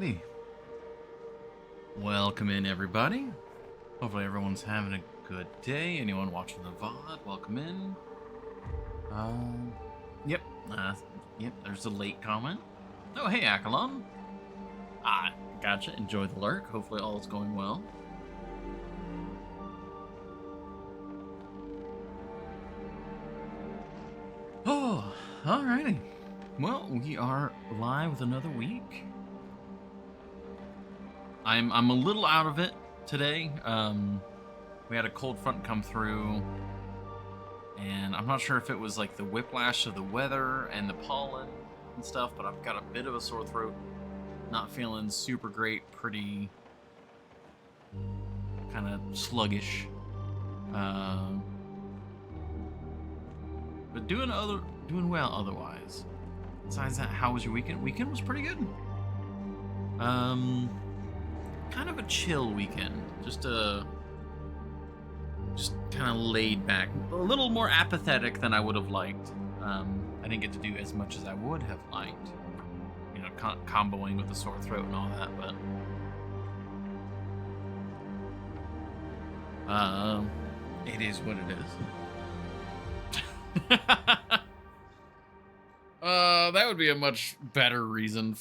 Alrighty. Welcome in, everybody. Hopefully everyone's having a good day. Anyone watching the VOD, welcome in. Yep. Yep, there's a late comment. Oh, hey, Akalon. Gotcha. Enjoy the lurk. Hopefully all is going well. Oh, alrighty. Well, we are live with another week. I'm a little out of it today. We had a cold front come through, and I'm not sure if it was like the whiplash of the weather and the pollen and stuff, but I've got a bit of a sore throat. Not feeling super great, pretty kind of sluggish. But doing well otherwise. Besides that, how was your weekend? Weekend was pretty good. Kind of a chill weekend. Just kind of laid back. A little more apathetic than I would have liked. I didn't get to do as much as I would have liked. You know, comboing with the sore throat and all that, but it is what it is. That would be a much better reason.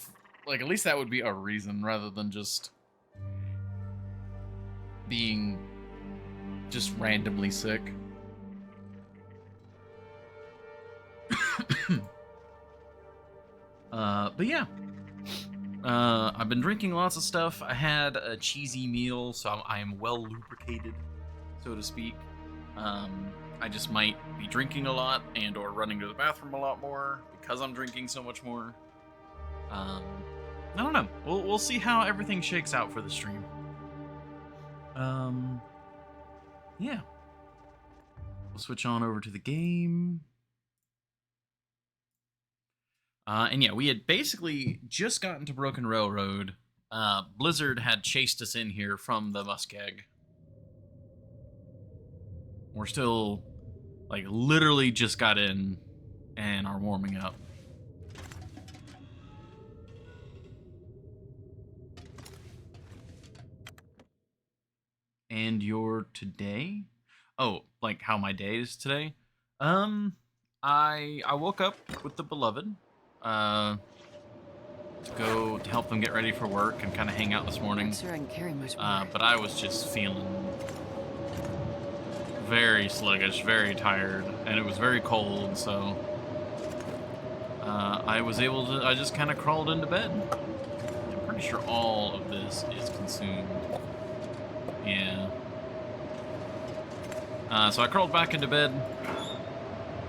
Like, at least that would be a reason rather than just being just randomly sick. But yeah. I've been drinking lots of stuff. I had a cheesy meal, so I am well lubricated, so to speak. I just might be drinking a lot and or running to the bathroom a lot more because I'm drinking so much more. I don't know. We'll see how everything shakes out for the stream. Yeah. We'll switch on over to the game. And yeah, we had basically just gotten to Broken Railroad. Blizzard had chased us in here from the Muskeg. We're still, like, literally just got in and are warming up. And your today? Oh, like how my day is today? I woke up with the beloved. To go to help them get ready for work and kind of hang out this morning. Sure I can carry much more. But I was just feeling very sluggish, very tired, and it was very cold, so I just kind of crawled into bed. I'm pretty sure all of this is consumed. Yeah. So I crawled back into bed.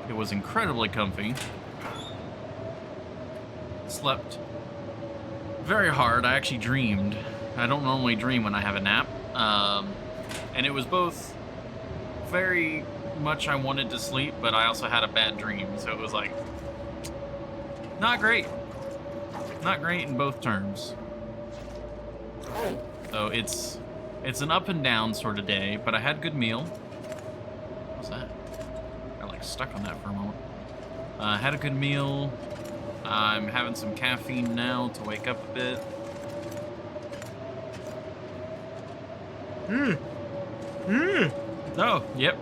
It was incredibly comfy. Slept very hard. I actually dreamed. I don't normally dream when I have a nap. And it was both very much I wanted to sleep, but I also had a bad dream. So it was like, not great. Not great in both terms. So it's an up and down sort of day, but I had a good meal. What was that? Got like stuck on that for a moment. Had a good meal. I'm having some caffeine now to wake up a bit. Oh, yep,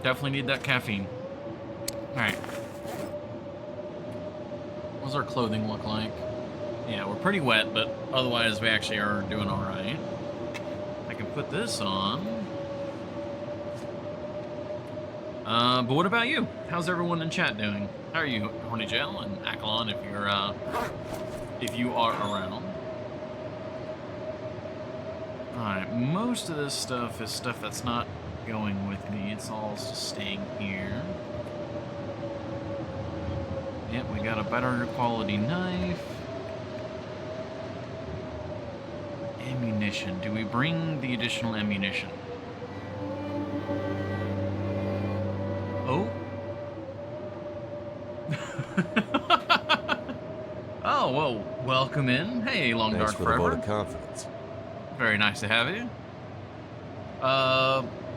definitely need that caffeine. Alright. What does our clothing look like? Yeah, we're pretty wet, but otherwise we actually are doing alright. I can put this on. But what about you? How's everyone in chat doing? How are you, Horny Gel and Akalon, if you are around? Alright, most of this stuff is stuff that's not going with me. It's all just staying here. Yep, we got a better quality knife. Ammunition. Do we bring the additional ammunition? Oh? Oh, well, welcome in. Hey, Long Thanks Dark for the vote Forever. of confidence. Very nice to have you.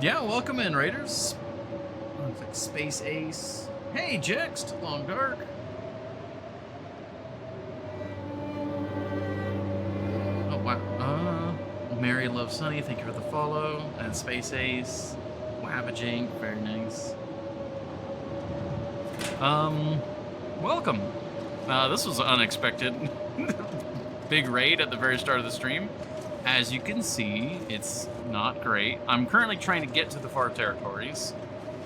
Yeah, welcome in, Raiders. Looks like Space Ace. Hey, Jext, Long Dark. Mary Love Sunny, thank you for the follow. And Space Ace, Wabajink, very nice. Welcome. This was unexpected. Big raid at the very start of the stream. As you can see, it's not great. I'm currently trying to get to the far territories.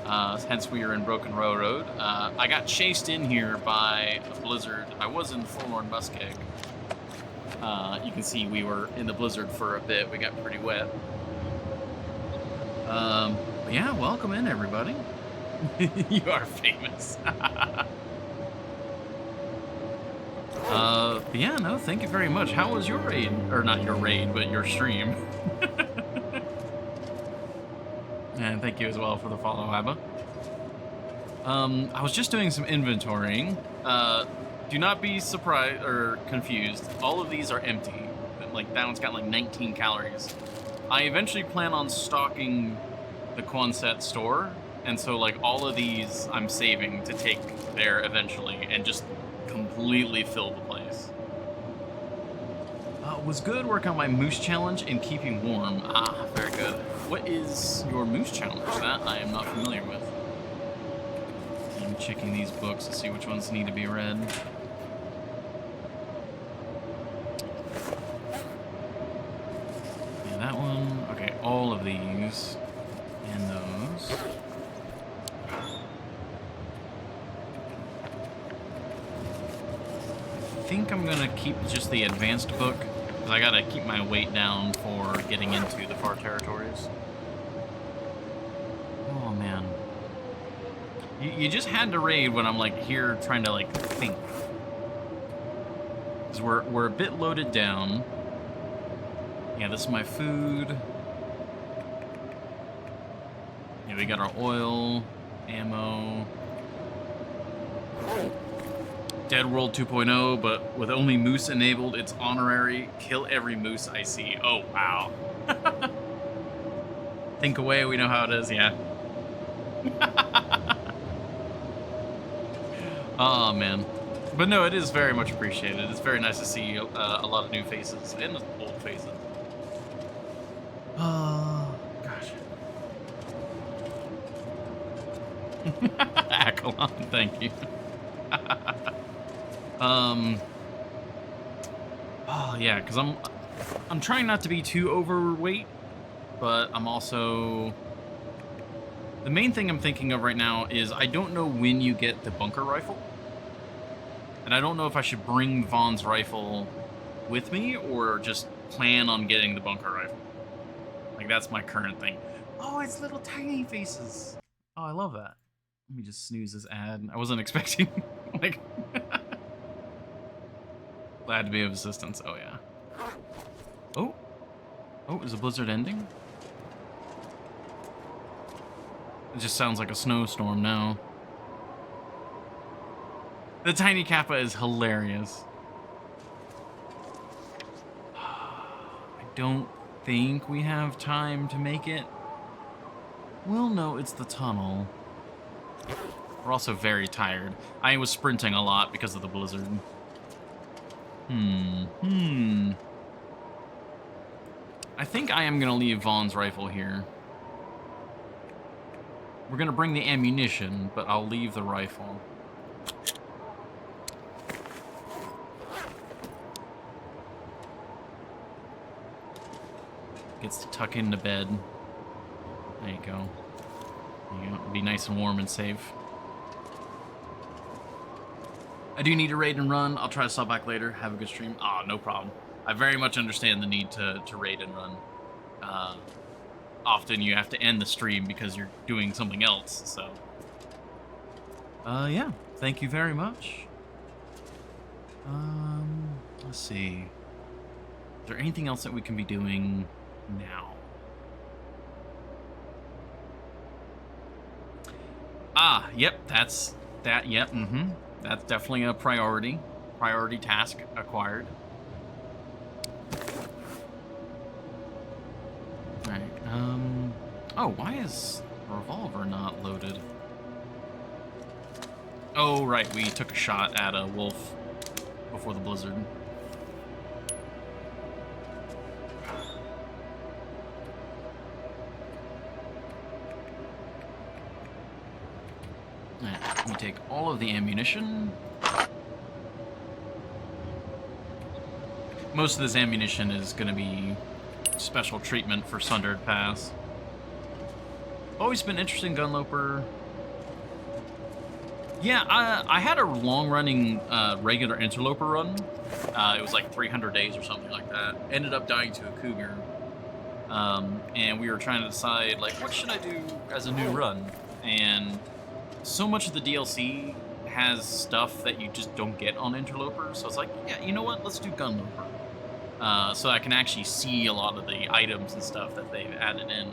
Hence we are in Broken Railroad. I got chased in here by a blizzard. I was in Forlorn Muskeg. You can see we were in the blizzard for a bit. We got pretty wet. But yeah, welcome in, everybody. You are famous. But yeah, no, thank you very much. How was your raid? Or not your raid, but your stream. And thank you as well for the follow, Abba. I was just doing some inventorying. Do not be surprised or confused. All of these are empty. Like, that one's got like 19 calories. I eventually plan on stocking the Quonset store. And so, like, all of these I'm saving to take there eventually and just completely fill the place. Was good working on my moose challenge and keeping warm. Ah, very good. What is your moose challenge? That I am not familiar with. I'm checking these books to see which ones need to be read. Yeah, that one. Okay, all of these. And those. I think I'm gonna keep just the advanced book, because I gotta keep my weight down for getting into the far territories. Oh man. You just had to raid when I'm like here trying to like think. Because we're a bit loaded down. Yeah, this is my food. Yeah, we got our oil, ammo. Dead World 2.0, but with only moose enabled, it's honorary. Kill every moose I see. Oh, wow. Think away, we know how it is, yeah. Oh, man. But no, it is very much appreciated. It's very nice to see a lot of new faces and old faces. Oh, gosh. Accolon, thank you. Oh yeah, because I'm trying not to be too overweight, but I'm also, the main thing I'm thinking of right now is I don't know when you get the bunker rifle, and I don't know if I should bring Vaughn's rifle with me or just plan on getting the bunker rifle. Like, that's my current thing. Oh, it's little tiny faces. Oh, I love that. Let me just snooze this ad. I wasn't expecting, like, glad to be of assistance. Oh, yeah. Oh. Oh, is the blizzard ending? It just sounds like a snowstorm now. The tiny kappa is hilarious. I don't think we have time to make it. Well, no, it's the tunnel. We're also very tired. I was sprinting a lot because of the blizzard. I think I am going to leave Vaughn's rifle here. We're going to bring the ammunition, but I'll leave the rifle. Gets to tuck into bed. There you go. There you go. Be nice and warm and safe. I do need to raid and run. I'll try to stop back later. Have a good stream. Oh, no problem. I very much understand the need to raid and run. Often you have to end the stream because you're doing something else, so. Yeah. Thank you very much. Let's see. Is there anything else that we can be doing now? Ah, yep, that's that, yep, That's definitely a priority. Priority task acquired. Alright, oh, why is the revolver not loaded? Oh, right, we took a shot at a wolf before the blizzard. Let me take all of the ammunition. Most of this ammunition is going to be special treatment for Sundered Pass. Always been interested in Gunloper. Yeah, I had a long-running regular interloper run. It was like 300 days or something like that. Ended up dying to a cougar. And we were trying to decide, like, what should I do as a new run? And so much of the DLC has stuff that you just don't get on interloper. So it's like, yeah, you know what? Let's do Gunloper. So I can actually see a lot of the items and stuff that they've added in.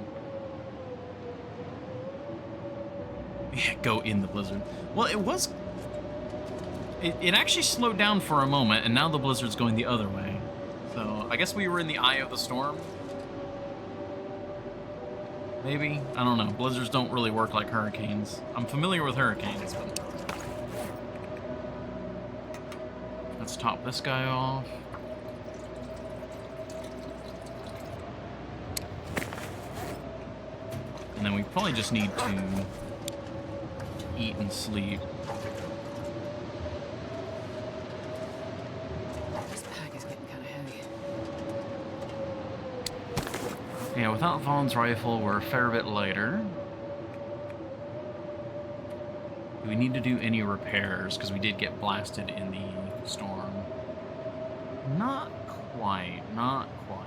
Yeah, go in the blizzard. Well, it actually slowed down for a moment, and now the blizzard's going the other way. So I guess we were in the eye of the storm. Maybe? I don't know. Blizzards don't really work like hurricanes. I'm familiar with hurricanes, but... Let's top this guy off. And then we probably just need to eat and sleep. This pack is getting kind of heavy. Yeah, without Vaughn's rifle, we're a fair bit lighter. Do we need to do any repairs? Because we did get blasted in the storm. Not quite. Not quite.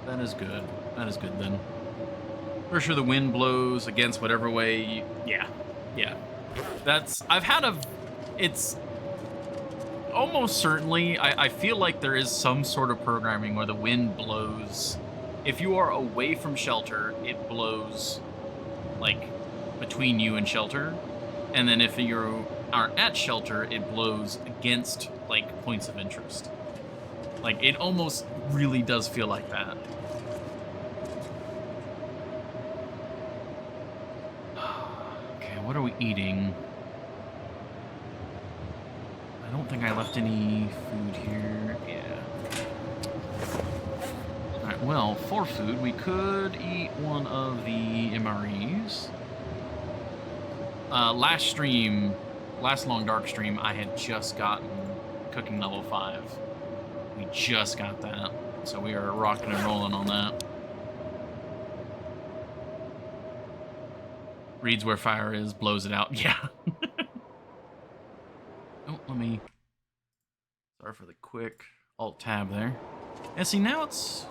That is good. That is good, then. For sure the wind blows against whatever way... Yeah. Yeah. It's... Almost certainly, I feel like there is some sort of programming where the wind blows... If you are away from shelter, it blows, like, between you and shelter. And then if you are at shelter, it blows against, like, points of interest. Like, it almost really does feel like that. Okay, what are we eating? I don't think I left any food here. Yeah. Alright, well, for food, we could eat one of the MREs. Last Long Dark stream, I had just gotten cooking level 5. We just got that. So we are rocking and rolling on that. Reads where fire is, blows it out. Yeah. Oh, let me... Sorry for the quick alt-tab there. And see, now it's...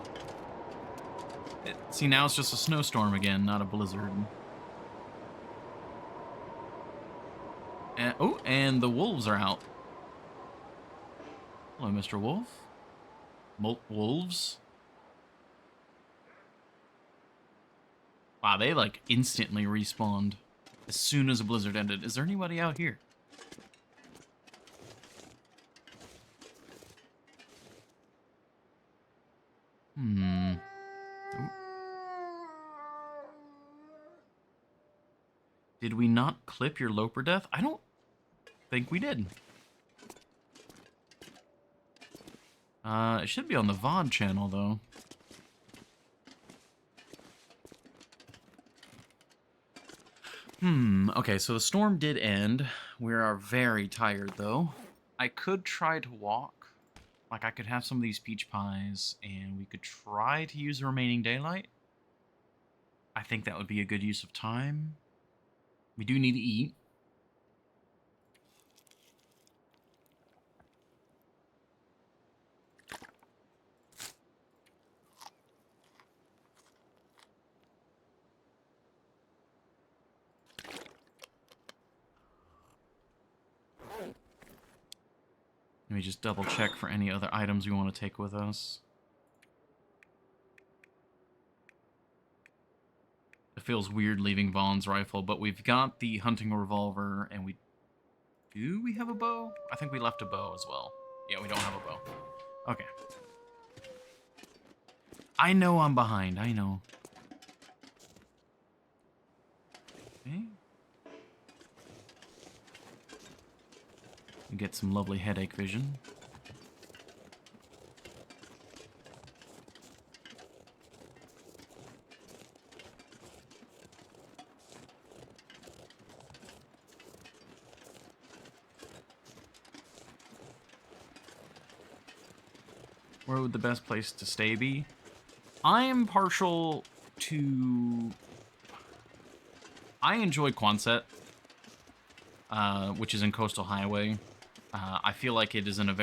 now it's just a snowstorm again, not a blizzard. And, oh, and the wolves are out. Hello, Mr. Wolf. Wolves? Wow, they, like, instantly respawned as soon as the blizzard ended. Is there anybody out here? Ooh. Did we not clip your Loper death? I don't think we did. It should be on the VOD channel, though. Okay, so the storm did end. We are very tired, though. I could try to walk. Like, I could have some of these peach pies, and we could try to use the remaining daylight. I think that would be a good use of time. We do need to eat. Let me just double check for any other items we want to take with us. It feels weird leaving Vaughn's rifle, but we've got the hunting revolver, and do we have a bow? I think we left a bow as well. Yeah, we don't have a bow. Okay. I know I'm behind, I know. Okay. We get some lovely headache vision. Where would the best place to stay be? I am partial to... I enjoy Quonset, which is in Coastal Highway. I feel like it is in a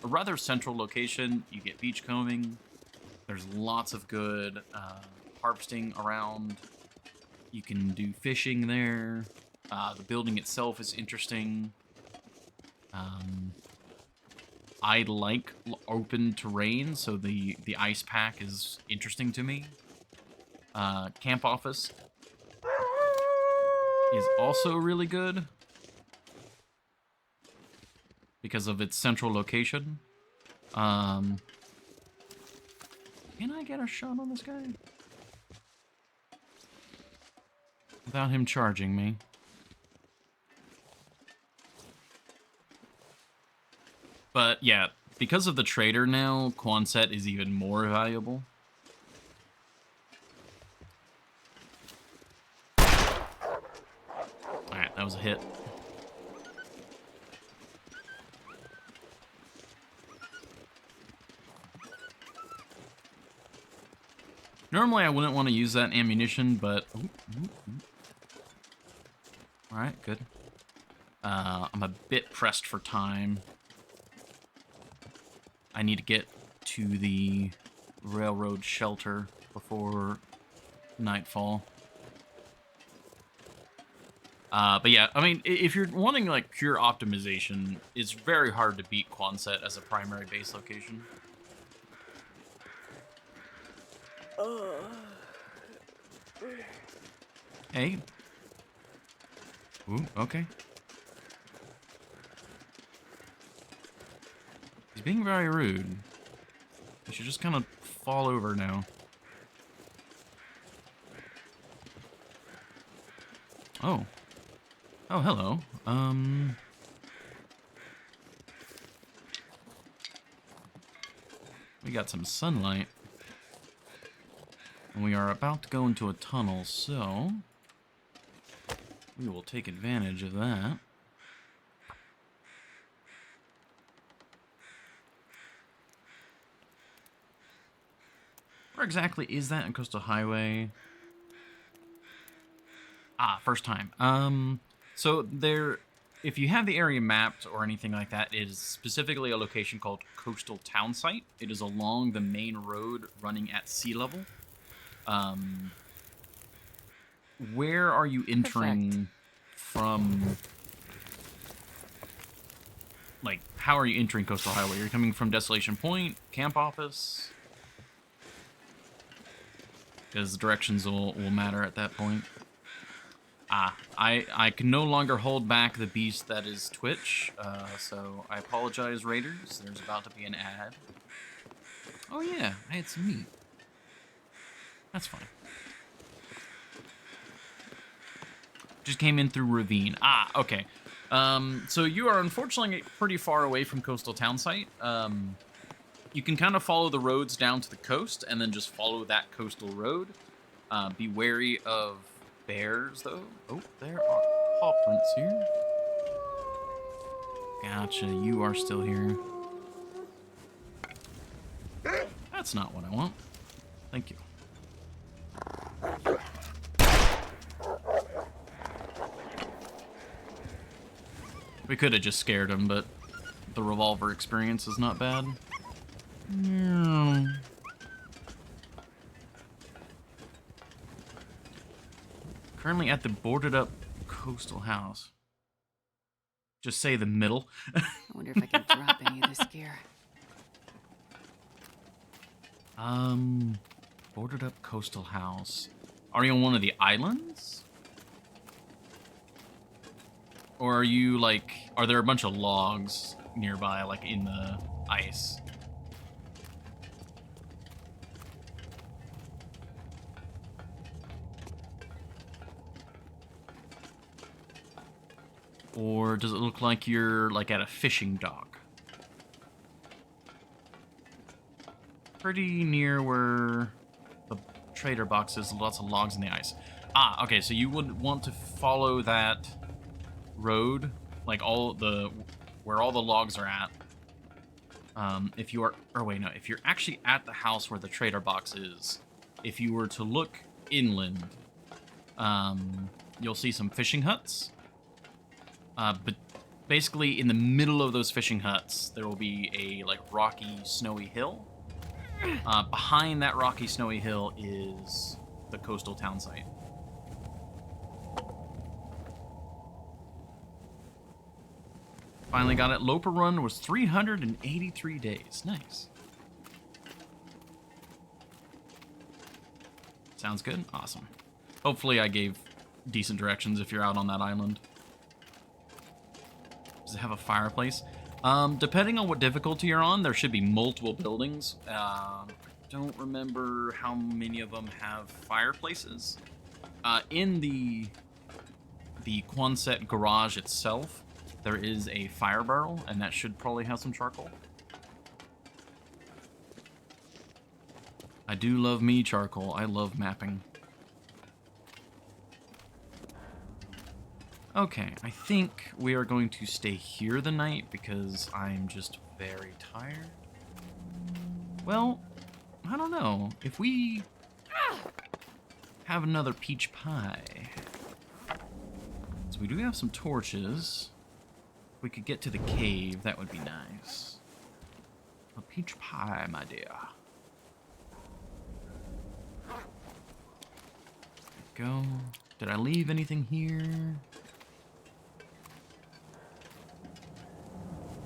rather central location. You get beachcombing. There's lots of good harvesting around. You can do fishing there. The building itself is interesting. I like open terrain, so the ice pack is interesting to me. Camp office is also really good because of its central location. Can I get a shot on this guy? Without him charging me. But yeah, because of the trader now, Quonset is even more valuable. Alright, that was a hit. Normally I wouldn't want to use that ammunition, but... Alright, good. I'm a bit pressed for time. I need to get to the railroad shelter before nightfall. But yeah, I mean, if you're wanting like pure optimization, it's very hard to beat Quonset as a primary base location. Hey. Ooh, okay. He's being very rude. You should just kind of fall over now. Oh. Oh, hello. We got some sunlight. And we are about to go into a tunnel, so... we will take advantage of that. Where exactly is that in Coastal Highway? Ah, first time. So there, if you have the area mapped or anything like that, it is specifically a location called Coastal Town Site. It is along the main road running at sea level. Where are you entering from? Like, how are you entering Coastal Highway? You're coming from Desolation Point, Camp Office? Because the directions will matter at that point. Ah, I can no longer hold back the beast that is Twitch, so I apologize, Raiders. There's about to be an ad. Oh yeah, I had some meat. That's fine. Just came in through Ravine. Ah, okay. So you are unfortunately pretty far away from Coastal Town Site. You can kind of follow the roads down to the coast and then just follow that coastal road. Be wary of bears, though. Oh, there are paw prints here. Gotcha, you are still here. That's not what I want. Thank you. We could have just scared him, but the revolver experience is not bad. Currently at the boarded up coastal house. Just say the middle. I wonder if I can drop any of this gear. Boarded up coastal house. Are you on one of the islands? Or are you like, are there a bunch of logs nearby, like in the ice? Or does it look like you're like at a fishing dock? Pretty near where the trader box is, lots of logs in the ice. Ah, okay, so you would want to follow that road, like where all the logs are at. If you are, or wait, no, if you're actually at the house where the trader box is, if you were to look inland, you'll see some fishing huts. But basically, in the middle of those fishing huts, there will be a like rocky, snowy hill. Behind that rocky, snowy hill is the coastal town site. Finally got it. Loper run was 383 days. Nice. Sounds good. Awesome. Hopefully I gave decent directions if you're out on that island. Does it have a fireplace? Depending on what difficulty you're on, there should be multiple buildings. Don't remember how many of them have fireplaces. In the Quonset garage itself, there is a fire barrel, and that should probably have some charcoal. I do love me charcoal. I love mapping. Okay, I think we are going to stay here the night because I'm just very tired. Well, I don't know. If we have another peach pie. So we do have some torches. If we could get to the cave, that would be nice. A peach pie, my dear. There we go. Did I leave anything here?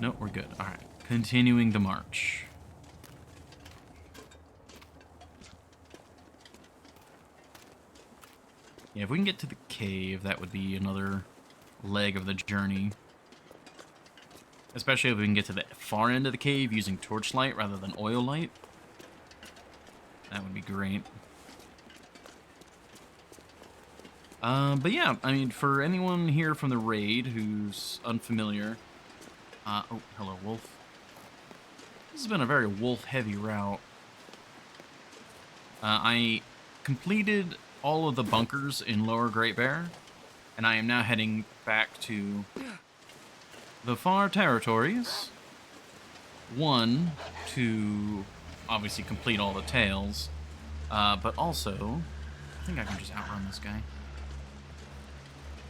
Nope, we're good. Alright. Continuing the march. Yeah, if we can get to the cave, that would be another leg of the journey. Especially if we can get to the far end of the cave using torchlight rather than oil light. That would be great. But yeah, I mean, for anyone here from the raid who's unfamiliar... oh, hello, wolf. This has been a very wolf-heavy route. I completed all of the bunkers in Lower Great Bear, and I am now heading back to the far territories. One, to obviously complete all the tails, but also, I think I can just outrun this guy.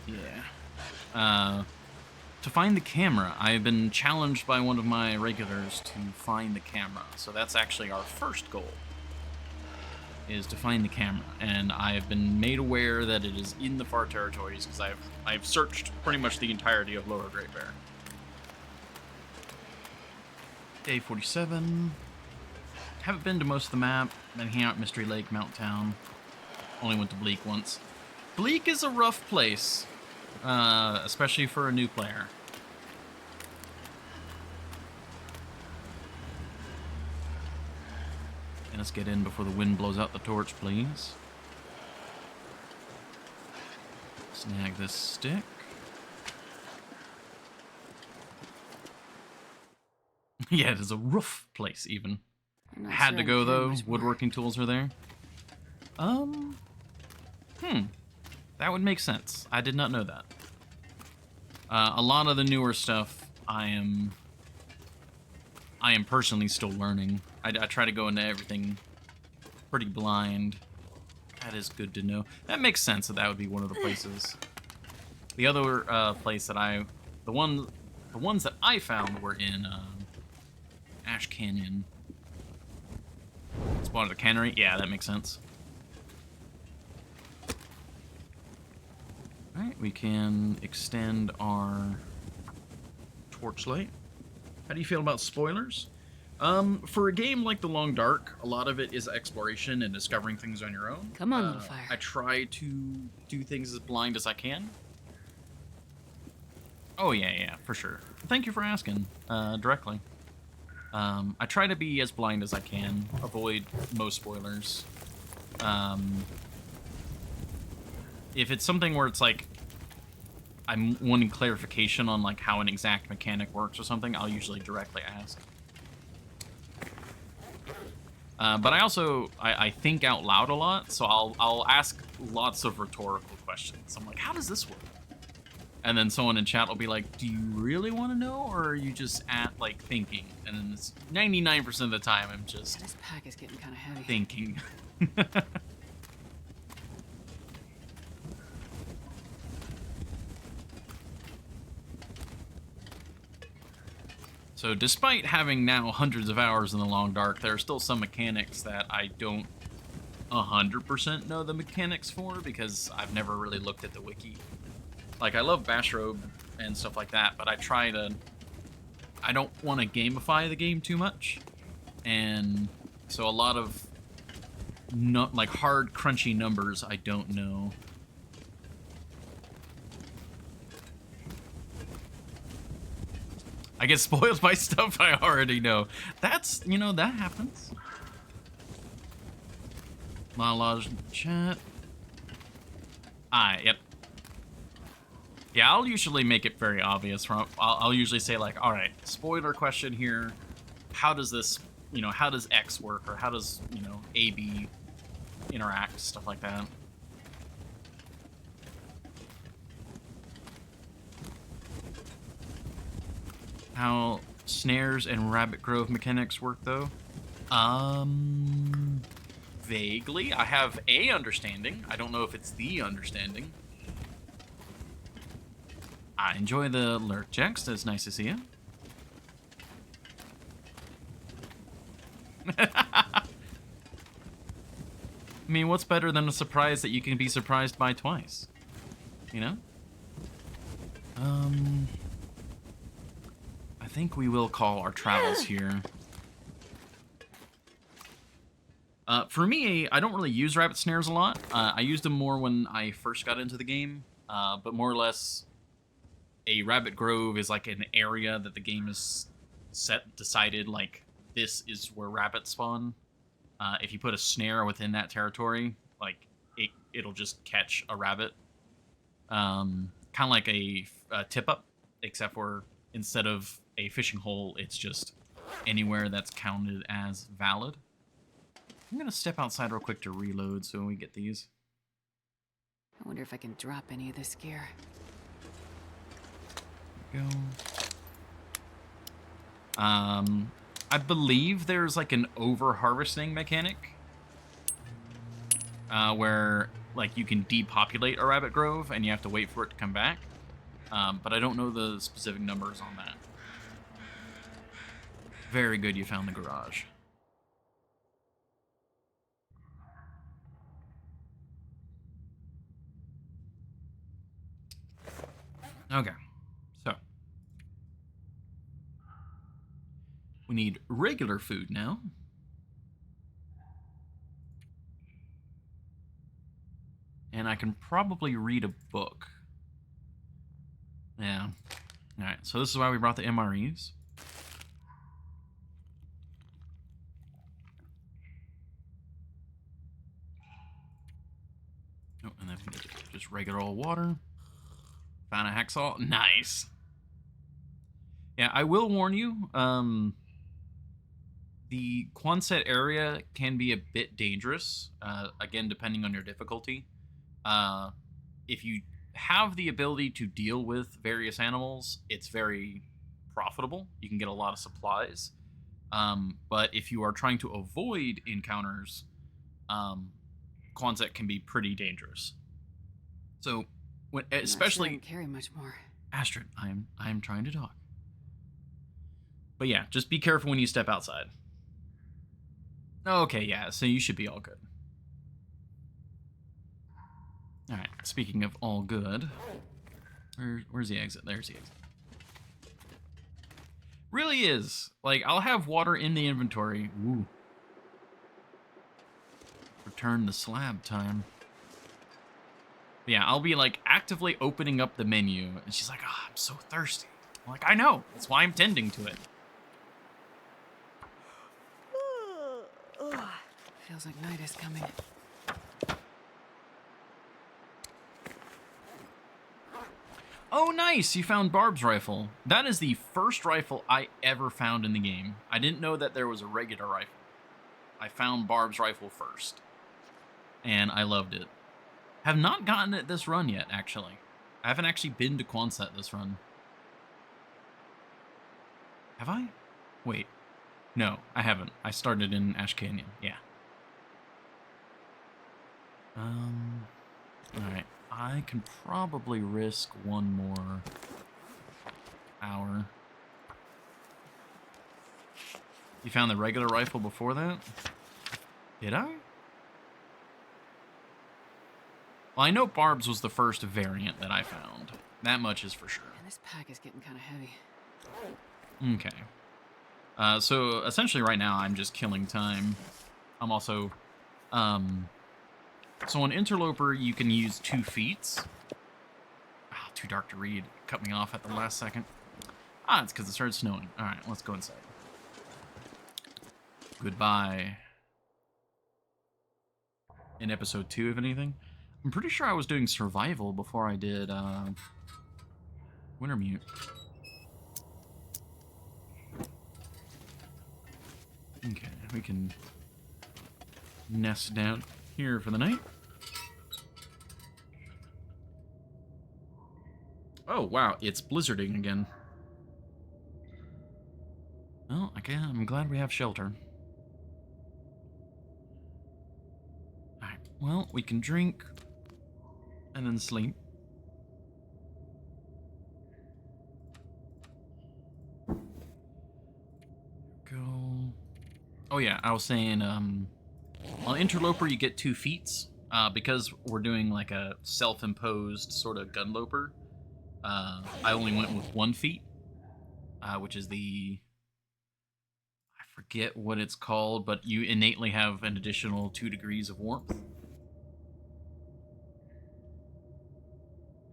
Yeah. To find the camera. I have been challenged by one of my regulars to find the camera, so that's actually our first goal, is to find the camera, and I have been made aware that it is in the far territories because I've searched pretty much the entirety of Lower Great Bear. Day 47. Haven't been to most of the map. Been hanging out at Mystery Lake, Mount Town. Only went to Bleak once. Bleak is a rough place, especially for a new player. And let's get in before the wind blows out the torch, please. Snag this stick. Yeah, it is a rough place, even. Had to go, though. Woodworking tools are there. That would make sense. I did not know that. A lot of the newer stuff, I am personally still learning. I try to go into everything pretty blind. That is good to know. That makes sense that would be one of the places. The other place that the ones that I found were in Ash Canyon. Spotted a cannery. Yeah, that makes sense. Alright, we can extend our torchlight. How do you feel about spoilers? For a game like The Long Dark, a lot of it is exploration and discovering things on your own. Come on, little fire. I try to do things as blind as I can. Oh, yeah, for sure. Thank you for asking, directly. I try to be as blind as I can, avoid most spoilers. If it's something where it's like, I'm wanting clarification on like how an exact mechanic works or something, I'll usually directly ask. But I also, I think out loud a lot, so I'll ask lots of rhetorical questions. I'm like, how does this work? And then someone in chat will be like, do you really want to know, or are you just at, like, thinking? And then it's 99% of the time, I'm just This pack is getting kind of heavy. thinking. So despite having now hundreds of hours in the Long Dark, there are still some mechanics that I don't 100% know the mechanics for, because I've never really looked at the wiki. Like, I love Bashrobe and stuff like that, but I don't want to gamify the game too much. And so a lot of like hard, crunchy numbers I don't know. I get spoiled by stuff I already know. That's, you know, that happens. Lala's chat. Yep. Yeah, I'll usually make it very obvious. I'll usually say, like, all right, spoiler question here. How does this, you know, how does X work? Or how does, you know, AB interact? Stuff like that. How snares and Rabbit Grove mechanics work, though? Vaguely. I have a understanding. I don't know if it's the understanding. I enjoy the lurk, Jex. It's nice to see you. I mean, what's better than a surprise that you can be surprised by twice? You know? I think we will call our travels here. For me, I don't really use rabbit snares a lot. I used them more when I first got into the game, but more or less, a rabbit grove is like an area that the game has decided, like, this is where rabbits spawn. If you put a snare within that territory, like, it'll just catch a rabbit. Kind of like a tip-up, except for instead of a fishing hole, it's just anywhere that's counted as valid. I'm going to step outside real quick to reload so we get these. I wonder if I can drop any of this gear. Go. I believe there's like an over-harvesting mechanic where, like, you can depopulate a rabbit grove and you have to wait for it to come back. But I don't know the specific numbers on that. Very good, you found the garage. Okay, so we need regular food now. And I can probably read a book. Yeah. Alright, so this is why we brought the MREs. Oh, and then we need just regular old water. Found a hacksaw. Nice. Yeah, I will warn you, the Quonset area can be a bit dangerous, again, depending on your difficulty. If you have the ability to deal with various animals, it's very profitable. You can get a lot of supplies. But if you are trying to avoid encounters, Quonset can be pretty dangerous. So, especially... I'm not sure I can carry much more. Astrid, I'm trying to talk. But yeah, just be careful when you step outside. Okay, yeah, so you should be all good. Alright, speaking of all good, where's the exit? There's the exit. Really is. Like, I'll have water in the inventory. Ooh. Return the slab time. But yeah, I'll be, like, actively opening up the menu, and she's like, oh, I'm so thirsty. I'm like, I know. That's why I'm tending to it. Feels like night is coming. Oh, nice! You found Barb's rifle. That is the first rifle I ever found in the game. I didn't know that there was a regular rifle. I found Barb's rifle first. And I loved it. Have not gotten it this run yet, actually. I haven't actually been to Quonset this run. Have I? Wait. No, I haven't. I started in Ash Canyon. Yeah. Alright. I can probably risk one more hour. You found the regular rifle before that? Did I? Well, I know Barb's was the first variant that I found. That much is for sure. Man, this pack is getting kind of heavy. Okay. So essentially right now I'm just killing time. I'm also, so on Interloper you can use 2 feats. Ah, too dark to read. Cut me off at the last second. Ah, it's because it started snowing. Alright, let's go inside. Goodbye. In episode 2, if anything. I'm pretty sure I was doing survival before I did, Wintermute. Okay, we can nest down here for the night. Oh, wow, it's blizzarding again. Well, okay, I'm glad we have shelter. Alright, well, we can drink and then sleep. Go. Oh yeah, I was saying, on Interloper you get 2 feats. Because we're doing like a self-imposed sort of Gunloper, I only went with 1 feat, which is the... I forget what it's called, but you innately have an additional 2 degrees of warmth.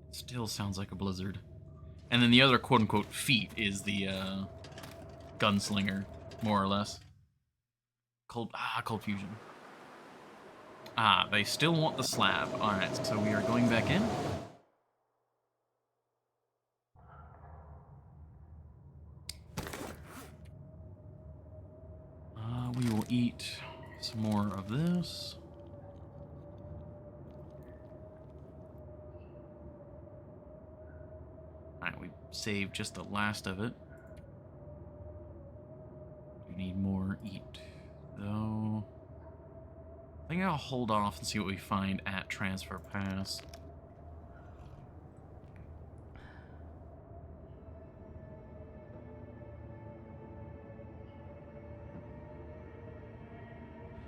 It still sounds like a blizzard. And then the other quote-unquote feat is the, gunslinger, more or less. Cold fusion. Ah, they still want the slab. Alright, so we are going back in. We will eat some more of this. Alright, we saved just the last of it. We need more eat, though. I think I'll hold off and see what we find at Transfer Pass.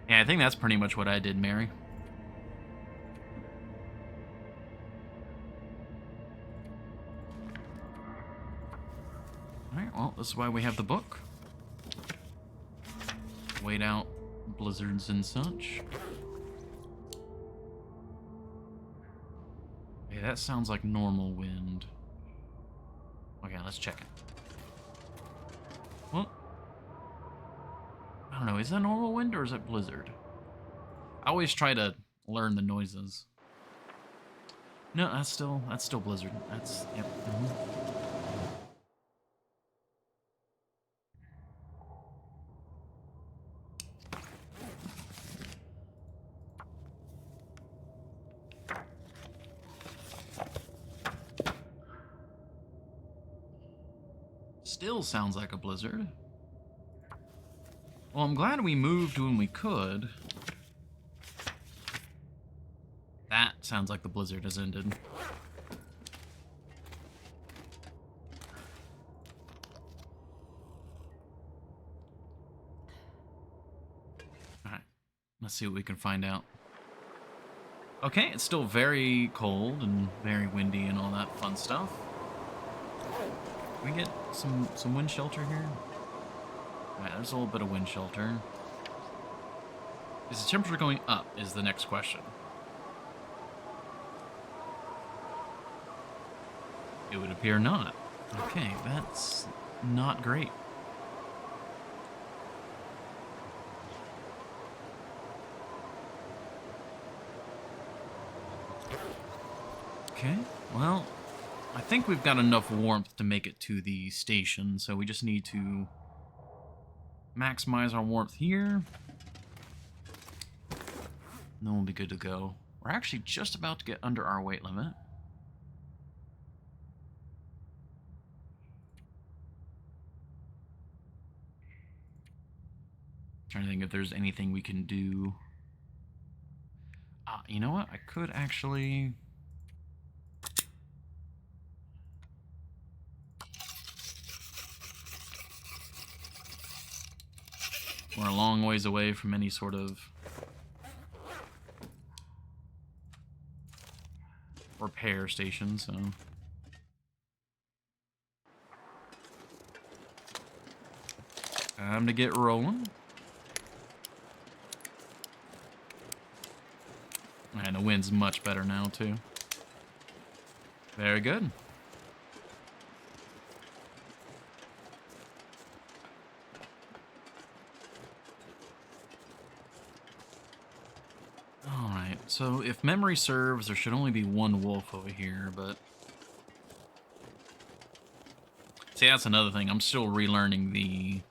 Yeah, I think that's pretty much what I did, Mary. Alright, well, this is why we have the book. Wait out blizzards and such. Okay, that sounds like normal wind. Okay, let's check it. Well, I don't know, is that normal wind or is it blizzard? I always try to learn the noises. No, that's still blizzard. That's, yep. Still sounds like a blizzard. Well, I'm glad we moved when we could. That sounds like the blizzard has ended. Alright, let's see what we can find out. Okay, it's still very cold and very windy and all that fun stuff. Can we get some wind shelter here? Alright, there's a little bit of wind shelter. Is the temperature going up is the next question. It would appear not. Okay, that's not great. Okay, well, I think we've got enough warmth to make it to the station, so we just need to maximize our warmth here. And then we'll be good to go. We're actually just about to get under our weight limit. Trying to think if there's anything we can do. You know what? I could actually... We're a long ways away from any sort of repair station, so... Time to get rolling. And the wind's much better now, too. Very good. Alright, so if memory serves, there should only be one wolf over here, but... See, that's another thing. I'm still relearning the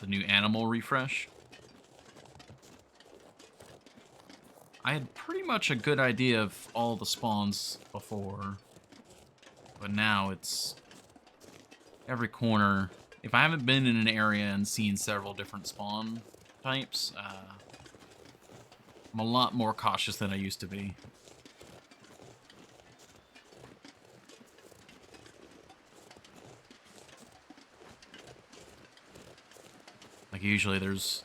new animal refresh. I had pretty much a good idea of all the spawns before, but now it's every corner. If I haven't been in an area and seen several different spawn types, I'm a lot more cautious than I used to be. Like usually there's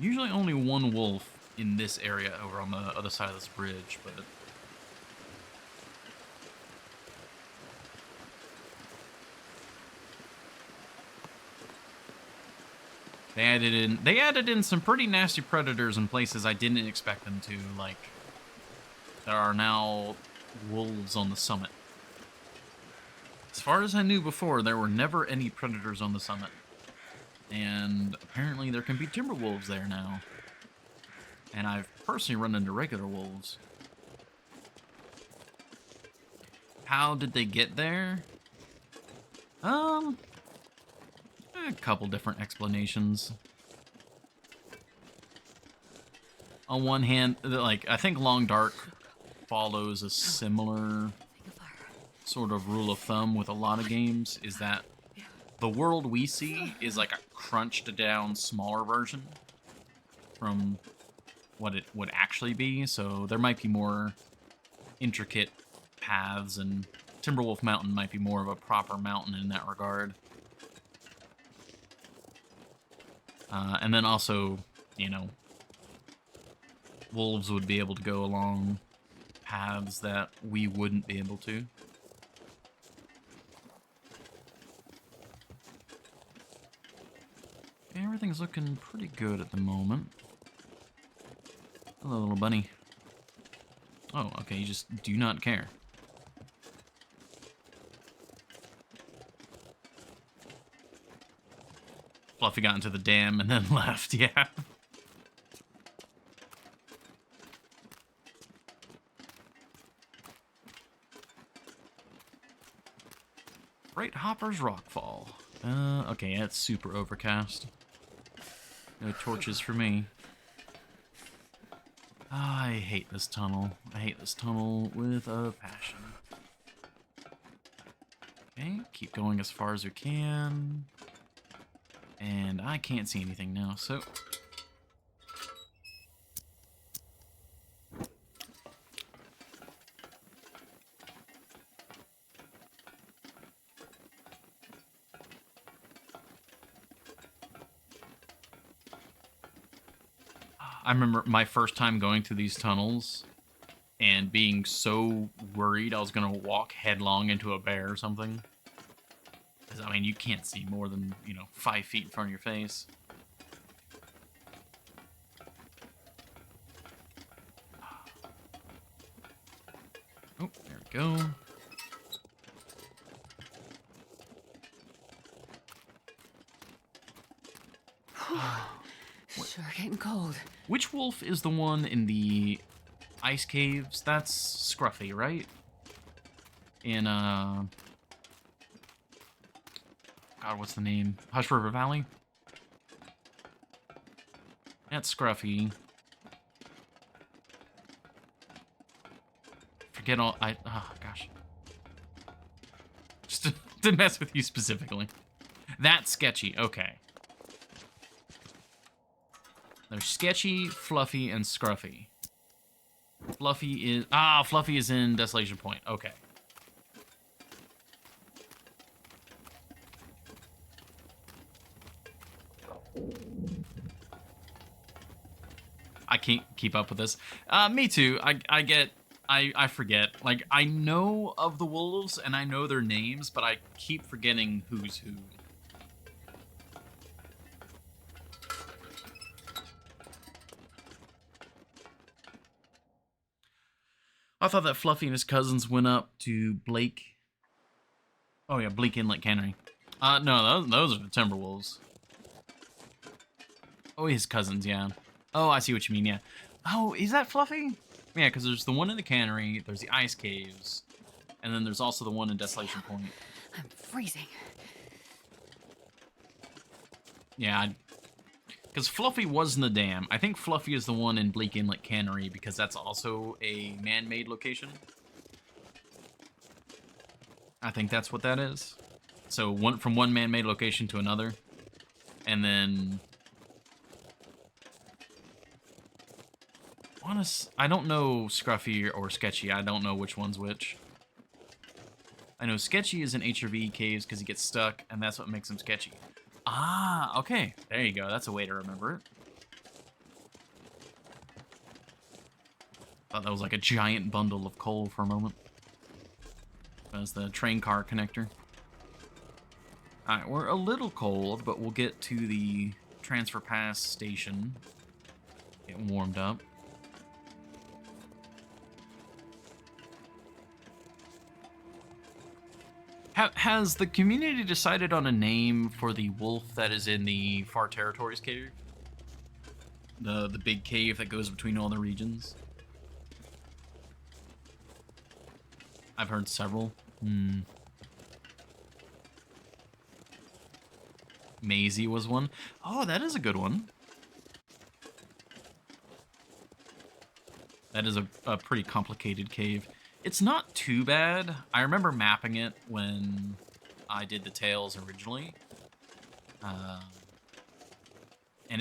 only one wolf in this area over on the other side of this bridge, but they added in some pretty nasty predators in places I didn't expect them to, like there are now wolves on the summit. As far as I knew before, there were never any predators on the summit. And apparently there can be timber wolves there now. And I've personally run into regular wolves. How did they get there? A couple different explanations. On one hand, like, I think Long Dark follows a similar sort of rule of thumb with a lot of games, is that the world we see is like a crunched down, smaller version from what it would actually be, so there might be more intricate paths, and Timberwolf Mountain might be more of a proper mountain in that regard. And then also, you know, wolves would be able to go along paths that we wouldn't be able to. Everything's looking pretty good at the moment. Hello, little bunny. Oh, okay, you just do not care. Fluffy got into the dam and then left, yeah. Great Hopper's Rockfall. Okay, that's super overcast. No torches for me. I hate this tunnel. I hate this tunnel with a passion. Okay, keep going as far as we can. And I can't see anything now, so... I remember my first time going through these tunnels and being so worried I was going to walk headlong into a bear or something. Because, I mean, you can't see more than, 5 feet in front of your face. Oh, there we go. Sure getting cold. Which wolf is the one in the ice caves? That's Scruffy, right? In, God, what's the name? Hush River Valley? That's Scruffy. Forget all, oh, gosh. Just to mess with you specifically. That's sketchy, okay. There's Sketchy, Fluffy, and Scruffy. Fluffy is in Desolation Point. Okay. I can't keep up with this. Me too. I forget. Like, I know of the wolves and I know their names, but I keep forgetting who's who. I thought that Fluffy and his cousins went up to Blake. Oh yeah, Bleak Inlet Cannery. No, those are the Timberwolves. Oh, his cousins, yeah. Oh, I see what you mean, yeah. Oh, is that Fluffy? Yeah, because there's the one in the cannery, there's the ice caves, and then there's also the one in Desolation Point. I'm freezing. Yeah, because Fluffy was in the dam. I think Fluffy is the one in Bleak Inlet Cannery because that's also a man-made location. I think that's what that is. So from one man-made location to another, and then I don't know Scruffy or Sketchy. I don't know which one's which. I know Sketchy is in HRV caves because he gets stuck, and that's what makes him sketchy. Ah, okay. There you go. That's a way to remember it. Thought that was like a giant bundle of coal for a moment. That's the train car connector. Alright, we're a little cold, but we'll get to the transfer pass station. Get warmed up. Has the community decided on a name for the wolf that is in the Far Territories cave? The big cave that goes between all the regions? I've heard several. Maisie was one. Oh, that is a good one. That is a pretty complicated cave. It's not too bad. I remember mapping it when I did the Tales originally. And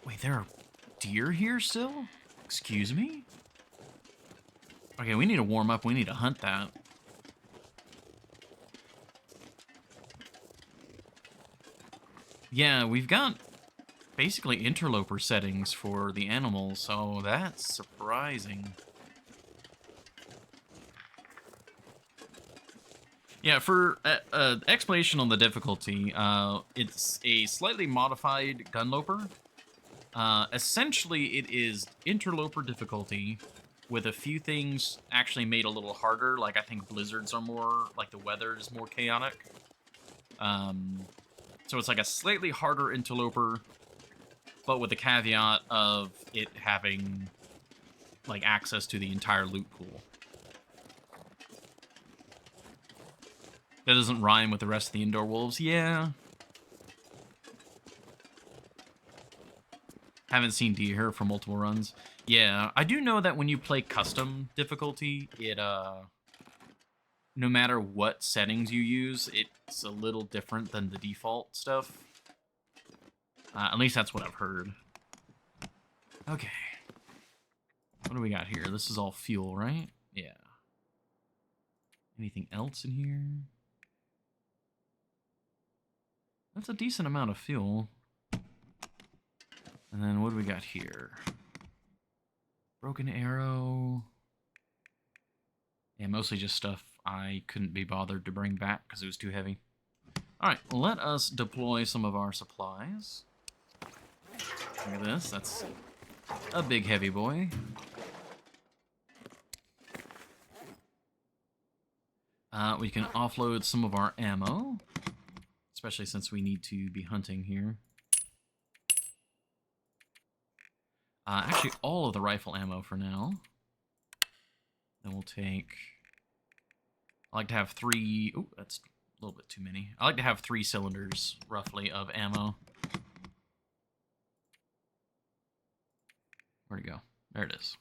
wait, there are deer here still? Excuse me? Okay, we need to warm up. We need to hunt that. Yeah, we've got basically interloper settings for the animals, so that's surprising. Yeah, for explanation on the difficulty, it's a slightly modified Gunloper. Essentially, it is interloper difficulty with a few things actually made a little harder. Like, I think blizzards are more, like the weather is more chaotic. So it's like a slightly harder interloper, but with the caveat of it having, like, access to the entire loot pool. That doesn't rhyme with the rest of the indoor wolves. Yeah. Haven't seen deer for multiple runs. Yeah, I do know that when you play custom difficulty, it, no matter what settings you use, it's a little different than the default stuff. At least that's what I've heard. Okay. What do we got here? This is all fuel, right? Yeah. Anything else in here? That's a decent amount of fuel. And then what do we got here? Broken arrow. Yeah, mostly just stuff I couldn't be bothered to bring back because it was too heavy. Alright, let us deploy some of our supplies. Look at this, that's a big heavy boy. We can offload some of our ammo, especially since we need to be hunting here. Actually, all of the rifle ammo for now. Then we'll take... I like to have 3... Ooh, that's a little bit too many. I like to have 3 cylinders, roughly, of ammo. Where'd it go? There it is.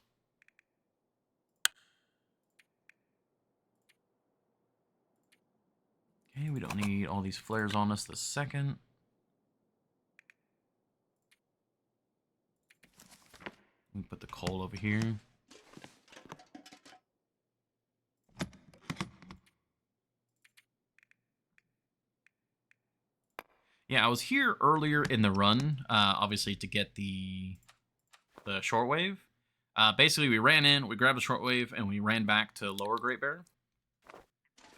Okay, we don't need all these flares on us this second. We put the coal over here. Yeah, I was here earlier in the run, obviously to get the shortwave. Basically, we ran in, we grabbed the shortwave, and we ran back to Lower Great Bear.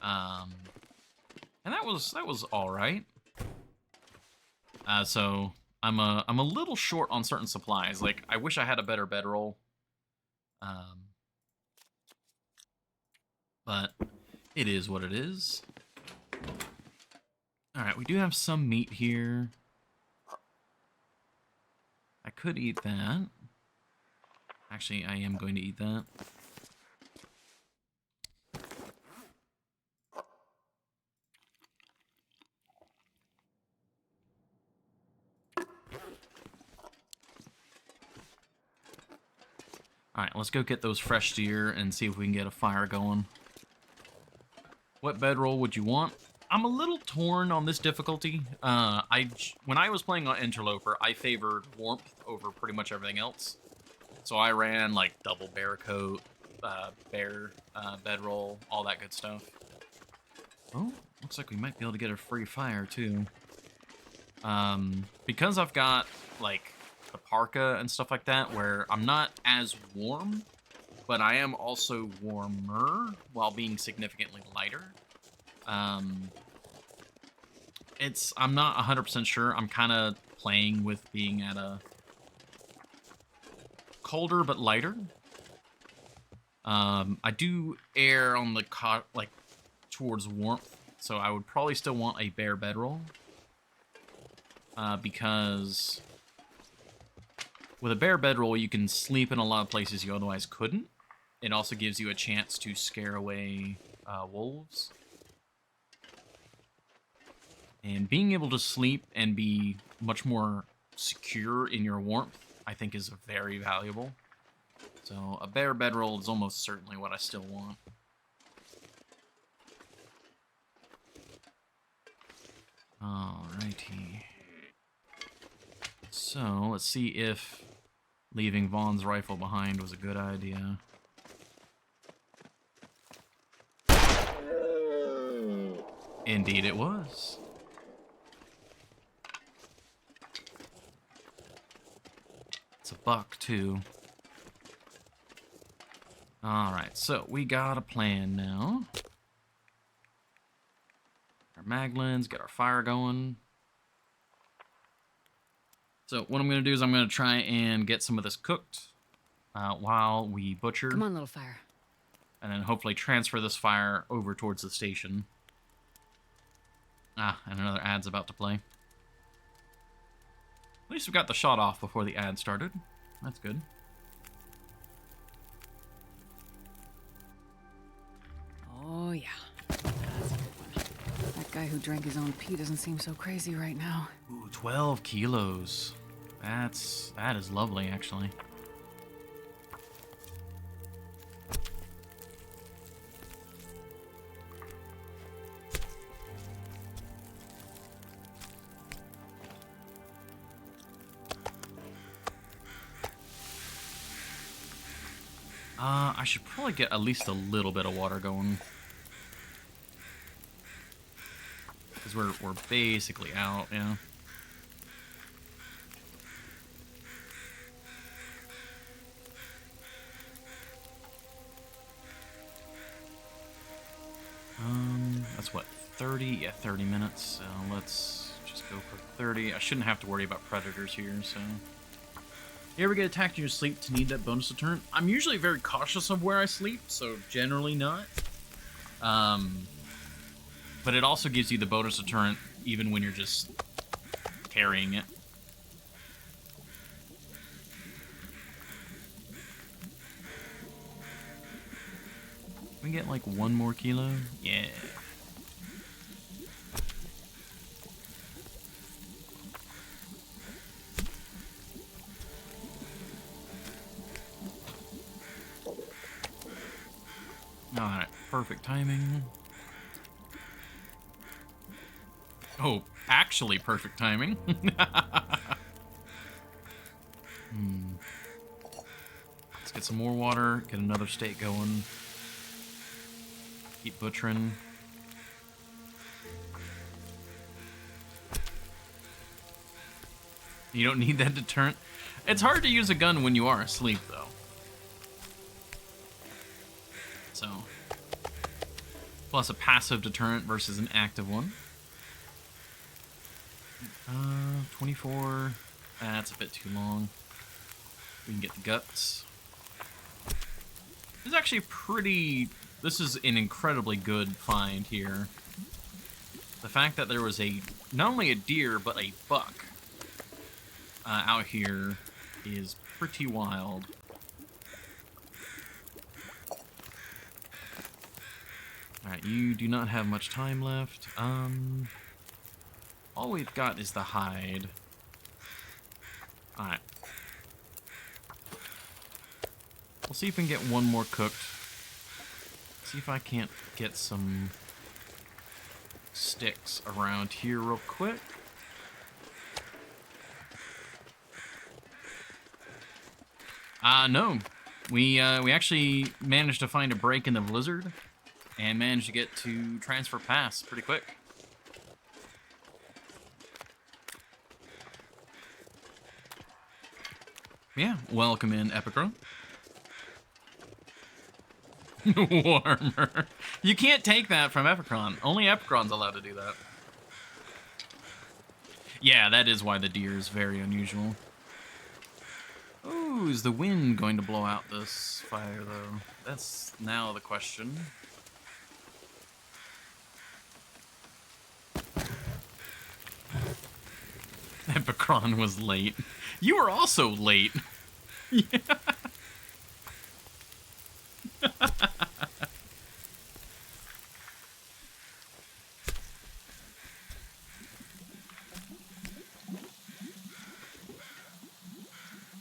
And that was all right. So I'm a little short on certain supplies. Like, I wish I had a better bedroll. But it is what it is. All right, we do have some meat here. I could eat that. Actually, I am going to eat that. All right, let's go get those fresh deer and see if we can get a fire going. What bedroll would you want? I'm a little torn on this difficulty. When I was playing on Interloper, I favored warmth over pretty much everything else. So I ran like double bear coat, bedroll, all that good stuff. Oh, looks like we might be able to get a free fire too. Because I've got like the parka and stuff like that, where I'm not as warm, but I am also warmer while being significantly lighter. I'm not 100% sure. I'm kind of playing with being at a colder but lighter. I do err on the towards warmth, so I would probably still want a bare bedroll. Because with a bare bedroll, you can sleep in a lot of places you otherwise couldn't. It also gives you a chance to scare away wolves. And being able to sleep and be much more secure in your warmth, I think, is very valuable. So a bare bedroll is almost certainly what I still want. Alrighty. So let's see if leaving Vaughn's rifle behind was a good idea. Indeed it was. It's a buck, too. Alright, so we got a plan now. Our maglins, get our fire going. So what I'm going to do is I'm going to try and get some of this cooked while we butcher. Come on, little fire. And then hopefully transfer this fire over towards the station. Ah, and another ad's about to play. At least we got the shot off before the ad started. That's good. Oh, yeah. That's a good one. That guy who drank his own pee doesn't seem so crazy right now. Ooh, 12 kilos. That is lovely, actually. I should probably get at least a little bit of water going. Because we're basically out, yeah. That's what, 30? Yeah, 30 minutes. So let's just go for 30. I shouldn't have to worry about predators here, so... You ever get attacked in your sleep to need that bonus deterrent? I'm usually very cautious of where I sleep, so generally not. But it also gives you the bonus deterrent even when you're just carrying it. Can we get like 1 more kilo? Yeah. Alright, perfect timing. Oh, actually perfect timing. get some more water, get another steak going. Keep butchering. You don't need that deterrent. It's hard to use a gun when you are asleep, though. So, plus a passive deterrent versus an active one. 24. That's a bit too long. We can get the guts. This is actually pretty... This is an incredibly good find here. The fact that there was not only a deer, but a buck out here is pretty wild. Alright, you do not have much time left. All we've got is the hide. Alright. We'll see if we can get one more cooked. See if I can't get some sticks around here real quick. No. We actually managed to find a break in the blizzard and managed to get to transfer pass pretty quick. Yeah, welcome in, Epicron. Warmer. You can't take that from Epicron. Only Epicron's allowed to do that. Yeah, that is why the deer is very unusual. Oh, is the wind going to blow out this fire, though? That's now the question. Epicron was late. You were also late. Yeah.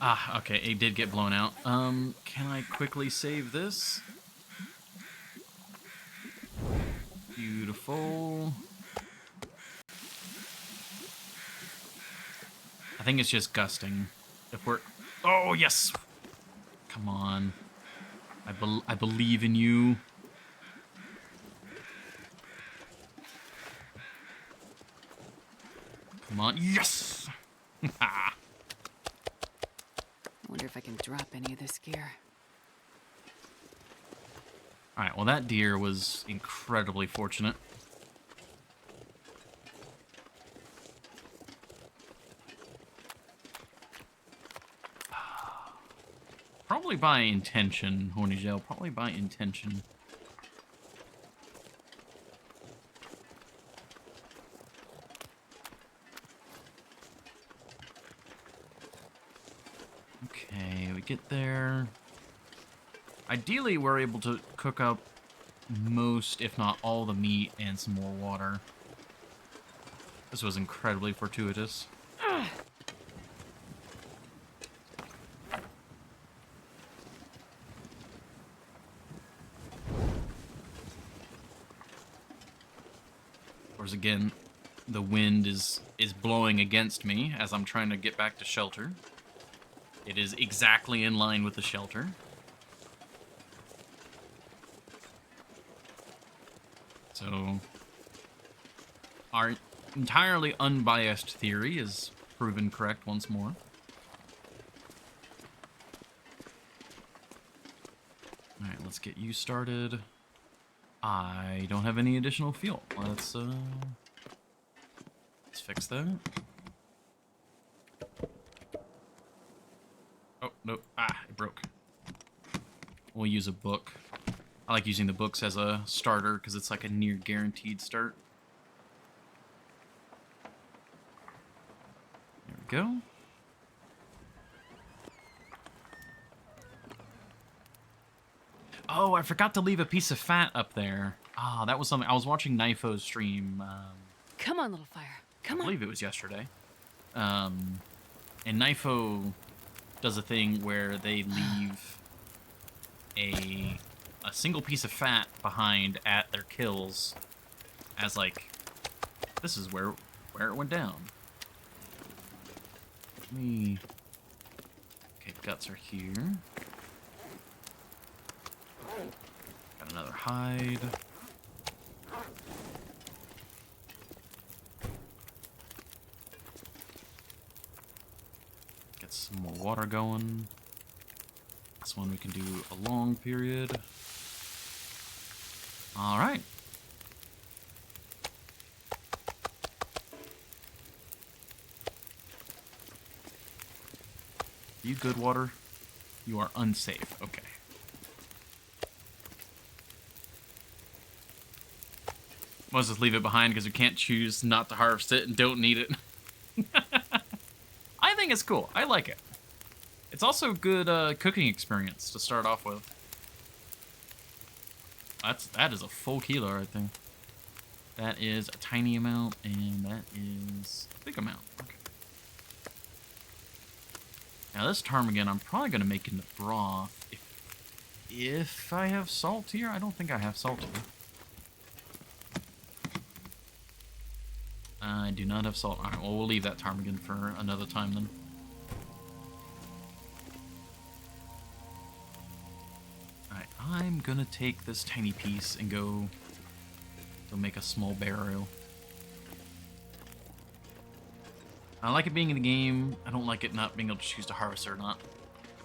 Ah, okay, it did get blown out. Can I quickly save this? Beautiful. I think it's just gusting. If we're... Oh, yes! Come on. I believe in you. Come on. Yes! I wonder if I can drop any of this gear. Alright, well that deer was incredibly fortunate. Probably by intention, Horny Gel. Probably by intention. Okay, we get there. Ideally, we're able to cook up most, if not all, the meat and some more water. This was incredibly fortuitous. Of course, again, the wind is blowing against me as I'm trying to get back to shelter. It is exactly in line with the shelter. So, our entirely unbiased theory is proven correct once more. Alright, let's get you started. I don't have any additional fuel. Let's fix that. Oh, no. Ah, it broke. We'll use a book. I like using the books as a starter because it's like a near guaranteed start. There we go. Oh, I forgot to leave a piece of fat up there. Ah, that was something. I was watching Nifo's stream. Come on, little fire. Come on. I believe it was yesterday. And Nifo does a thing where they leave a single piece of fat behind at their kills as like, this is where it went down. Okay, guts are here. Got another hide. Get some more water going. This one we can do a long period. All right. You good, water? You are unsafe. Okay. Let's just leave it behind because we can't choose not to harvest it and don't need it. I think it's cool. I like it. It's also a good cooking experience to start off with. That is a full kilo right there. That is a tiny amount, and that is a big amount. Okay. Now this ptarmigan, I'm probably gonna make into broth if I have salt here. I don't think I have salt here. I do not have salt. All right, well we'll leave that ptarmigan for another time then. All right, I'm gonna take this tiny piece and go make a small barrel. I like it being in the game. I don't like it not being able to choose to harvest or not.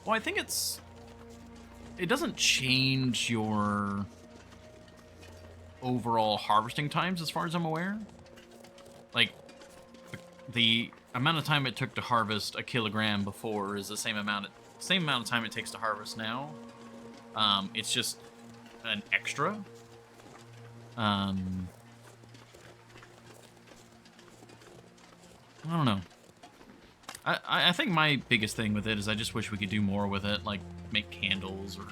Well, I think it doesn't change your overall harvesting times as far as I'm aware. Like, the amount of time it took to harvest a kilogram before is the same amount of time it takes to harvest now. It's just an extra. I don't know. I think my biggest thing with it is I just wish we could do more with it, like make candles or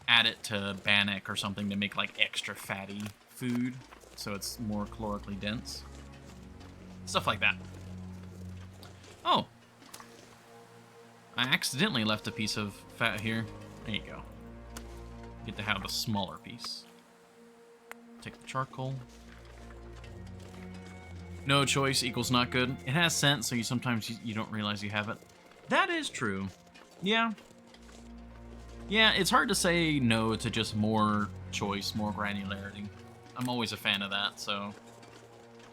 add it to bannock or something to make like extra fatty food so it's more calorically dense. Stuff like that. Oh. I accidentally left a piece of fat here. There you go. Get to have a smaller piece. Take the charcoal. No choice equals not good. It has scent, so sometimes you don't realize you have it. That is true. Yeah. Yeah, it's hard to say no to just more choice, more granularity. I'm always a fan of that, so...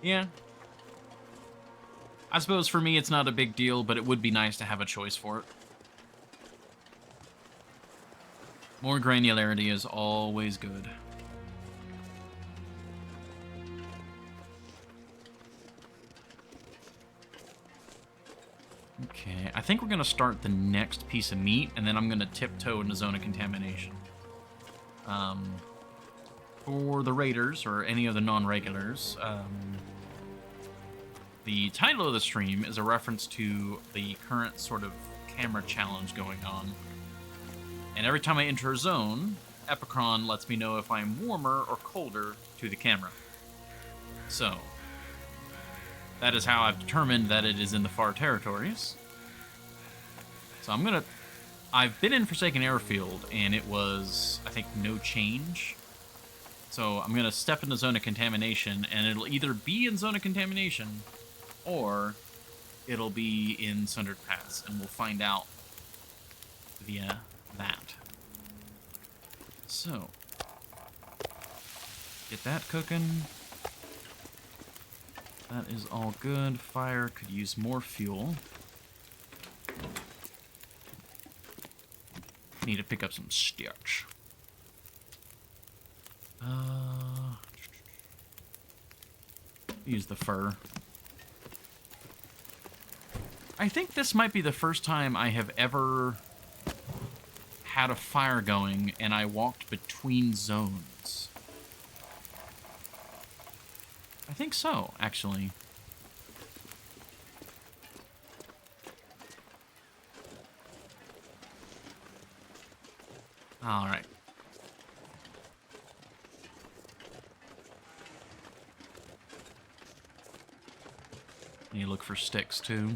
yeah. I suppose for me it's not a big deal, but it would be nice to have a choice for it. More granularity is always good. Okay, I think we're going to start the next piece of meat, and then I'm going to tiptoe into zone of contamination. For the raiders, or any of the non-regulars, the title of the stream is a reference to the current sort of camera challenge going on. And every time I enter a zone, Epicron lets me know if I am warmer or colder to the camera. So, that is how I've determined that it is in the far territories. So I've been in Forsaken Airfield, and it was, I think, no change. So I'm gonna step into Zone of Contamination, and it'll either be in Zone of Contamination, or it'll be in Sundered Pass, and we'll find out via that. So, get that cooking. That is all good. Fire could use more fuel. Need to pick up some stitch. Use the fur. I think this might be the first time I have ever had a fire going and I walked between zones. I think so, actually. All right. Need to look for sticks, too.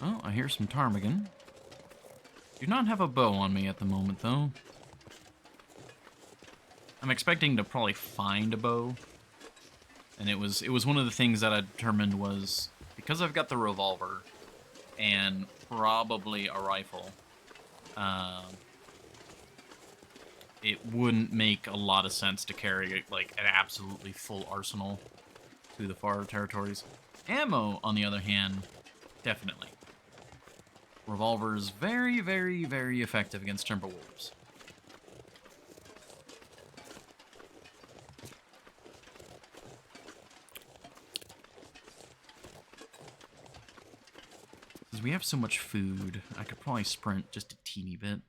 Oh, I hear some ptarmigan. Do not have a bow on me at the moment, though. I'm expecting to probably find a bow. And it was one of the things that I determined was, because I've got the revolver and probably a rifle, it wouldn't make a lot of sense to carry like an absolutely full arsenal to the far territories. Ammo, on the other hand, definitely. Revolver's very, very, very effective against Timberwolves. Since we have so much food, I could probably sprint just a teeny bit.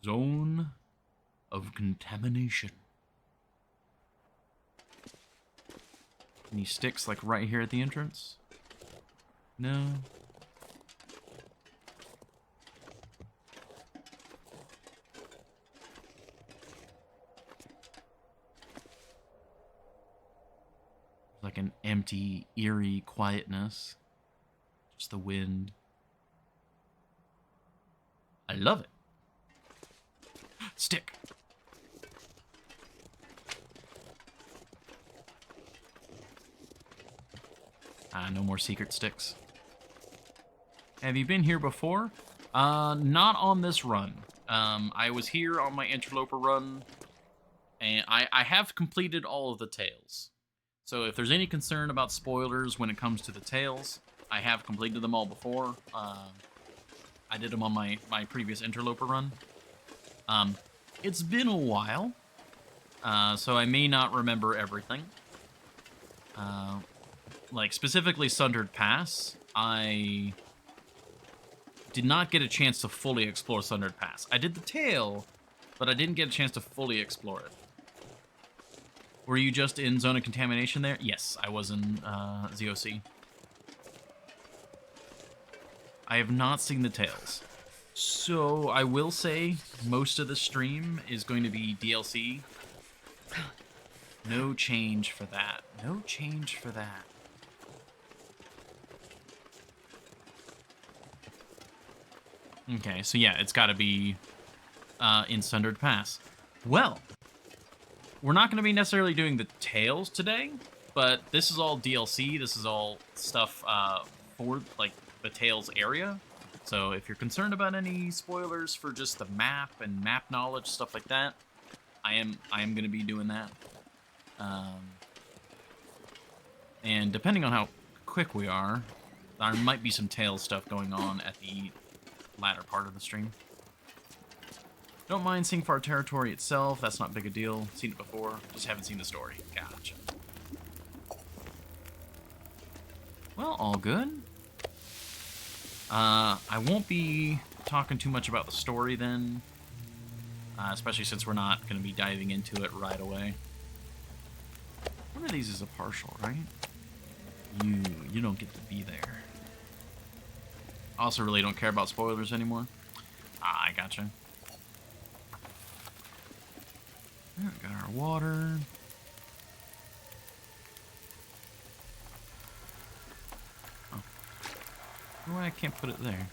Zone of contamination. Any sticks like right here at the entrance? No. Like an empty, eerie quietness. Just the wind. I love it. Stick. No more secret sticks. Have you been here before? Not on this run. I was here on my interloper run, and I have completed all of the tails. So if there's any concern about spoilers when it comes to the tails, I have completed them all before. I did them on my previous interloper run. It's been a while, so I may not remember everything. Like, specifically Sundered Pass, I did not get a chance to fully explore Sundered Pass. I did the tail, but I didn't get a chance to fully explore it. Were you just in Zone of Contamination there? Yes, I was in ZOC. I have not seen the tails. So, I will say, most of the stream is going to be DLC. No change for that. No change for that. Okay, so yeah, it's got to be in Sundered Pass. Well, we're not going to be necessarily doing the tails today, but this is all DLC. This is all stuff for like the tails area. So if you're concerned about any spoilers for just the map and map knowledge, stuff like that, I am going to be doing that. And depending on how quick we are, there might be some tails stuff going on at the latter part of the stream. Don't mind seeing Far Territory itself, that's not big a deal. Seen it before, just haven't seen the story. Gotcha. Well, all good. I won't be talking too much about the story then, especially since we're not going to be diving into it right away. One of these is a partial, right? You don't get to be there. I also really don't care about spoilers anymore. I gotcha. There, we got our water. Oh. Why I can't put it there?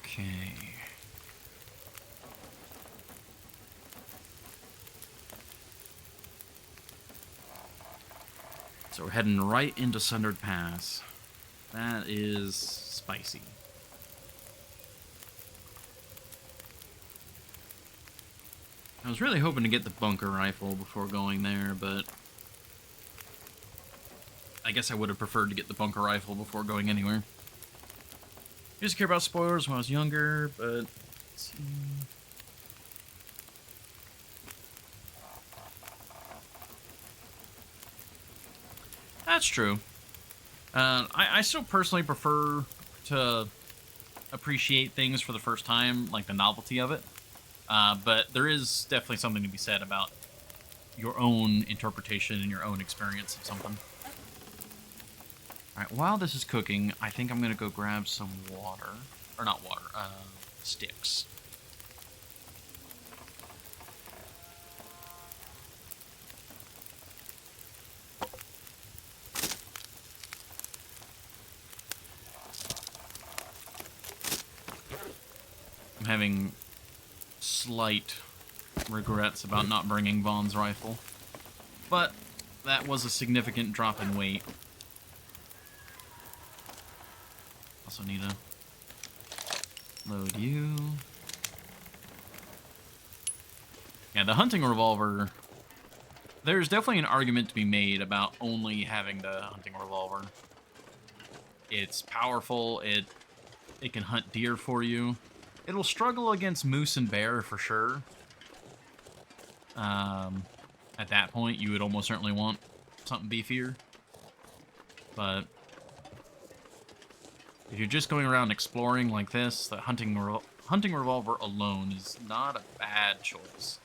Okay. So we're heading right into Sundered Pass. That is spicy. I was really hoping to get the bunker rifle before going there, but I guess I would have preferred to get the bunker rifle before going anywhere. I used to care about spoilers when I was younger, but let's see. That's true. I still personally prefer to appreciate things for the first time, like the novelty of it. But there is definitely something to be said about your own interpretation and your own experience of something. Alright, while this is cooking, I think I'm going to go grab some water. Or not water, sticks. having slight regrets about not bringing Vaughn's rifle. But that was a significant drop in weight. Also need to load you. Yeah, the hunting revolver, there's definitely an argument to be made about only having the hunting revolver. It's powerful, it can hunt deer for you. It'll struggle against moose and bear for sure. At that point, you would almost certainly want something beefier. But if you're just going around exploring like this, the hunting revolver alone is not a bad choice.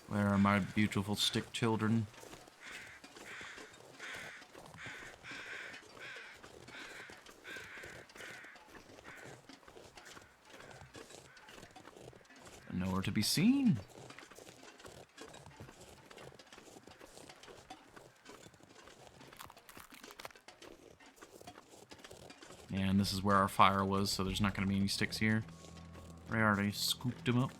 Where are my beautiful stick children? Nowhere to be seen. And this is where our fire was, so there's not going to be any sticks here. I already scooped them up.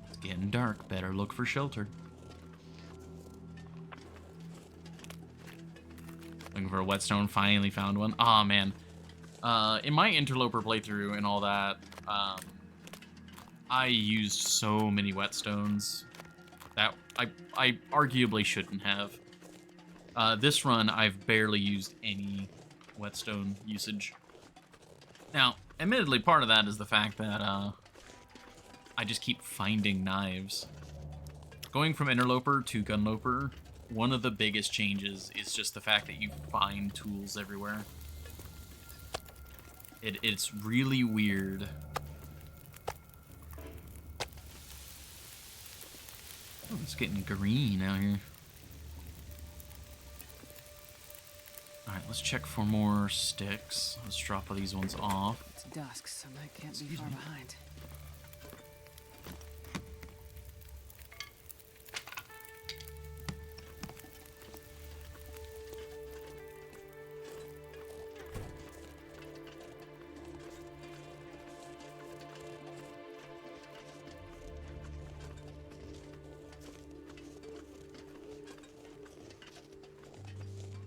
It's getting dark. Better look for shelter. Looking for a whetstone. Finally found one. Aw, man. In my interloper playthrough and all that, I used so many whetstones that I arguably shouldn't have. This run, I've barely used any whetstone usage. Now, admittedly, part of that is the fact that I just keep finding knives. Going from interloper to gunloper, one of the biggest changes is just the fact that you find tools everywhere. It's really weird. Oh, it's getting green out here. Alright, let's check for more sticks. Let's drop these ones off. It's dusk, so that can't be far behind.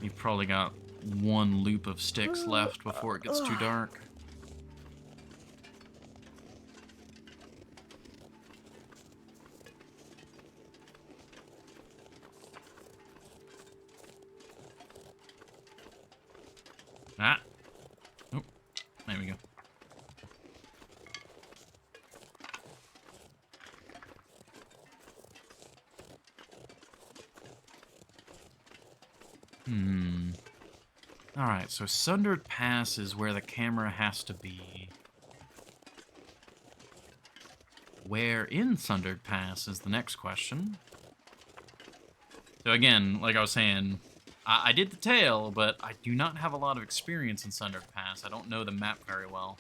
You've probably got one loop of sticks left before it gets too dark. Ah. Oh, there we go. Alright, so Sundered Pass is where the camera has to be. Where in Sundered Pass is the next question. So again, like I was saying, I did the tail, but I do not have a lot of experience in Sundered Pass. I don't know the map very well.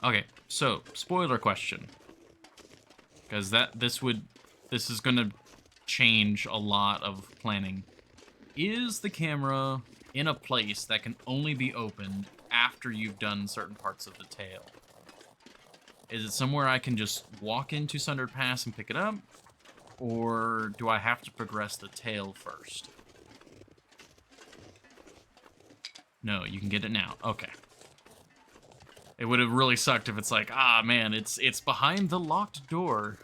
Okay, so spoiler question, because this is gonna change a lot of planning. Is the camera in a place that can only be opened after you've done certain parts of the tail? Is it somewhere I can just walk into Sundered Pass and pick it up, or do I have to progress the tail first? No, you can get it now. Okay. It would have really sucked if it's like, ah, man, it's behind the locked door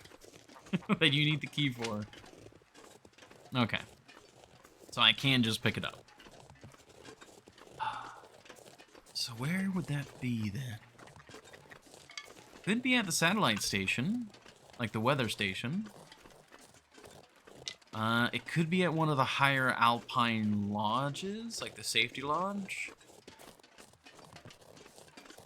that you need the key for. Okay. So I can just pick it up. So where would that be then? Could be at the satellite station, like the weather station. It could be at one of the higher alpine lodges, like the safety lodge.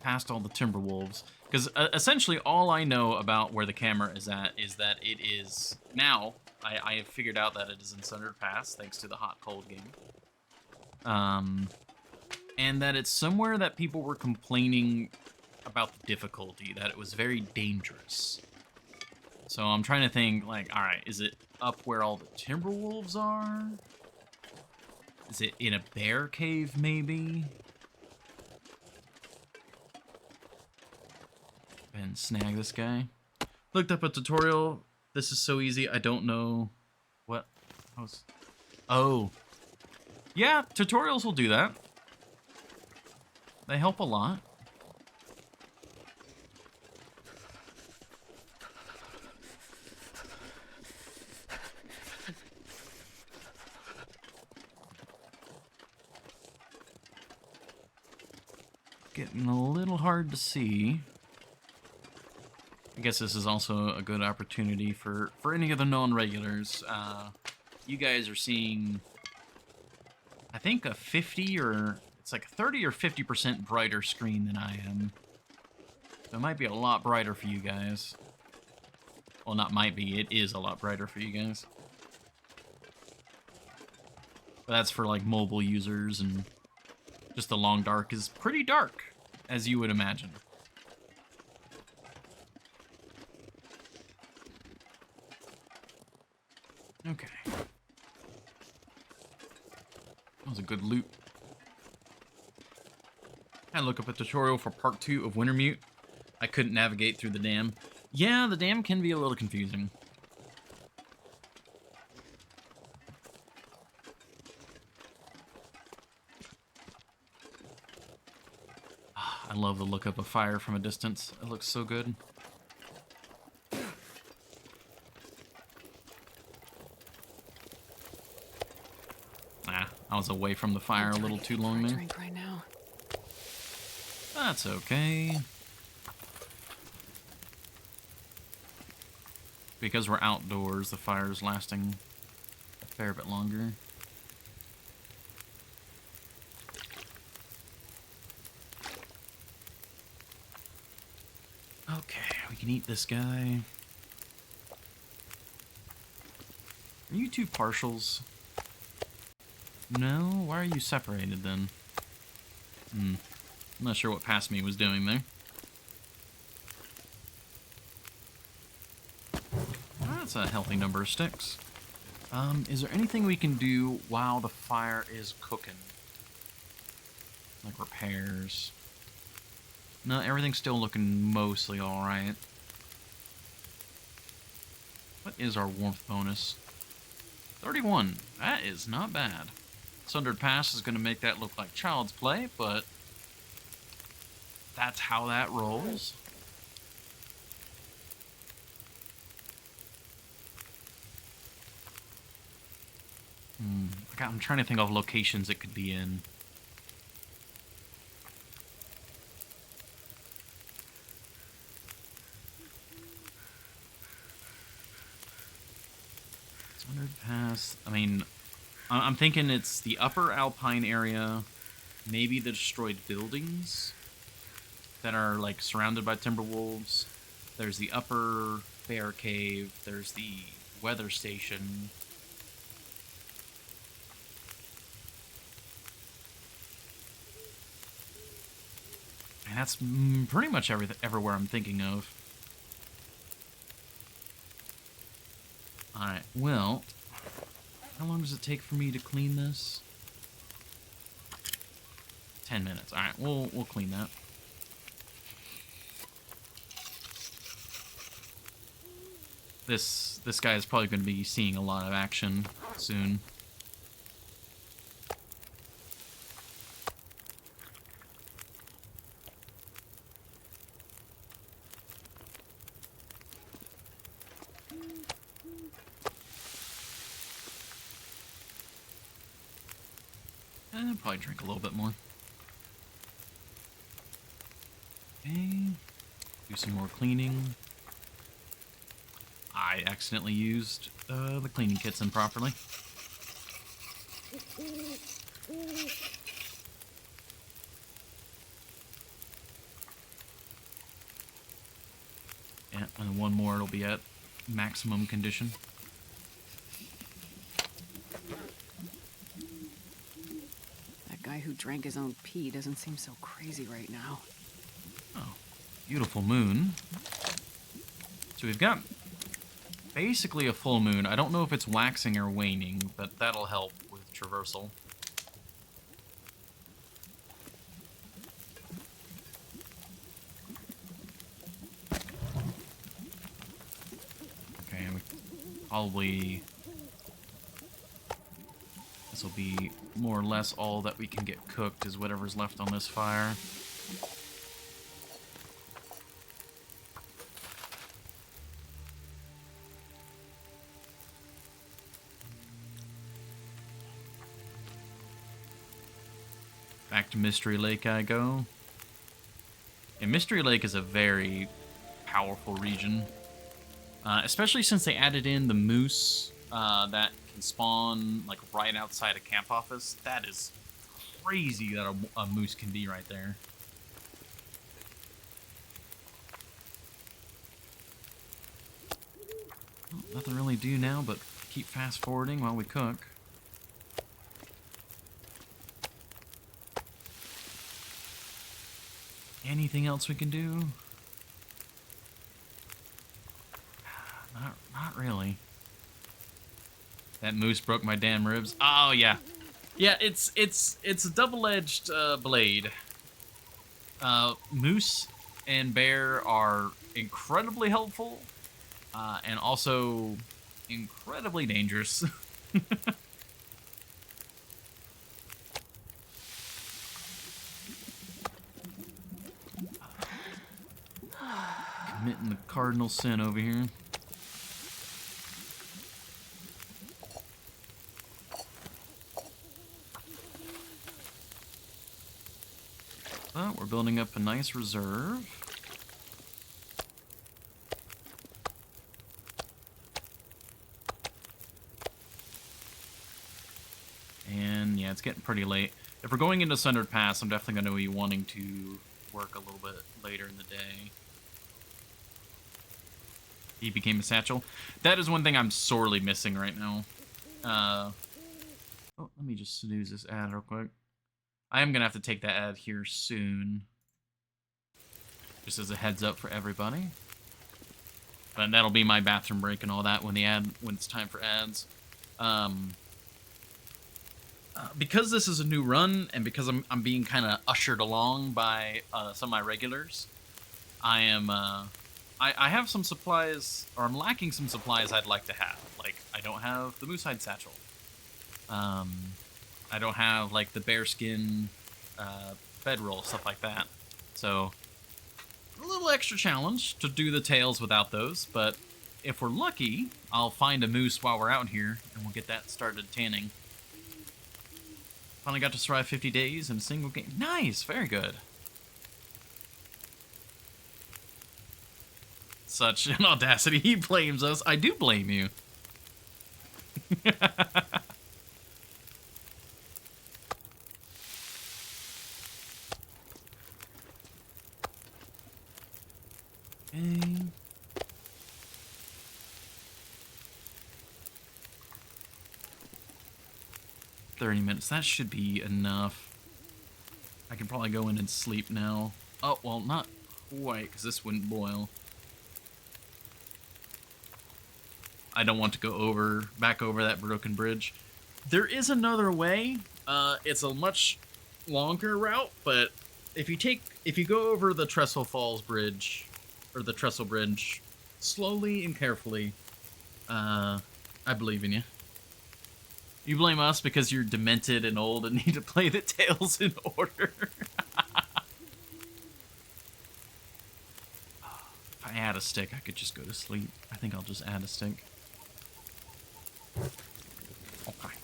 Past all the timber wolves. Because essentially all I know about where the camera is at is that it is now. I have figured out that it is in Sundered Pass thanks to the hot cold game. And that it's somewhere that people were complaining about the difficulty, that it was very dangerous. So I'm trying to think, like, all right, is it up where all the Timberwolves are? Is it in a bear cave, maybe? And snag this guy. Looked up a tutorial. This is so easy. I don't know what. Oh. Yeah, tutorials will do that. They help a lot. Getting a little hard to see. I guess this is also a good opportunity for any of the non-regulars. You guys are seeing, I think, a 50 or it's like a 30 or 50% brighter screen than I am. So it might be a lot brighter for you guys. Well, not might be, it is a lot brighter for you guys. But that's for like mobile users, and just the long dark is pretty dark, as you would imagine. Okay. That was a good loot. I look up a tutorial for part 2 of Wintermute. I couldn't navigate through the dam. Yeah, the dam can be a little confusing. I love the look up of fire from a distance. It looks so good. I was away from the fire a little too long there. Drink right now. That's okay. Because we're outdoors, the fire's lasting a fair bit longer. Okay, we can eat this guy. Are you two partials? No? Why are you separated then? I'm not sure what past me was doing there. That's a healthy number of sticks. Is there anything we can do while the fire is cooking? Like repairs? No, everything's still looking mostly alright. What is our warmth bonus? 31. That is not bad. Sundered Pass is going to make that look like child's play, but that's how that rolls. I'm trying to think of locations it could be in. Sundered Pass. I mean, I'm thinking it's the upper Alpine area, maybe the destroyed buildings that are like surrounded by Timberwolves. There's the upper Bear Cave. There's the weather station. And that's pretty much everywhere I'm thinking of. Alright, well, how long does it take for me to clean this? 10 minutes. Alright, we'll clean that. This guy is probably going to be seeing a lot of action soon. I'll probably drink a little bit more. Okay. Do some more cleaning. I accidentally used the cleaning kits improperly. And then one more, it'll be at maximum condition. That guy who drank his own pee doesn't seem so crazy right now. Oh, beautiful moon. So we've got basically a full moon. I don't know if it's waxing or waning, but that'll help with traversal. Okay, probably... This will be more or less all that we can get cooked is whatever's left on this fire. Back to Mystery Lake I go. And Mystery Lake is a very powerful region. Especially since they added in the moose that can spawn like right outside a camp office. That is crazy that a moose can be right there. Well, nothing really to do now but keep fast forwarding while we cook. Anything else we can do? Not really. That moose broke my damn ribs. Oh yeah, yeah. It's a double-edged blade. Moose and bear are incredibly helpful, and also incredibly dangerous. Committing the cardinal sin over here. But we're building up a nice reserve. And yeah, it's getting pretty late. If we're going into Sundered Pass, I'm definitely going to be wanting to work a little bit later in the day. He became a satchel. That is one thing I'm sorely missing right now. Oh, let me just snooze this ad real quick. I am going to have to take that ad here soon. Just as a heads up for everybody. But that'll be my bathroom break and all that when it's time for ads. Because this is a new run and because I'm being kind of ushered along by some of my regulars, I am I have some supplies, or I'm lacking some supplies I'd like to have. Like, I don't have the moose hide satchel. I don't have, like, the bearskin bedroll, stuff like that. So, a little extra challenge to do the tails without those, but if we're lucky, I'll find a moose while we're out here, and we'll get that started tanning. Finally got to survive 50 days in a single game. Nice! Very good. Such an audacity. He blames us. I do blame you. 30 minutes. That should be enough. I can probably go in and sleep now. Oh, well, not quite, because this wouldn't boil. I don't want to go back over that broken bridge. There is another way. It's a much longer route, but if you go over the Trestle Falls Bridge, or the Trestle Bridge, slowly and carefully, I believe in you. You blame us because you're demented and old and need to play the tails in order. If I add a stick, I could just go to sleep. I think I'll just add a stick. Okay.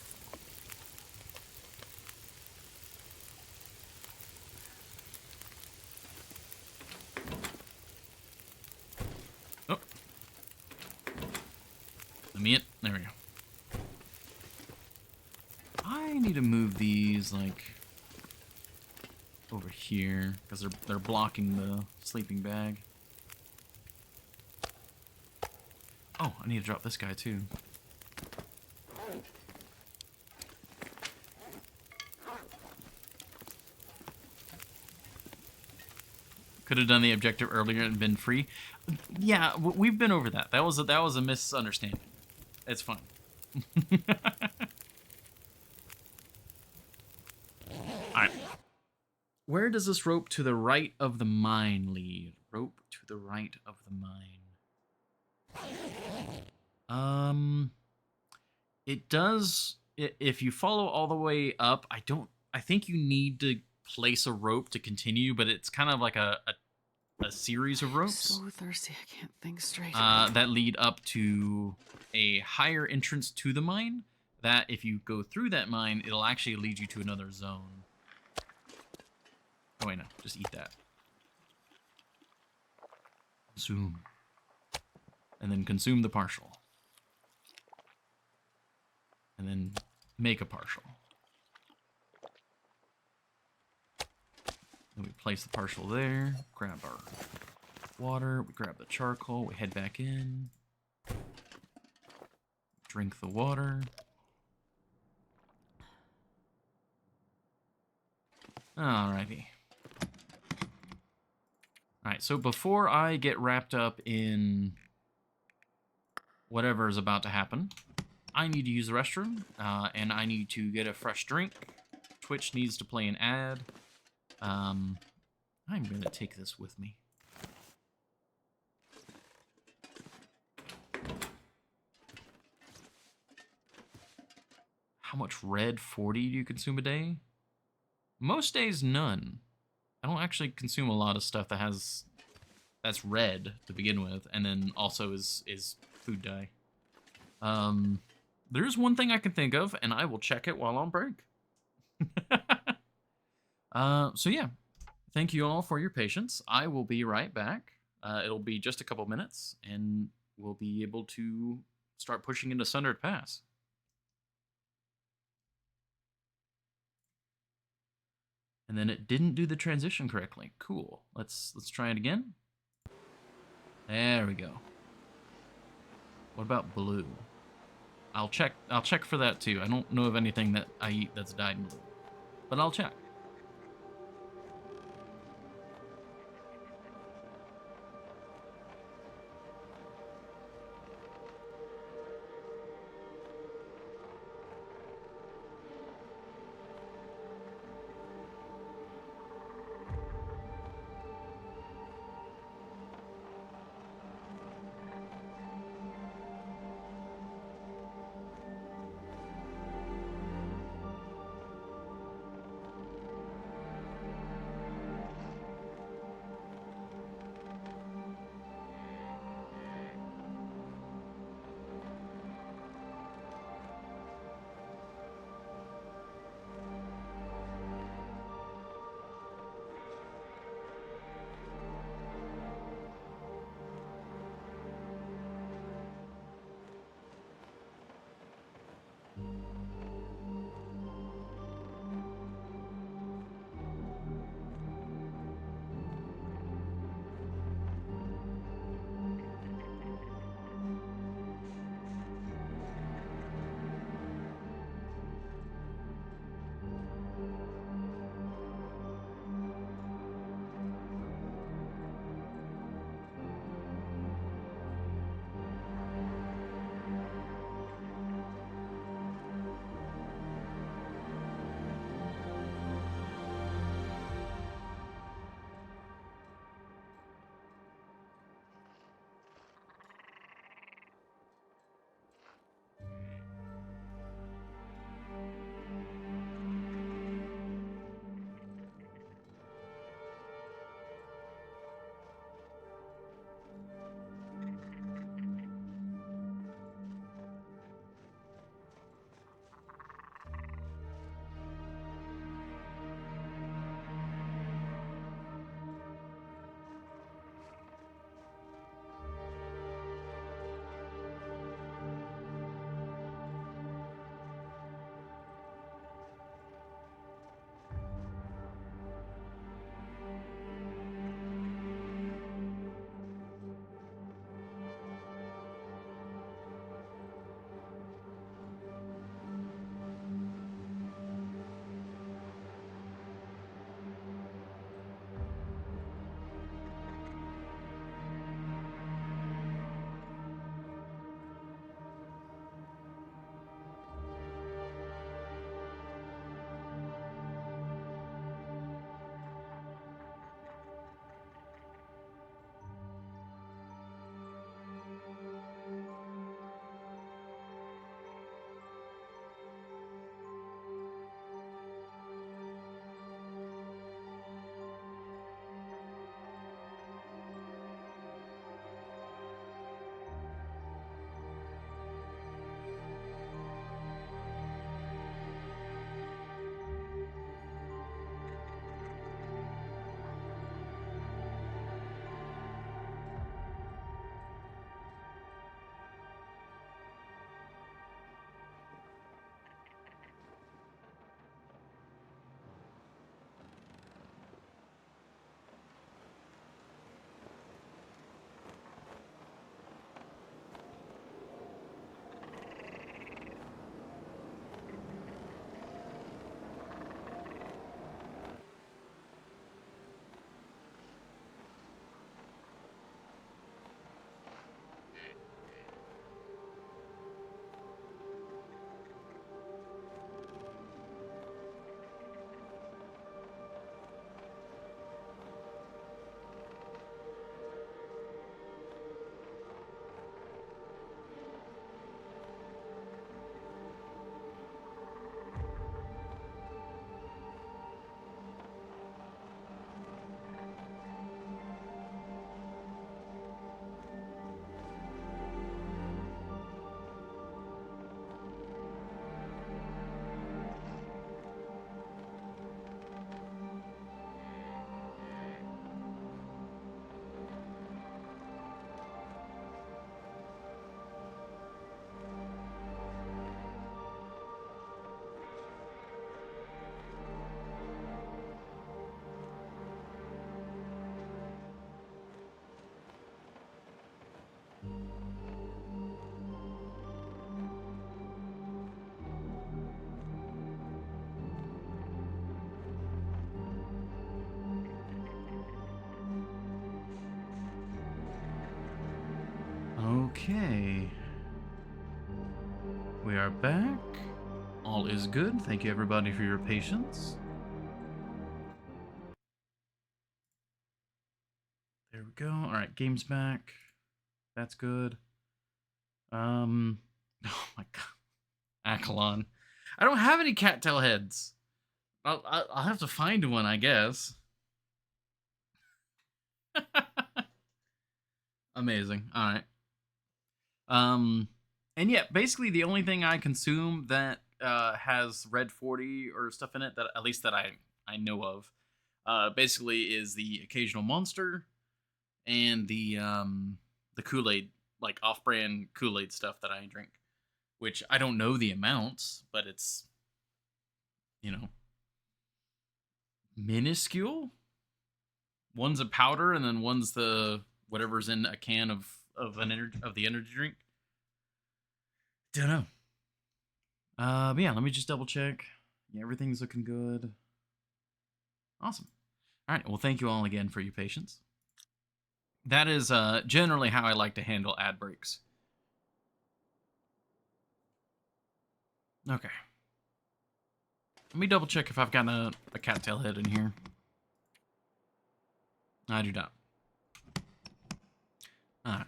Oh. Let me in. There we go. I need to move these, like, over here, because they're blocking the sleeping bag. Oh, I need to drop this guy too. Could have done the objective earlier and been free. Yeah, we've been over that. That was a misunderstanding. It's fine. Alright. Where does this rope to the right of the mine lead? Rope to the right of the mine. It does. If you follow all the way up, I think you need to place a rope to continue, but it's kind of like a series of ropes. So thirsty, I can't think straight. That lead up to a higher entrance to the mine. That if you go through that mine, it'll actually lead you to another zone. Oh wait, no, just eat that. Consume. And then consume the partial. And then make a partial. Then we place the partial there, grab our water, we grab the charcoal, we head back in, drink the water. Alrighty. Alright, so before I get wrapped up in whatever is about to happen, I need to use the restroom, and I need to get a fresh drink. Twitch needs to play an ad. I'm going to take this with me. How much red 40 do you consume a day? Most days, none. I don't actually consume a lot of stuff that's red to begin with, and then also is food dye. There's one thing I can think of, and I will check it while on break. So yeah, thank you all for your patience. I will be right back. It'll be just a couple minutes, and we'll be able to start pushing into Sundered Pass. And then it didn't do the transition correctly. Cool. Let's try it again. There we go. What about blue? I'll check for that too. I don't know of anything that I eat that's dyed blue, but I'll check. Okay. We are back. All is good. Thank you, everybody, for your patience. There we go. All right, game's back. That's good. Oh my god, Accolon. I don't have any cattail heads. I'll have to find one, I guess. Amazing. All right. And yeah, basically the only thing I consume that has red 40 or stuff in it, that at least that I know of, basically is the occasional monster and the Kool-Aid, like off-brand Kool-Aid stuff that I drink, which I don't know the amounts, but it's, you know, minuscule. One's a powder and then one's the whatever's in a can of the energy drink. Don't know. But yeah, let me just double check. Yeah, everything's looking good. Awesome. All right. Well, thank you all again for your patience. That is generally how I like to handle ad breaks. Okay. Let me double check if I've got a cattail head in here. I do not. All right.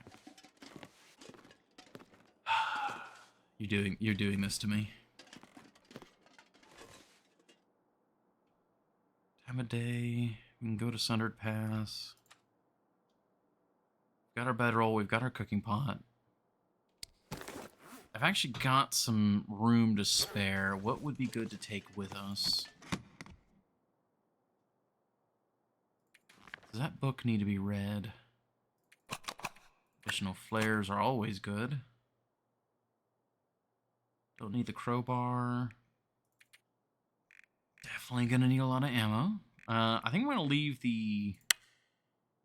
You're doing this to me. Time of day. We can go to Sundered Pass. We've got our bedroll. We've got our cooking pot. I've actually got some room to spare. What would be good to take with us? Does that book need to be read? Additional flares are always good. Don't need the crowbar. Definitely gonna need a lot of ammo. I think I'm gonna leave the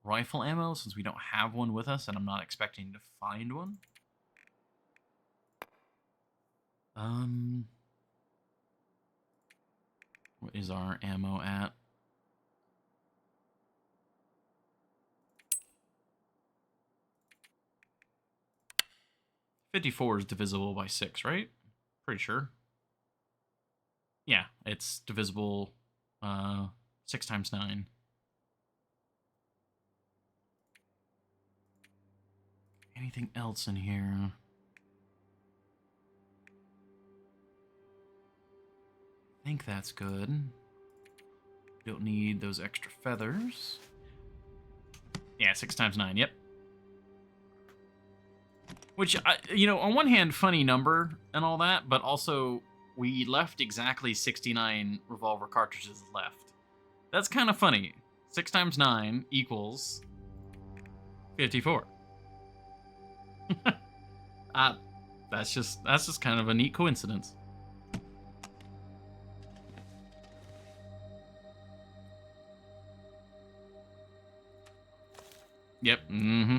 rifle ammo since we don't have one with us and I'm not expecting to find one. What is our ammo at? .54 is divisible by 6, right? Pretty sure. Yeah, it's divisible 6 times 9. Anything else in here? I think that's good. Don't need those extra feathers. Yeah, 6 times 9, yep. Which, you know, on one hand, funny number and all that, but also we left exactly 69 revolver cartridges left. That's kind of funny. 6 times 9 equals 54. That's just kind of a neat coincidence. Yep. Mm-hmm.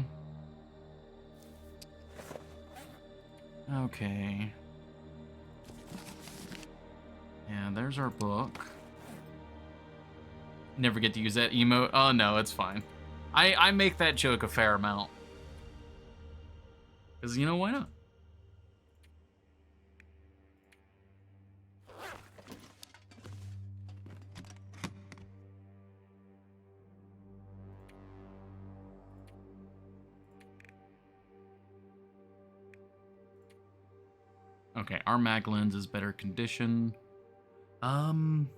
Okay. Yeah, there's our book. Never get to use that emote. Oh no, it's fine. I make that joke a fair amount. Because, you know, why not? Okay, our mag lens is better condition. Do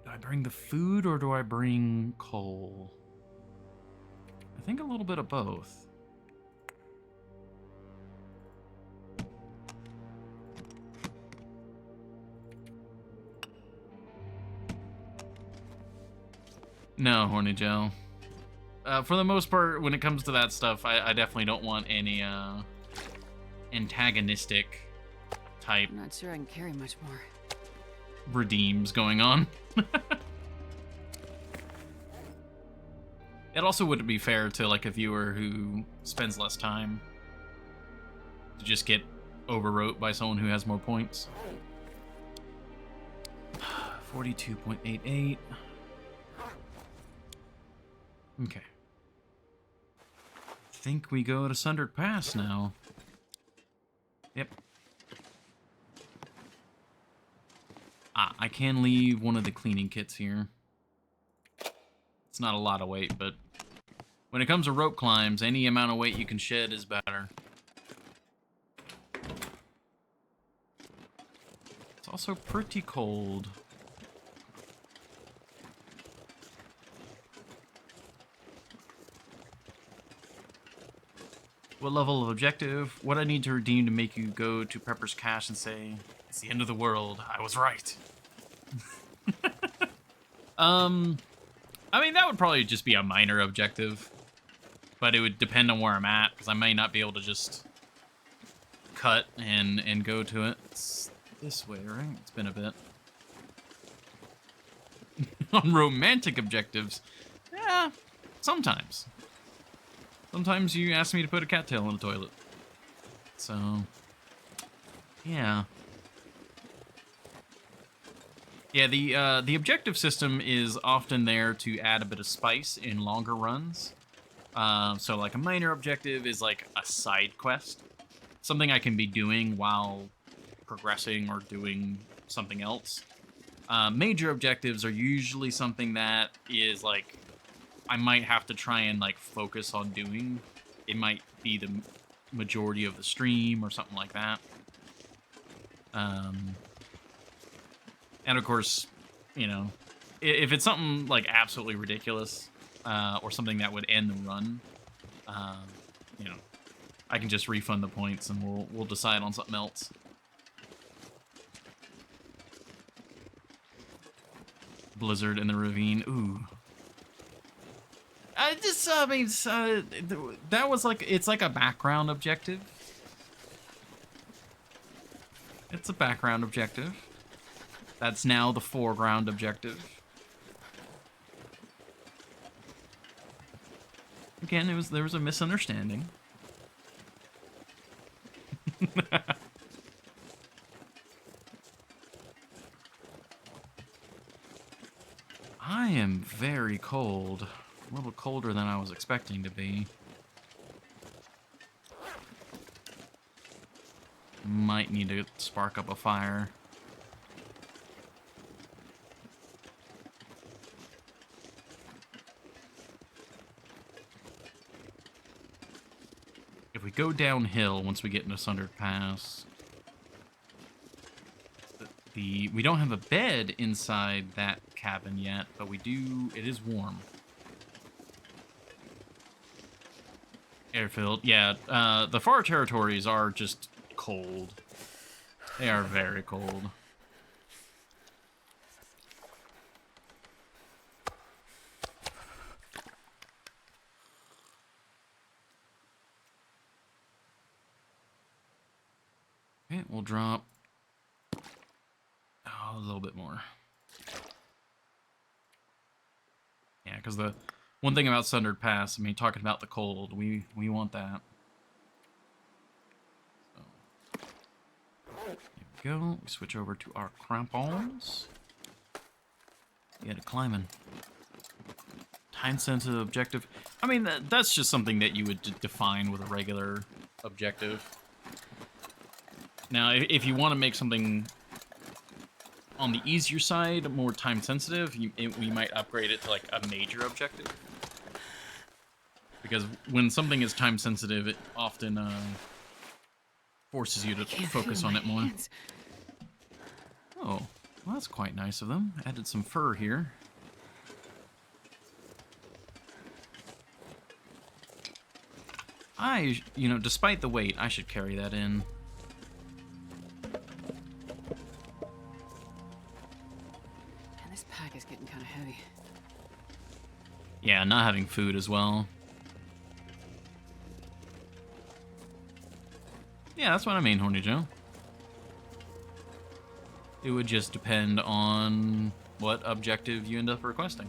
I bring the food or do I bring coal? I think a little bit of both. No, Horny Joe. For the most part, when it comes to that stuff, I definitely don't want any antagonistic type I'm not sure I can carry much more. redeems going on. It also wouldn't be fair to like a viewer who spends less time to just get overwrote by someone who has more points. 42.88. Okay. I think we go to Sundered Pass now. Yep. I can leave one of the cleaning kits here. It's not a lot of weight, but when it comes to rope climbs, any amount of weight you can shed is better. It's also pretty cold. What level of objective? What I need to redeem to make you go to Pepper's Cache and say, it's the end of the world. I was right. I mean, that would probably just be a minor objective. But it would depend on where I'm at, because I may not be able to just cut and go to it. It's this way, right? It's been a bit. On romantic objectives, yeah, sometimes. Sometimes you ask me to put a cattail in the toilet. So, yeah. Yeah, the objective system is often there to add a bit of spice in longer runs. So like a minor objective is like a side quest. Something I can be doing while progressing or doing something else. Major objectives are usually something that is like I might have to try and like focus on doing. It might be the majority of the stream or something like that. And of course, you know, if it's something like absolutely ridiculous or something that would end the run, you know, I can just refund the points and we'll decide on something else. Blizzard in the ravine. Ooh. I mean, that was like, it's like a background objective. It's a background objective. That's now the foreground objective. Again, there was a misunderstanding. I am very cold. A little colder than I was expecting to be. Might need to spark up a fire. If we go downhill once we get into Sundered Pass, we don't have a bed inside that cabin yet, but we do. It is warm. Airfield, yeah. The far territories are just cold. They are very cold. Okay, we'll drop a little bit more. Yeah, because the one thing about Sundered Pass, I mean, talking about the cold, we want that. So, here we go. We switch over to our crampons. Get it climbing. Time-sensitive objective. I mean, that's just something that you would define with a regular objective. Now, if you want to make something on the easier side, more time-sensitive, we might upgrade it to like a major objective. Because when something is time-sensitive, it often forces you to focus on it more. Hands. Oh, well, that's quite nice of them. Added some fur here. You know, despite the weight, I should carry that in. And this pack is getting kind of heavy. Yeah, not having food as well. Yeah, that's what I mean, Horny Joe. It would just depend on what objective you end up requesting.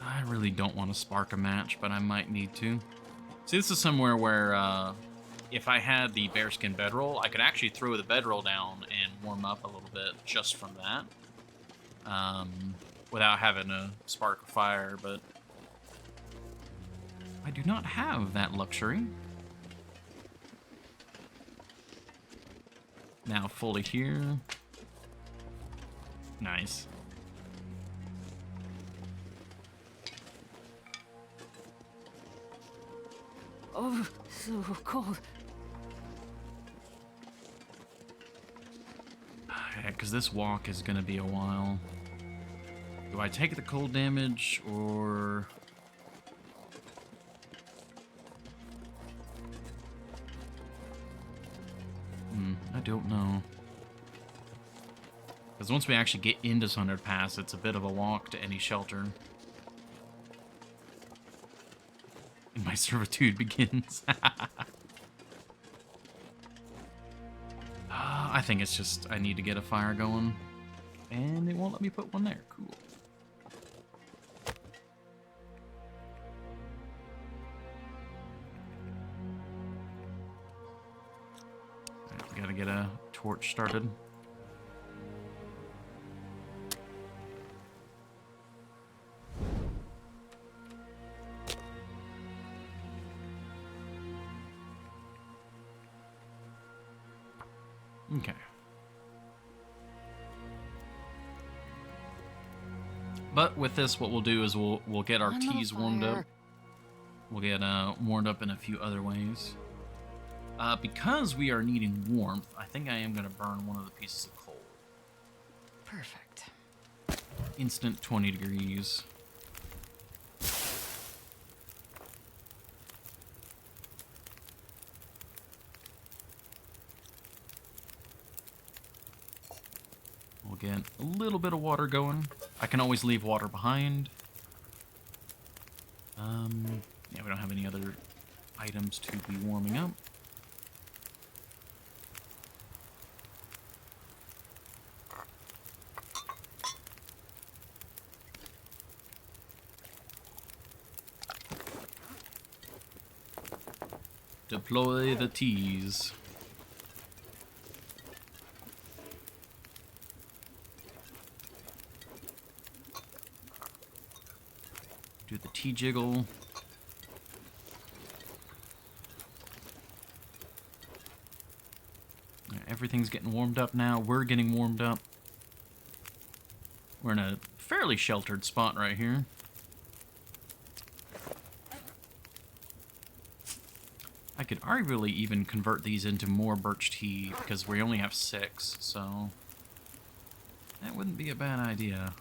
I really don't want to spark a match, but I might need to. See, this is somewhere where if I had the bearskin bedroll, I could actually throw the bedroll down and warm up a little bit just from that, without having to spark a fire, but I do not have that luxury. Now fully here. Nice. Oh, so cold. Yeah, because this walk is going to be a while. Do I take the cold damage, or... I don't know. Because once we actually get into Sundered Pass, it's a bit of a walk to any shelter. And my servitude begins. I think it's just I need to get a fire going. And it won't let me put one there. Cool. Right, gotta get a torch started. Okay. But with this, what we'll do is we'll get our teas warmed up. We'll get warmed up in a few other ways. Because we are needing warmth, I think I am going to burn one of the pieces of coal. Perfect. Instant 20 degrees. We'll get a little bit of water going. I can always leave water behind. Yeah, we don't have any other items to be warming up. Deploy the teas. Do the tea jiggle. Everything's getting warmed up now. We're getting warmed up. We're in a fairly sheltered spot right here. I could arguably even convert these into more birch tea because we only have 6, so that wouldn't be a bad idea.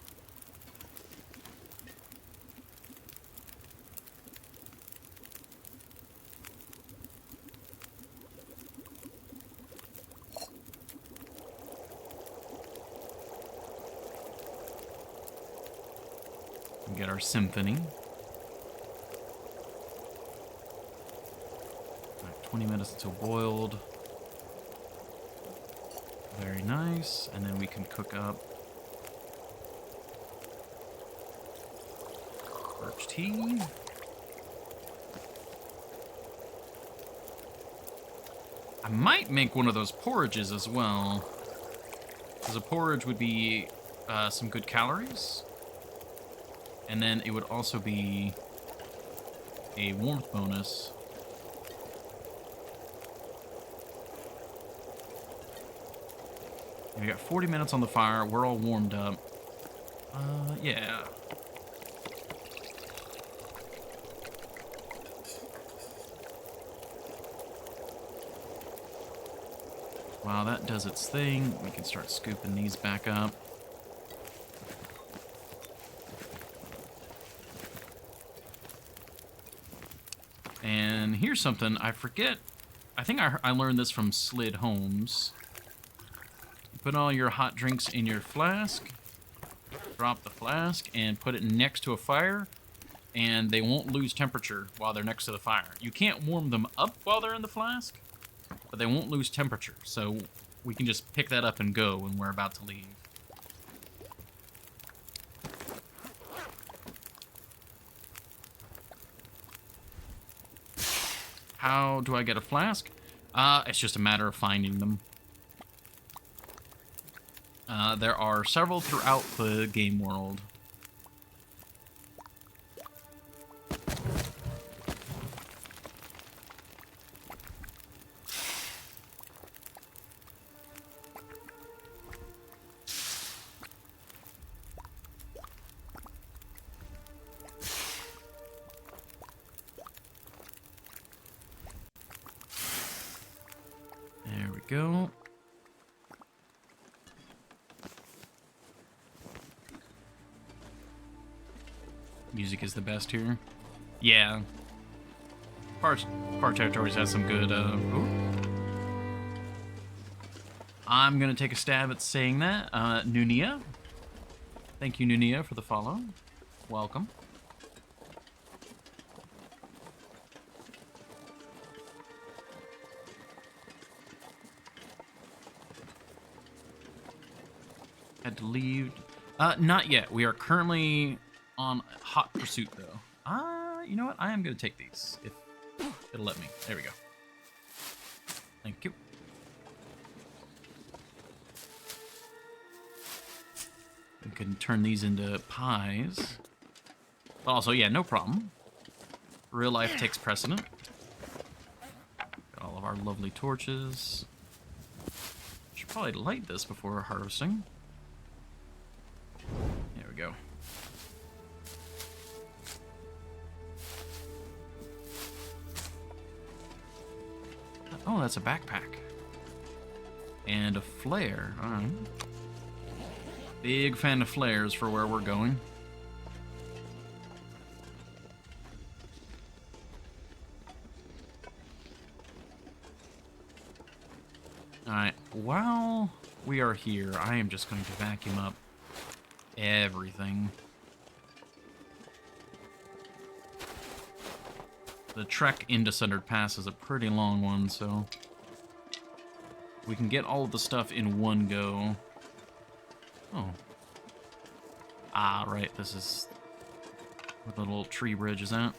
Get our symphony. Alright, 20 minutes until boiled. Very nice. And then we can cook up birch tea. I might make one of those porridges as well, because a porridge would be some good calories. And then it would also be a warmth bonus. We got 40 minutes on the fire. We're all warmed up. Yeah. While that does its thing, we can start scooping these back up. And here's something I forget. I think I learned this from Slid Holmes. Put all your hot drinks in your flask. Drop the flask and put it next to a fire. And they won't lose temperature while they're next to the fire. You can't warm them up while they're in the flask, but they won't lose temperature. So we can just pick that up and go when we're about to leave. How do I get a flask? It's just a matter of finding them. There are several throughout the game world. There we go. Music is the best here. Yeah. Part Territories has some good, ooh. I'm gonna take a stab at saying that. Nunia. Thank you, Nunia, for the follow. Welcome. Had to leave. Not yet. We are currently on hot pursuit, though. You know what? I am going to take these, if it'll let me. There we go. Thank you. We can turn these into pies. Also, yeah, no problem. Real life takes precedent. Got all of our lovely torches. Should probably light this before harvesting. There we go. Oh, that's a backpack. And a flare. Alright. Big fan of flares for where we're going. Alright, while we are here, I am just going to vacuum up everything. The trek into Sundered Pass is a pretty long one, so we can get all of the stuff in one go. Oh. Ah, right, this is where the little tree bridge is at.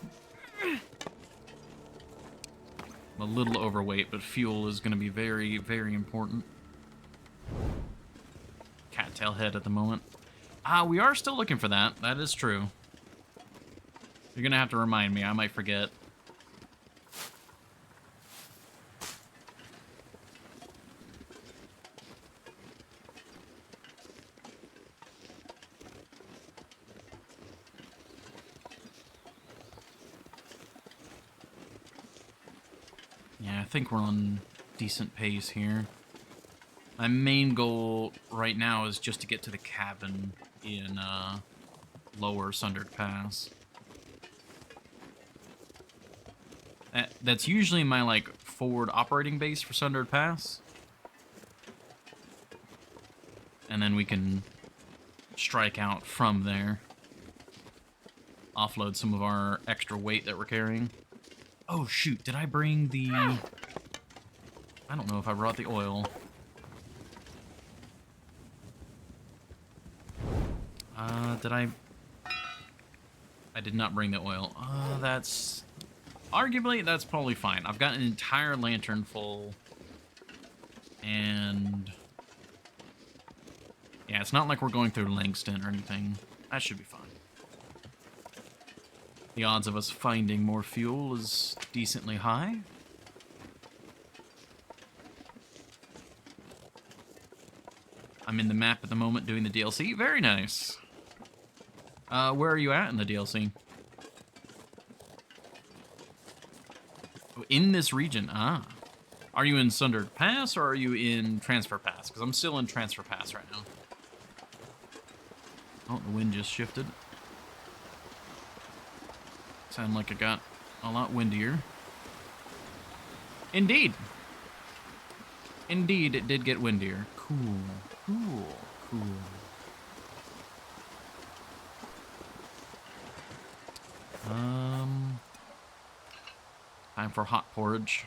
I'm a little overweight, but fuel is going to be very, very important. Cattail head at the moment. We are still looking for that. That is true. You're going to have to remind me. I might forget. Yeah, I think we're on decent pace here. My main goal right now is just to get to the cabin in Lower Sundered Pass. That's usually my like forward operating base for Sundered Pass. And then we can strike out from there. Offload some of our extra weight that we're carrying. Oh shoot, did I bring the... I don't know if I brought the oil. Did I did not bring the oil. That's... Arguably, that's probably fine. I've got an entire lantern full. And... yeah, it's not like we're going through Langston or anything. That should be fine. The odds of us finding more fuel is decently high. I'm in the map at the moment doing the DLC. Very nice. Where are you at in the DLC? Oh, in this region. Ah. Are you in Sundered Pass or are you in Transfer Pass? Because I'm still in Transfer Pass right now. Oh, the wind just shifted. Sound like it got a lot windier. Indeed. Indeed, it did get windier. Cool. Cool. Cool. Time for hot porridge.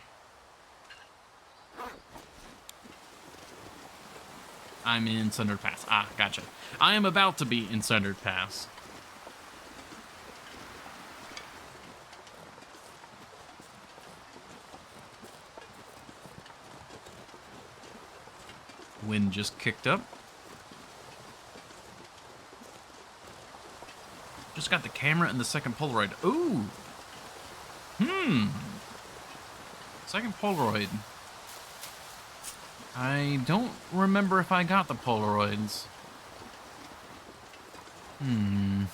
I'm in Sundered Pass. Ah, gotcha. I am about to be in Sundered Pass. Wind just kicked up. Just got the camera and the second Polaroid. Ooh. Second Polaroid. I don't remember if I got the Polaroids. I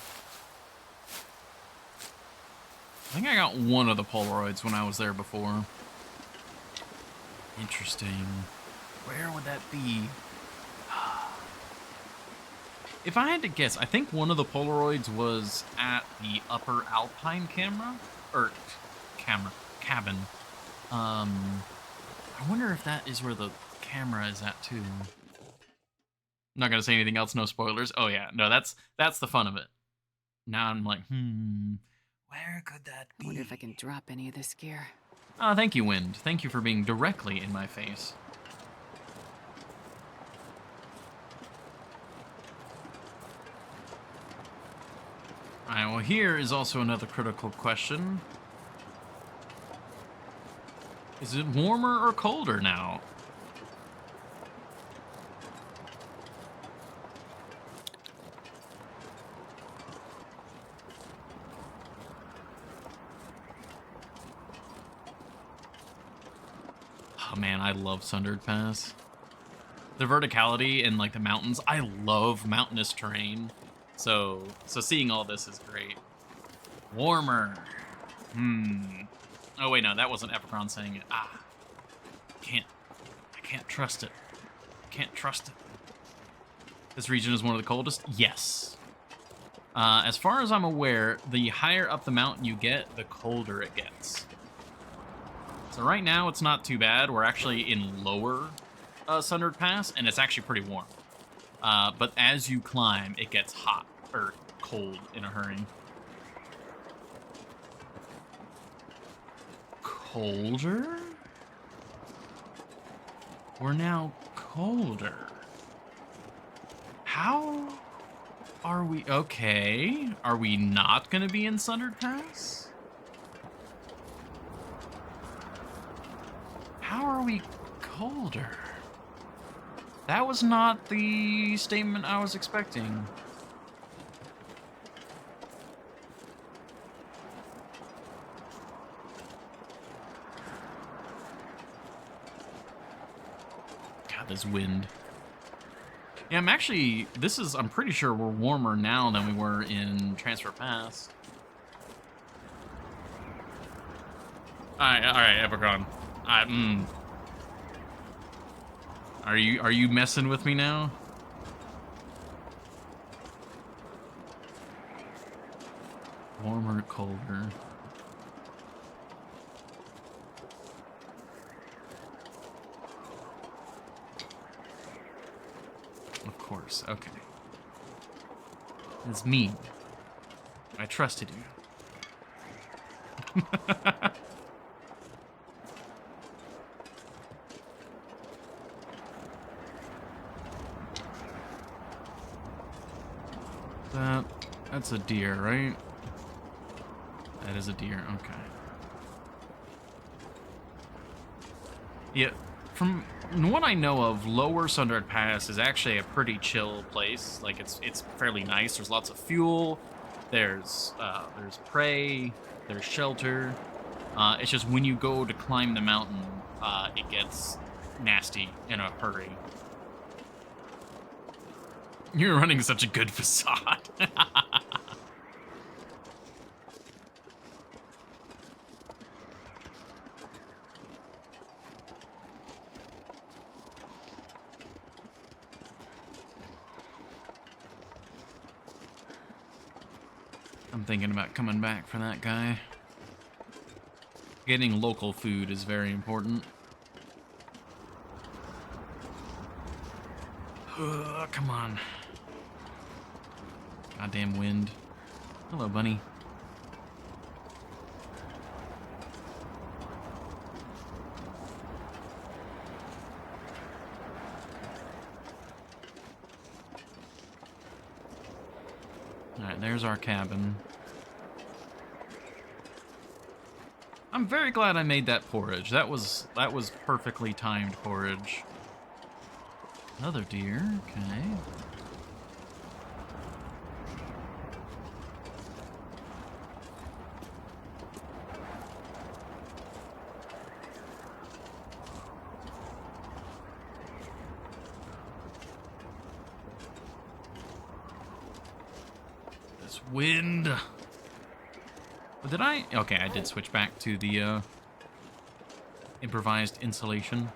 think I got one of the Polaroids when I was there before. Interesting. Where would that be? If I had to guess, I think one of the Polaroids was at the Upper Alpine cabin. I wonder if that is where the camera is at too. I'm not gonna say anything else, no spoilers. Oh yeah, no, that's the fun of it. Now I'm like, where could that be? I wonder if I can drop any of this gear. Oh, thank you, Wind. Thank you for being directly in my face. Alright, well, here is also another critical question. Is it warmer or colder now? Oh man, I love Sundered Pass. The verticality in like the mountains, I love mountainous terrain. So seeing all this is great. Warmer. Oh wait, no, that wasn't Epicron saying it. I can't trust it. Can't trust it. This region is one of the coldest? Yes. As far as I'm aware, the higher up the mountain you get, the colder it gets. So right now, it's not too bad. We're actually in lower Sundered Pass, and it's actually pretty warm. But as you climb, it gets hot, or cold in a hurry. Colder? We're now colder. How are we? Okay. Are we not going to be in Sundered Pass? How are we colder? That was not the statement I was expecting. God, this wind. Yeah, I'm pretty sure we're warmer now than we were in Transfer Pass. Alright, Epicron. Are you messing with me now? Warmer, colder. Of course, okay. It's mean. I trusted you. That's a deer, right? That is a deer, okay. Yeah, from what I know of, Lower Sundered Pass is actually a pretty chill place. Like, it's fairly nice. There's lots of fuel. There's prey. There's shelter. It's just when you go to climb the mountain, it gets nasty in a hurry. You're running such a good facade. I'm thinking about coming back for that guy. Getting local food is very important. Come on. Goddamn wind. Hello, bunny. Alright, there's our cabin. I'm very glad I made that porridge. That was perfectly timed porridge. Another deer, okay. This wind. But did I? Okay, I did switch back to the improvised insulation.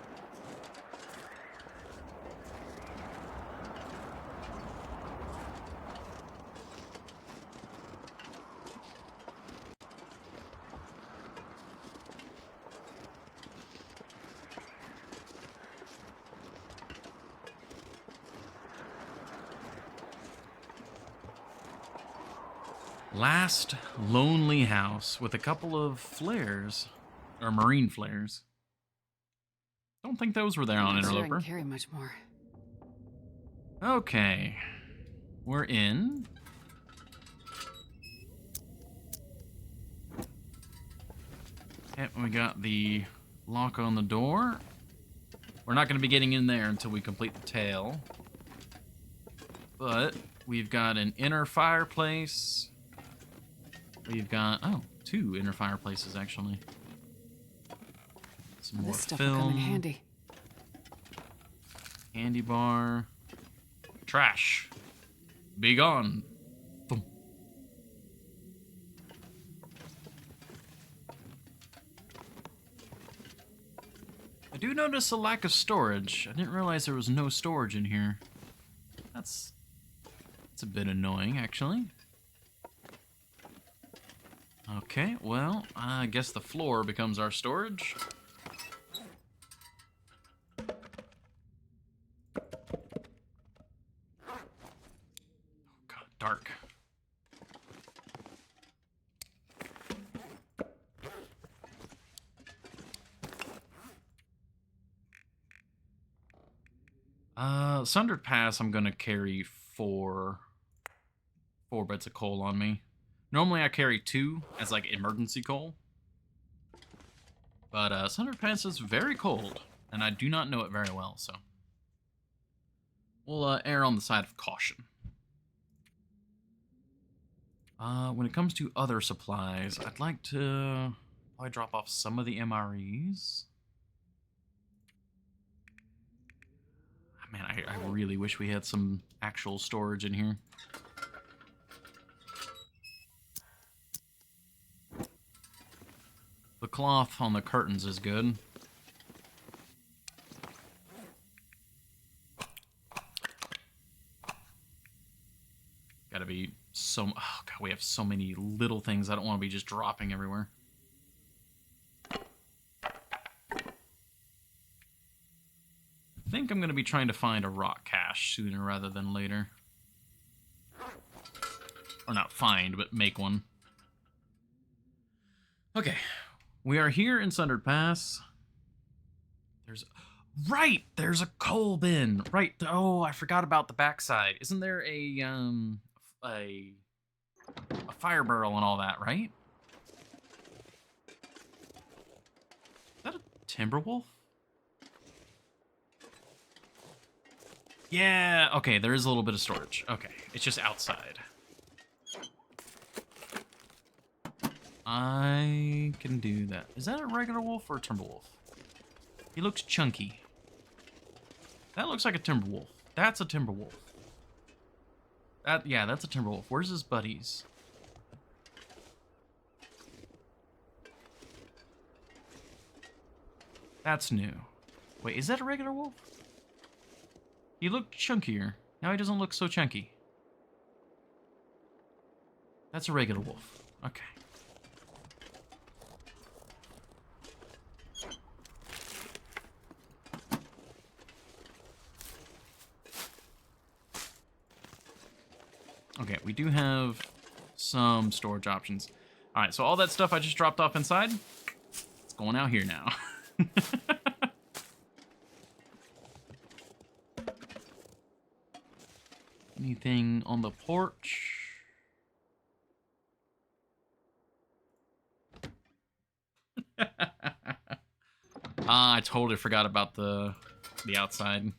Last lonely house with a couple of flares, or marine flares. Don't think those were there on I'm not sure I Interloper. can carry much more. Okay, we're in. Okay, we got the lock on the door. We're not going to be getting in there until we complete the tail. But we've got an inner fireplace. We've got, oh, 2 inner fireplaces, actually. Some more This stuff film. will come in handy. Candy bar. Trash. Be gone. Boom. I do notice a lack of storage. I didn't realize there was no storage in here. That's a bit annoying, actually. Okay, well, I guess the floor becomes our storage. Oh god, dark. Sundered Pass, I'm gonna carry 4 beds of coal on me. Normally I carry 2 as like emergency coal. But Sundered Pass is very cold, and I do not know it very well, so we'll err on the side of caution. When it comes to other supplies, I'd like to probably drop off some of the MREs. Man, I really wish we had some actual storage in here. The cloth on the curtains is good. Gotta be so... Oh god, we have so many little things I don't want to be just dropping everywhere. I think I'm going to be trying to find a rock cache sooner rather than later. Or not find, but make one. Okay. We are here in Sundered Pass. Right! There's a coal bin! Right. Oh, I forgot about the backside. Isn't there a fire barrel and all that, right? Is that a timber wolf? Yeah, okay, there is a little bit of storage. Okay, it's just outside. I can do that. Is that a regular wolf or a timber wolf? He looks chunky. That looks like a timber wolf. That's a timber wolf. Yeah, that's a timber wolf. Where's his buddies? That's new. Wait, is that a regular wolf? He looked chunkier. Now he doesn't look so chunky. That's a regular wolf. Okay. Okay, we do have some storage options. Alright, so all that stuff I just dropped off inside, it's going out here now. Anything on the porch? I totally forgot about the outside.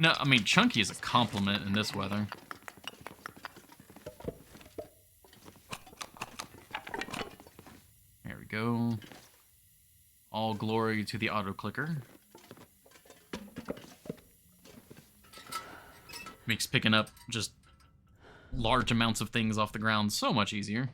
No, I mean, chunky is a compliment in this weather. There we go. All glory to the auto clicker. Makes picking up just large amounts of things off the ground so much easier.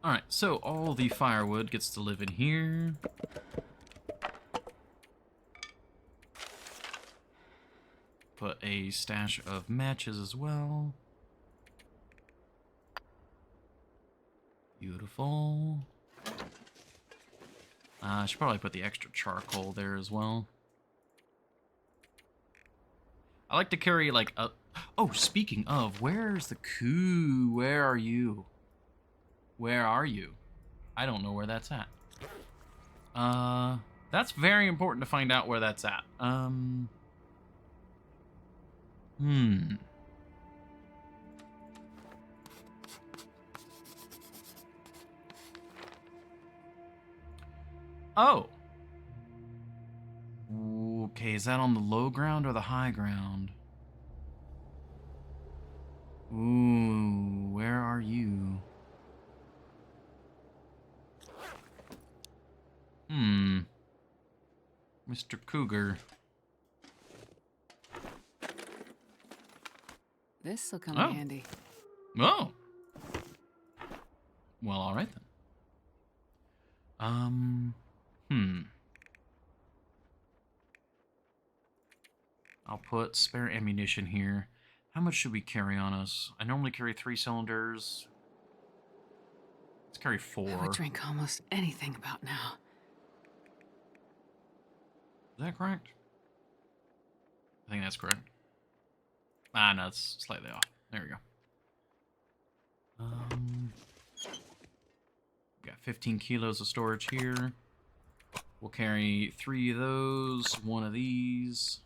Alright, so all the firewood gets to live in here. Put a stash of matches as well. Beautiful. I should probably put the extra charcoal there as well. I like to carry like a... Oh, speaking of, where's the coup? Where are you? Where are you? I don't know where that's at. That's very important to find out where that's at. Oh. Okay, is that on the low ground or the high ground? Ooh, where are you? Mr. Cougar. This'll come in handy. Oh. Well, all right then. I'll put spare ammunition here. How much should we carry on us? I normally carry 3 cylinders. Let's carry 4. I would drink almost anything about now. Is that correct? I think that's correct. Ah, no, it's slightly off. There we go. Got 15 kilos of storage here. We'll carry 3 of those, 1 of these.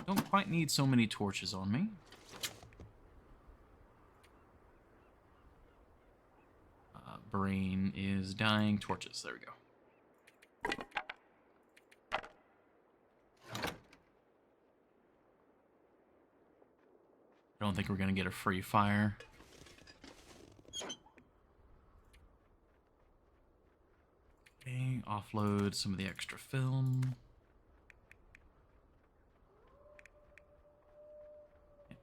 Don't quite need so many torches on me. Brain is dying. Torches. There we go. I don't think we're going to get a free fire. Okay, offload some of the extra film.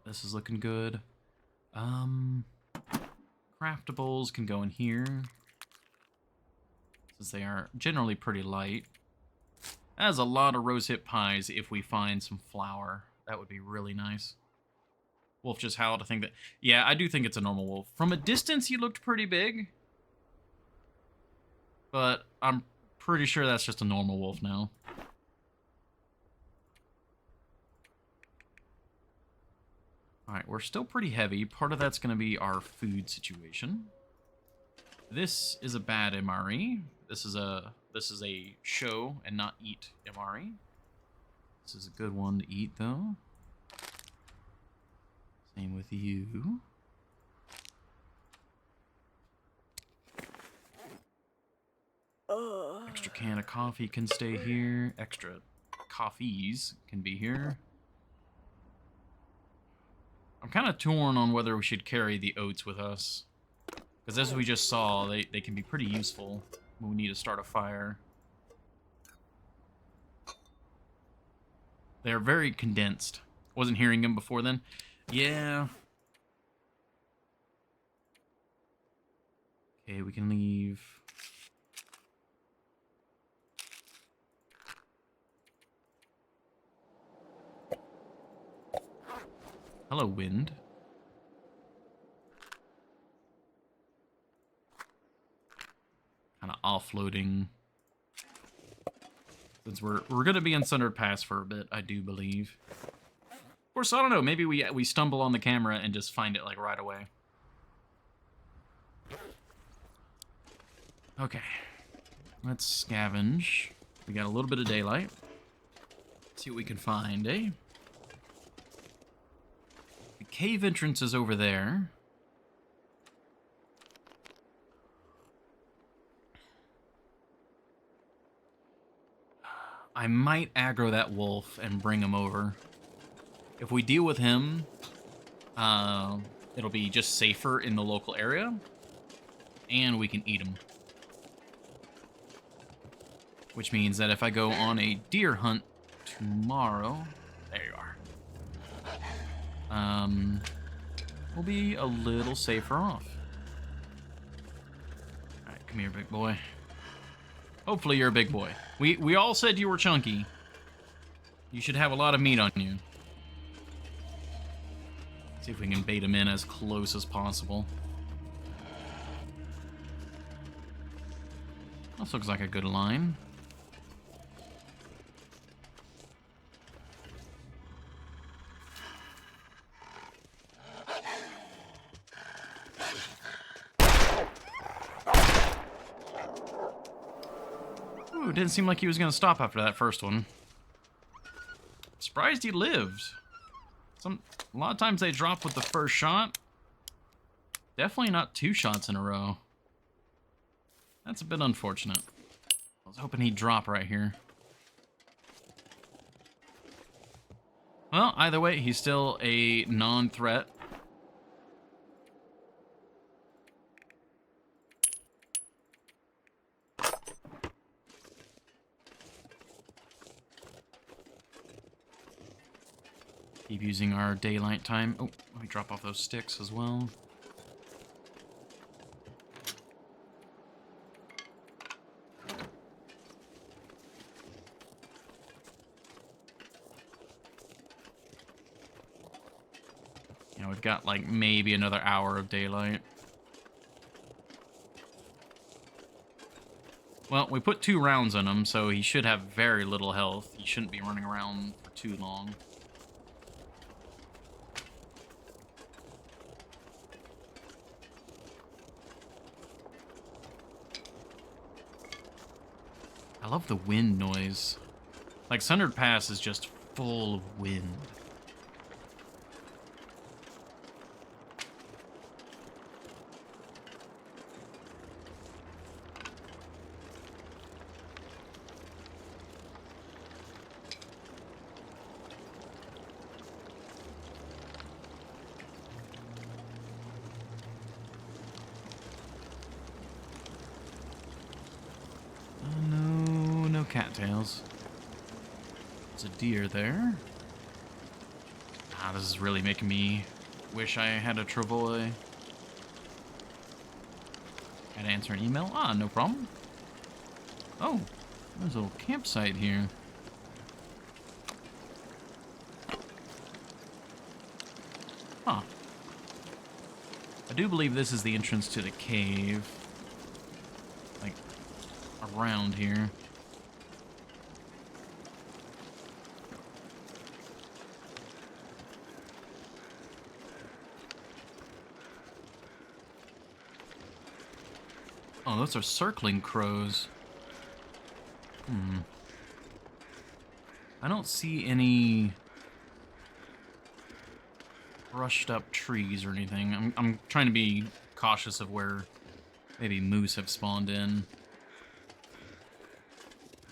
This is looking good. Craftables can go in here, since they are generally pretty light. That's a lot of rosehip pies if we find some flour. That would be really nice. Wolf just howled to think that... Yeah, I do think it's a normal wolf. From a distance, he looked pretty big. But I'm pretty sure that's just a normal wolf now. Alright, we're still pretty heavy. Part of that's going to be our food situation. This is a bad MRE. This is a show and not eat MRE. This is a good one to eat, though. Same with you. Extra can of coffee can stay here. Extra coffees can be here. I'm kind of torn on whether we should carry the oats with us. Because as we just saw, they can be pretty useful when we need to start a fire. They're very condensed. Wasn't hearing them before then. Yeah. Okay, we can leave. Hello, wind. Kind of offloading. Since we're going to be in Sundered Pass for a bit, I do believe. Of course, I don't know. Maybe we stumble on the camera and just find it like right away. Okay. Let's scavenge. We got a little bit of daylight. See what we can find, eh? The cave entrance is over there. I might aggro that wolf and bring him over. If we deal with him, it'll be just safer in the local area, and we can eat him. Which means that if I go on a deer hunt tomorrow, there you are, we'll be a little safer off. Alright, come here, big boy. Hopefully you're a big boy. We all said you were chunky. You should have a lot of meat on you. See if we can bait him in as close as possible. This looks like a good line. Ooh, it didn't seem like he was going to stop after that first one. Surprised he lived. A lot of times they drop with the first shot. Definitely not 2 shots in a row. That's a bit unfortunate. I was hoping he'd drop right here. Well, either way, he's still a non-threat. Keep using our daylight time. Oh, let me drop off those sticks as well. You know, we've got like maybe another hour of daylight. Well, we put 2 rounds on him, so he should have very little health. He shouldn't be running around for too long. I love the wind noise. Like, Sundered Pass is just full of wind. Cattails. There's a deer there. Ah, this is really making me wish I had a travois. Gotta answer an email? Ah, no problem. Oh, there's a little campsite here. Huh. I do believe this is the entrance to the cave. Like, around here. Oh, those are circling crows. I don't see any brushed up trees or anything. I'm trying to be cautious of where maybe moose have spawned in.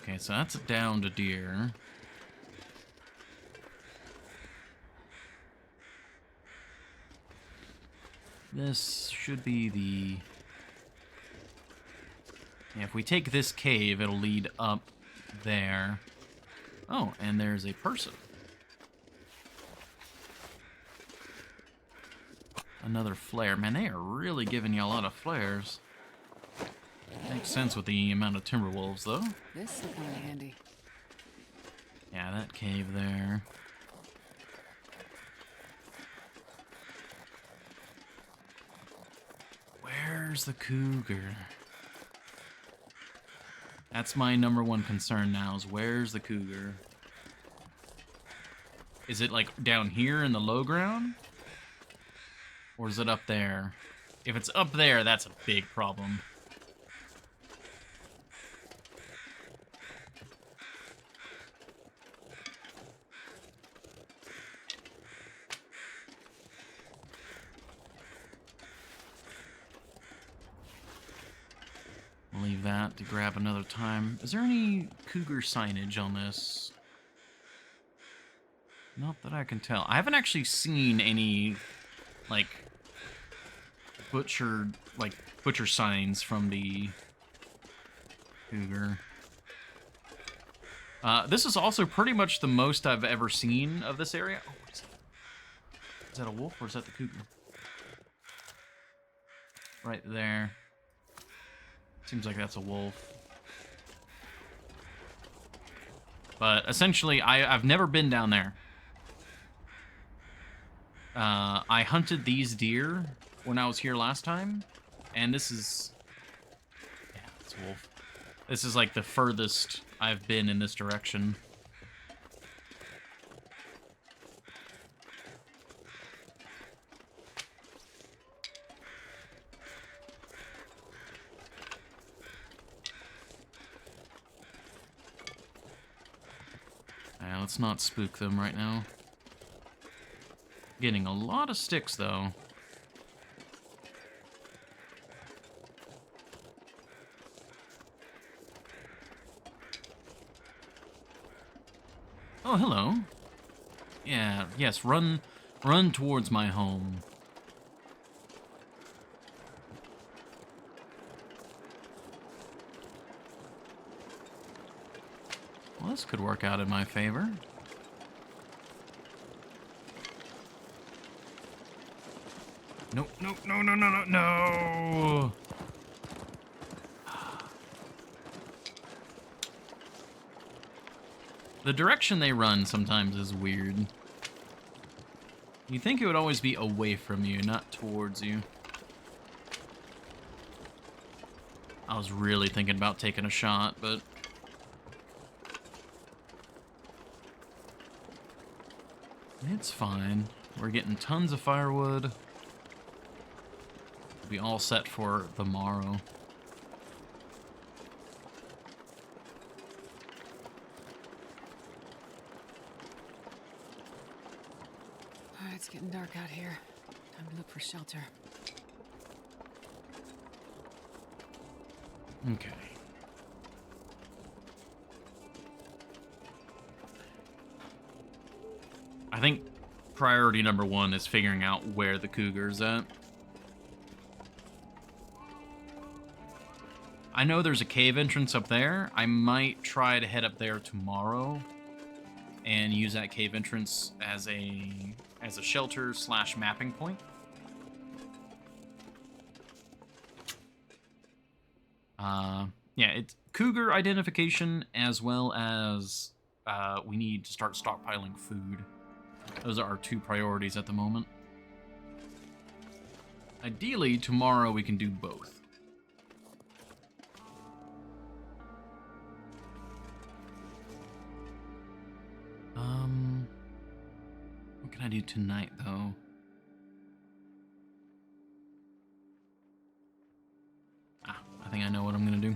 Okay, so that's a downed deer. This should be the... Yeah, if we take this cave, it'll lead up there. Oh, and there's a person. Another flare. Man, they are really giving you a lot of flares. Makes sense with the amount of timber wolves, though. This will come in handy. Yeah, that cave there. Where's the cougar? That's my #1 concern now, is where's the cougar? Is it, like, down here in the low ground? Or is it up there? If it's up there, that's a big problem. leave that to grab another time. Is there any cougar signage on this? Not that I can tell. I haven't actually seen any, like, butcher signs from the cougar. This is also pretty much the most I've ever seen of this area. Oh, what is that? Is that a wolf or is that the cougar? Right there. Seems like that's a wolf. But essentially, I've never been down there. I hunted these deer when I was here last time, and this is... Yeah, it's a wolf. This is like the furthest I've been in this direction. Let's not spook them right now. Getting a lot of sticks, though. Oh, hello. Yeah, yes, run towards my home. Well, this could work out in my favor. No, no, no, no, no, no, no! The direction they run sometimes is weird. You'd think it would always be away from you, not towards you. I was really thinking about taking a shot, but... It's fine. We're getting tons of firewood. We'll be all set for the morrow. Alright, it's getting dark out here. Time to look for shelter. Okay. I think priority number one is figuring out where the cougar's at. I know there's a cave entrance up there. I might try to head up there tomorrow and use that cave entrance as a shelter / mapping point. Yeah, it's cougar identification as well as we need to start stockpiling food. Those are our two priorities at the moment. Ideally, tomorrow we can do both. What can I do tonight, though? I think I know what I'm gonna do.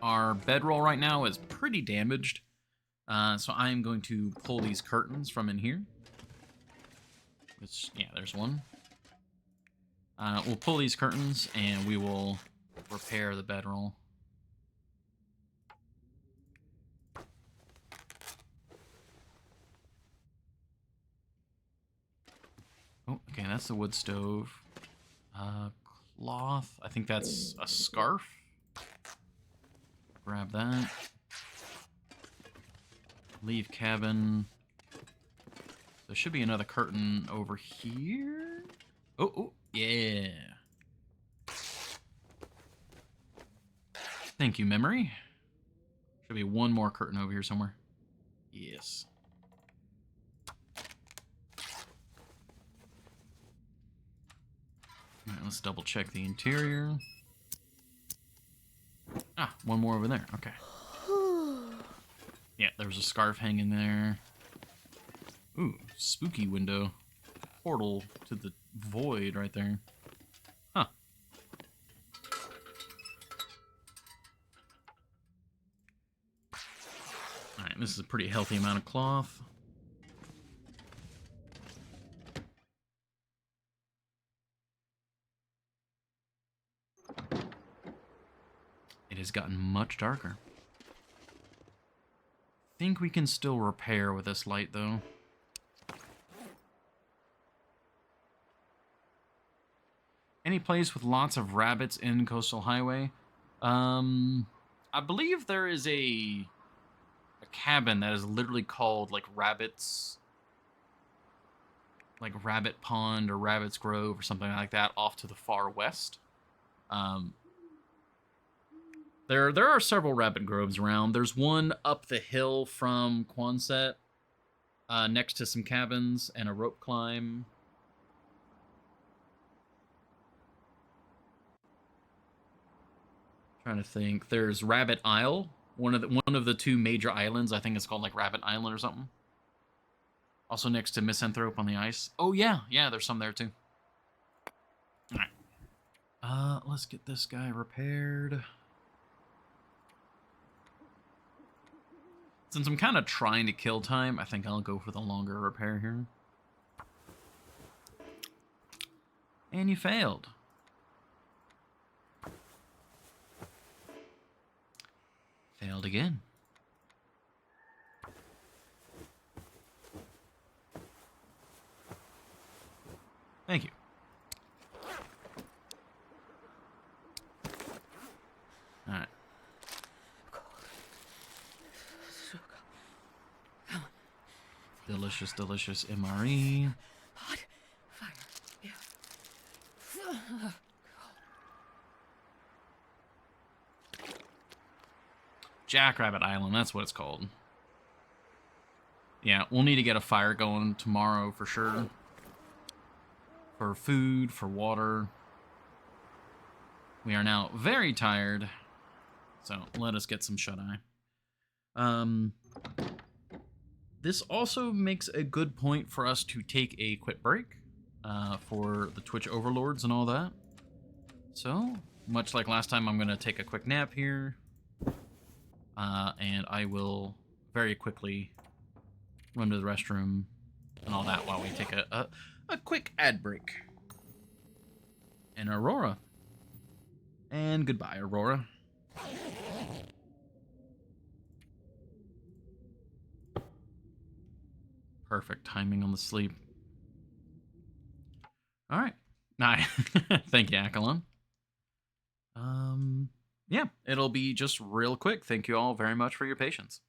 Our bedroll right now is pretty damaged, so I am going to pull these curtains from in here. Yeah, there's one. We'll pull these curtains and we will repair the bedroll. Oh, okay, that's the wood stove. Cloth. I think that's a scarf. Grab that. Leave cabin. There should be another curtain over here. Oh, yeah. Thank you, memory. Should be one more curtain over here somewhere. Yes. All right, let's double check the interior. One more over there. Okay. Yeah, there was a scarf hanging there. Ooh, spooky window. Portal to the void right there. Huh. Alright, this is a pretty healthy amount of cloth. It has gotten much darker. Think we can still repair with this light, though. Any place with lots of rabbits in Coastal Highway? I believe there is a cabin that is literally called, like, Rabbits... like Rabbit Pond or Rabbit's Grove or something like that off to the far west. There are several rabbit groves around. There's one up the hill from Quonset, next to some cabins and a rope climb. Trying to think. There's Rabbit Isle, one of the two major islands. I think it's called like Rabbit Island or something. Also next to Misanthrope on the ice. Oh yeah, there's some there too. All right. Let's get this guy repaired. Since I'm kind of trying to kill time, I think I'll go for the longer repair here. And you failed. Failed again. Thank you. All right. Delicious, delicious MRE. Hot fire. Yeah. Jackrabbit Island, that's what it's called. Yeah, we'll need to get a fire going tomorrow for sure. For food, for water. We are now very tired, so let us get some shut-eye. This also makes a good point for us to take a quick break for the Twitch overlords and all that. So, much like last time, I'm going to take a quick nap here. And I will very quickly run to the restroom and all that while we take a quick ad break. And Aurora. And goodbye, Aurora. Perfect timing on the sleep. All right. Thank you, Akalon. Yeah, it'll be just real quick. Thank you all very much for your patience.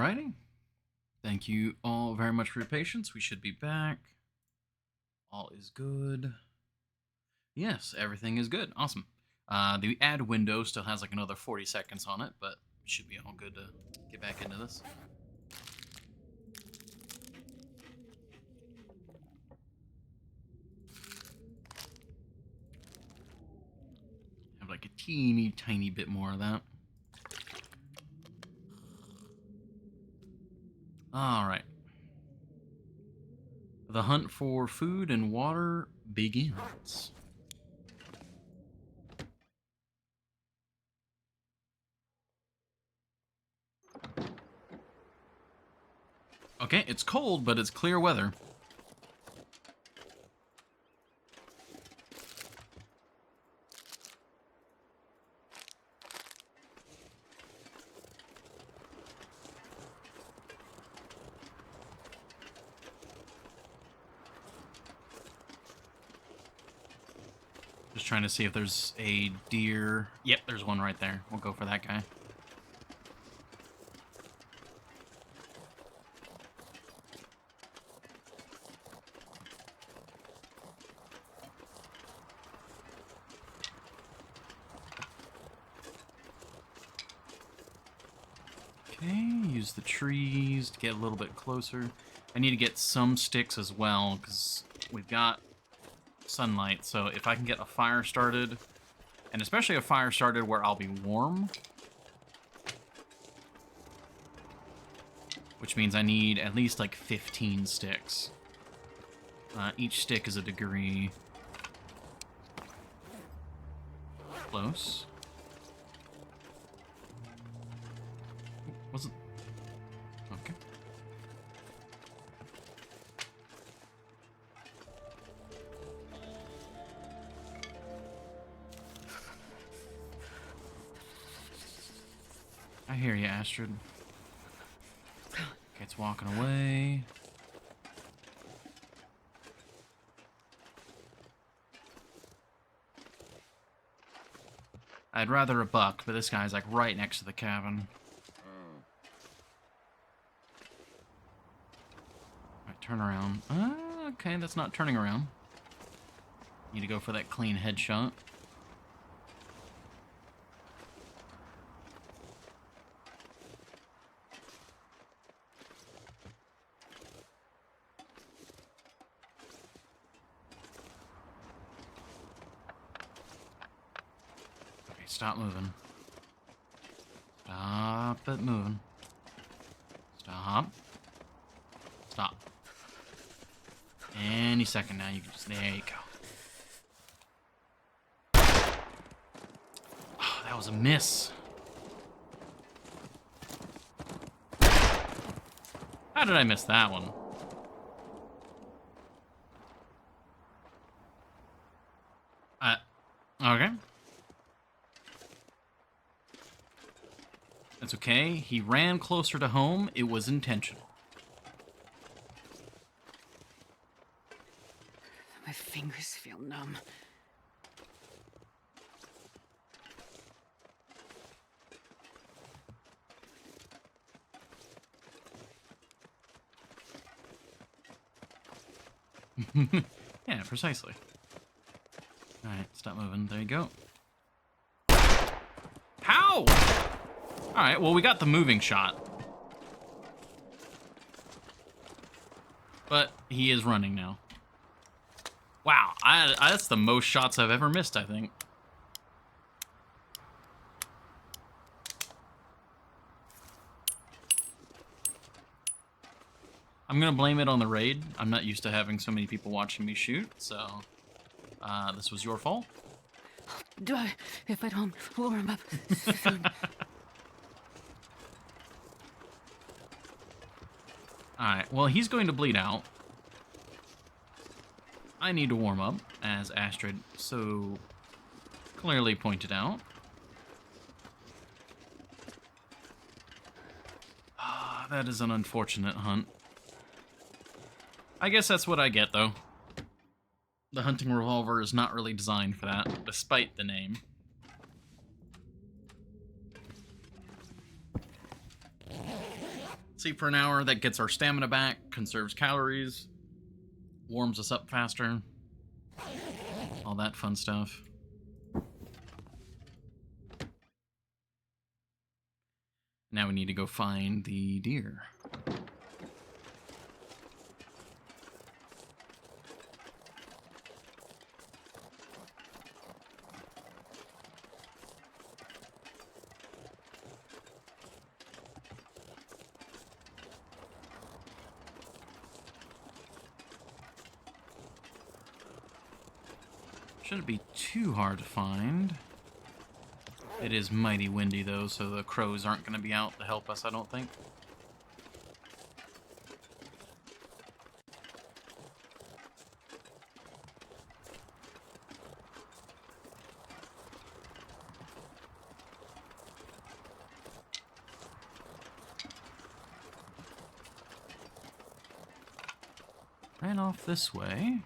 Alrighty. Thank you all very much for your patience. We should be back. All is good. Yes, everything is good. Awesome. The add window still has like another 40 seconds on it, but it should be all good to get back into this. Have like a teeny tiny bit more of that. Alright. The hunt for food and water begins. Okay, it's cold, but it's clear weather. Just trying to see if there's a deer. Yep, there's one right there. We'll go for that guy. Okay, use the trees to get a little bit closer. I need to get some sticks as well, because we've got sunlight, so if I can get a fire started, and especially a fire started where I'll be warm, which means I need at least like 15 sticks. Each stick is a degree. Close. Was it? Okay. I hear you, Astrid. Okay, it's walking away. I'd rather a buck, but this guy's like right next to the cabin. Alright, turn around. Okay, that's not turning around. Need to go for that clean headshot. Stop moving. Stop it moving. Stop. Stop. Any second now, you can just... There you go. Oh, that was a miss. How did I miss that one? Okay. That's okay. He ran closer to home. It was intentional. My fingers feel numb. Yeah, precisely. Alright, stop moving. There you go. How? Alright, well, we got the moving shot. But he is running now. Wow, that's the most shots I've ever missed, I think. I'm gonna blame it on the raid. I'm not used to having so many people watching me shoot, so this was your fault. Do I, if I don't warm up soon? Alright, well, he's going to bleed out. I need to warm up, as Astrid so clearly pointed out. Ah, that is an unfortunate hunt. I guess that's what I get, though. The hunting revolver is not really designed for that, despite the name. Sleep for an hour, that gets our stamina back, conserves calories, warms us up faster. All that fun stuff. Now we need to go find the deer. Shouldn't be too hard to find. It is mighty windy, though, so the crows aren't going to be out to help us, I don't think. Ran off this way.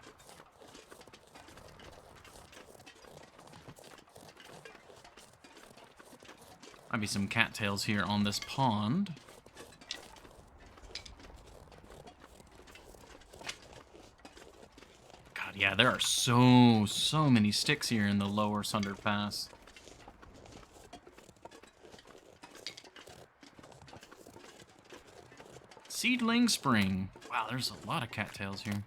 Might be some cattails here on this pond. God, yeah, there are so many sticks here in the lower Sunder Pass. Seedling Spring. Wow, there's a lot of cattails here.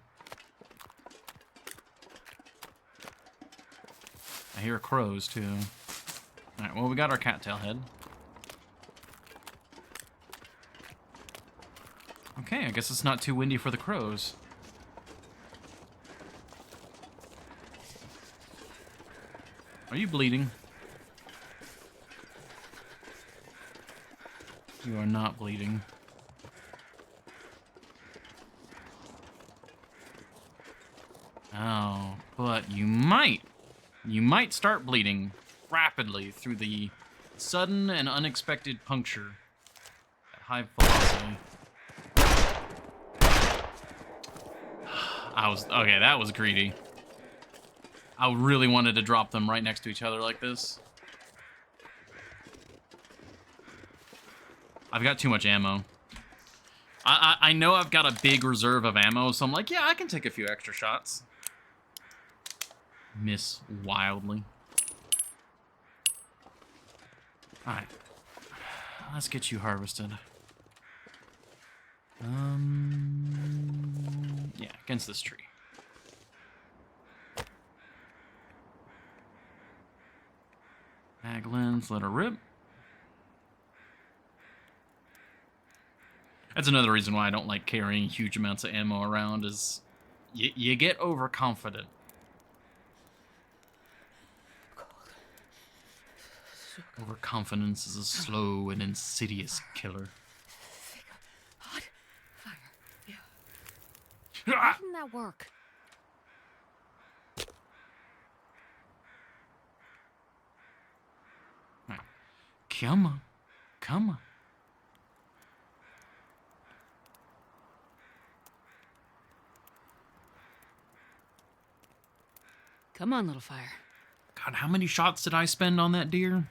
I hear crows, too. Alright, well, we got our cattail head. Okay, I guess it's not too windy for the crows. Are you bleeding? You are not bleeding. Oh, but you might start bleeding rapidly through the sudden and unexpected puncture at high velocity. Okay, that was greedy. I really wanted to drop them right next to each other like this. I've got too much ammo. I know I've got a big reserve of ammo, so I'm like, yeah, I can take a few extra shots. Miss wildly. Alright. Let's get you harvested. Yeah, against this tree. Mag lens, let her rip. That's another reason why I don't like carrying huge amounts of ammo around, is you get overconfident. Overconfidence is a slow and insidious killer. Hot fire. Yeah. Why didn't that work? Right. Come on. Come on. Come on, little fire. God, how many shots did I spend on that deer?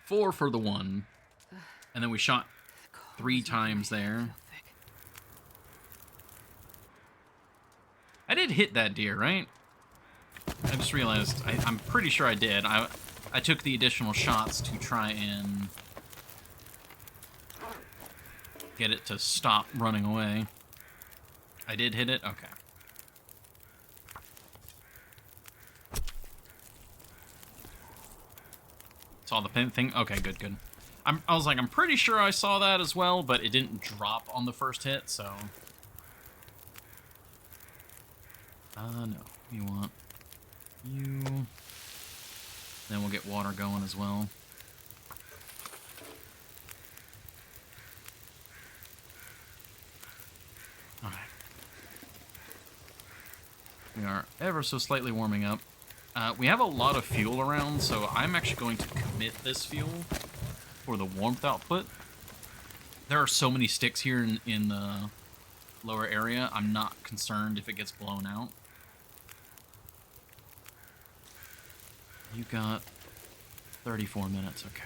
4 for the one. And then we shot 3 times there. I did hit that deer, right? I just realized, I'm pretty sure I did. I took the additional shots to try and get it to stop running away. I did hit it? Okay. Saw the pin thing? Okay, good, good. I was like, I'm pretty sure I saw that as well, but it didn't drop on the first hit, so... no. You want you. Then we'll get water going as well. Alright. We are ever so slightly warming up. We have a lot of fuel around, so I'm actually going to commit this fuel for the warmth output. There are so many sticks here in the lower area, I'm not concerned if it gets blown out. You got 34 minutes, okay.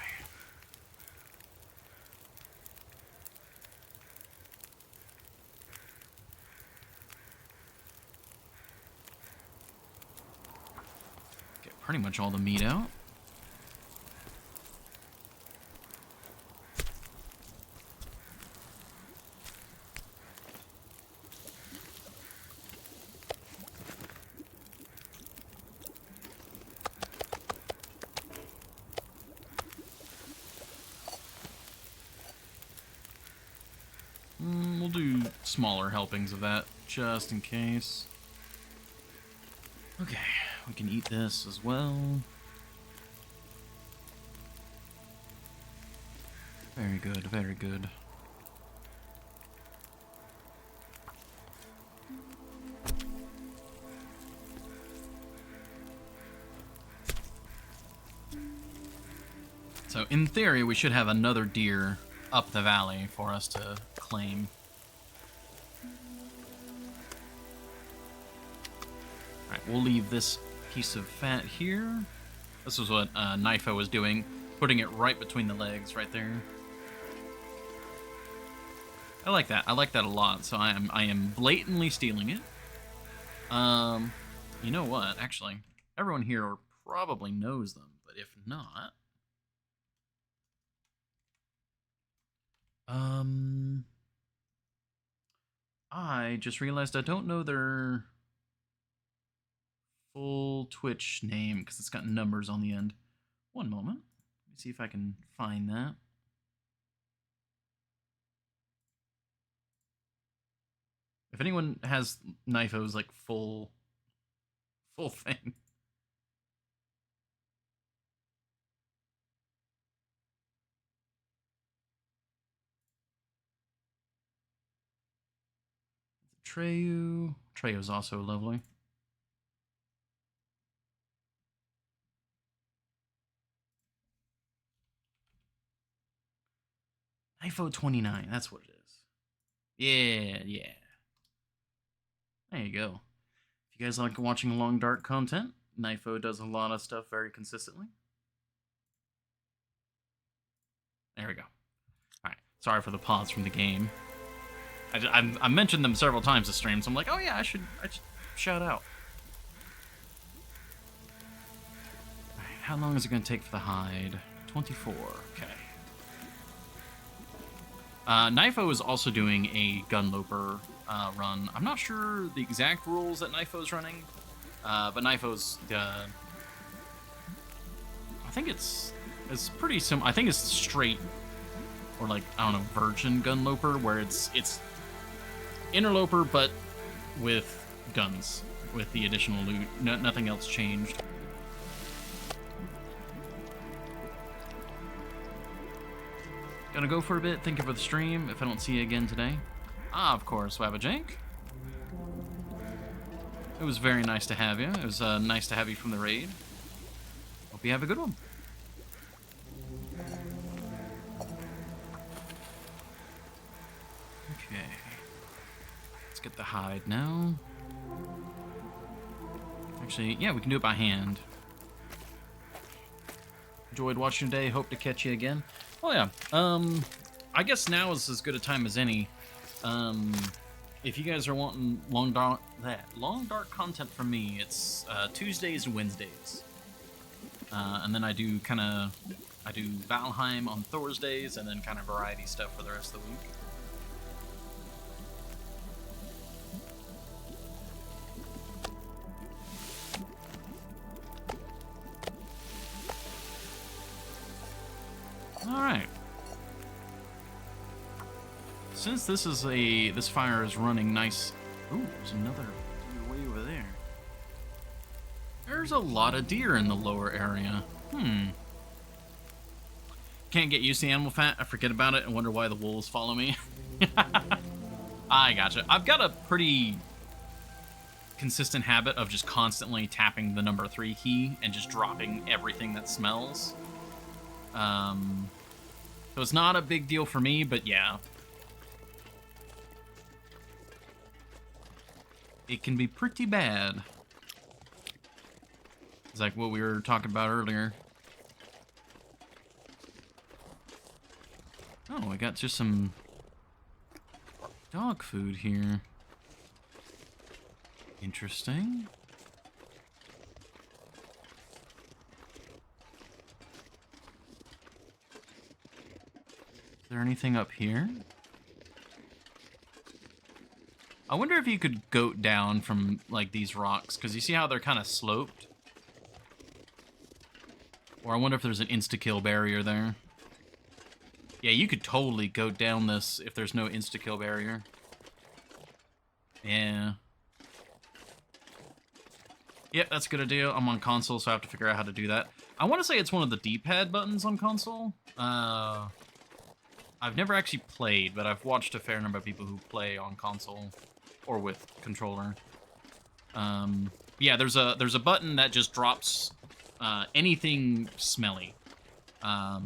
pretty much all the meat out. We'll do smaller helpings of that, just in case. Okay, we can eat this as well. Very good, very good. So, in theory, we should have another deer up the valley for us to claim. Alright, we'll leave this piece of fat here. This was what Knifo was doing, putting it right between the legs, right there. I like that. I like that a lot, so I am blatantly stealing it. You know what? Actually, everyone here probably knows them, but if not... I just realized I don't know their full Twitch name because it's got numbers on the end. One moment. Let me see if I can find that. If anyone has Knifo's like full thing. Treyu. Treyu's also lovely. Knifo 29, that's what it is. Yeah, yeah. There you go. If you guys like watching long dark content, Knifo does a lot of stuff very consistently. There we go. Alright, sorry for the pause from the game. I mentioned them several times this stream, so I'm like, oh yeah, I should shout out. Alright, how long is it going to take for the hide? 24, okay. Knifo is also doing a Gunloper run. I'm not sure the exact rules that Knifo's running, but Knifo's, I think it's pretty I think it's straight, or like, I don't know, virgin Gunloper, where it's interloper, but with guns, with the additional loot. Nothing else changed. Gonna go for a bit. Thank you for the stream. If I don't see you again today. Ah, of course, Wabajank. It was very nice to have you. It was nice to have you from the raid. Hope you have a good one. Okay. Let's get the hide now. Actually, yeah, we can do it by hand. Enjoyed watching today. Hope to catch you again. Oh yeah. I guess now is as good a time as any. If you guys are wanting long dark content from me, it's Tuesdays and Wednesdays. And then I do Valheim on Thursdays, and then kind of variety stuff for the rest of the week. Alright. Since this fire is running nice. Ooh, there's another deer way over there. There's a lot of deer in the lower area. Can't get used to animal fat. I forget about it and wonder why the wolves follow me. I gotcha. I've got a pretty consistent habit of just constantly tapping the number 3 key and just dropping everything that smells. So it's not a big deal for me, but yeah. It can be pretty bad. It's like what we were talking about earlier. Oh, I got just some dog food here. Interesting. Is there anything up here? I wonder if you could goat down from, like, these rocks, because you see how they're kind of sloped? Or I wonder if there's an insta-kill barrier there. Yeah, you could totally goat down this if there's no insta-kill barrier. Yeah. Yep, that's a good idea. I'm on console, so I have to figure out how to do that. I want to say it's one of the D-pad buttons on console. I've never actually played, but I've watched a fair number of people who play on console or with controller. Yeah, there's a button that just drops anything smelly. I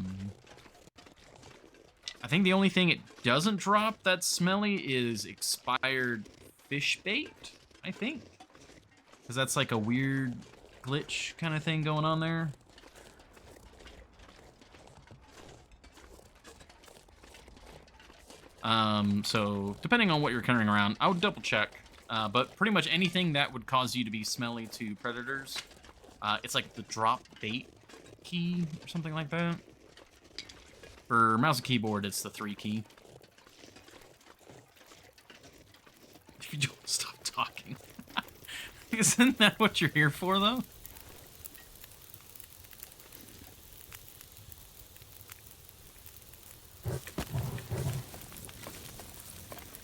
think the only thing it doesn't drop that's smelly is expired fish bait, I think. Because that's like a weird glitch kind of thing going on there. So depending on what you're carrying around, I would double check. But pretty much anything that would cause you to be smelly to predators, it's like the drop bait key or something like that. For mouse and keyboard, it's the 3 key. You don't stop talking. Isn't that what you're here for, though?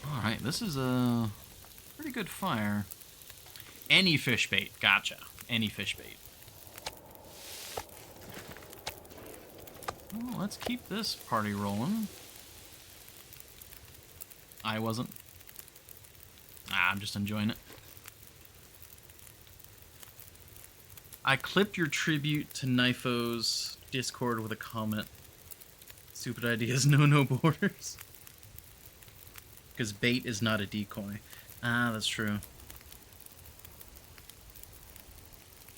Alright, this is a pretty good fire. Any fish bait. Gotcha. Any fish bait. Well, let's keep this party rolling. I wasn't. I'm just enjoying it. I clipped your tribute to Nifo's Discord with a comment. Stupid ideas, no borders. Because bait is not a decoy. Ah, that's true.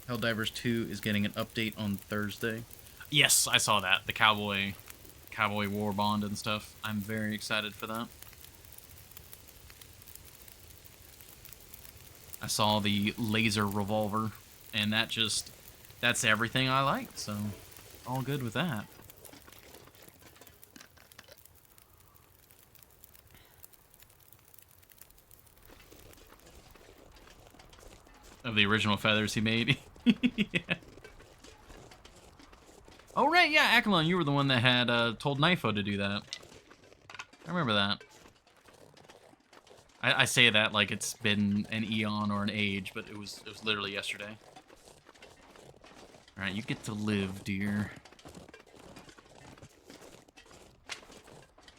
Helldivers 2 is getting an update on Thursday. Yes, I saw that. The Cowboy War Bond and stuff. I'm very excited for that. I saw the laser revolver, and that's everything I like, so all good with that. Of the original feathers he made. Yeah. Oh, right, yeah, Akalon, you were the one that had told Nifo to do that. I remember that. I say that like it's been an eon or an age, but it was literally yesterday. Alright, you get to live, dear.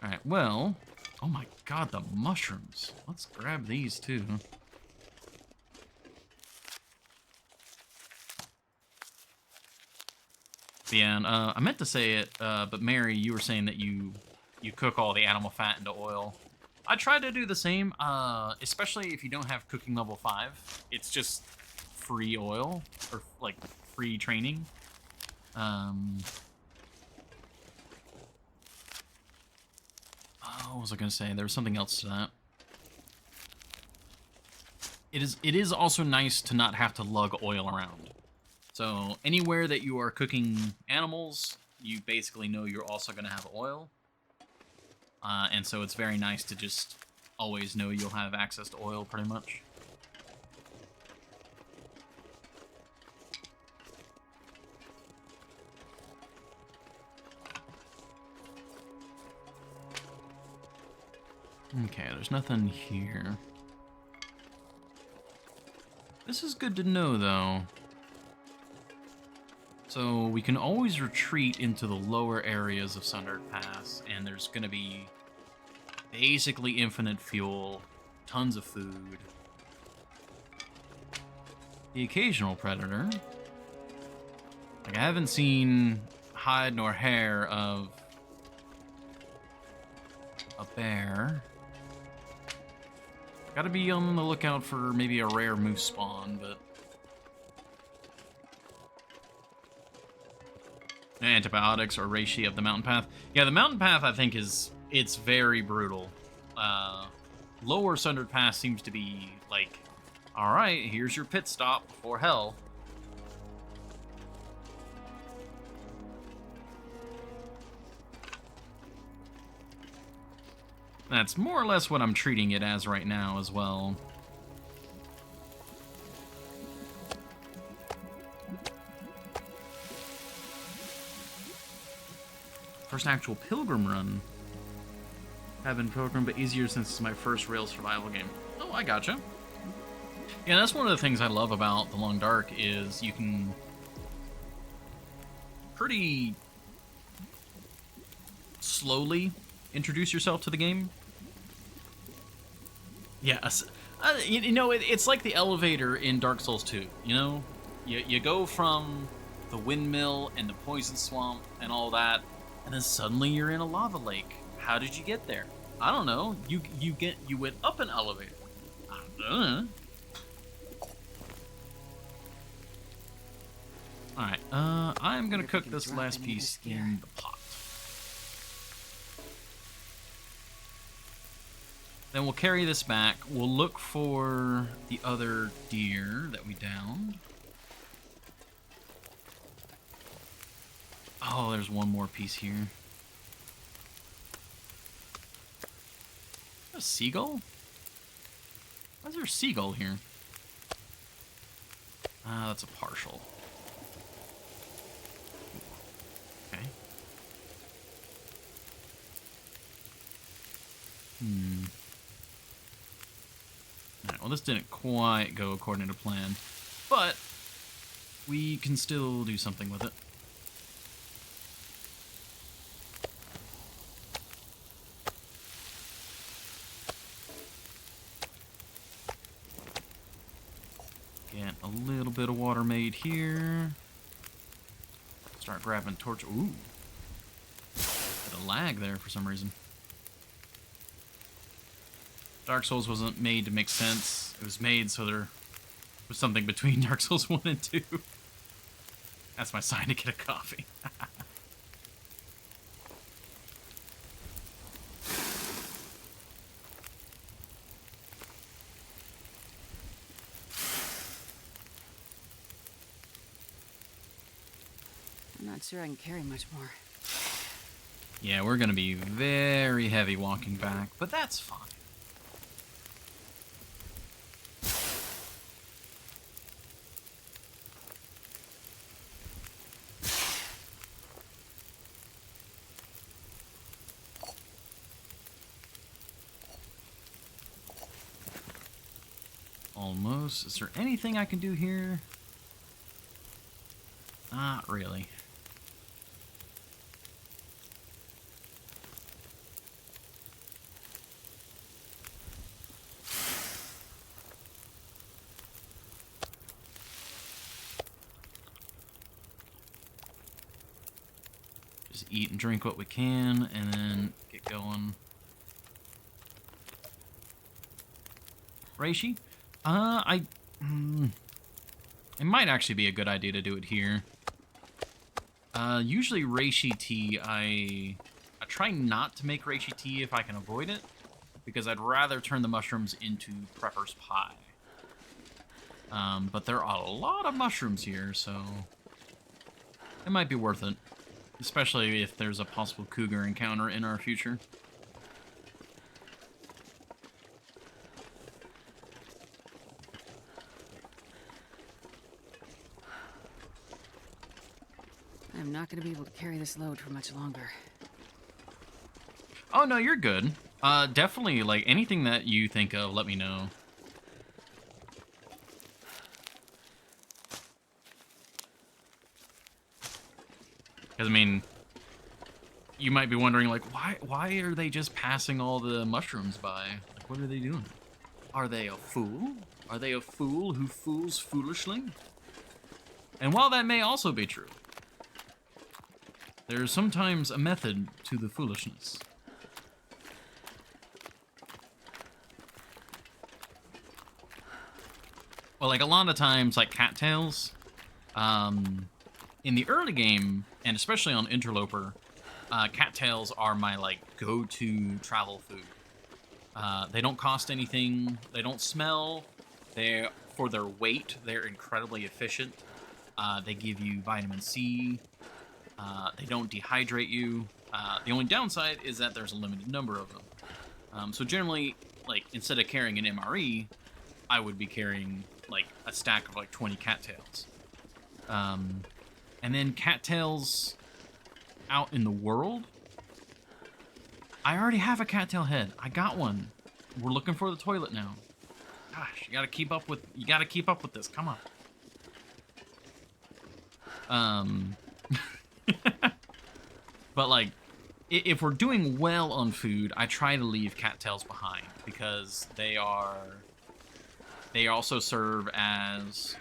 Alright, well... Oh my god, the mushrooms. Let's grab these, too. Yeah, and I meant to say it, but Mary, you were saying that you cook all the animal fat into oil. I try to do the same, especially if you don't have cooking level 5. It's just free oil, or like free training. What was I gonna say? There was something else to that. It is also nice to not have to lug oil around. So anywhere that you are cooking animals, you basically know you're also going to have oil. And so it's very nice to just always know you'll have access to oil, pretty much. Okay, there's nothing here. This is good to know, though. So we can always retreat into the lower areas of Sundered Pass, and there's going to be basically infinite fuel, tons of food. The occasional predator. Like, I haven't seen hide nor hair of a bear. Gotta be on the lookout for maybe a rare moose spawn, but... Antibiotics or reishi of the mountain path. Yeah, the mountain path, I think, it's very brutal. Lower Sundered Pass seems to be like, all right, here's your pit stop before hell. That's more or less what I'm treating it as right now as well. First actual Pilgrim run. Have been Pilgrim, but easier since it's my first real survival game. Oh, I gotcha. Yeah, that's one of the things I love about The Long Dark is you can pretty slowly introduce yourself to the game. Yeah, you know, it's like the elevator in Dark Souls 2, you know? You go from the windmill and the poison swamp and all that, and then suddenly you're in a lava lake. How did you get there? I don't know. You went up an elevator. I don't know. Alright, I'm gonna cook this last piece in the pot. Then we'll carry this back. We'll look for the other deer that we downed. Oh, there's one more piece here. A seagull? Why is there a seagull here? Ah, that's a partial. Okay. Alright, well this didn't quite go according to plan, but we can still do something with it. Get a little bit of water made here. Start grabbing torch. Ooh. Got a lag there for some reason. Dark Souls wasn't made to make sense. It was made so there was something between Dark Souls 1 and 2. That's my sign to get a coffee. I'm not sure I can carry much more. Yeah, we're gonna be very heavy walking back, but that's fine. Almost. Is there anything I can do here? Not really. Just eat and drink what we can, and then get going. Reishi? It might actually be a good idea to do it here. Usually reishi tea, I try not to make reishi tea if I can avoid it, because I'd rather turn the mushrooms into prepper's pie. But there are a lot of mushrooms here, so it might be worth it, especially if there's a possible cougar encounter in our future. I'm not going to be able to carry this load for much longer. Oh, no, you're good. Definitely, like, anything that you think of, let me know. Because, I mean, you might be wondering, like, why are they just passing all the mushrooms by? Like, what are they doing? Are they a fool? Are they a fool who fools foolishly? And while that may also be true, there's sometimes a method to the foolishness. Well, like, a lot of times, like, cattails, in the early game, and especially on Interloper, cattails are my, like, go-to travel food. They don't cost anything, they don't smell, for their weight, they're incredibly efficient. They give you vitamin C, they don't dehydrate you. The only downside is that there's a limited number of them. So generally, like, instead of carrying an MRE, I would be carrying, like, a stack of, like, 20 cattails. And then cattails out in the world, I already have a cattail head. I got one. We're looking for the toilet now. Gosh, you gotta keep up with this. Come on. But like, if we're doing well on food, I try to leave cattails behind because they also serve as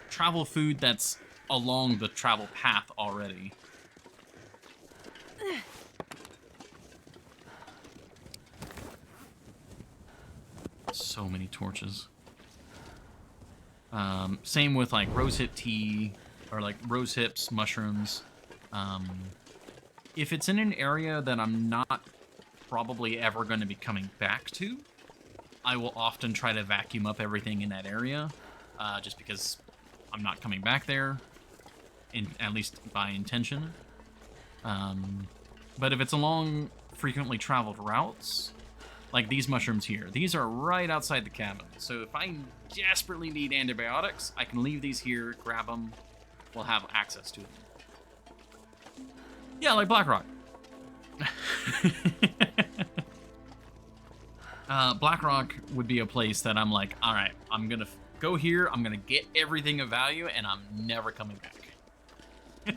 travel food that's along the travel path already. So many torches. Same with like rosehip tea or like rose hips, mushrooms. If it's in an area that I'm not probably ever going to be coming back to, I will often try to vacuum up everything in that area, just because I'm not coming back there, at least by intention. But if it's along frequently traveled routes, like these mushrooms here, these are right outside the cabin. So if I desperately need antibiotics, I can leave these here, grab them, we'll have access to them. Yeah, like Blackrock. Blackrock would be a place that I'm like, all right, I'm gonna go here, I'm gonna get everything of value, and I'm never coming back. Okay.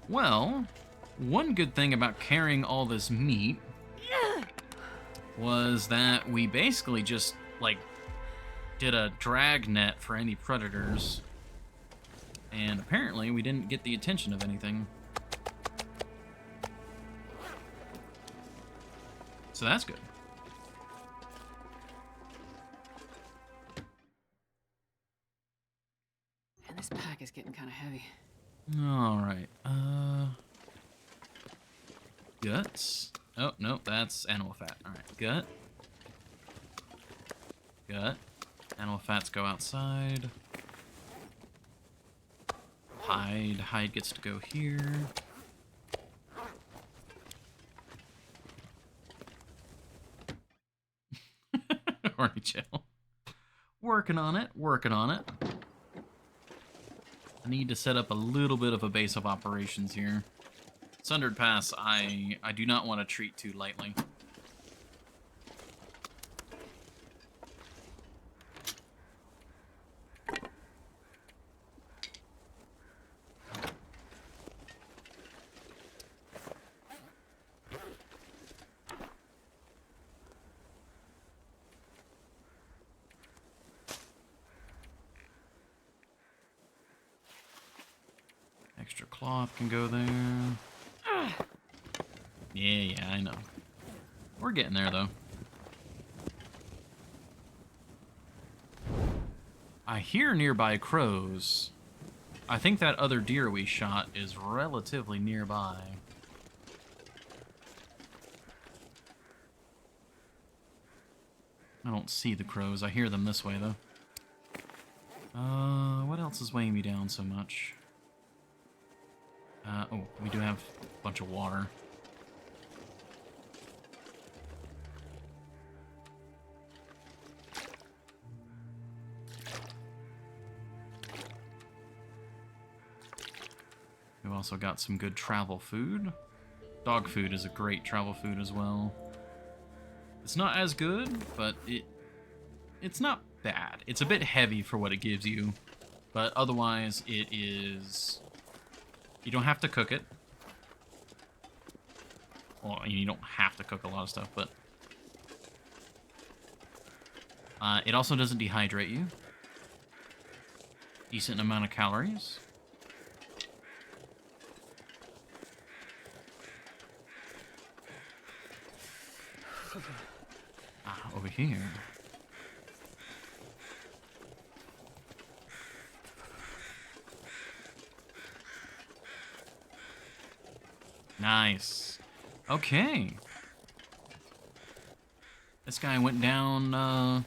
Well, one good thing about carrying all this meat was that we basically just, like, did a drag net for any predators. And apparently we didn't get the attention of anything. So that's good. And this pack is getting kind of heavy. Alright, guts. Oh, no, that's animal fat. Alright, gut. Gut. Animal fats go outside. Hide. Hide gets to go here. Horny chill. Working on it, working on it. I need to set up a little bit of a base of operations here. Sundered Pass, I do not want to treat too lightly. Extra cloth can go there. Yeah, I know. We're getting there, though. I hear nearby crows. I think that other deer we shot is relatively nearby. I don't see the crows. I hear them this way, though. What else is weighing me down so much? Oh, we do have a bunch of water. We've also got some good travel food. Dog food is a great travel food as well. It's not as good, but it's not bad. It's a bit heavy for what it gives you, but otherwise it is... You don't have to cook it. Well, you don't have to cook a lot of stuff, but... it also doesn't dehydrate you. Decent amount of calories. Over here. Nice. Okay. This guy went down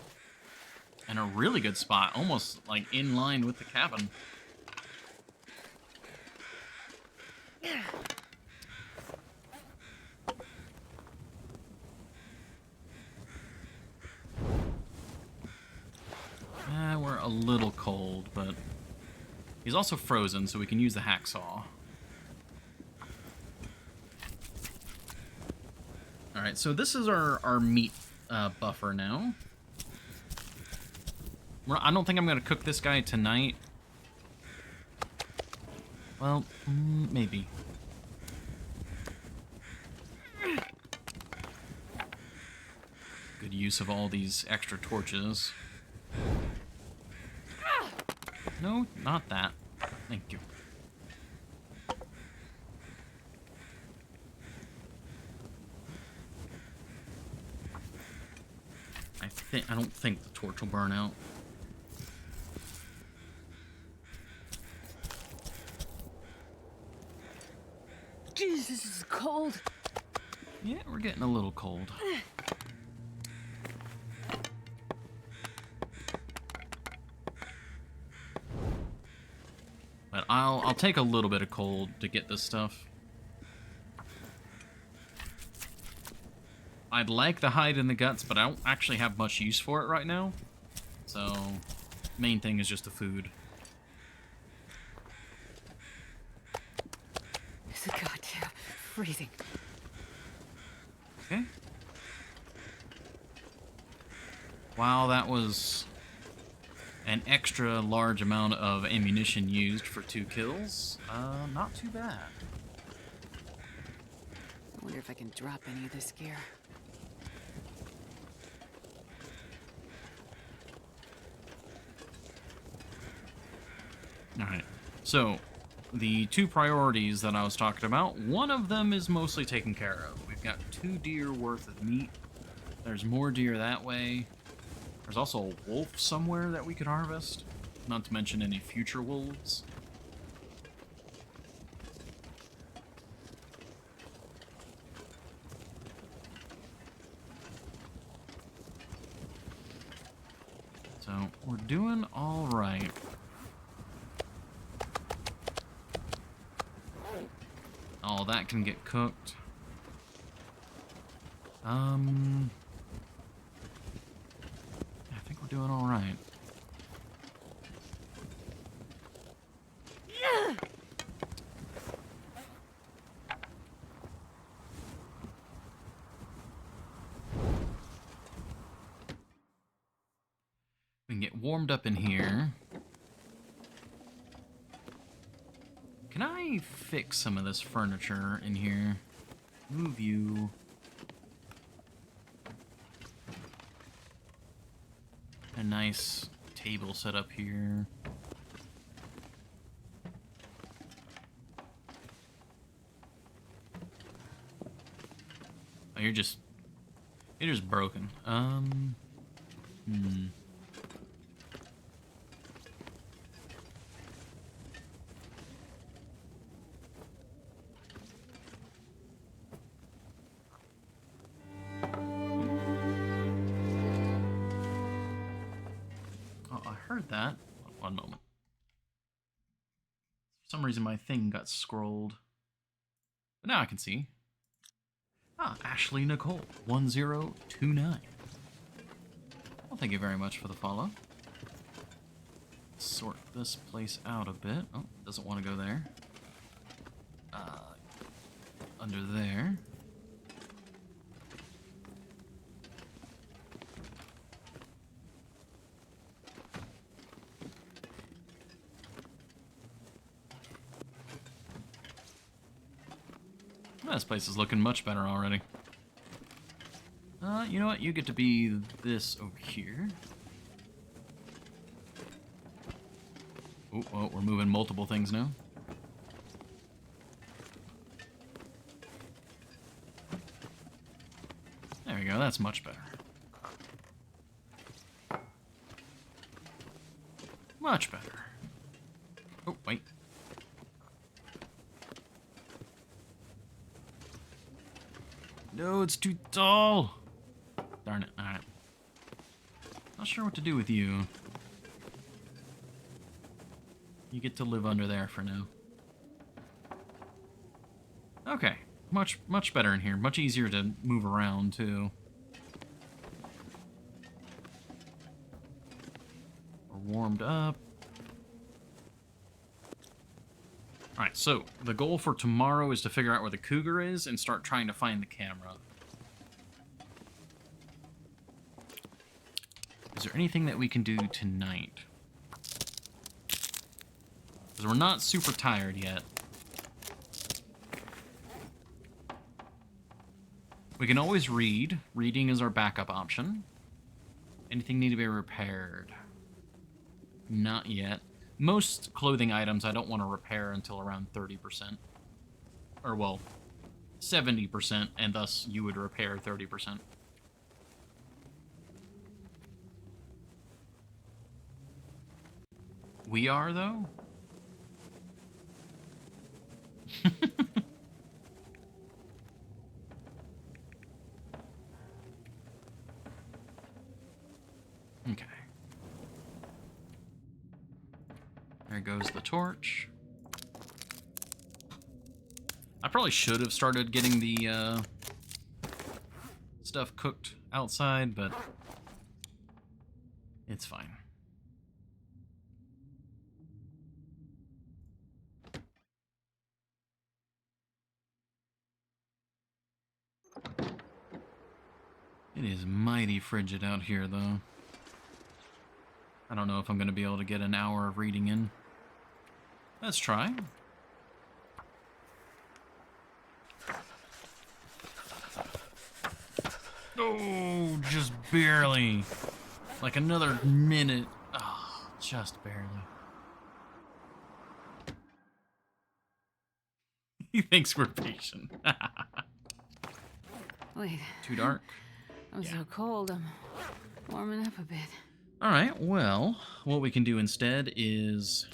in a really good spot, almost like in line with the cabin. We're a little cold, but he's also frozen, so we can use the hacksaw. Alright, so this is our meat buffer now. I don't think I'm going to cook this guy tonight. Well, maybe. Good use of all these extra torches. No, not that. Thank you. I don't think the torch will burn out. Jeez, this is cold. Yeah, we're getting a little cold. But I'll take a little bit of cold to get this stuff. I'd like the hide and the guts, but I don't actually have much use for it right now. So, main thing is just the food. It's goddamn freezing. Okay. Wow, that was an extra large amount of ammunition used for 2 kills. Not too bad. I wonder if I can drop any of this gear. Alright, so the 2 priorities that I was talking about, one of them is mostly taken care of. We've got 2 deer worth of meat. There's more deer that way. There's also a wolf somewhere that we could harvest, not to mention any future wolves. So, we're doing all right. All that can get cooked. I think we're doing all right. We can get warmed up in here. Can I fix some of this furniture in here? Move you. A nice table set up here. Oh, you're just broken. Oh, I heard that. One moment. For some reason my thing got scrolled. But now I can see. Ah, Ashley Nicole, 1029. Well, thank you very much for the follow. Sort this place out a bit. Oh, doesn't want to go there. Under there. This place is looking much better already. You know what? You get to be this over here. Oh, we're moving multiple things now. There we go. That's much better. Much better. Oh, wait. No, it's too tall. Darn it. Alright. Not sure what to do with you. You get to live under there for now. Okay. Much better in here. Much easier to move around, too. We're warmed up. Alright, so the goal for tomorrow is to figure out where the cougar is and start trying to find the camera. Is there anything that we can do tonight? Because we're not super tired yet. We can always read. Reading is our backup option. Anything need to be repaired? Not yet. Most clothing items I don't want to repair until around 30%. Or, well, 70%, and thus you would repair 30%. We are, though? Okay. There goes the torch. I probably should have started getting the stuff cooked outside, but it's fine. It is mighty frigid out here, though. I don't know if I'm going to be able to get an hour of reading in. Let's try. Oh, just barely. Like another minute. Oh, just barely. He thinks we're patient. Wait. Too dark? I'm so cold. I'm warming up a bit. Alright, well, what we can do instead is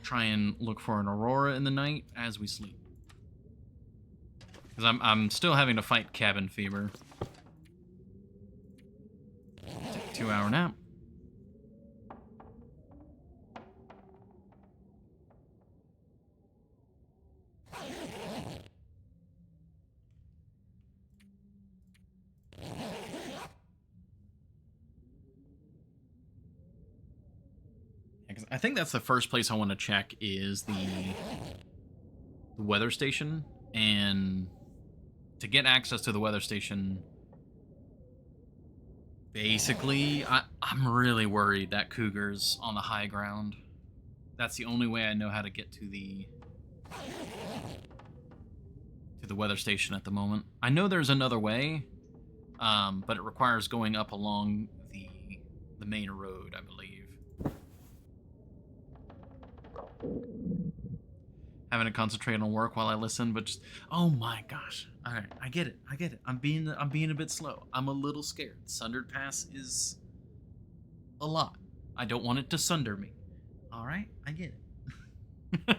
try and look for an aurora in the night as we sleep. Because I'm still having to fight cabin fever. Take a 2-hour nap. I think that's the first place I want to check is the weather station, and to get access to the weather station, basically, I'm really worried that cougar's on the high ground. That's the only way I know how to get to the weather station at the moment. I know there's another way, but it requires going up along the main road, I believe. Having to concentrate on work while I listen, but just, oh my gosh. All right, I get it. I'm being a bit slow. I'm a little scared. Sundered Pass is a lot. I don't want it to sunder me. All right, I get it.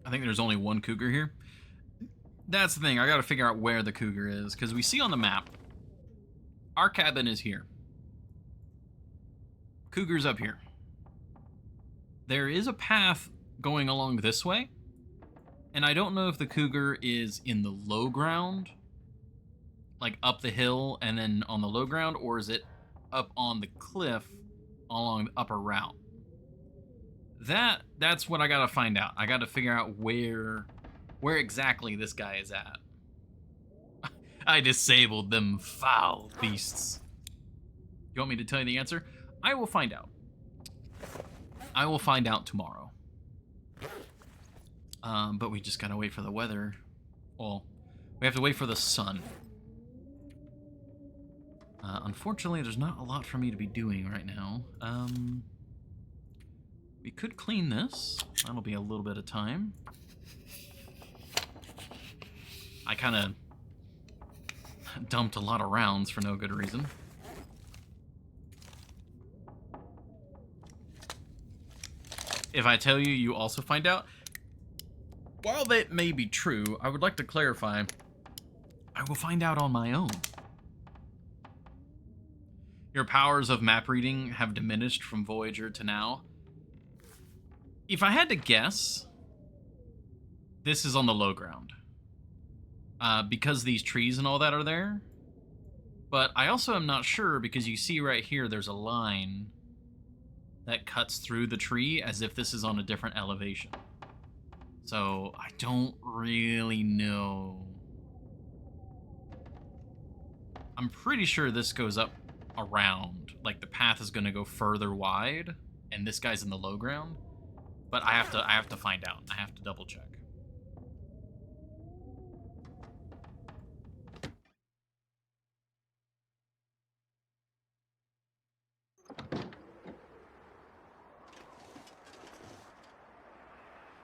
I think there's only one cougar here. That's the thing. I got to figure out where the cougar is, because we see on the map, our cabin is here. Cougar's up here. There is a path going along this way, and I don't know if the cougar is in the low ground, like up the hill and then on the low ground, or is it up on the cliff along the upper route. That's what I gotta find out. I gotta figure out where exactly this guy is at. I disabled them foul beasts. You want me to tell you the answer? I will find out. I will find out tomorrow. But we just gotta wait for the weather. Well, we have to wait for the sun. Unfortunately, there's not a lot for me to be doing right now. We could clean this. That'll be a little bit of time. I kind of dumped a lot of rounds for no good reason. If I tell you, you also find out. While that may be true, I would like to clarify, I will find out on my own. Your powers of map reading have diminished from Voyager to now. If I had to guess, this is on the low ground. Because these trees and all that are there. But I also am not sure because you see right here there's a line that cuts through the tree as if this is on a different elevation. So I don't really know. I'm pretty sure this goes up around. Like the path is going to go further wide and this guy's in the low ground. But I have to find out. I have to double check.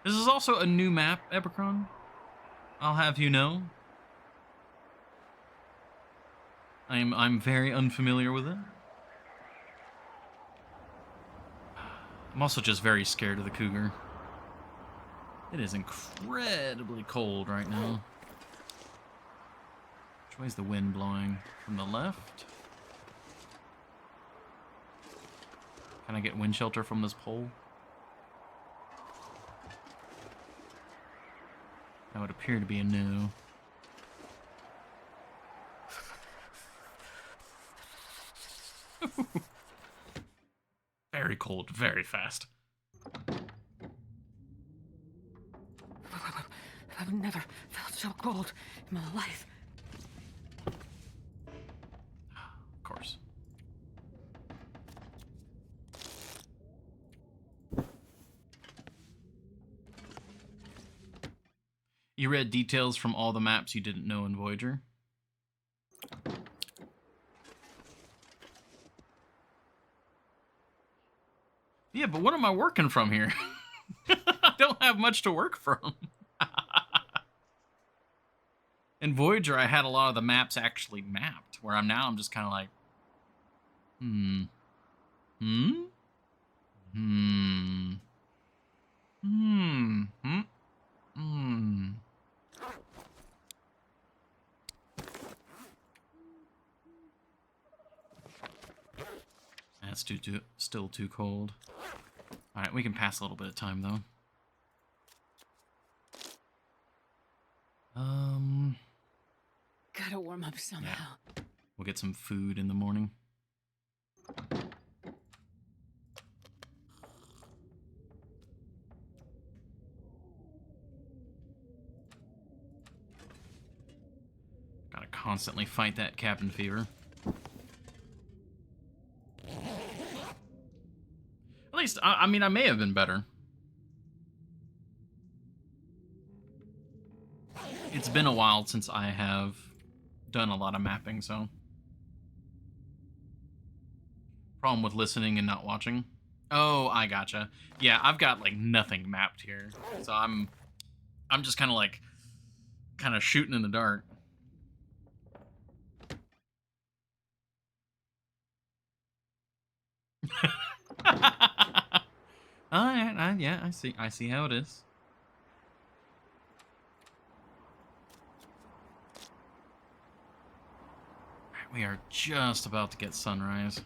This is also a new map, Epicron. I'll have you know. I'm very unfamiliar with it. I'm also just very scared of the cougar. It is incredibly cold right now. Which way's the wind blowing? From the left? Can I get wind shelter from this pole? That would appear to be a no. Very cold, very fast. I've never felt so cold in my life. Of course. You read details from all the maps you didn't know in Voyager? Yeah, but what am I working from here? I don't have much to work from. In Voyager, I had a lot of the maps actually mapped, where I'm just kind of like, That's still too cold. All right, we can pass a little bit of time though. Gotta warm up somehow. Yeah. We'll get some food in the morning. Gotta constantly fight that cabin fever. At least, I mean, I may have been better. It's been a while since I have done a lot of mapping, so. Problem with listening and not watching. Oh, I gotcha. Yeah, I've got like nothing mapped here. So I'm just kind of shooting in the dark. Alright, yeah, I see how it is. We are just about to get sunrise.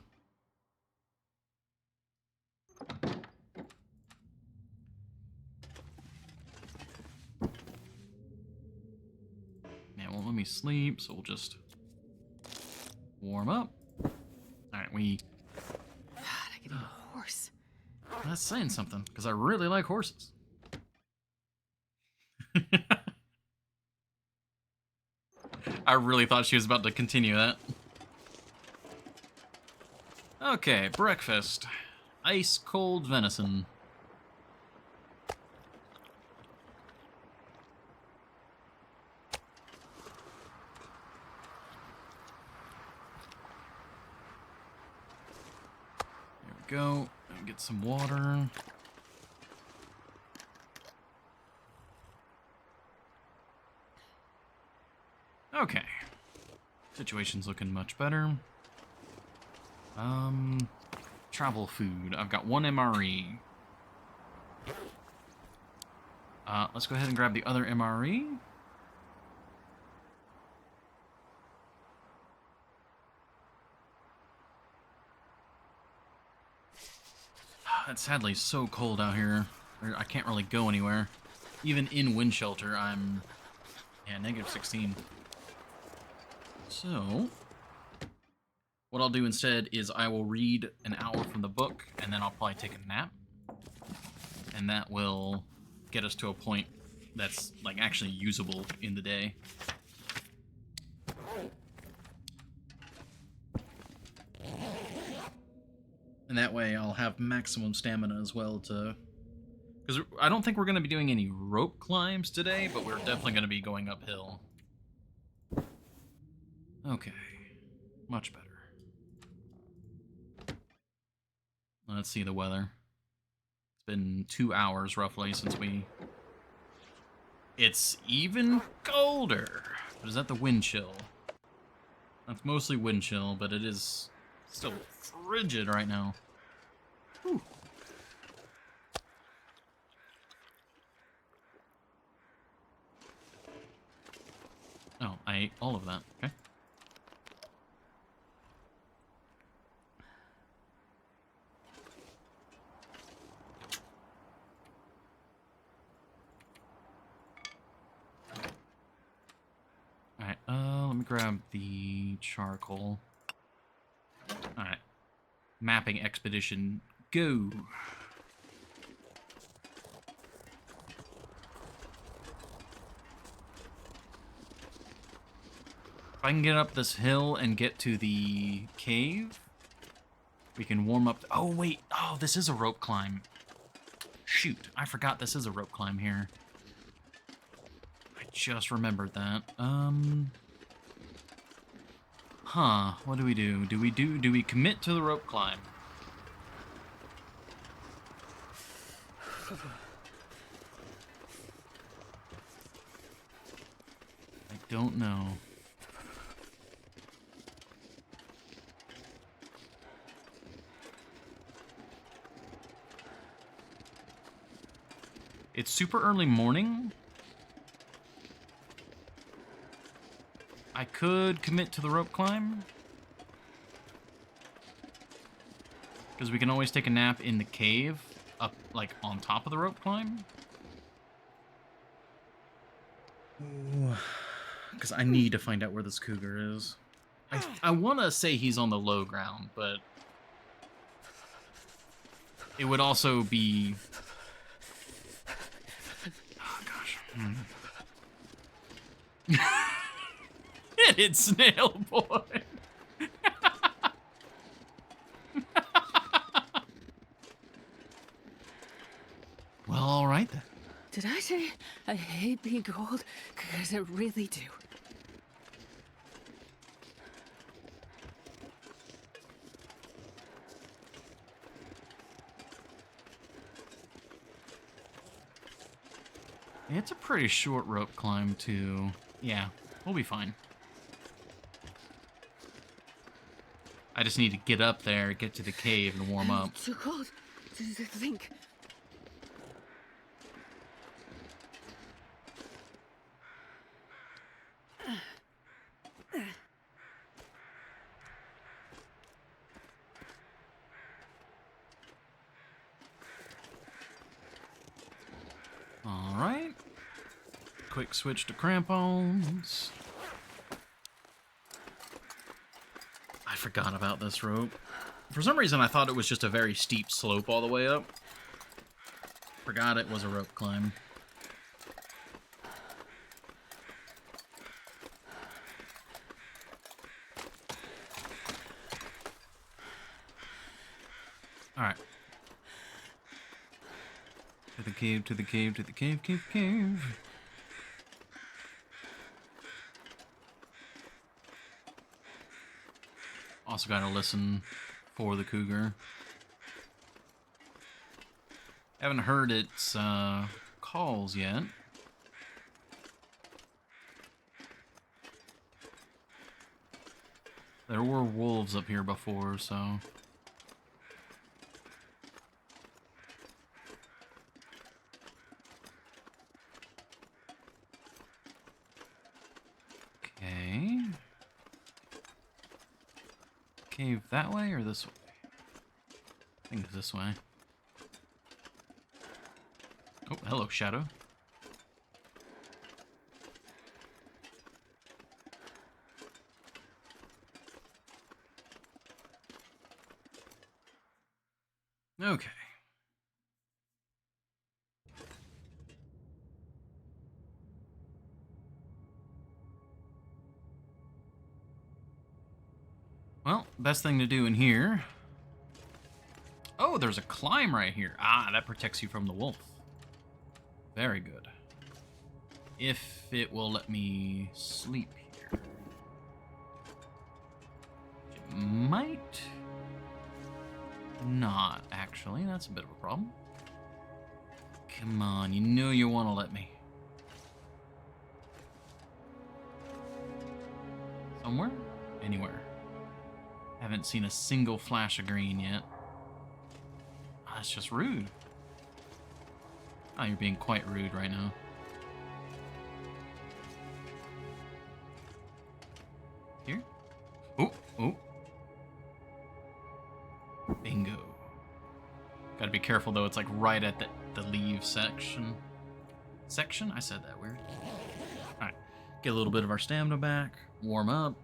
Yeah, it won't let me sleep, so we'll just warm up. Alright, God, I could eat a horse. That's saying something, because I really like horses. I really thought she was about to continue that. Okay, breakfast. Ice cold venison. There we go. Get some water. Okay. Situation's looking much better. Travel food. I've got 1 MRE. Let's go ahead and grab the other MRE. It's sadly so cold out here. I can't really go anywhere. Even in wind shelter, I'm... yeah, -16. So... what I'll do instead is I will read an hour from the book, and then I'll probably take a nap. And that will get us to a point that's, like, actually usable in the day. And that way I'll have maximum stamina as well to... because I don't think we're going to be doing any rope climbs today, but we're definitely going to be going uphill. Okay. Much better. Let's see the weather. It's been 2 hours, roughly, since we... it's even colder! But is that the wind chill? That's mostly wind chill, but it is still frigid right now. Whew. Oh, I ate all of that. Okay. Alright, let me grab the charcoal. Alright. Mapping expedition, go! If I can get up this hill and get to the cave, we can warm up... oh, wait! Oh, this is a rope climb. Shoot, I forgot this is a rope climb here. I just remembered that. Huh, what do we do? Do we commit to the rope climb? I don't know. It's super early morning. I could commit to the rope climb. Because we can always take a nap in the cave, up, like, on top of the rope climb. Because I need to find out where this cougar is. I want to say he's on the low ground, but... it would also be... oh, gosh. Hit it, snail boy! Well, alright then. Did I say I hate being cold? Because I really do. It's a pretty short rope climb, too. Yeah, we'll be fine. I just need to get up there, get to the cave, and warm up. Too cold to think. Alright. Quick switch to crampons. I forgot about this rope. For some reason, I thought it was just a very steep slope all the way up. Forgot it was a rope climb. Alright. To the cave, to the cave, to the cave, cave. Also gotta listen for the cougar. Haven't heard its calls yet. There were wolves up here before, so... Okay. Cave that way or this way? I think it's this way. Oh, hello, Shadow. Okay. Well, best thing to do in here... Oh, there's a climb right here. Ah, that protects you from the wolf. Very good. If it will let me sleep here. It might not, actually. That's a bit of a problem. Come on, you know you want to let me. Somewhere? Anywhere. Haven't seen a single flash of green yet. Ah, that's just rude. Oh, you're being quite rude right now. Here? Oh, oh. Bingo. Gotta be careful though, it's like right at the leave section. Section? I said that weird. Alright. Get a little bit of our stamina back. Warm up.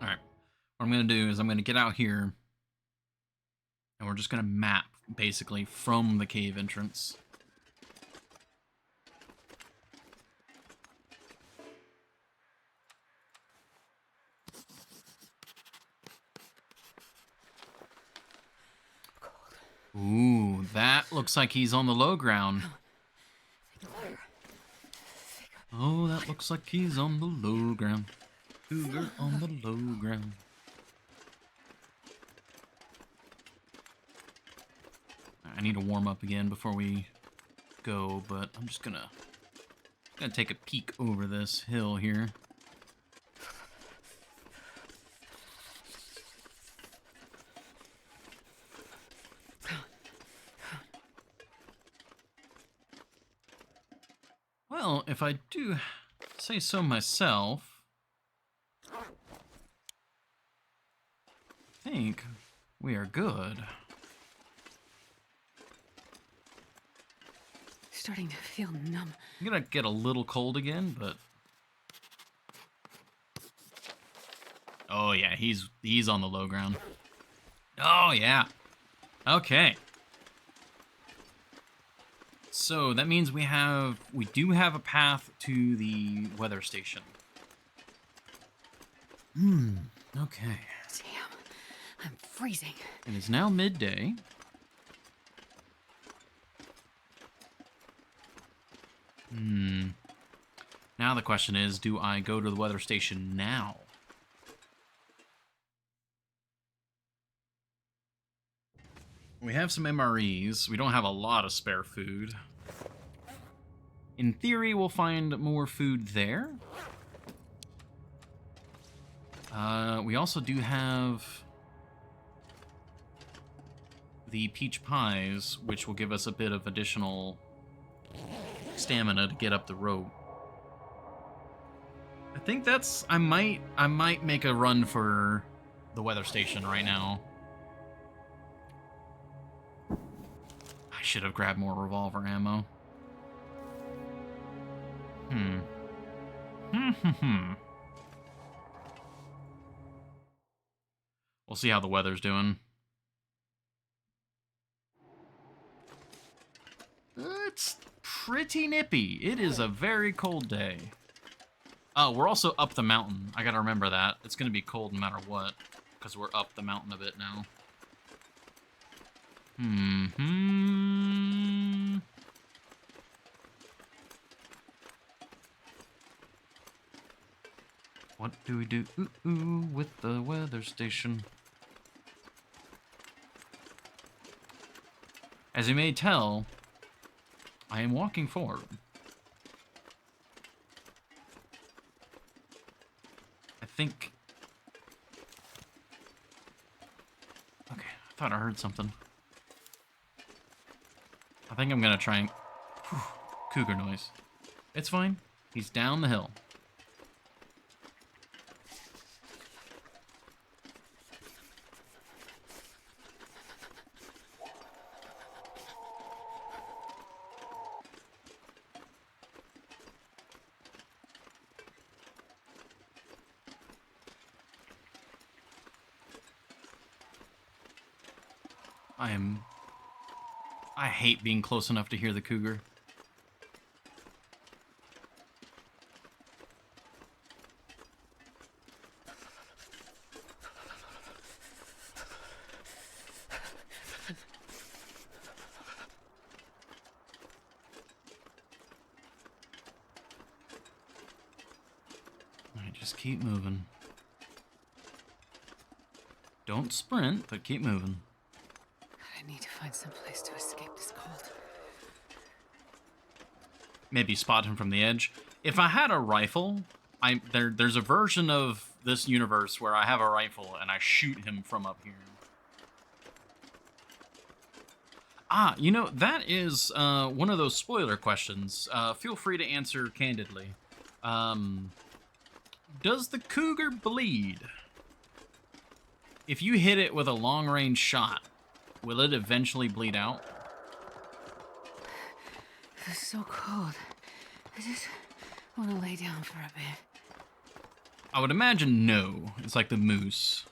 Alright. What I'm gonna do is I'm gonna get out here and we're just gonna map basically from the cave entrance. Ooh, that looks like he's on the low ground. Oh, that looks like he's on the low ground. Cougar on the low ground. I need to warm up again before we go, but I'm just gonna take a peek over this hill here. Well, if I do say so myself, I think we are good. Starting to feel numb. I'm gonna get a little cold again, but... Oh yeah, he's on the low ground. Oh yeah. Okay. So that means we do have a path to the weather station. Okay. Damn, I'm freezing. It is now midday. Now the question is, do I go to the weather station now? We have some MREs. We don't have a lot of spare food. In theory, we'll find more food there. We also do have the peach pies, which will give us a bit of additional stamina to get up the rope. I think that's... I might make a run for the weather station right now. I should have grabbed more revolver ammo. We'll see how the weather's doing. It's pretty nippy. It is a very cold day. Oh, we're also up the mountain. I gotta remember that. It's gonna be cold no matter what, because we're up the mountain a bit now. What do we do with the weather station? As you may tell, I am walking forward. I think... Okay, I thought I heard something. I think I'm gonna try and... Whew, cougar noise. It's fine. He's down the hill. I hate being close enough to hear the cougar. Alright, just keep moving. Don't sprint, but keep moving. I need to find some place to escape this cold. Maybe spot him from the edge. If I had a rifle, there's a version of this universe where I have a rifle and I shoot him from up here. Ah, you know, that is one of those spoiler questions. Feel free to answer candidly. Does the cougar bleed? If you hit it with a long-range shot, will it eventually bleed out? It's so cold. I just want to lay down for a bit. I would imagine no. It's like the moose.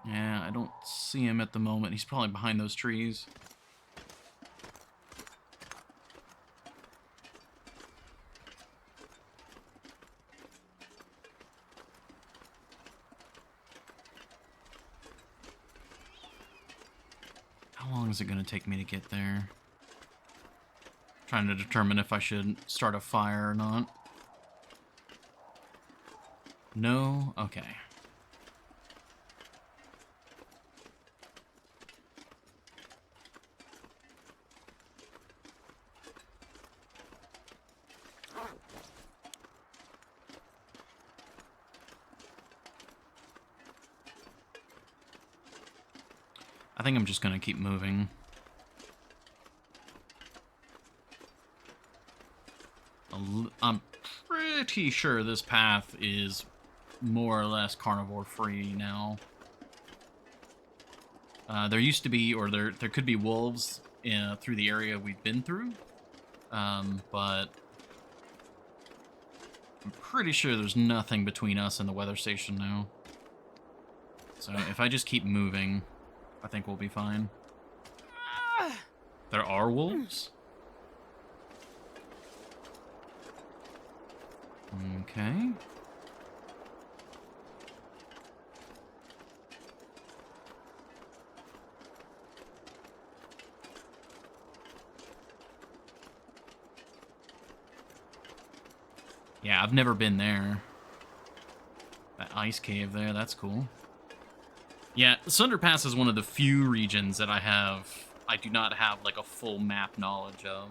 Yeah, I don't see him at the moment. He's probably behind those trees. How long is it going to take me to get there? Trying to determine if I should start a fire or not. No? Okay. I think I'm just going to keep moving. I'm pretty sure this path is more or less carnivore free now. There used to be, or there could be wolves through the area we've been through, but I'm pretty sure there's nothing between us and the weather station now. So if I just keep moving, I think we'll be fine. There are wolves? Okay. Yeah, I've never been there. That ice cave there, that's cool. Yeah, Sunder Pass is one of the few regions that I do not have like a full map knowledge of.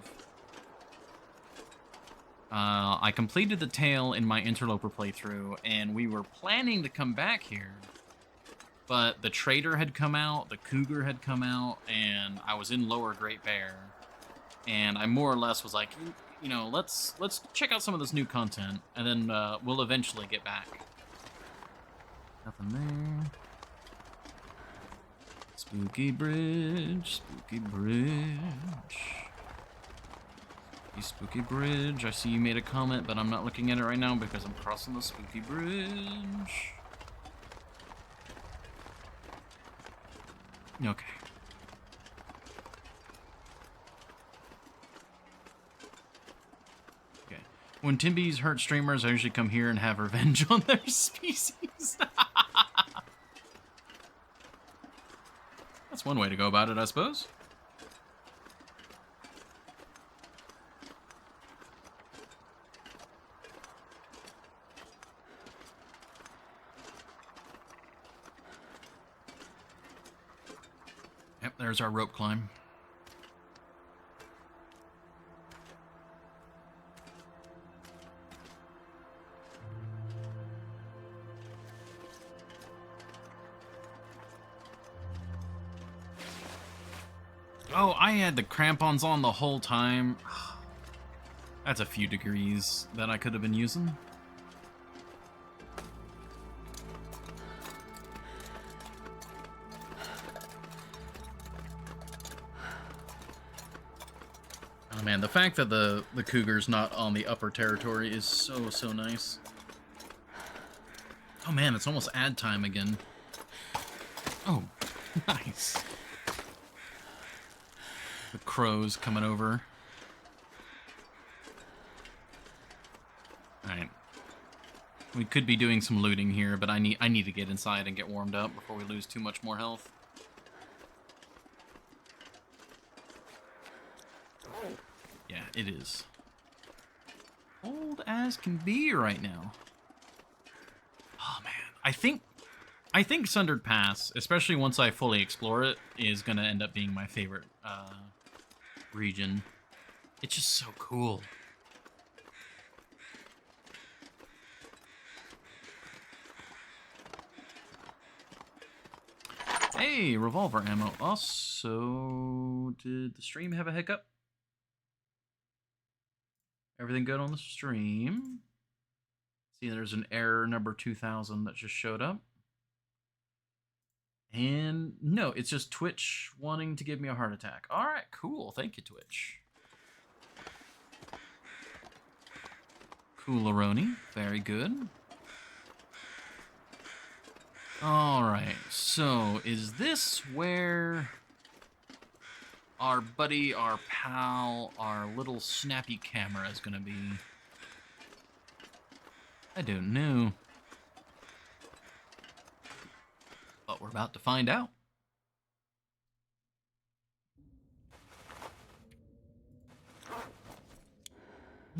I completed the tail in my Interloper playthrough, and we were planning to come back here, but the Trader had come out, the Cougar had come out, and I was in Lower Great Bear, and I more or less was like, you know, let's check out some of this new content, and then we'll eventually get back. Nothing there. Spooky bridge, spooky bridge. Spooky bridge. I see you made a comment, but I'm not looking at it right now because I'm crossing the spooky bridge. Okay. Okay. When Timbies hurt streamers, I usually come here and have revenge on their species. That's one way to go about it, I suppose. there's our rope climb. Oh, I had the crampons on the whole time. That's a few degrees that I could have been using. Oh man, the fact that the cougar's not on the upper territory is so nice. Oh man, it's almost ad time again. Oh, nice. The crows coming over. Alright. We could be doing some looting here, but I need to get inside and get warmed up before we lose too much more health. Yeah, it is. Cold as can be right now. Oh man, I think Sundered Pass, especially once I fully explore it, is gonna end up being my favorite region. It's just so cool. Hey, revolver ammo. Also, did the stream have a hiccup? Everything good on the stream? See, there's an error number 2000 that just showed up. And no, it's just Twitch wanting to give me a heart attack. All right, cool. Thank you, Twitch. Cooleroni. Very good. All right, so is this where our buddy, our pal, our little snappy camera is going to be? I don't know. But we're about to find out.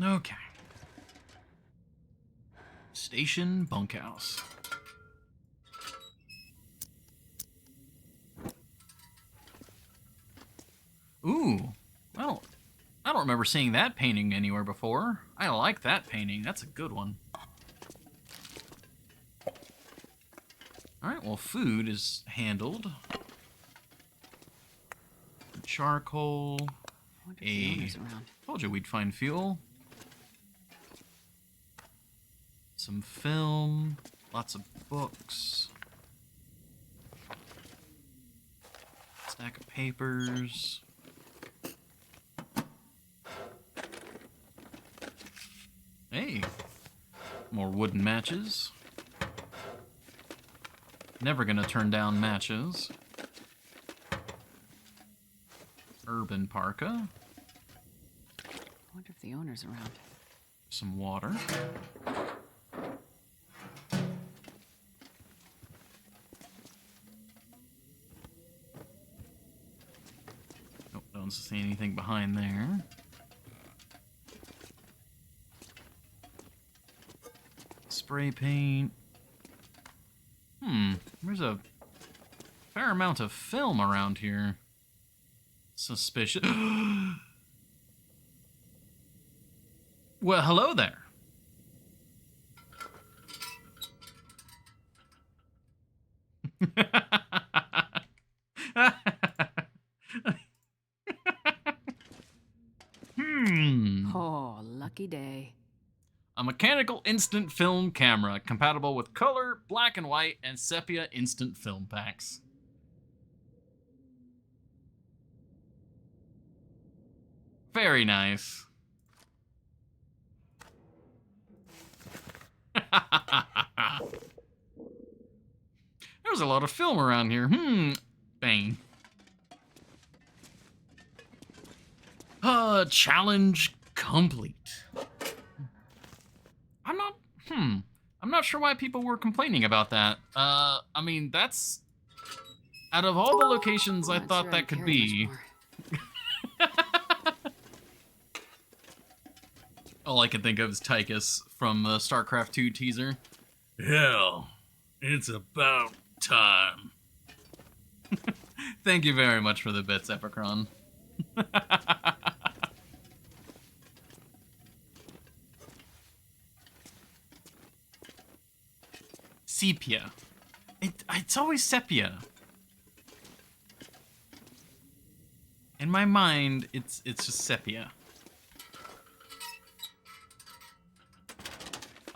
Okay. Station bunkhouse. Ooh, I don't remember seeing that painting anywhere before. I like that painting. That's a good one. Alright, well, food is handled. Charcoal. Told you we'd find fuel. Some film. Lots of books. Stack of papers. Hey, more wooden matches. Never gonna turn down matches. Urban parka. I wonder if the owner's around. Some water. Nope, don't see anything behind there. Spray paint. There's a fair amount of film around here. Suspicious. Well, hello there. Oh, lucky day. A mechanical instant film camera compatible with color, black and white, and sepia instant film packs. Very nice. There's a lot of film around here. Bang. Challenge complete. I'm not sure why people were complaining about that. I mean, that's... Out of all the locations I thought that could be... All I can think of is Tychus from the StarCraft 2 teaser. Hell, it's about time. Thank you very much for the bits, Epicron. Sepia. It's always sepia. In my mind, it's just sepia.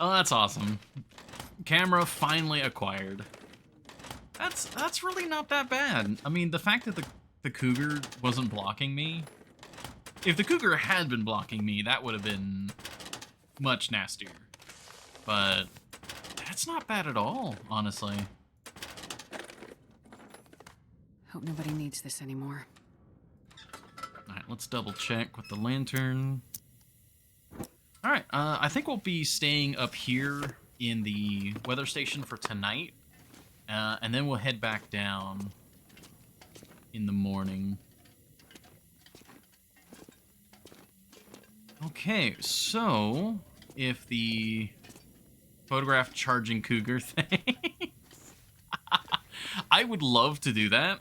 Oh, that's awesome. Camera finally acquired. That's really not that bad. I mean, the fact that the cougar wasn't blocking me. If the cougar had been blocking me, that would have been much nastier. But that's not bad at all, honestly. Hope nobody needs this anymore. Alright, let's double check with the lantern. Alright, I think we'll be staying up here in the weather station for tonight. And then we'll head back down in the morning. Okay, so if the photograph charging cougar thing... I would love to do that,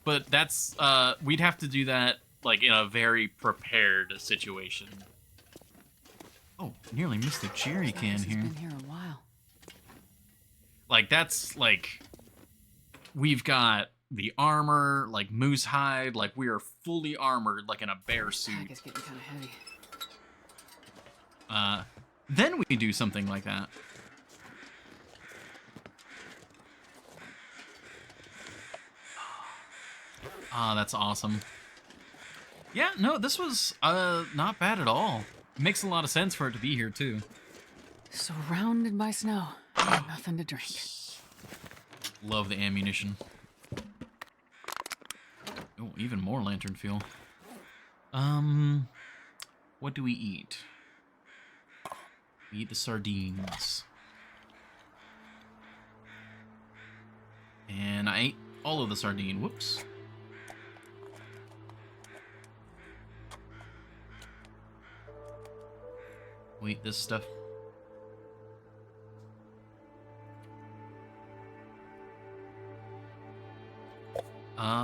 but that's, we'd have to do that, like, in a very prepared situation. Oh, nearly missed the jerry can here. Been here a while. Like, that's, like, we've got the armor, like, moose hide, like, we are fully armored, like, in a bear suit. Pack is getting kind of heavy. Then we do something like that. Ah, that's awesome. Yeah, no, this was, not bad at all. It makes a lot of sense for it to be here, too. Surrounded by snow. Nothing to drink. Love the ammunition. Oh, even more lantern fuel. What do we eat? We eat the sardines. And I ate all of the sardine. Whoops. We eat this stuff.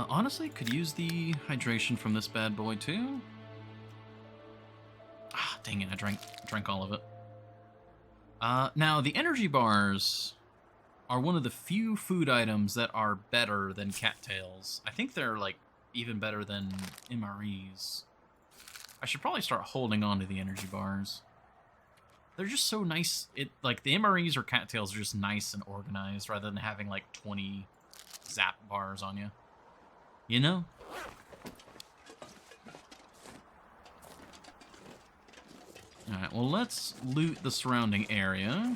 Honestly, could use the hydration from this bad boy too. Ah, dang it! I drank all of it. Now the energy bars are one of the few food items that are better than cattails. I think they're like even better than MREs. I should probably start holding on to the energy bars. They're just so nice. Like the MREs or cattails are just nice and organized rather than having like 20 zap bars on you. You know? Alright, well, let's loot the surrounding area.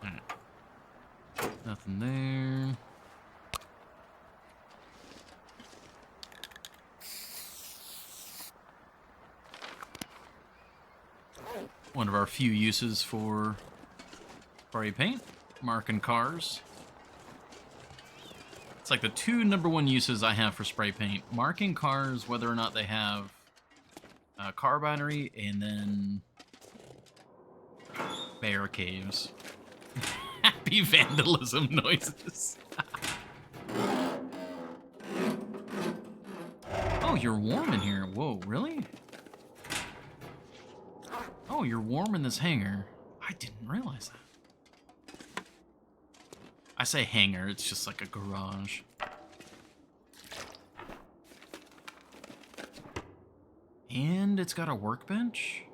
Alright. Nothing there. One of our few uses for spray paint, marking cars. It's like the two #1 uses I have for spray paint. Marking cars, whether or not they have a car battery, and then bear caves. Happy vandalism noises. Oh, you're warm in here. Whoa, really? Oh, you're warm in this hangar. I didn't realize that. I say hangar, it's just like a garage. And it's got a workbench?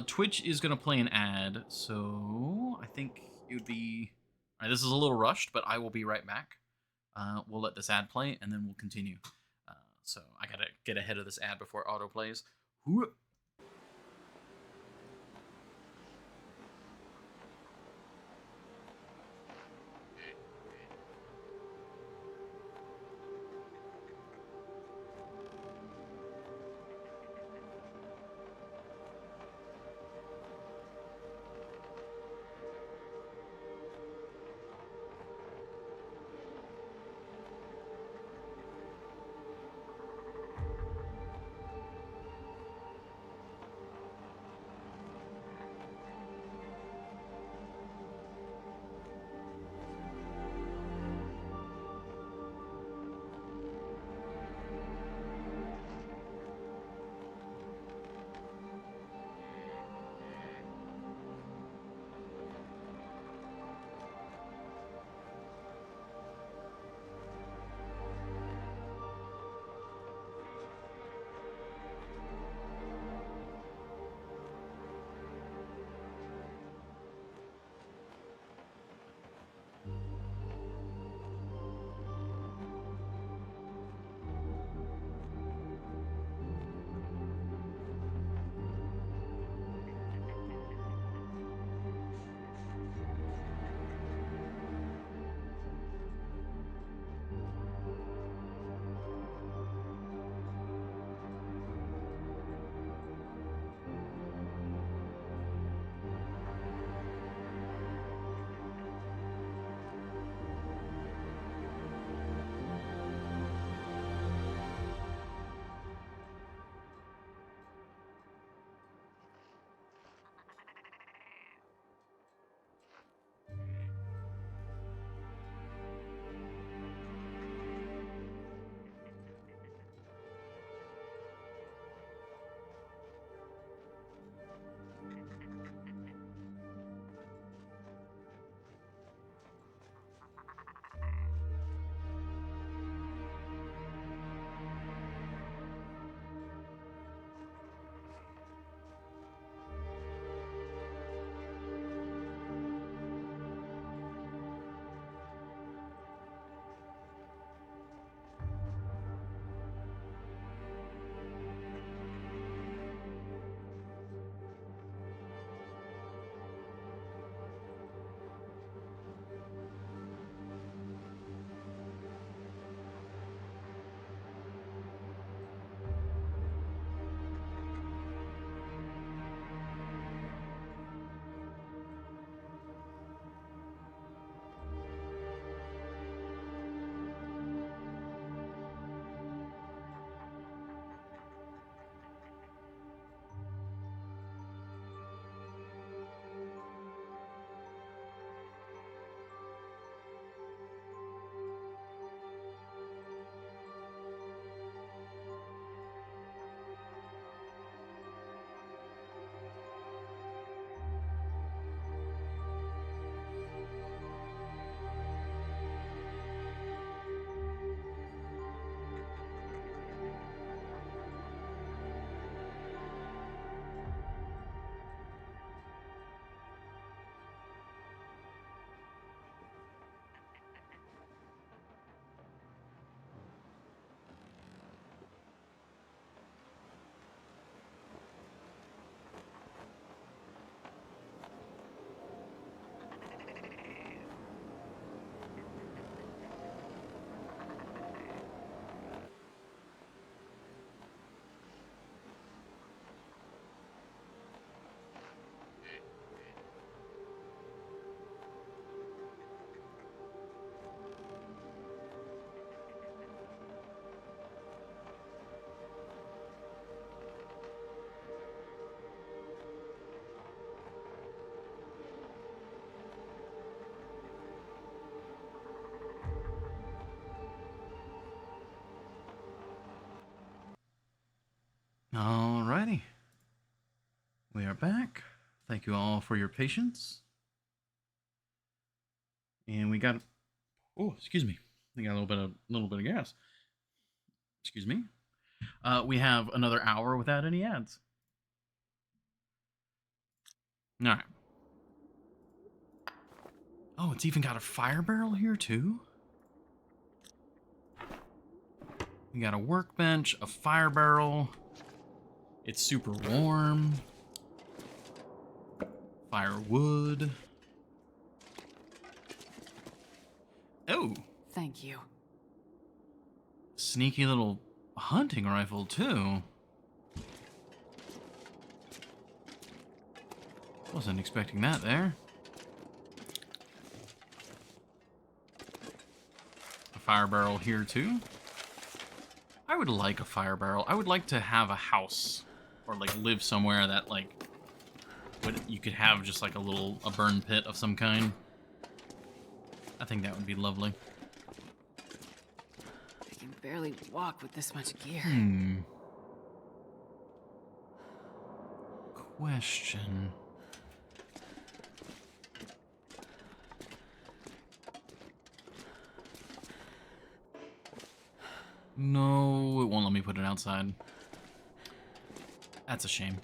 Twitch is gonna play an ad, so I think it would be... Alright, this is a little rushed, but I will be right back. We'll let this ad play, and then we'll continue. So I gotta get ahead of this ad before auto plays. are back. Thank you all for your patience. And we got, oh, excuse me. We got a little bit of gas. Excuse me. We have another hour without any ads. All right. Oh, it's even got a fire barrel here too. We got a workbench, a fire barrel. It's super warm. Firewood. Oh. Thank you. Sneaky little hunting rifle too. Wasn't expecting that there. A fire barrel here too. I would like a fire barrel. I would like to have a house or like live somewhere that like you could have just like a burn pit of some kind. I think that would be lovely. I can barely walk with this much gear. Question. No, it won't let me put it outside. That's a shame.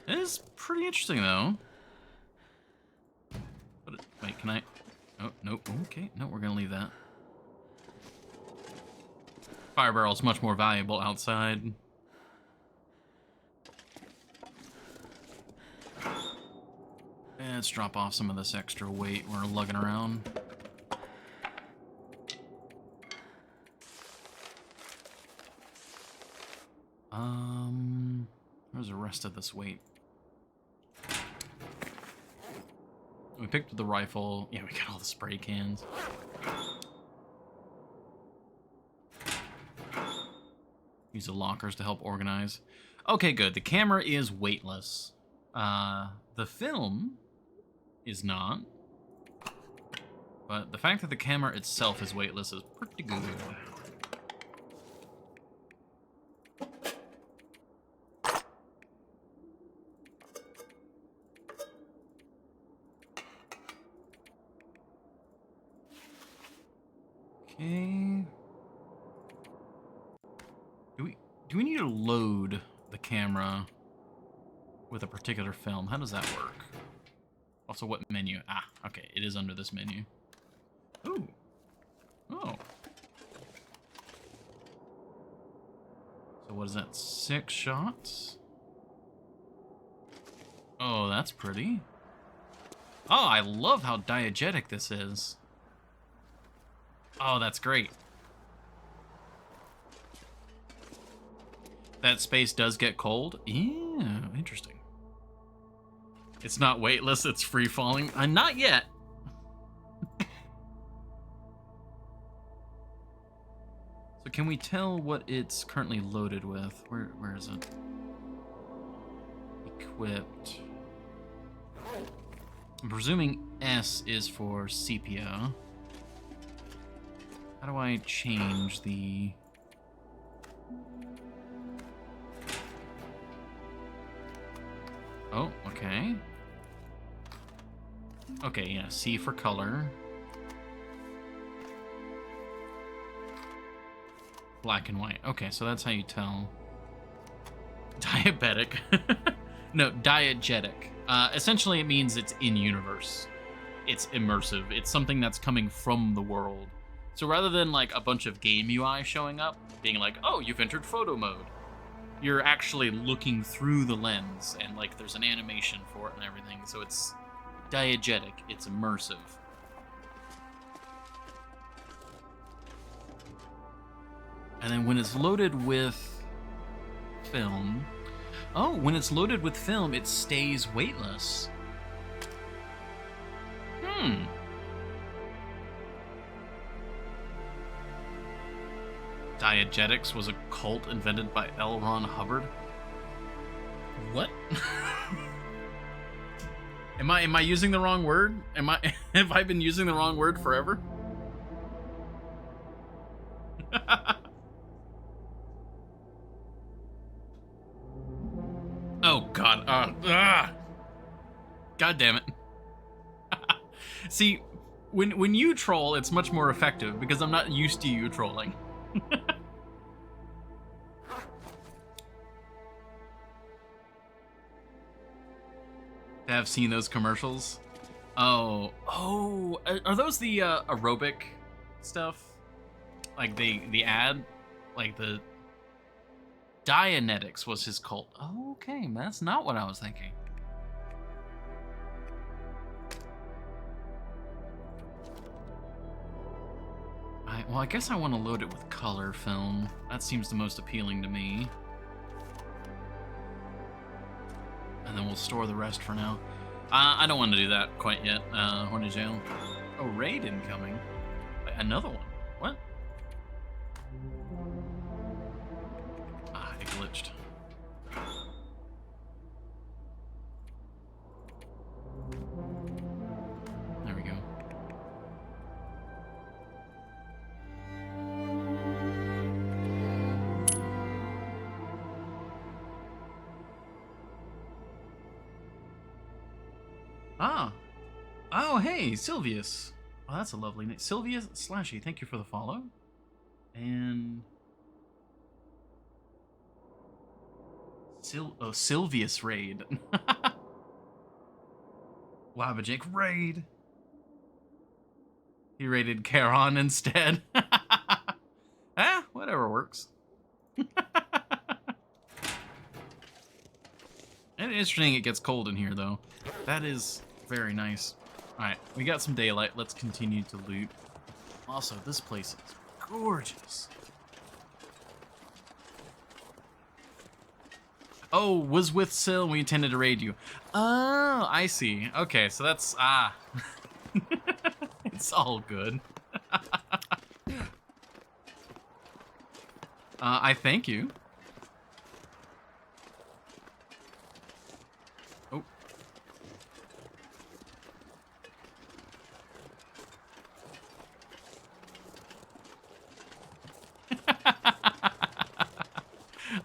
It is pretty interesting, though. Wait, can I? Oh, nope. Okay, no, we're gonna leave that. Fire barrel's much more valuable outside. Let's drop off some of this extra weight we're lugging around. Where's the rest of this weight? We picked up the rifle. Yeah, we got all the spray cans. Use the lockers to help organize. Okay, good. The camera is weightless. The film is not. But the fact that the camera itself is weightless is pretty good. Okay. Do we need to load the camera with a particular film? How does that work? Also, what menu? Ah, okay, it is under this menu. Ooh. Oh. So what is that? 6 shots? Oh, that's pretty. Oh, I love how diegetic this is. Oh, that's great. That space does get cold? Yeah, interesting. It's not weightless, it's free falling. Not yet. So can we tell what it's currently loaded with? Where is it? Equipped. I'm presuming S is for sepia. How do I change the... Oh, okay. Okay, yeah, C for color. Black and white. Okay, so that's how you tell. Diabetic. No, diegetic. Essentially, it means it's in-universe. It's immersive. It's something that's coming from the world. So rather than like a bunch of game UI showing up, being like, oh, you've entered photo mode, you're actually looking through the lens, and like there's an animation for it and everything. So it's diegetic. It's immersive. And then when it's loaded with film... Oh, when it's loaded with film, it stays weightless. Diegetics was a cult invented by L. Ron Hubbard. What? Am I using the wrong word? Have I been using the wrong word forever? Oh god. God damn it. See, when you troll, it's much more effective because I'm not used to you trolling. Have seen those commercials? Oh, are those the aerobic stuff? Like the ad, like the Dianetics was his cult. Oh, okay, that's not what I was thinking. Well, I guess I want to load it with color film. That seems the most appealing to me. And then we'll store the rest for now. I don't want to do that quite yet. Horny Jail. Oh, raid incoming. Another one. What? It glitched. There we go. Oh, hey, Sylvius. Oh, that's a lovely name. Sylvius Slashy, thank you for the follow. And... Sylvius Raid. Wabajink Raid. He raided Charon instead. Whatever works. And interesting it gets cold in here, though. That is very nice. Alright, we got some daylight. Let's continue to loot. Also, this place is gorgeous. Oh, was with Syl and we intended to raid you. Oh, I see. Okay, so that's... It's all good. I thank you. Oh.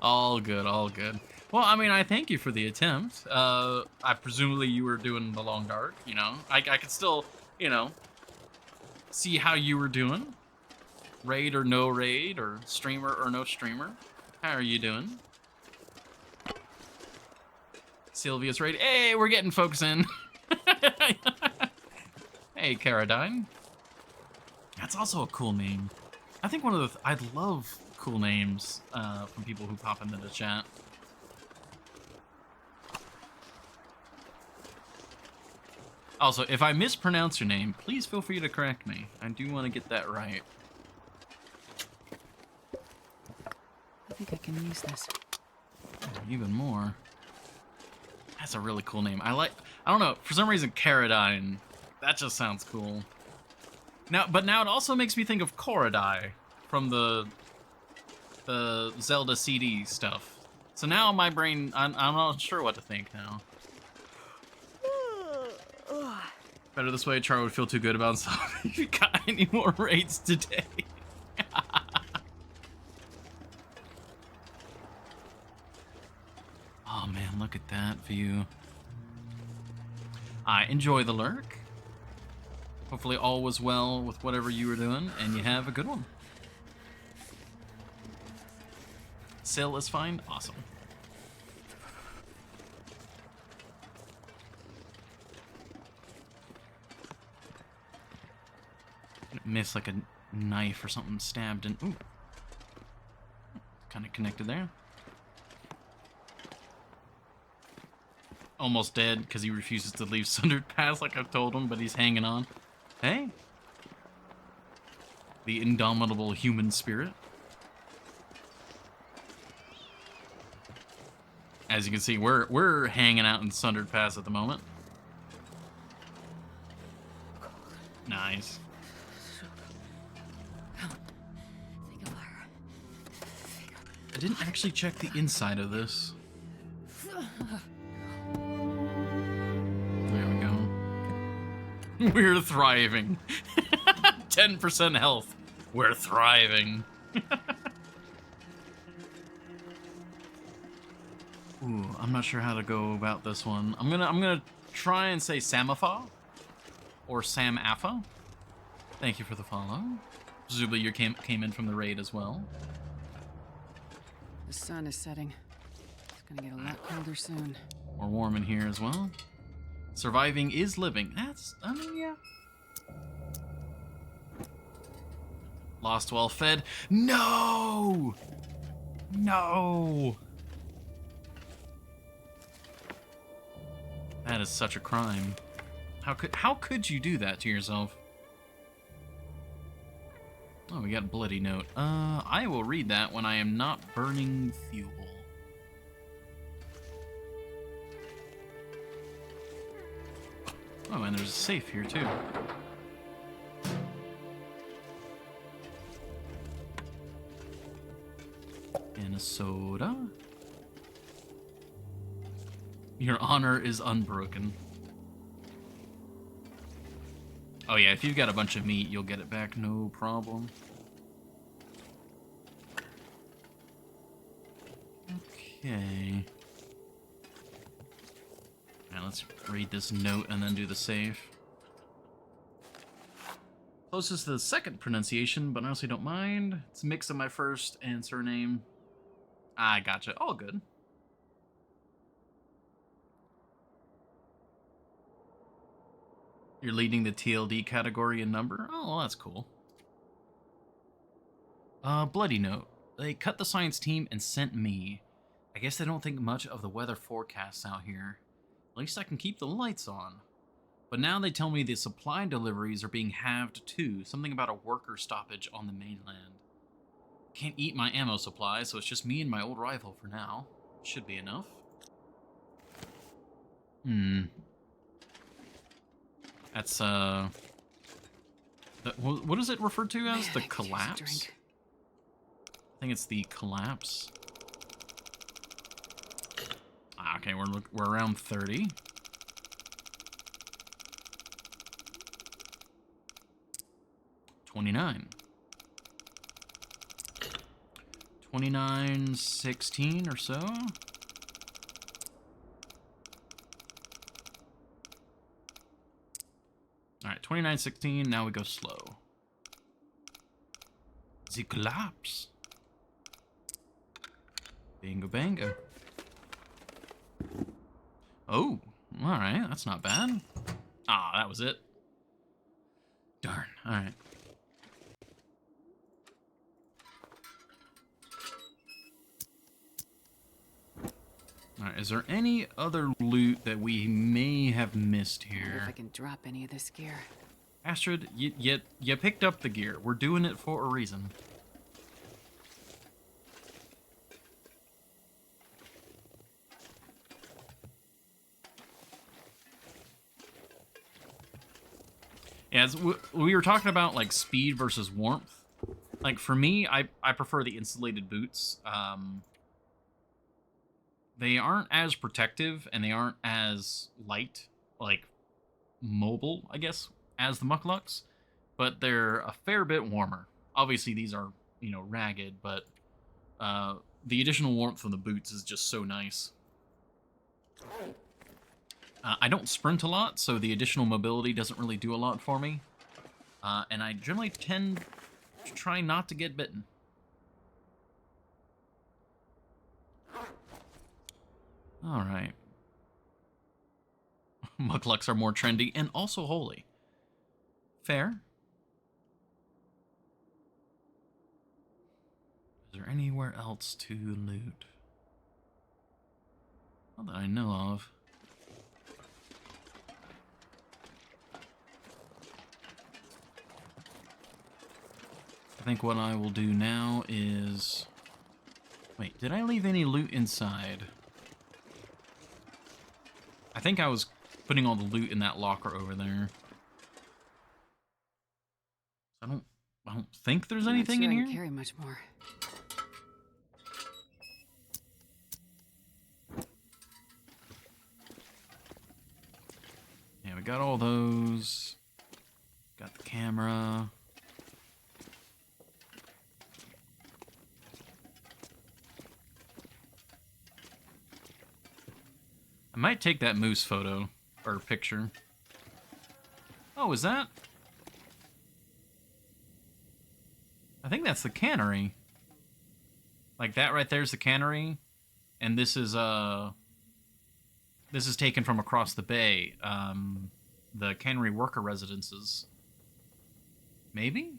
All good, all good. Well, I mean, I thank you for the attempt. I presumably you were doing the long dark, you know? I could still, you know, see how you were doing. Raid or no raid, or streamer or no streamer. How are you doing? Sylvia's raid. Hey, we're getting folks in. Hey, Caradine. That's also a cool name. I think one of the... I love cool names from people who pop into the chat. Also, if I mispronounce your name, please feel free to correct me. I do want to get that right. I think I can use this. Even more. That's a really cool name. I don't know, for some reason, Caradine. That just sounds cool. But now it also makes me think of Korodai from the Zelda CD stuff. So now my brain, I'm not sure what to think now. Better this way, Char would feel too good about himself if you got any more raids today. Oh man, look at that view. I enjoy the lurk. Hopefully all was well with whatever you were doing, and you have a good one. Sail is fine? Awesome. Miss like a knife or something stabbed in. Ooh. Kind of connected there. Almost dead because he refuses to leave Sundered Paths like I've told him, but he's hanging on. Hey. The indomitable human spirit. As you can see, we're hanging out in Sundered Paths at the moment. Nice. I didn't actually check the inside of this. There we go. We're thriving. 10% health. We're thriving. Ooh, I'm not sure how to go about this one. I'm gonna try and say Samafa or Sam Affa. Thank you for the follow. Presumably you came in from the raid as well. The sun is setting. It's gonna get a lot colder soon. More warm in here as well. Surviving is living. I mean, yeah. Lost well fed. No! No! That is such a crime. How could you do that to yourself? Oh, we got a bloody note. I will read that when I am not burning fuel. Oh, and there's a safe here too. And a soda. Your honor is unbroken. Oh yeah, if you've got a bunch of meat, you'll get it back, no problem. Okay. Now let's read this note and then do the save. Closest to the second pronunciation, but honestly don't mind. It's a mix of my first and surname. I gotcha. All good. You're leading the TLD category in number? Oh, well, that's cool. Bloody note. They cut the science team and sent me. I guess they don't think much of the weather forecasts out here. At least I can keep the lights on. But now they tell me the supply deliveries are being halved too. Something about a worker stoppage on the mainland. Can't eat my ammo supply, so it's just me and my old rifle for now. Should be enough. That's, what is it referred to as? The collapse? I think it's the collapse. Ah, okay, we're around 30. $29. 29.16 or so. Alright, 29.16, now we go slow. The collapse. Bingo bango. Oh, alright, that's not bad. Ah, that was it. Darn, alright. Alright, is there any other loot that we may have missed here? If I can drop any of this gear. Astrid, you picked up the gear. We're doing it for a reason. Yeah, as we were talking about, like, speed versus warmth. Like, for me, I prefer the insulated boots. They aren't as protective, and they aren't as light, like, mobile, I guess, as the mucklucks. But they're a fair bit warmer. Obviously, these are, you know, ragged, but the additional warmth from the boots is just so nice. I don't sprint a lot, so the additional mobility doesn't really do a lot for me. And I generally tend to try not to get bitten. Alright. Mucklucks are more trendy and also holy. Fair. Is there anywhere else to loot? Not that I know of. I think what I will do now is... Wait, did I leave any loot inside? I think I was putting all the loot in that locker over there. I don't think there's anything in here. I can't carry much more. Yeah, we got all those. Got the camera. I might take that moose photo, or picture. Oh, is that? I think that's the cannery. Like that right there's the cannery, and this is taken from across the bay. The cannery worker residences. Maybe?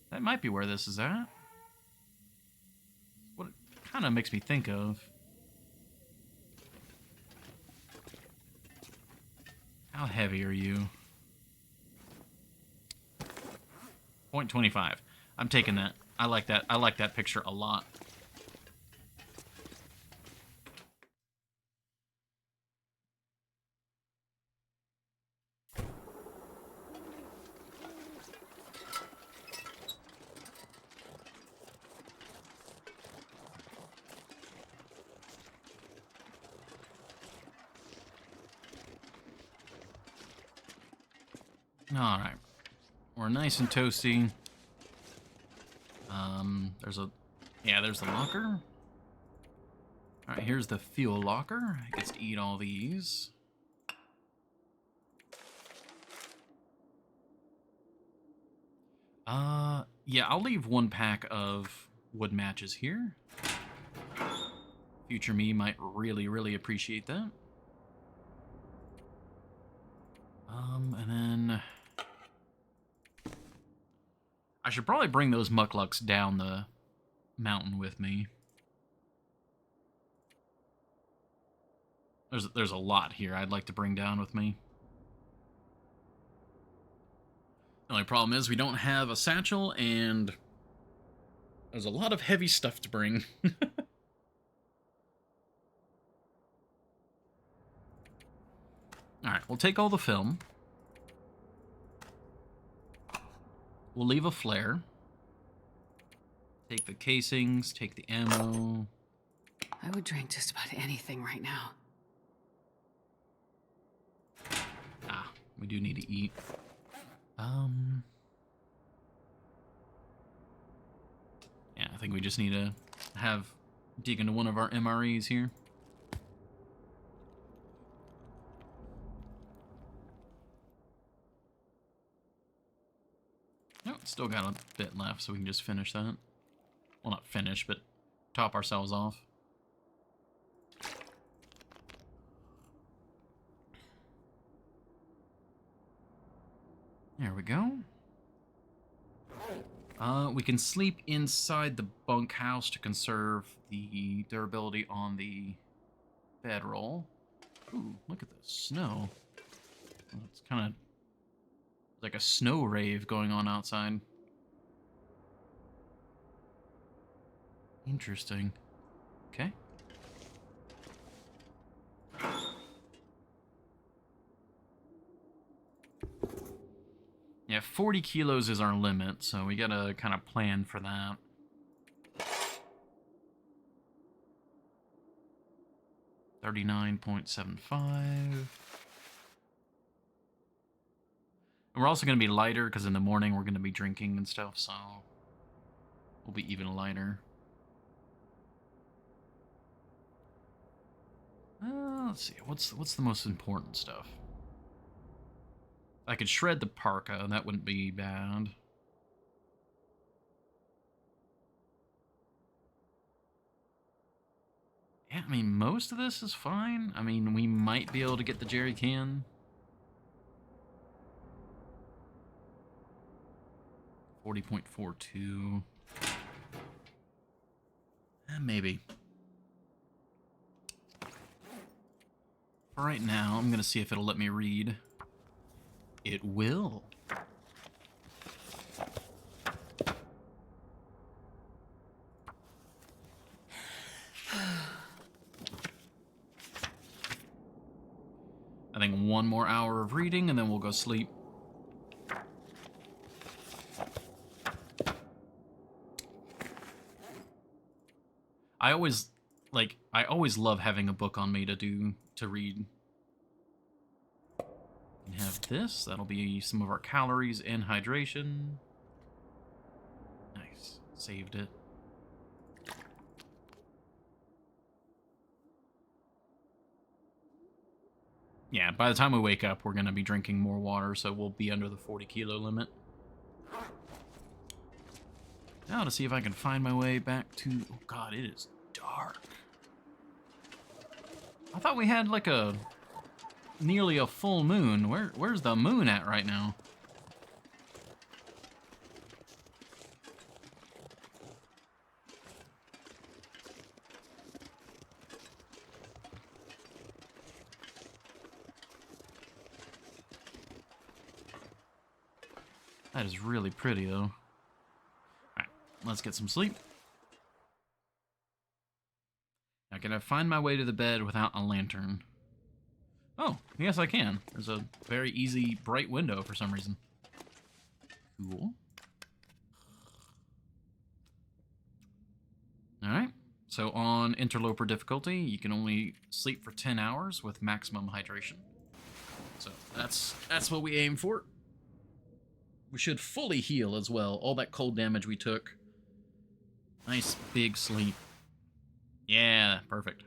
That might be where this is at. What it kind of makes me think of. How heavy are you? 0.25. I'm taking that. I like that. I like that picture a lot. Alright. We're nice and toasty. There's the locker. Alright, here's the fuel locker. I gets to eat all these. Yeah, I'll leave one pack of wood matches here. Future me might really, really appreciate that. And then I should probably bring those mucklucks down the mountain with me. There's a lot here I'd like to bring down with me. The only problem is we don't have a satchel, and there's a lot of heavy stuff to bring. Alright, we'll take all the film. We'll leave a flare. Take the casings, take the ammo. I would drink just about anything right now. We do need to eat. Yeah, I think we just need to dig into one of our MREs here. Oh, still got a bit left, so we can just finish that. Well, not finish, but top ourselves off. There we go. We can sleep inside the bunkhouse to conserve the durability on the bedroll. Ooh, look at the snow. It's kind of like a snow rave going on outside. Interesting. Okay. Yeah, 40 kilos is our limit, so we gotta kind of plan for that. $39.75. And we're also going to be lighter, because in the morning we're going to be drinking and stuff, so we'll be even lighter. Let's see, what's the most important stuff? I could shred the parka, that wouldn't be bad. Yeah, I mean, most of this is fine. I mean, we might be able to get the jerry can. 40.42. Maybe. For right now, I'm gonna see if it'll let me read. It will. I think one more hour of reading and then we'll go sleep. I always love having a book on me to read. And have this, that'll be some of our calories and hydration. Nice, saved it. Yeah, by the time we wake up, we're going to be drinking more water, so we'll be under the 40-kilo limit. Now to see if I can find my way back to... Oh, God, it is dark. I thought we had, like, nearly a full moon. Where's the moon at right now? That is really pretty, though. Alright, let's get some sleep. Now, can I find my way to the bed without a lantern? Oh, yes I can. There's a very easy, bright window for some reason. Cool. Alright, so on Interloper difficulty, you can only sleep for 10 hours with maximum hydration. So that's what we aim for. We should fully heal as well. All that cold damage we took. Nice big sleep. Yeah, perfect.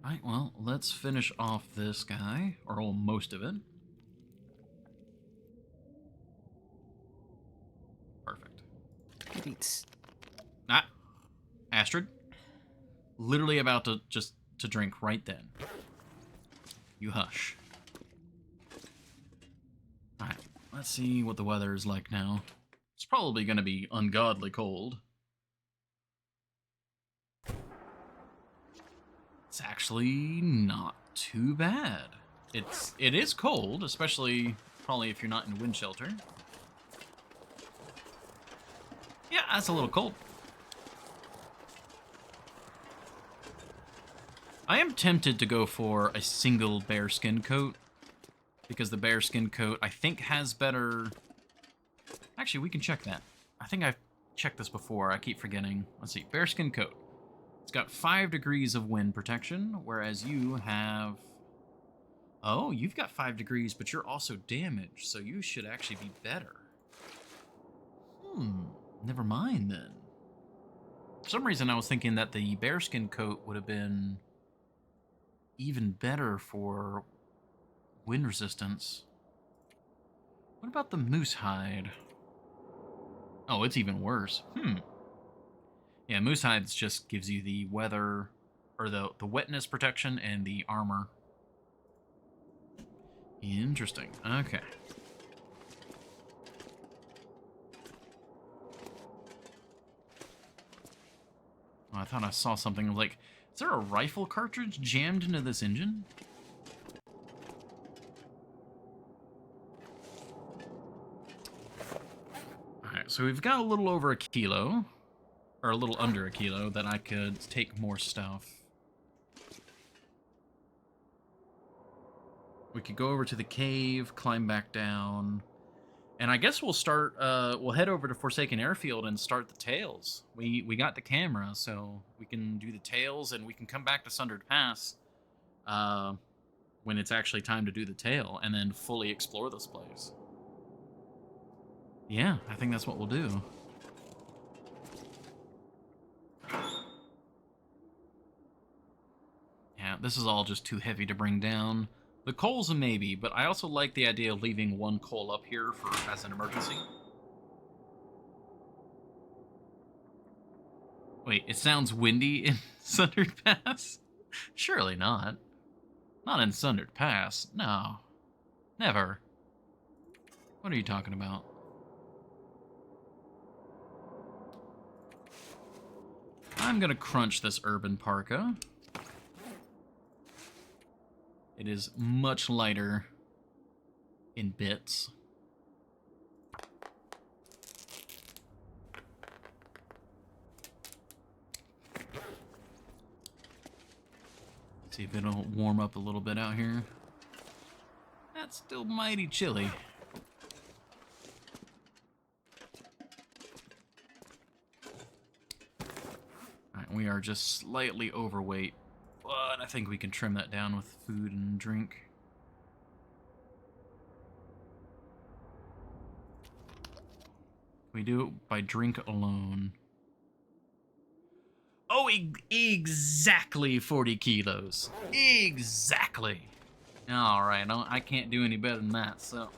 Alright, well, let's finish off this guy, or most of it. Perfect. It eats. Ah, Astrid. Literally about to drink right then. You hush. Alright, let's see what the weather is like now. It's probably going to be ungodly cold. It's actually not too bad. It is cold, especially probably if you're not in wind shelter. Yeah, that's a little cold. I am tempted to go for a single bearskin coat, because the bearskin coat, I think, has better... Actually, we can check that. I think I've checked this before. I keep forgetting. Let's see. Bearskin coat. It's got 5 degrees of wind protection, whereas you have... Oh, you've got 5 degrees, but you're also damaged, so you should actually be better. Never mind, then. For some reason, I was thinking that the bearskin coat would have been even better for wind resistance. What about the moose hide? Oh, it's even worse. Yeah, moose hides just gives you the weather, or the wetness protection and the armor. Interesting. Okay. Oh, I thought I saw something like... Is there a rifle cartridge jammed into this engine? Alright, so we've got a little over a kilo. Or a little under a kilo that I could take more stuff. We could go over to the cave, climb back down. And I guess we'll start, we'll head over to Forsaken Airfield and start the tails. We got the camera, so we can do the tails, and we can come back to Sundered Pass when it's actually time to do the tail, and then fully explore this place. Yeah, I think that's what we'll do. Yeah, this is all just too heavy to bring down. The coal's a maybe, but I also like the idea of leaving one coal up here as an emergency. Wait, it sounds windy in Sundered Pass? Surely not. Not in Sundered Pass. No. Never. What are you talking about? I'm gonna crunch this urban parka. It is much lighter in bits. See if it'll warm up a little bit out here. That's still mighty chilly. Alright, we are just slightly overweight, but I think we can trim that down with food and drink. We do it by drink alone. Oh, Oh, exactly 40 kilos. Exactly. All right, I can't do any better than that, so.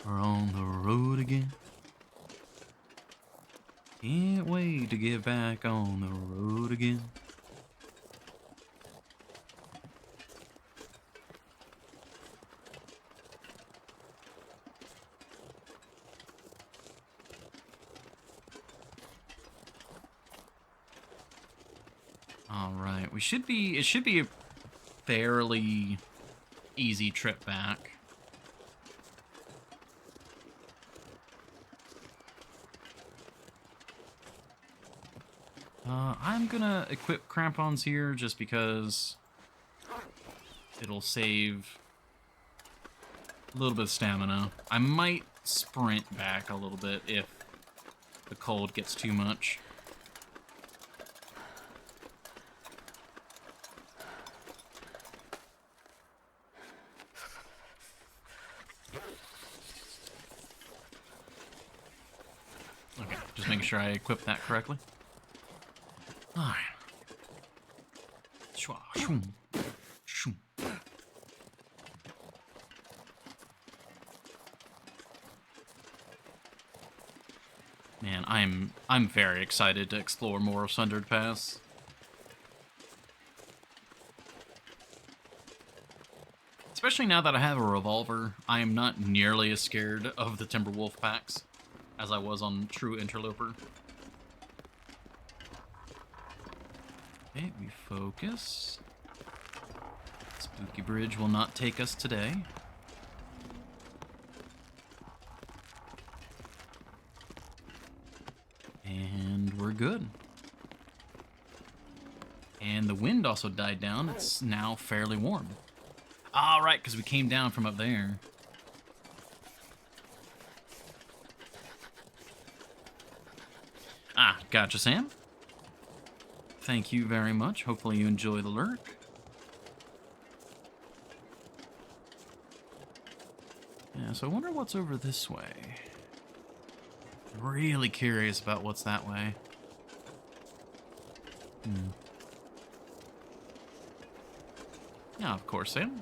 We're on the road again. Can't wait to get back on the road again. All right, it should be a fairly easy trip back. I'm gonna equip crampons here just because it'll save a little bit of stamina. I might sprint back a little bit if the cold gets too much. Okay, just making sure I equip that correctly. Alright. Shwa, shoom, shoom. Man, I'm very excited to explore more of Sundered Pass. Especially now that I have a revolver, I am not nearly as scared of the Timberwolf packs as I was on True Interloper. Okay, we focus. Spooky Bridge will not take us today. And we're good. And the wind also died down. It's now fairly warm. All right, because we came down from up there. Ah, gotcha, Sam. Thank you very much. Hopefully you enjoy the lurk. Yeah, so I wonder what's over this way. Really curious about what's that way. Yeah, of course, Sam.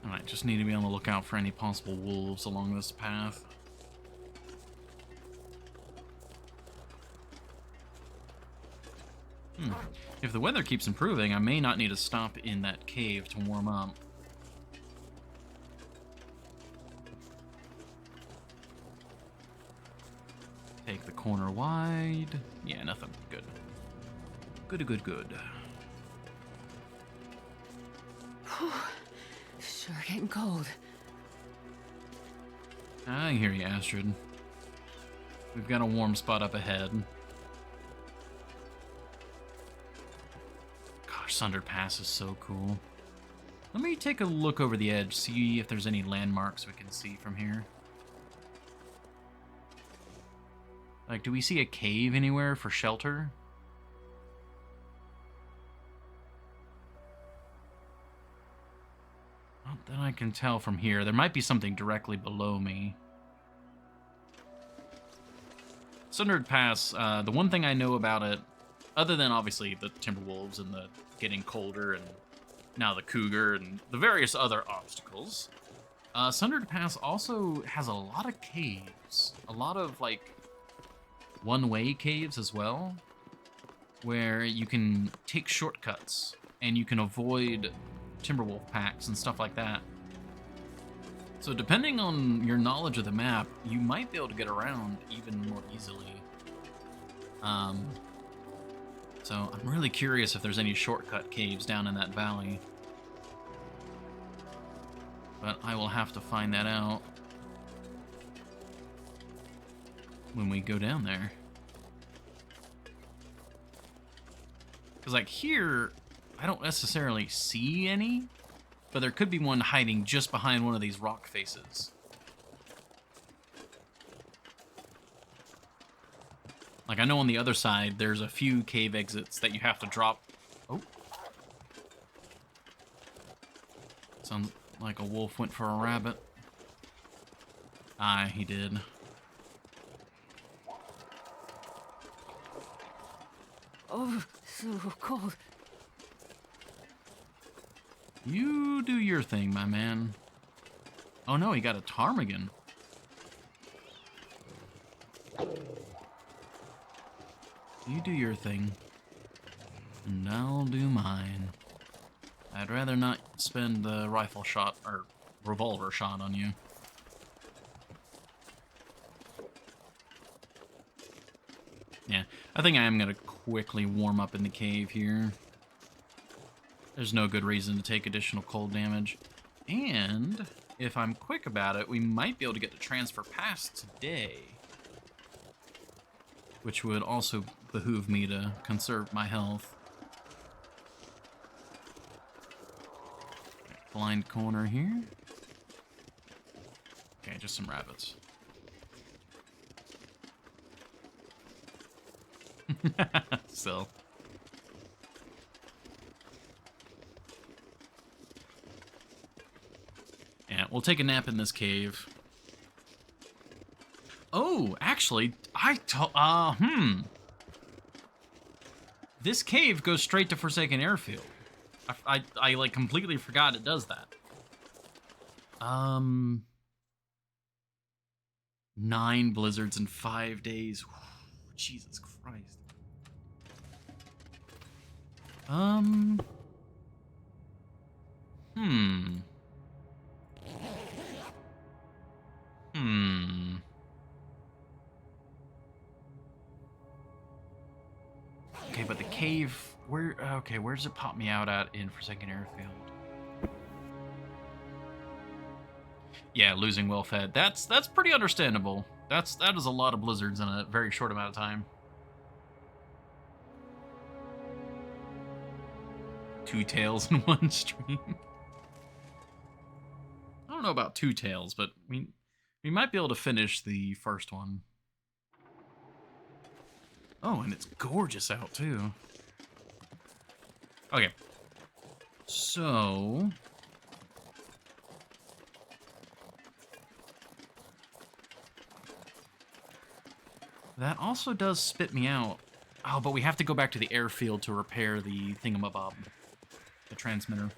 Alright, just need to be on the lookout for any possible wolves along this path. If the weather keeps improving, I may not need to stop in that cave to warm up. Take the corner wide. Yeah, nothing. Good. Good. Sure getting cold. I hear you, Astrid. We've got a warm spot up ahead. Gosh, Sundered Pass is so cool. Let me take a look over the edge, see if there's any landmarks we can see from here. Like, do we see a cave anywhere for shelter? Not that I can tell from here. There might be something directly below me. Sundered Pass, the one thing I know about it, other than obviously the Timberwolves and the getting colder and now the cougar and the various other obstacles, Sundered Pass also has a lot of caves. A lot of, like, one-way caves as well, where you can take shortcuts and you can avoid Timberwolf packs and stuff like that. So depending on your knowledge of the map, you might be able to get around even more easily. So I'm really curious if there's any shortcut caves down in that valley. But I will have to find that out when we go down there. Because, like, here, I don't necessarily see any, but there could be one hiding just behind one of these rock faces. Like, I know on the other side, there's a few cave exits that you have to drop. Oh. Sounds like a wolf went for a rabbit. Aye, he did. Oh, so cold. You do your thing, my man. Oh no, he got a ptarmigan. You do your thing. And I'll do mine. I'd rather not spend the rifle shot, or revolver shot on you. Yeah, I think I am going to quickly warm up in the cave here. There's no good reason to take additional cold damage. And if I'm quick about it, we might be able to get the transfer pass today. Which would also behoove me to conserve my health. Blind corner here. Okay, just some rabbits. Still. Yeah, we'll take a nap in this cave. Oh, actually, This cave goes straight to Forsaken Airfield. I like completely forgot it does that. 9 blizzards in 5 days. Jesus Christ. Okay, but the cave, where does it pop me out at in Forsaken Airfield? Yeah, losing well fed. That's pretty understandable. That is a lot of blizzards in a very short amount of time. 2 tails in one stream. I don't know about 2 tails, but we might be able to finish the first one. Oh, and it's gorgeous out too. Okay. So that also does spit me out. Oh, but we have to go back to the airfield to repair the thingamabob. The transmitter.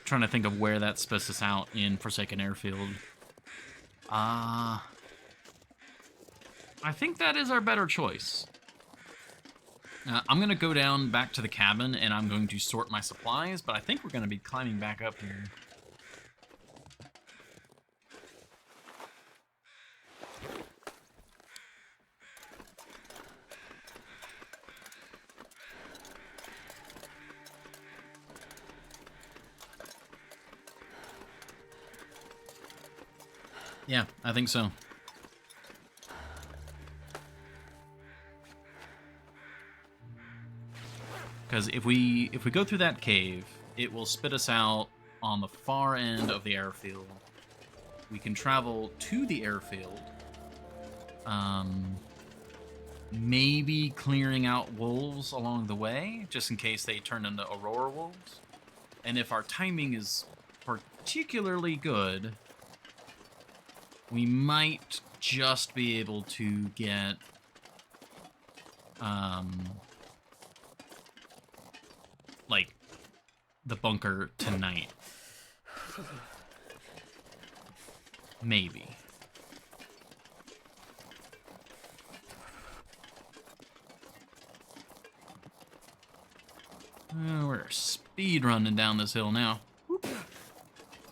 Trying to think of where that spits us out in Forsaken Airfield. I think that is our better choice. I'm going to go down back to the cabin, and I'm going to sort my supplies, but I think we're going to be climbing back up here. Yeah, I think so. Because if we go through that cave, it will spit us out on the far end of the airfield. We can travel to the airfield. Maybe clearing out wolves along the way, just in case they turn into Aurora wolves. And if our timing is particularly good, we might just be able to get like the bunker tonight. Maybe. We're speed running down this hill now. Whoop.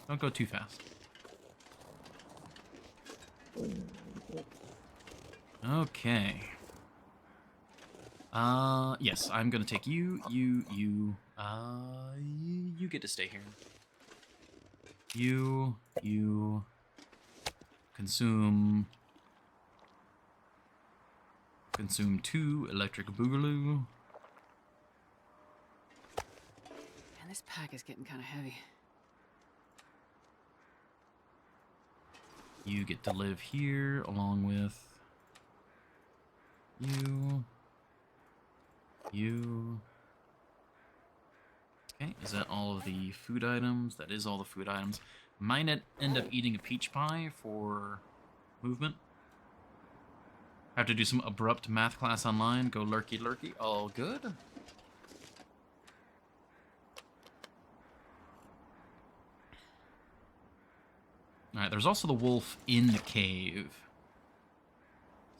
Don't go too fast. Okay. Yes, I'm gonna take you. You get to stay here. You consume 2 electric boogaloo. This pack is getting kind of heavy. You get to live here along with you. You. Okay, is that all of the food items? That is all the food items. Might end up eating a peach pie for movement. Have to do some abrupt math class online. Go lurky lurky. All good. Alright, there's also the wolf in the cave.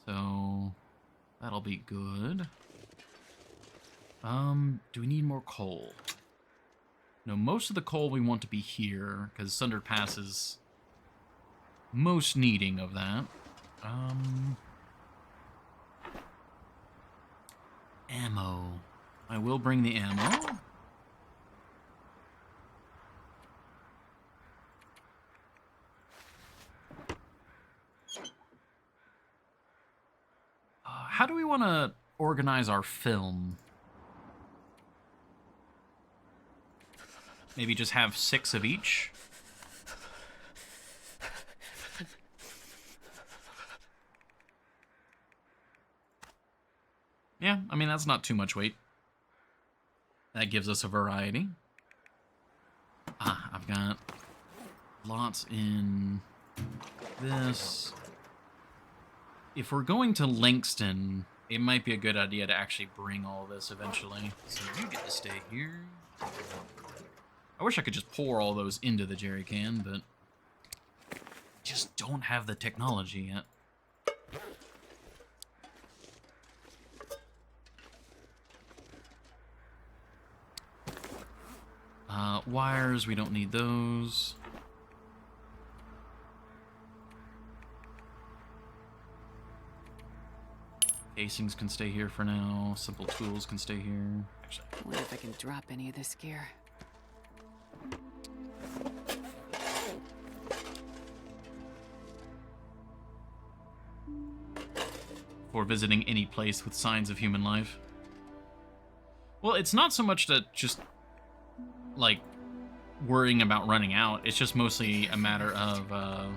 So that'll be good. Do we need more coal? No, most of the coal we want to be here, because Sundered Pass is most needing of that. Ammo. I will bring the ammo. How do we want to organize our film? Maybe just have 6 of each? Yeah, I mean, that's not too much weight. That gives us a variety. I've got lots in this. If we're going to Langston, it might be a good idea to actually bring all this eventually. So you get to stay here. I wish I could just pour all those into the jerry can, but just don't have the technology yet. Wires, we don't need those. Casings can stay here for now. Simple tools can stay here. Actually, I wonder if I can drop any of this gear. for visiting any place with signs of human life. Well, it's not so much that just, like, worrying about running out. It's just mostly a matter of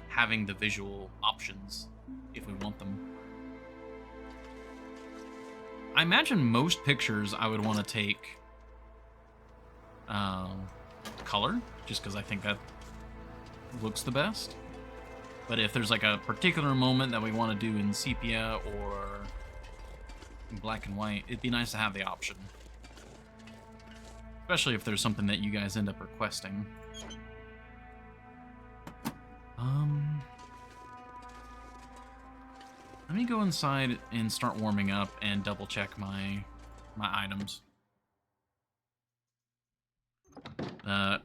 having the visual options if we want them. I imagine most pictures I would want to take color, just because I think that looks the best. But if there's like a particular moment that we want to do in sepia or in black and white, it'd be nice to have the option. Especially if there's something that you guys end up requesting. Let me go inside and start warming up and double check my items.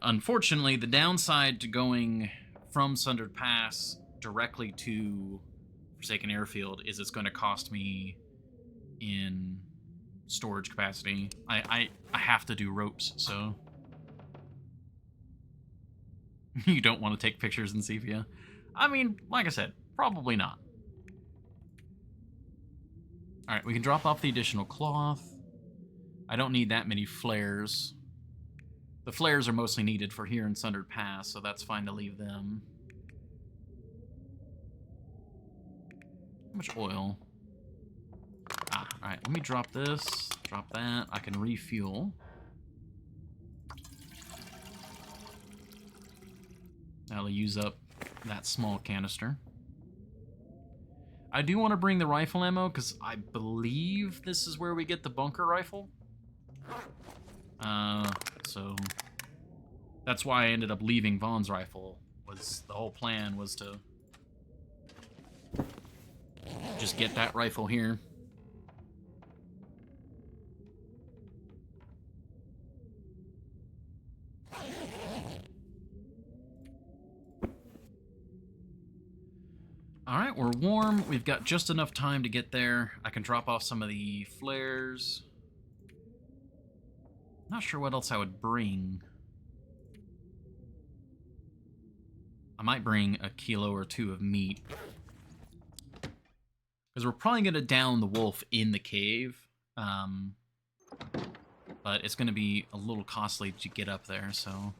Unfortunately, the downside to going from Sundered Pass directly to Forsaken Airfield is it's going to cost me in storage capacity. I have to do ropes, so you don't want to take pictures in sepia. I mean, like I said, probably not. Alright, we can drop off the additional cloth. I don't need that many flares. The flares are mostly needed for here in Sundered Pass, so that's fine to leave them. How much oil? Alright, let me drop this, drop that. I can refuel. That'll use up that small canister. I do want to bring the rifle ammo, because I believe this is where we get the bunker rifle. So that's why I ended up leaving Vaughn's rifle. The whole plan was to just get that rifle here. Alright, we're warm. We've got just enough time to get there. I can drop off some of the flares. Not sure what else I would bring. I might bring a kilo or two of meat. Because we're probably going to down the wolf in the cave. But but it's going to be a little costly to get up there, so...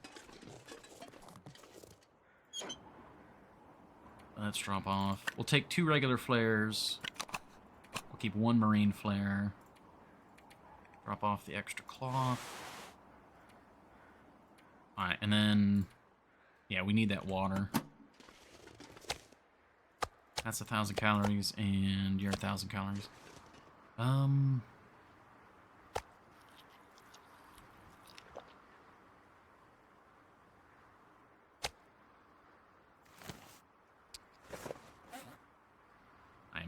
Let's drop off. We'll take 2 regular flares. We'll keep 1 marine flare. Drop off the extra cloth. Alright, and then... Yeah, we need that water. That's 1,000 calories, and you're 1,000 calories. I'm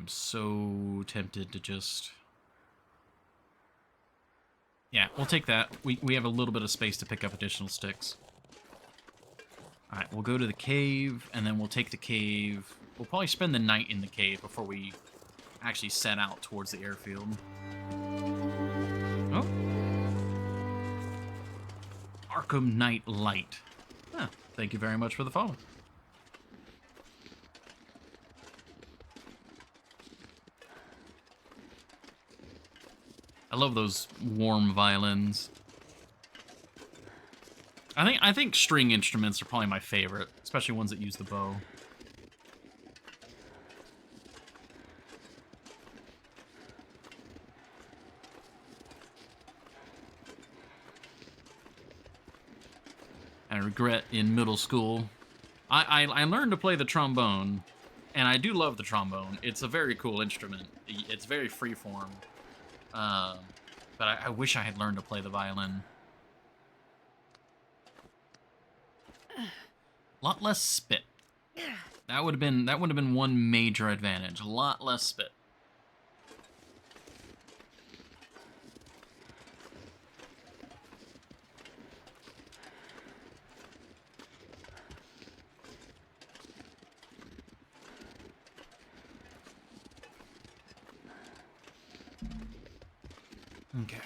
so tempted to just... Yeah, we'll take that. We have a little bit of space to pick up additional sticks. Alright, we'll go to the cave, and then we'll take the cave. We'll probably spend the night in the cave before we actually set out towards the airfield. Oh. Arkham Knight Light. Ah, thank you very much for the follow. I love those warm violins. I think string instruments are probably my favorite, especially ones that use the bow. I regret in middle school, I learned to play the trombone, and I do love the trombone. It's a very cool instrument. It's very freeform. But I wish I had learned to play the violin. A lot less spit. That would have been one major advantage. A lot less spit. Okay.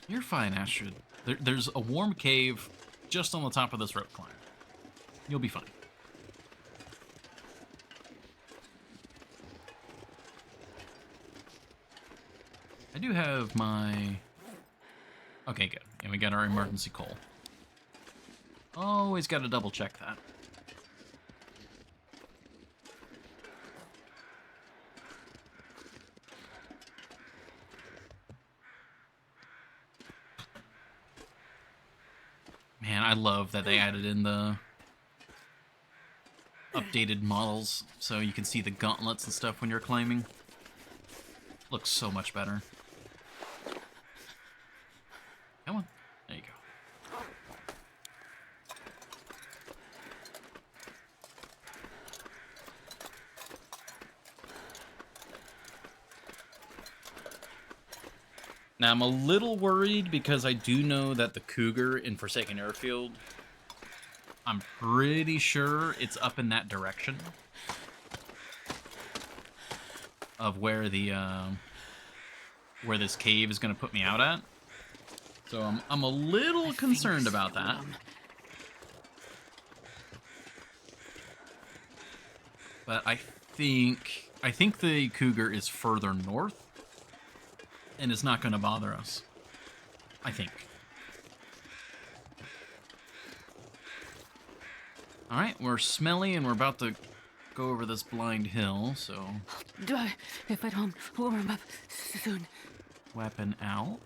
You're fine, Astrid. There's a warm cave just on the top of this rope climb. You'll be fine. I do have my... Okay, good. And we got our emergency coal. Always got to double check that. Man, I love that they added in the updated models so you can see the gauntlets and stuff when you're climbing. Looks so much better. Come on. There you go. Now, I'm a little worried because I do know that the Cougar in Forsaken Airfield, I'm pretty sure it's up in that direction of where the where this cave is going to put me out at. So I'm a little concerned about that. But I think the Cougar is further north. And it's not going to bother us. I think. Alright, we're smelly and we're about to go over this blind hill, so... If I don't warm up soon. Weapon out.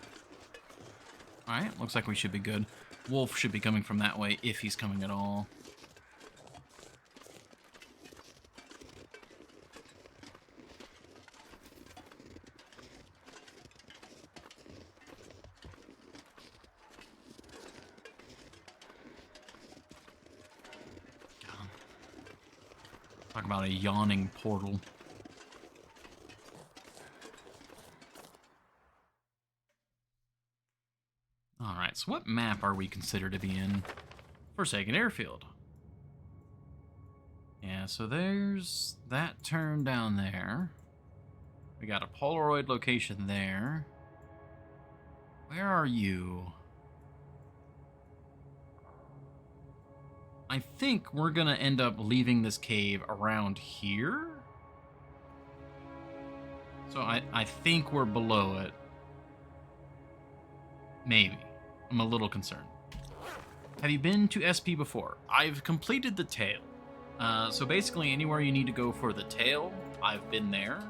Alright, looks like we should be good. Wolf should be coming from that way, if he's coming at all. Talk about a yawning portal. Alright, so what map are we considered to be in? Forsaken Airfield. Yeah, so there's that turn down there. We got a Polaroid location there. Where are you? I think we're gonna end up leaving this cave around here. So I think we're below it. Maybe. I'm a little concerned. Have you been to SP before? I've completed the tail. So basically anywhere you need to go for the tail, I've been there.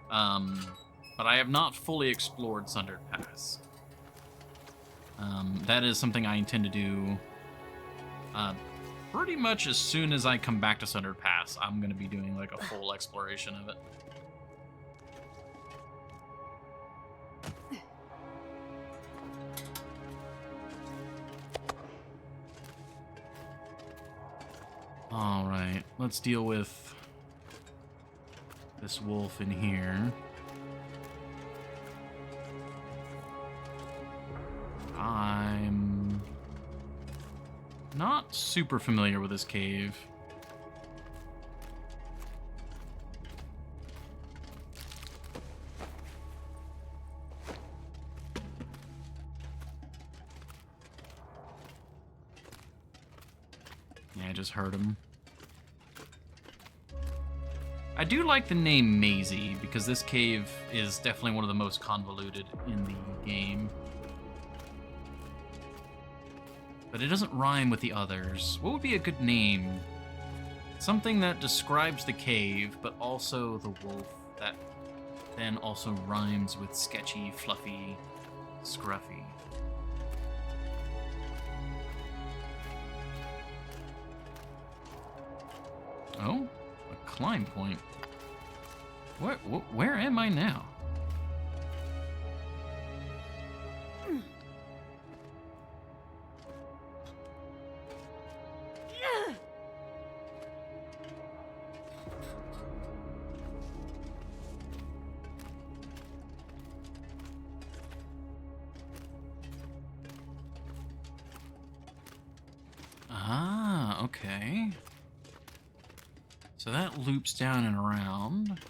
But I have not fully explored Sundered Pass. That is something I intend to do pretty much as soon as I come back to Sundered Pass. I'm going to be doing like a full exploration of it. Alright, let's deal with this wolf in here. I'm not super familiar with this cave. Yeah, I just heard him. I do like the name Maisie, because this cave is definitely one of the most convoluted in the game. But it doesn't rhyme with the others. What would be a good name? Something that describes the cave, but also the wolf, that then also rhymes with sketchy, fluffy, scruffy. Oh, a climb point. Where am I now? Ah, okay. So that loops down and around.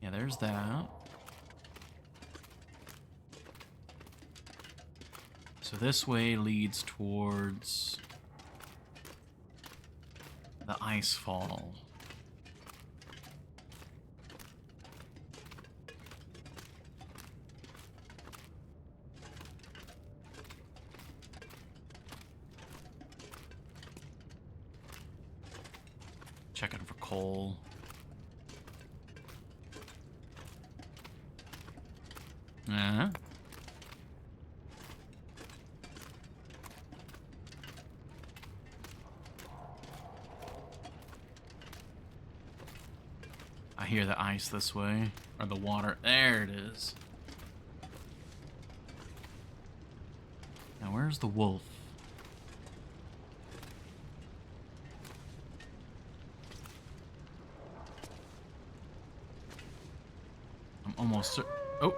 Yeah, there's that. So this way leads towards the ice fall. Checking for coal. Uh-huh. I hear the ice this way, or the water. There it is. Now where's the wolf? I'm almost certain. Oh.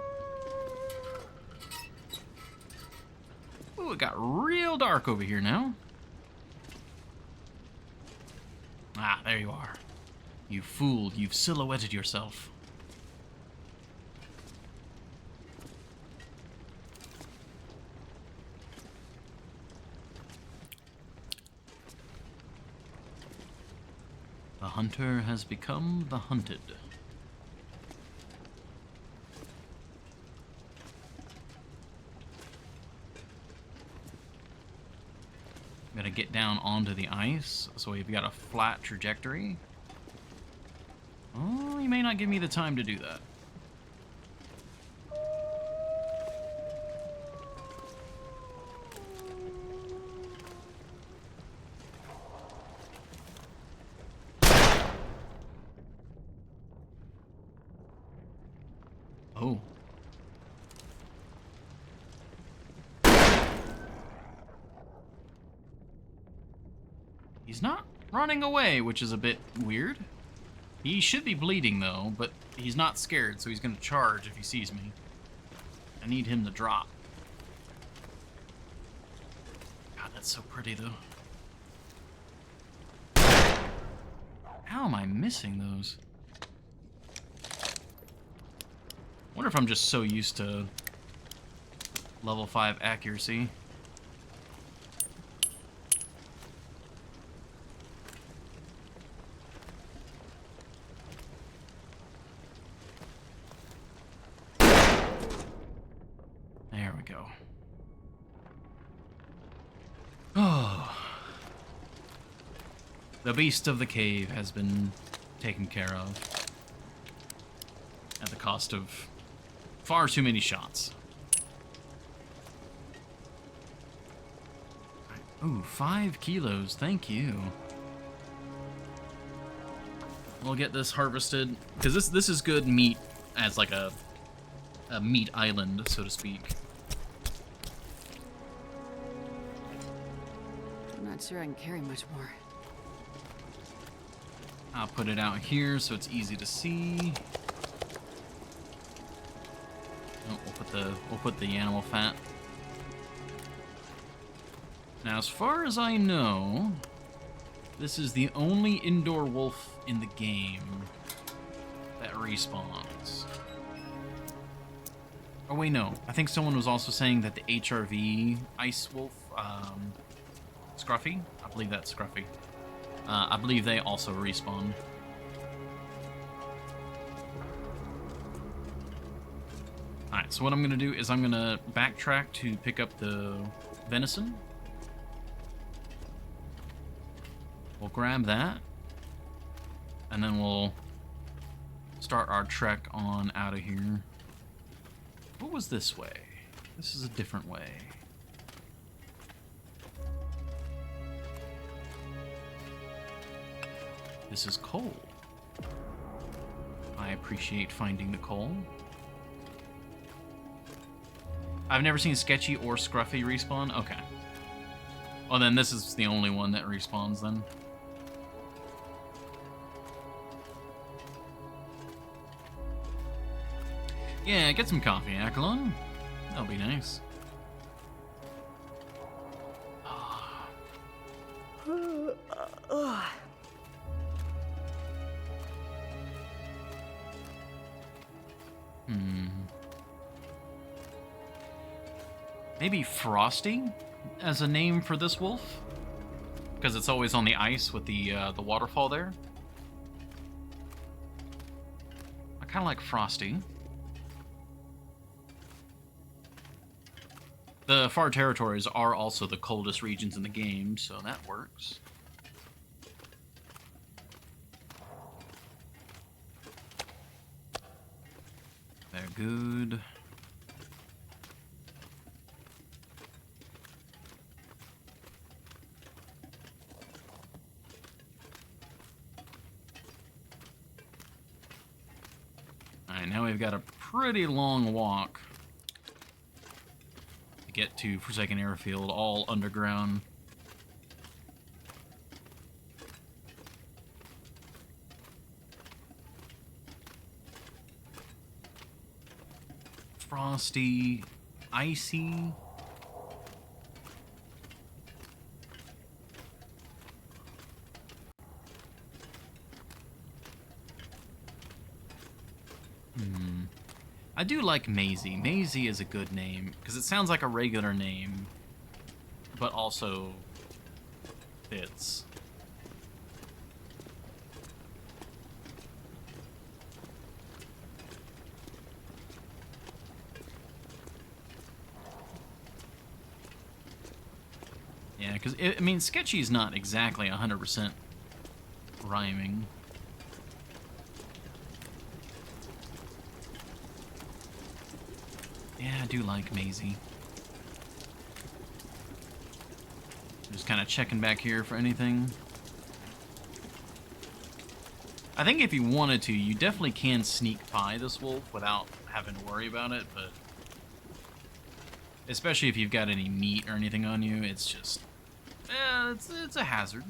Ooh, it got real dark over here now. Ah, there you are. You fool, you've silhouetted yourself. The hunter has become the hunted. Gotta get down onto the ice, so we've got a flat trajectory. Oh, you may not give me the time to do that. Oh. He's not running away, which is a bit weird. He should be bleeding, though, but he's not scared, so he's going to charge if he sees me. I need him to drop. God, that's so pretty, though. How am I missing those? Wonder if I'm just so used to Level 5 accuracy. There we go. Oh. The beast of the cave has been taken care of. At the cost of far too many shots. Ooh, 5 kilos, thank you. We'll get this harvested, because this is good meat as like a meat island, so to speak. I'm not sure I can carry much more. I'll put it out here so it's easy to see. Oh, we'll put the animal fat. Now, as far as I know, this is the only indoor wolf in the game that respawns. Oh wait, no. I think someone was also saying that the HRV ice wolf, Scruffy? I believe that's Scruffy. I believe they also respawn. Alright, so what I'm going to do is I'm going to backtrack to pick up the venison. We'll grab that. And then we'll start our trek on out of here. What was this way? This is a different way. This is coal. I appreciate finding the coal. I've never seen Sketchy or Scruffy respawn. Okay. Well, then this is the only one that respawns then. Yeah, get some coffee, Akalon. That'll be nice. Maybe Frosty as a name for this wolf? Because it's always on the ice with the waterfall there. I kind of like Frosty. The far territories are also the coldest regions in the game, so that works. They're good. Alright, now we've got a pretty long walk to get to Forsaken Airfield, all underground. Frosty, icy. I do like Maisie. Maisie is a good name, because it sounds like a regular name, but also fits. Yeah, because, I mean, Sketchy's not exactly 100% rhyming. Yeah, I do like Maisie. Just kind of checking back here for anything. I think if you wanted to, you definitely can sneak by this wolf without having to worry about it, but especially if you've got any meat or anything on you, it's just, it's a hazard.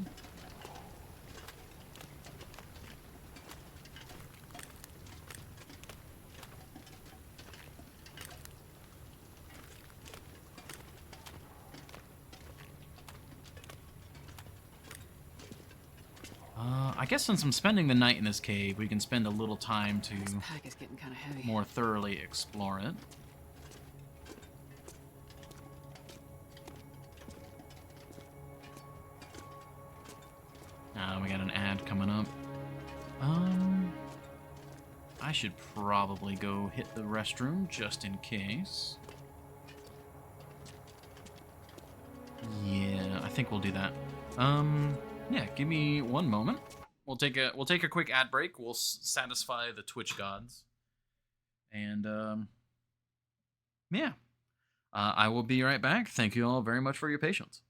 I guess since I'm spending the night in this cave, we can spend a little time to This pack is getting kind of heavy. more thoroughly explore it. We got an ad coming up. I should probably go hit the restroom just in case. Yeah, I think we'll do that. Yeah, give me one moment. We'll take a quick ad break. We'll satisfy the Twitch gods, and yeah, I will be right back. Thank you all very much for your patience.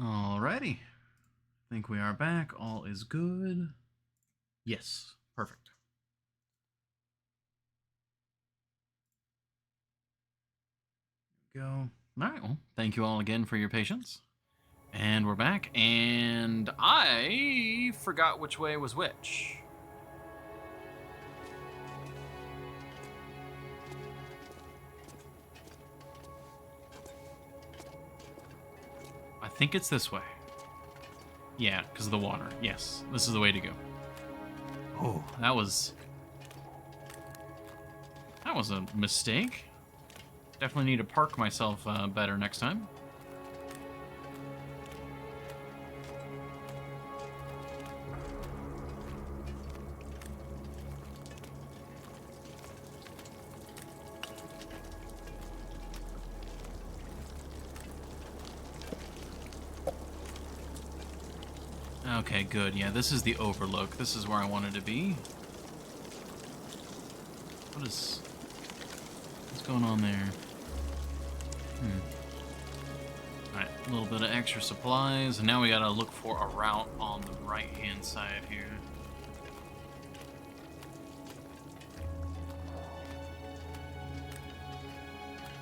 Alrighty. I think we are back. All is good. Yes, perfect. Go. All right, well, thank you all again for your patience. And we're back, and I forgot which way was which. I think it's this way. Yeah, because of the water. Yes, this is the way to go. Oh, that was a mistake. Definitely need to park myself better next time. Okay, good. Yeah, this is the overlook. This is where I wanted to be. What's going on there? Alright, a little bit of extra supplies, and now we gotta look for a route on the right-hand side here.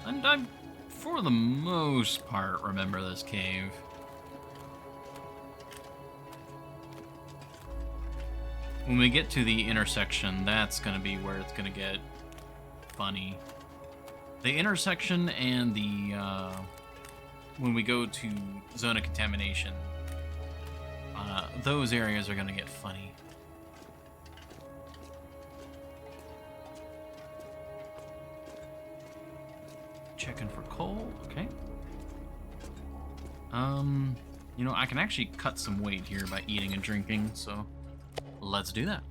And I, for the most part, remember this cave. When we get to the intersection, that's gonna be where it's gonna get funny. The intersection and the, when we go to zone of contamination, those areas are gonna get funny. Checking for coal, okay. You know, I can actually cut some weight here by eating and drinking, so let's do that.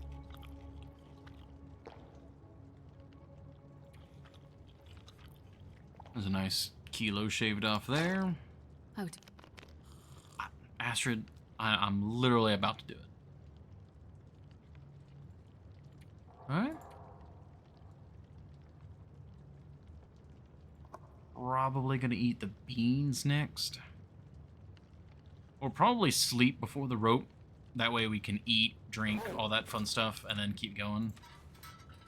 There's a nice kilo shaved off there. Oh, Astrid, I'm literally about to do it. Alright. Probably gonna eat the beans next. Or probably sleep before the rope. That way we can eat, drink, all that fun stuff, and then keep going.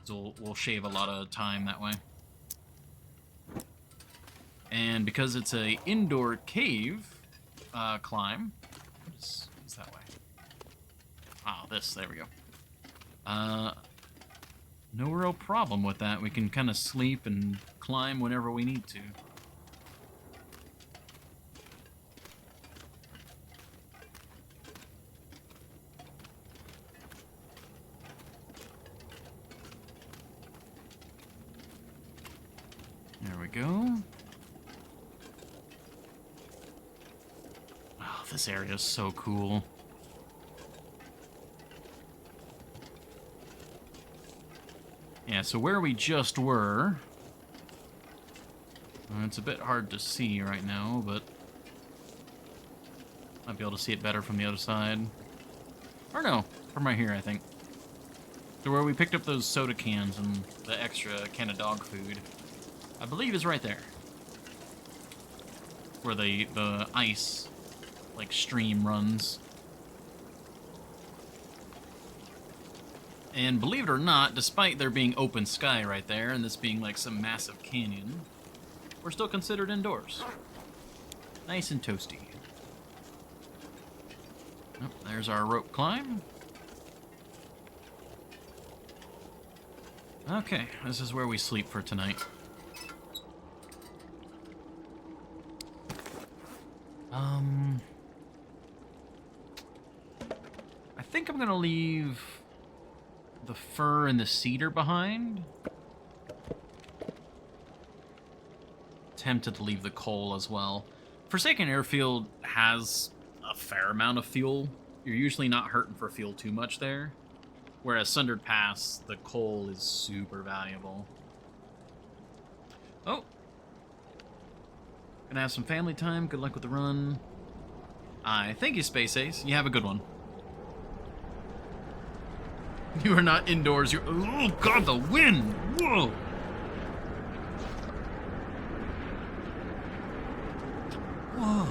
So we'll shave a lot of time that way. And because it's a indoor cave climb, what's that way? Ah, this, there we go. No real problem with that. We can kind of sleep and climb whenever we need to. There we go. Oh, this area is so cool. Yeah, so where we just were... it's a bit hard to see right now, but... might be able to see it better from the other side. Or no, from right here, I think. So where we picked up those soda cans and the extra can of dog food, I believe is right there. Where the ice, like, stream runs. And believe it or not, despite there being open sky right there, and this being like some massive canyon, we're still considered indoors. Nice and toasty. Oh, there's our rope climb. Okay, this is where we sleep for tonight. I think I'm gonna leave the fir and the cedar behind. Tempted to leave the coal as well. Forsaken Airfield has a fair amount of fuel. You're usually not hurting for fuel too much there. Whereas Sundered Pass, the coal is super valuable. Oh. Gonna have some family time. Good luck with the run. Thank you, Space Ace. You have a good one. You are not indoors. You're... oh, God, the wind! Whoa! Whoa.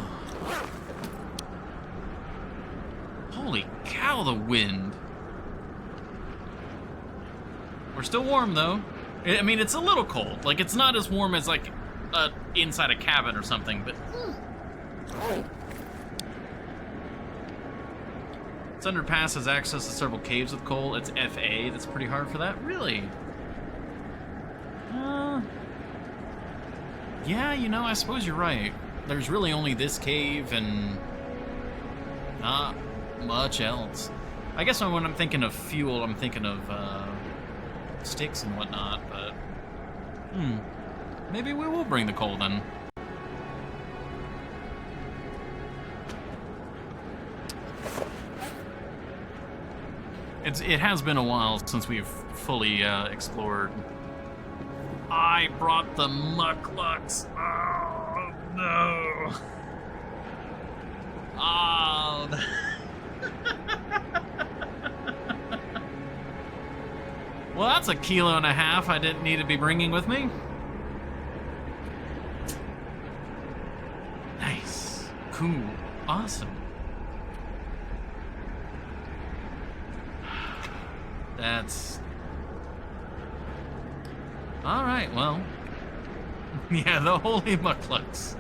Holy cow, the wind. We're still warm, though. I mean, it's a little cold. Like, it's not as warm as, like, inside a cabin or something, but... Thunder Pass has access to several caves with coal. It's FA. That's pretty hard for that. Really? Yeah, you know, I suppose you're right. There's really only this cave and not much else. I guess when I'm thinking of fuel, I'm thinking of sticks and whatnot, but... maybe we will bring the coal then. It has been a while since we've fully explored. I brought the mucklucks. Oh, no. Oh. Well, that's 1.5 kilos I didn't need to be bringing with me. Nice. Cool. Awesome. That's... alright, well. Yeah, the holy mucklucks.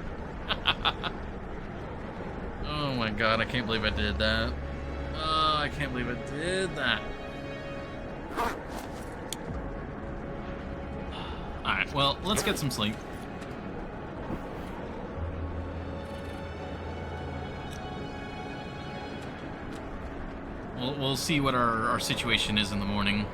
Oh my god, I can't believe I did that. Oh, I can't believe I did that. Alright, well, let's get some sleep. We'll see what our situation is in the morning.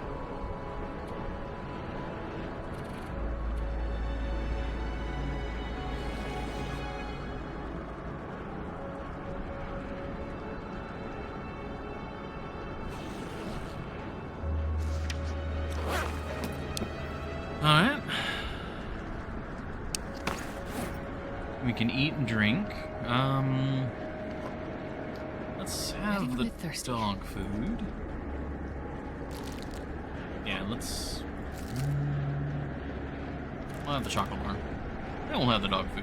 We can eat and drink. Let's have Getting a the bit thirsty. dog food. Yeah, let's... We'll have the chocolate bar. Then we'll have the dog food.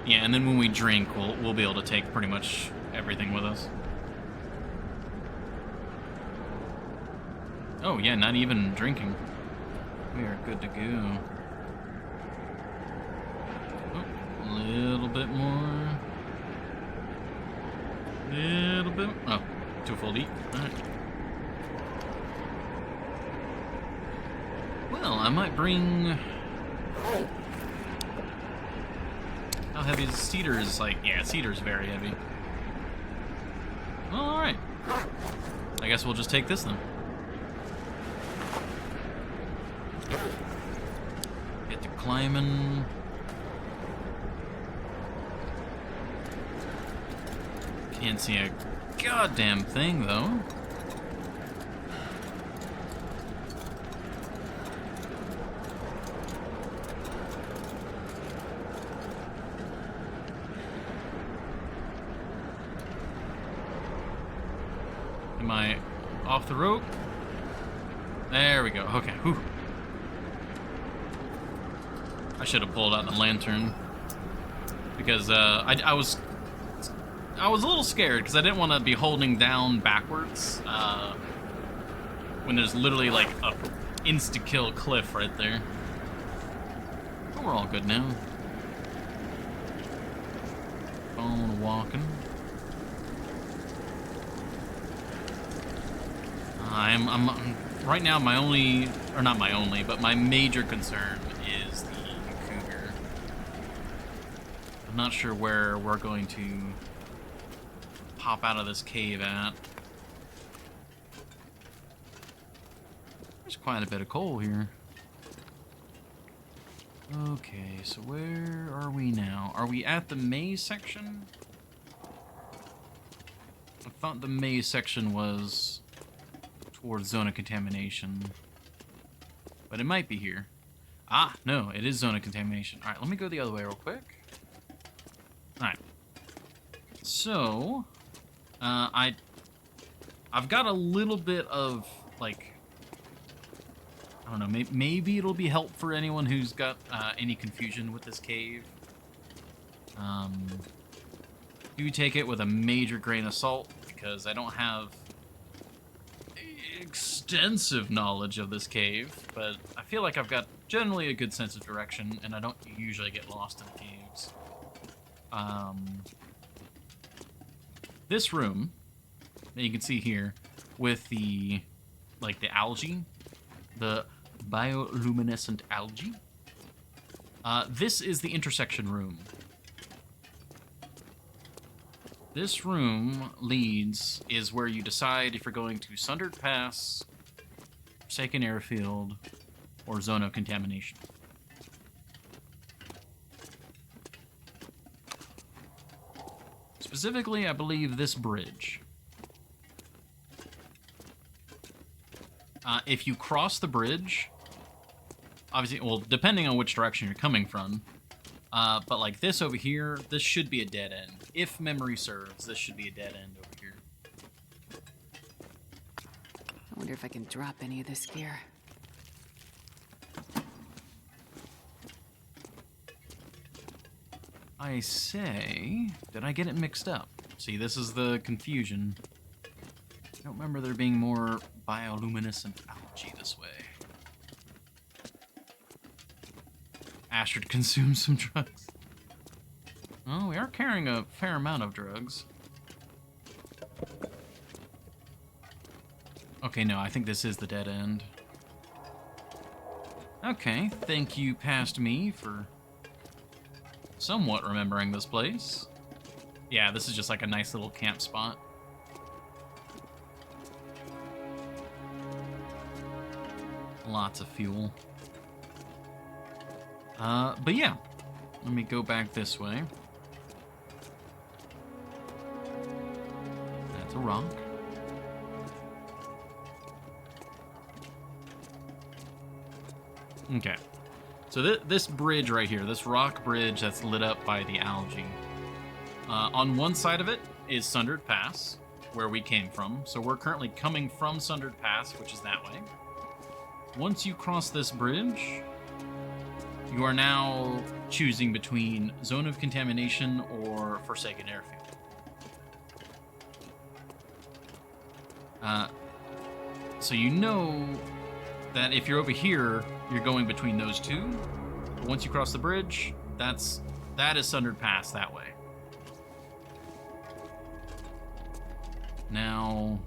Yeah, and then when we drink, we'll be able to take pretty much everything with us. Oh yeah, not even drinking. We are good to go. Oh, a little bit more. Little bit. Oh, too full to eat. All right. Well, I might bring. How heavy is cedar? Is like, yeah, cedar's very heavy. Well, all right. I guess we'll just take this then. Get to climbing. Can't see a goddamn thing though. Am I off the rope? There we go. Okay. Whew. I should have pulled out the lantern because I was a little scared because I didn't want to be holding down backwards when there's literally like a insta-kill cliff right there. But we're all good now. On walking. I'm right now my only, or not my only, but my major concern is the cougar. I'm not sure where we're going to pop out of this cave at. There's quite a bit of coal here. Okay, so where are we now? Are we at the maze section? I thought the maze section was towards zone of contamination. But it might be here. Ah, no, it is zone of contamination. Alright, let me go the other way real quick. Alright. So, I've got a little bit of, like, I don't know, maybe it'll be help for anyone who's got any confusion with this cave. Do take it with a major grain of salt, because I don't have extensive knowledge of this cave, but I feel like I've got generally a good sense of direction, and I don't usually get lost in caves. This room that you can see here with the, like, the algae, the bioluminescent algae, this is the intersection room. This room is where you decide if you're going to Sundered Pass, Forsaken Airfield, or Zone of Contamination. Specifically, I believe this bridge. If you cross the bridge, obviously, well, depending on which direction you're coming from, but like this over here, this should be a dead end. If memory serves, this should be a dead end over here. I wonder if I can drop any of this gear. I say, did I get it mixed up? See, this is the confusion. I don't remember there being more bioluminescent algae this way. Astrid consumes some drugs. Oh, we are carrying a fair amount of drugs. Okay, no, I think this is the dead end. Okay, thank you, past me, for somewhat remembering this place. Yeah, this is just like a nice little camp spot. Lots of fuel. But yeah, let me go back this way. That's a rock. Okay. So this bridge right here, this rock bridge that's lit up by the algae. On one side of it is Sundered Pass, where we came from. So we're currently coming from Sundered Pass, which is that way. Once you cross this bridge, you are now choosing between Zone of Contamination or Forsaken Airfield. So you know that if you're over here, you're going between those two. But once you cross the bridge, that is Sundered Pass that way. Now,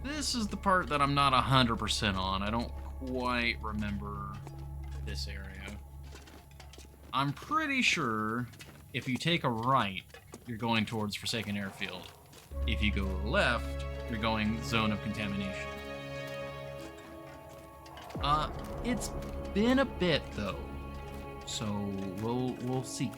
this is the part that I'm not 100% on. I don't quite remember this area. I'm pretty sure if you take a right, you're going towards Forsaken Airfield. If you go left, you're going Zone of Contamination. It's been a bit though, so we'll see.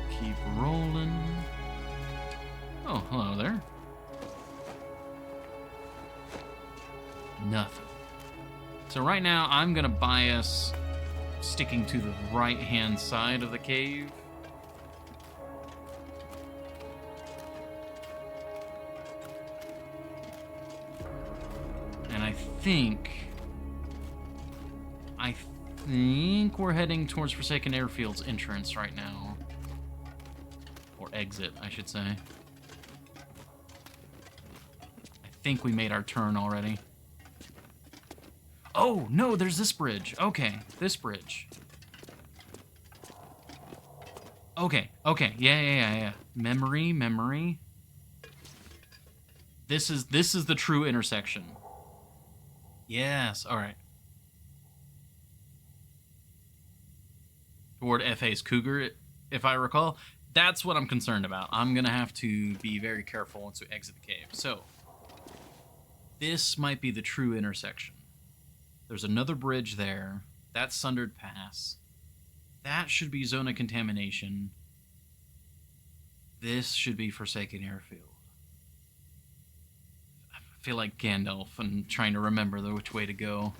Keep rolling. Oh, hello there. Nothing. So right now, I'm gonna bias sticking to the right-hand side of the cave. And I think we're heading towards Forsaken Airfield's entrance right now. Or exit, I should say. I think we made our turn already. Oh, no, there's this bridge. Okay, this bridge. Okay, yeah. Memory. This is the true intersection. Yes, alright. Toward FA's Cougar, if I recall. That's what I'm concerned about. I'm gonna have to be very careful once we exit the cave. So, this might be the true intersection. There's another bridge there. That's Sundered Pass. That should be Zone of Contamination. This should be Forsaken Airfield. I feel like Gandalf and trying to remember which way to go.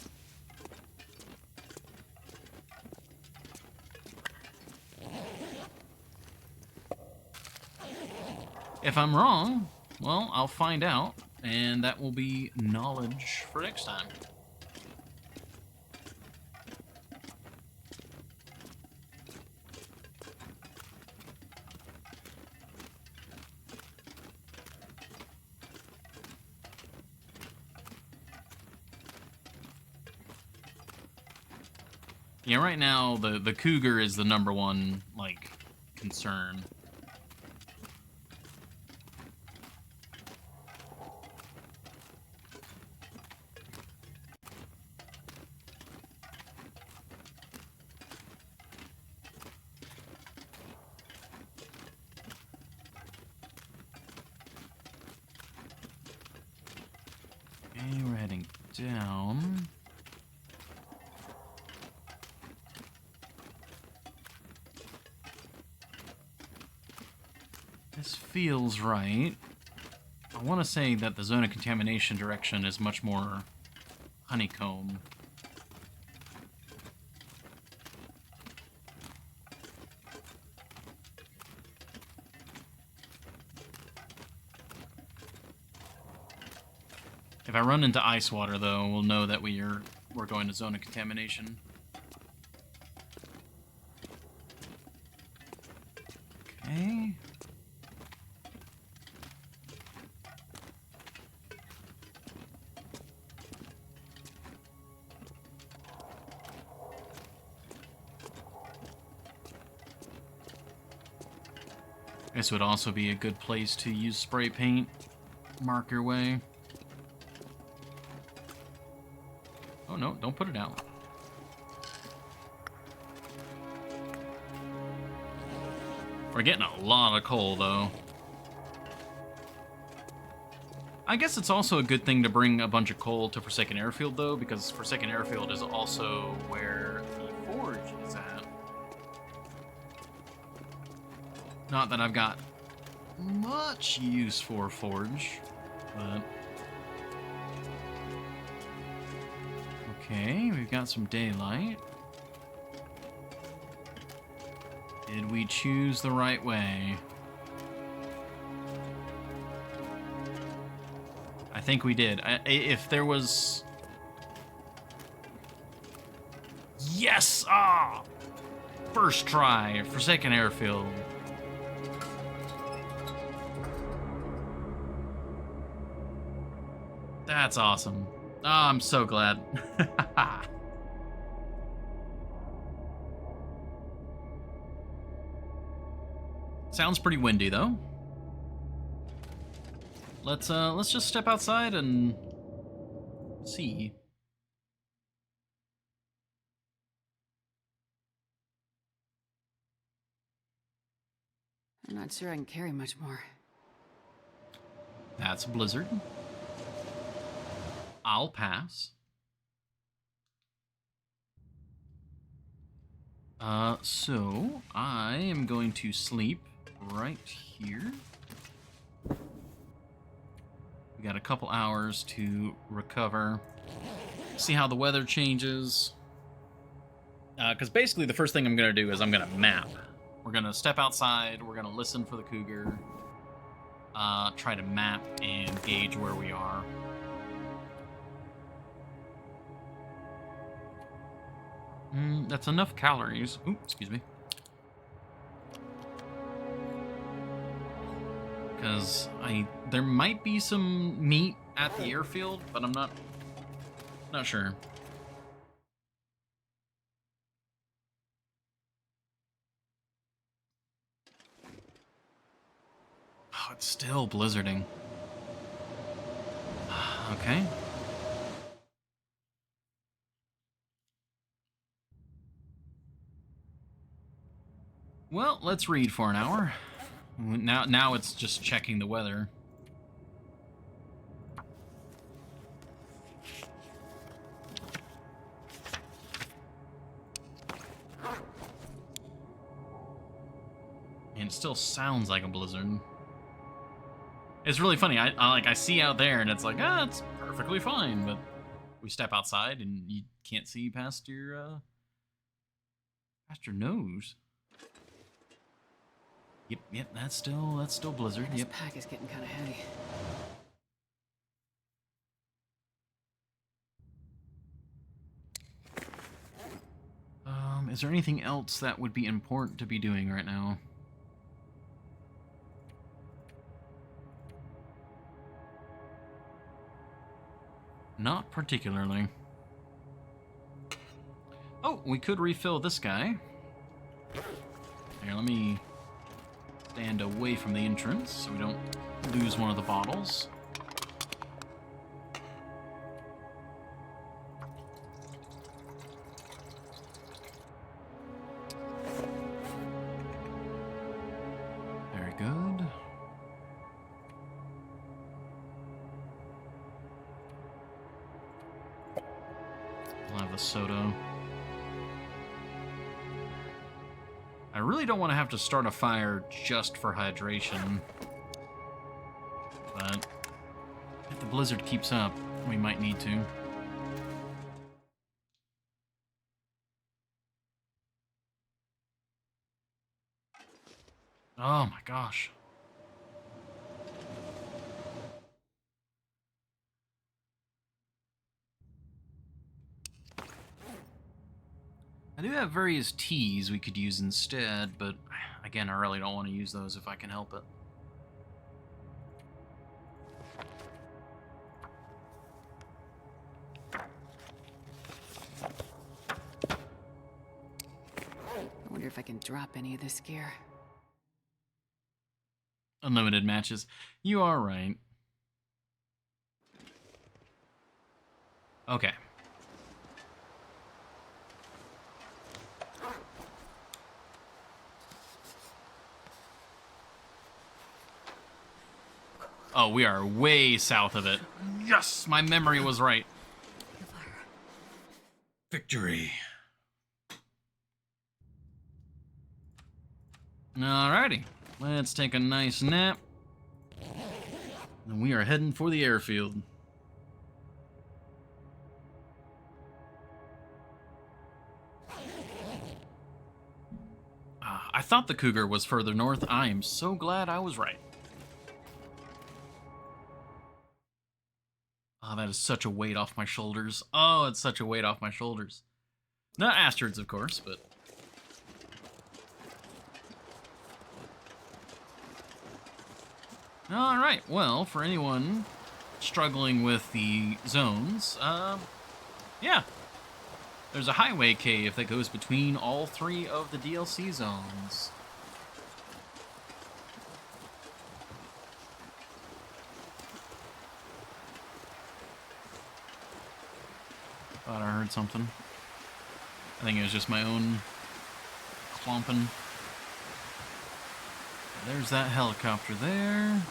If I'm wrong, well, I'll find out, and that will be knowledge for next time. Yeah, right now, the Cougar is the number one, like, concern. Okay, we're heading down. This feels right. I want to say that the Zone of Contamination direction is much more honeycomb. If I run into ice water, though, we'll know that we're going to Zone of Contamination. Okay. This would also be a good place to use spray paint. Mark your way. Oh no, don't put it out. We're getting a lot of coal, though. I guess it's also a good thing to bring a bunch of coal to Forsaken Airfield, though, because Forsaken Airfield is also where the forge is at. Not that I've got much use for forge, but... Okay, we've got some daylight. Did we choose the right way? I think we did. If there was... Yes! Ah! First try, Forsaken Airfield. That's awesome. Oh, I'm so glad. Sounds pretty windy, though. Let's just step outside and see. I'm not sure I can carry much more. That's a blizzard. I'll pass. So I am going to sleep right here. We got a couple hours to recover. See how the weather changes. Because basically the first thing I'm going to do is I'm going to map. We're going to step outside. We're going to listen for the cougar. Try to map and gauge where we are. That's enough calories. Ooh, excuse me. Because there might be some meat at the airfield, but I'm not sure. Oh, it's still blizzarding. Okay. Well, let's read for an hour. Now it's just checking the weather. And it still sounds like a blizzard. It's really funny. I see out there and it's like, it's perfectly fine, but we step outside and you can't see past your nose. Yep, that's still blizzard. This Yep. pack is getting kind of heavy. Is there anything else that would be important to be doing right now? Not particularly. Oh, we could refill this guy. Here, let me stand away from the entrance so we don't lose one of the bottles. Very good. We'll have the soda. I really don't want to have to start a fire just for hydration. But if the blizzard keeps up, we might need to. Oh my gosh. I do have various teas we could use instead, but again, I really don't want to use those if I can help it. I wonder if I can drop any of this gear. Unlimited matches. You are right. Okay. Oh, we are way south of it. Yes, my memory was right. The fire. Victory. Alrighty, let's take a nice nap. And we are heading for the airfield. I thought the Cougar was further north. I am so glad I was right. Oh, that is such a weight off my shoulders. Oh, it's such a weight off my shoulders. Not Astards, of course, but... Alright, well, for anyone struggling with the zones, yeah. There's a highway cave that goes between all 3 of the DLC zones. Thought I heard something. I think it was just my own clomping. There's that helicopter there.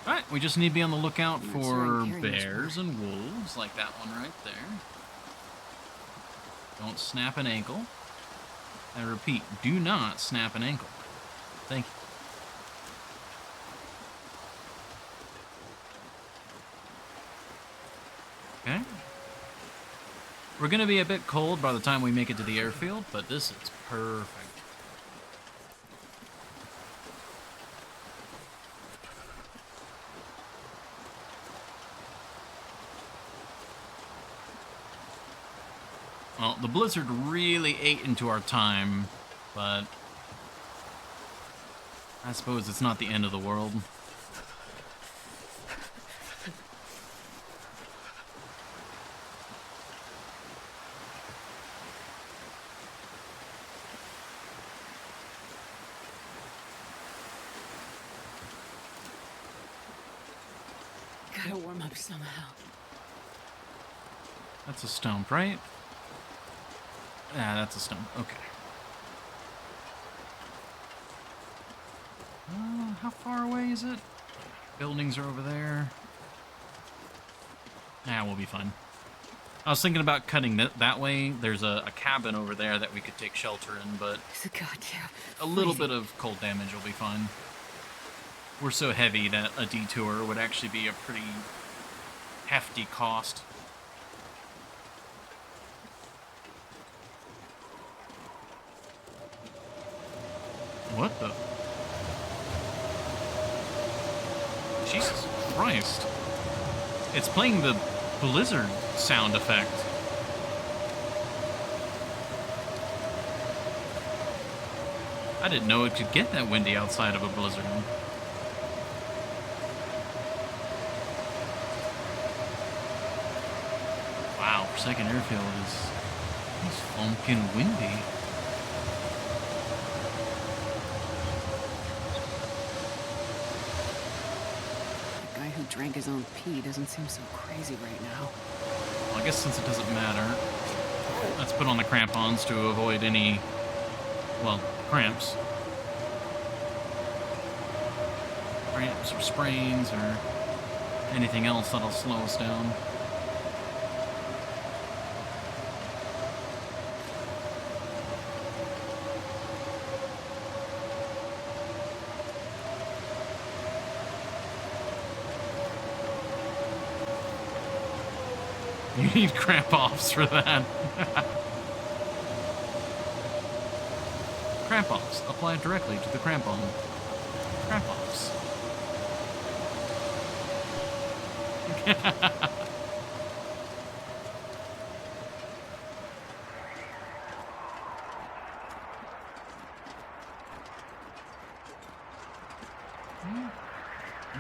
Alright, we just need to be on the lookout for bears and wolves, like that one right there. Don't snap an ankle. I repeat, do not snap an ankle. Thank you. Okay. We're going to be a bit cold by the time we make it to the airfield, but this is perfect. Well, the blizzard really ate into our time, but I suppose it's not the end of the world. Gotta warm up somehow. That's a stump, right? Yeah, that's a stump. Okay. How far away is it? Buildings are over there. Yeah, we'll be fine. I was thinking about cutting that way. There's a cabin over there that we could take shelter in, but It's a goddamn a little bit of cold damage will be fine. We're so heavy that a detour would actually be a pretty hefty cost. What the? Jesus Christ. It's playing the blizzard sound effect. I didn't know it could get that windy outside of a blizzard. Wow, second airfield is funkin' windy. The guy who drank his own pee doesn't seem so crazy right now. Well, I guess since it doesn't matter, let's put on the crampons to avoid any, well, cramps. Cramps or sprains or anything else that'll slow us down. You need cramp-offs for that. Cramp-offs. Apply directly to the crampon. Cramp-offs.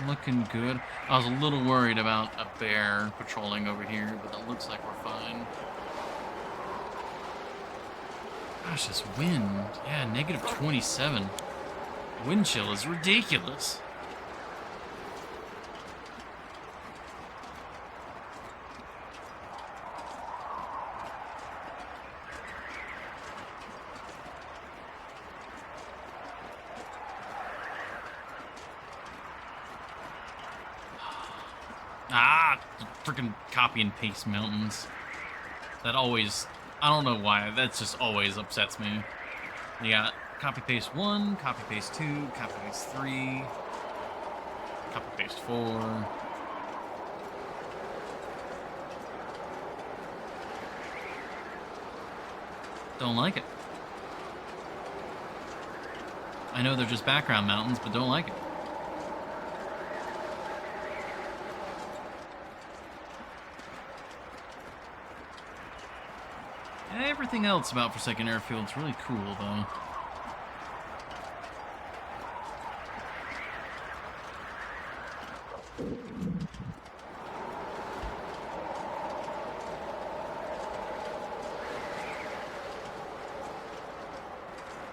Looking good. I was a little worried about a bear patrolling over here, but it looks like we're fine. Gosh, this wind. Yeah, negative 27. Wind chill is ridiculous. Ah, freaking copy and paste mountains. That always, I don't know why, that just always upsets me. You got copy paste 1, copy paste 2, copy paste 3, copy paste 4. Don't like it. I know they're just background mountains, but don't like it. Everything else about Forsaken Airfield's really cool, though.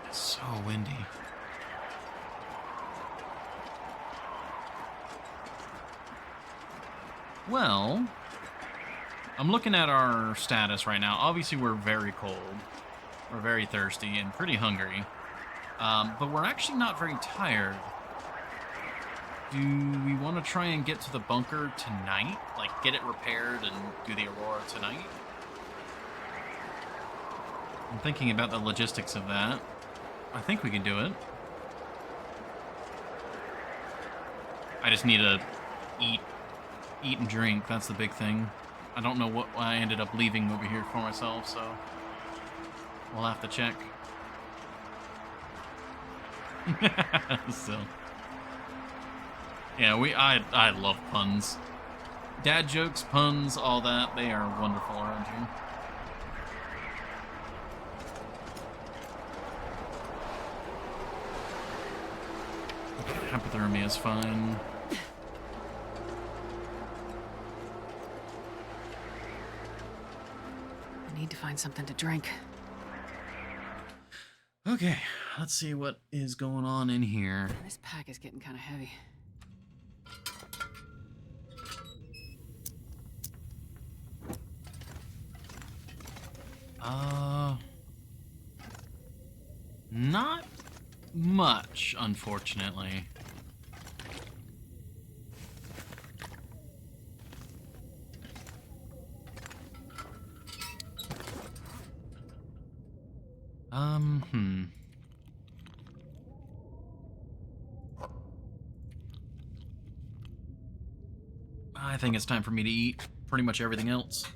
It's so windy. Well, I'm looking at our status right now. Obviously, we're very cold. We're very thirsty and pretty hungry. But we're actually not very tired. Do we want to try and get to the bunker tonight? Like, get it repaired and do the Aurora tonight? I'm thinking about the logistics of that. I think we can do it. I just need to eat and drink. That's the big thing. I don't know what I ended up leaving over here for myself, so we'll have to check. So, yeah, I love puns. Dad jokes, puns, all that, they are wonderful around here. Hypothermia is fine. I need to find something to drink. Okay, let's see what is going on in here. This pack is getting kind of heavy. Not much, unfortunately. I think it's time for me to eat pretty much everything else.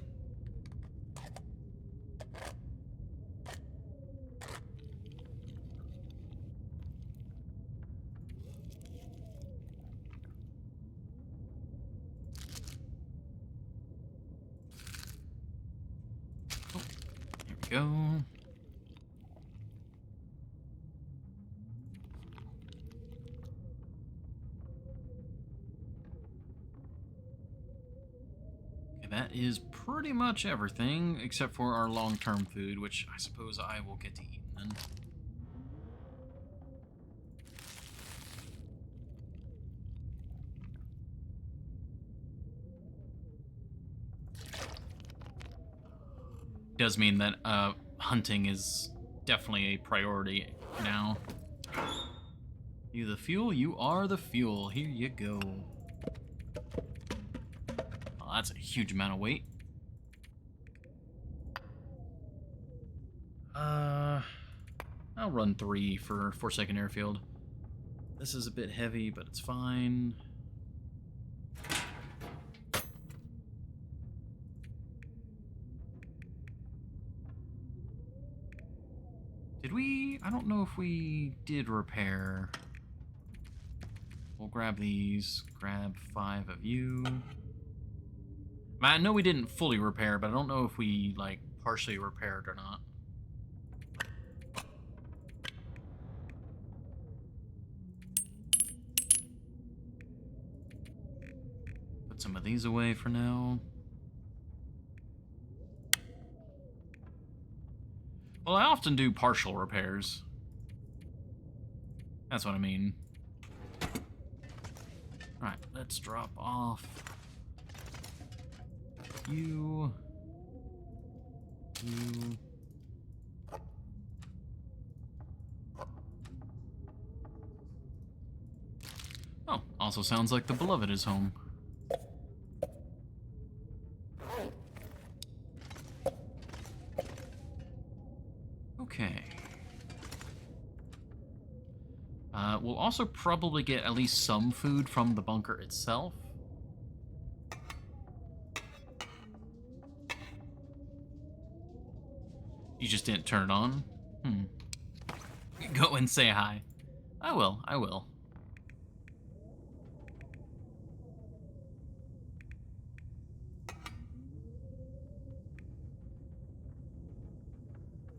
Oh, here we go. That is pretty much everything, except for our long-term food, which I suppose I will get to eat then. Does mean that hunting is definitely a priority now. You the fuel? You are the fuel. Here you go. Oh, that's a huge amount of weight. I'll run 3 for Forsaken Airfield. This is a bit heavy, but it's fine. Did we? I don't know if we did repair. We'll grab these. Grab 5 of you. I know we didn't fully repair, but I don't know if we, like, partially repaired or not. Put some of these away for now. Well, I often do partial repairs. That's what I mean. Alright, let's drop off you. Oh, also sounds like the beloved is home. We'll also probably get at least some food from the bunker itself. You just didn't turn it on? Go and say hi. I will, I will.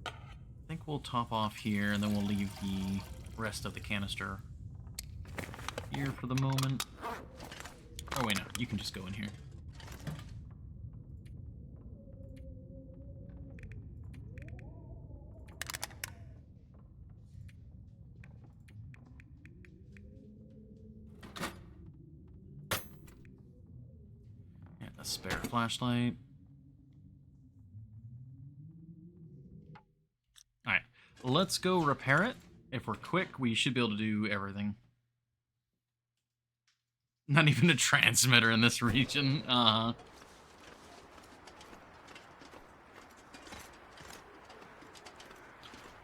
I think we'll top off here, and then we'll leave the rest of the canister here for the moment. Oh, wait, no. You can just go in here. And a spare flashlight. Alright, let's go repair it. If we're quick, we should be able to do everything. Not even a transmitter in this region.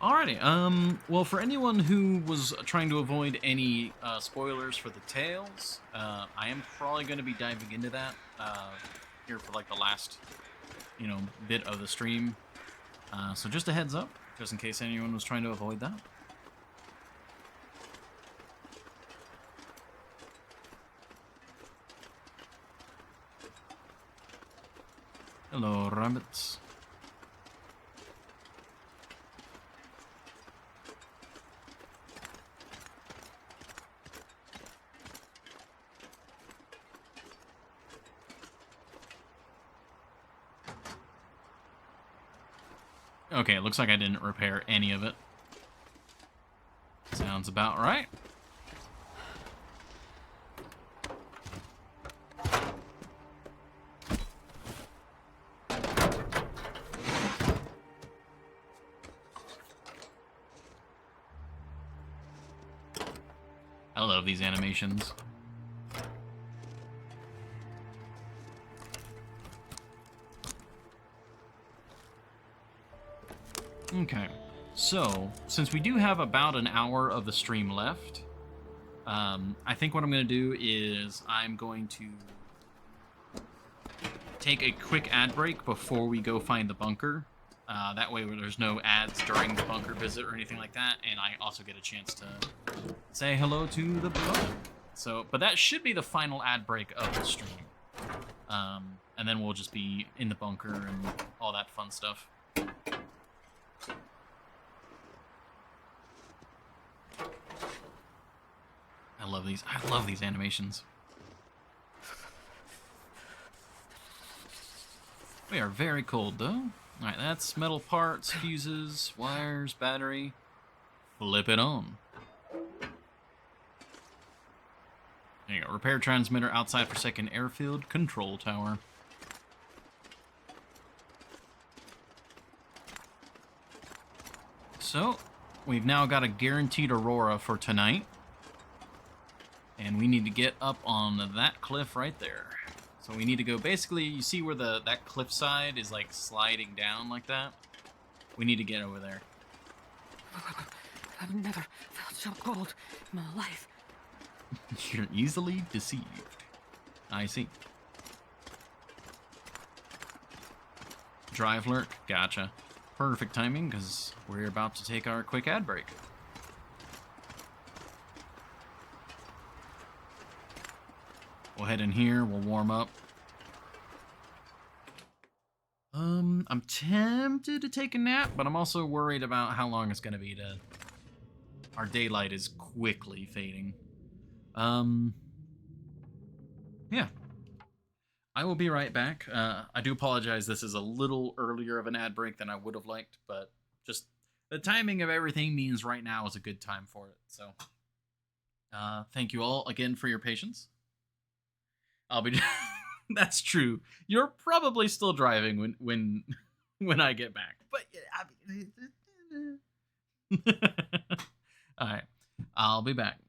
Alrighty, well, for anyone who was trying to avoid any spoilers for the Tales, I am probably going to be diving into that here for like the last, bit of the stream. So just a heads up, just in case anyone was trying to avoid that. Hello, rabbits. Okay, it looks like I didn't repair any of it. Sounds about right. I love these animations. Okay, so since we do have about an hour of the stream left, I think what I'm going to do is I'm going to take a quick ad break before we go find the bunker. That way there's no ads during the bunker visit or anything like that, and I also get a chance to say hello to the beloved. So, but that should be the final ad break of the stream. And then we'll just be in the bunker and all that fun stuff. I love these animations. We are very cold, though. Alright, that's metal parts, fuses, wires, battery. Flip it on. There you go. Repair transmitter outside for second airfield control tower. So, we've now got a guaranteed aurora for tonight. And we need to get up on that cliff right there. So we need to go, basically, you see where that cliffside is like sliding down like that? We need to get over there. I've never felt so cold in my life. You're easily deceived. I see. Drive lurk, gotcha. Perfect timing, because we're about to take our quick ad break. We'll head in here, we'll warm up. I'm tempted to take a nap, but I'm also worried about how long it's gonna be to... Our daylight is quickly fading. Yeah. I will be right back. I do apologize, this is a little earlier of an ad break than I would have liked, but just the timing of everything means right now is a good time for it, so... thank you all again for your patience. I'll be... That's true. You're probably still driving when I get back. But all right, I'll be back.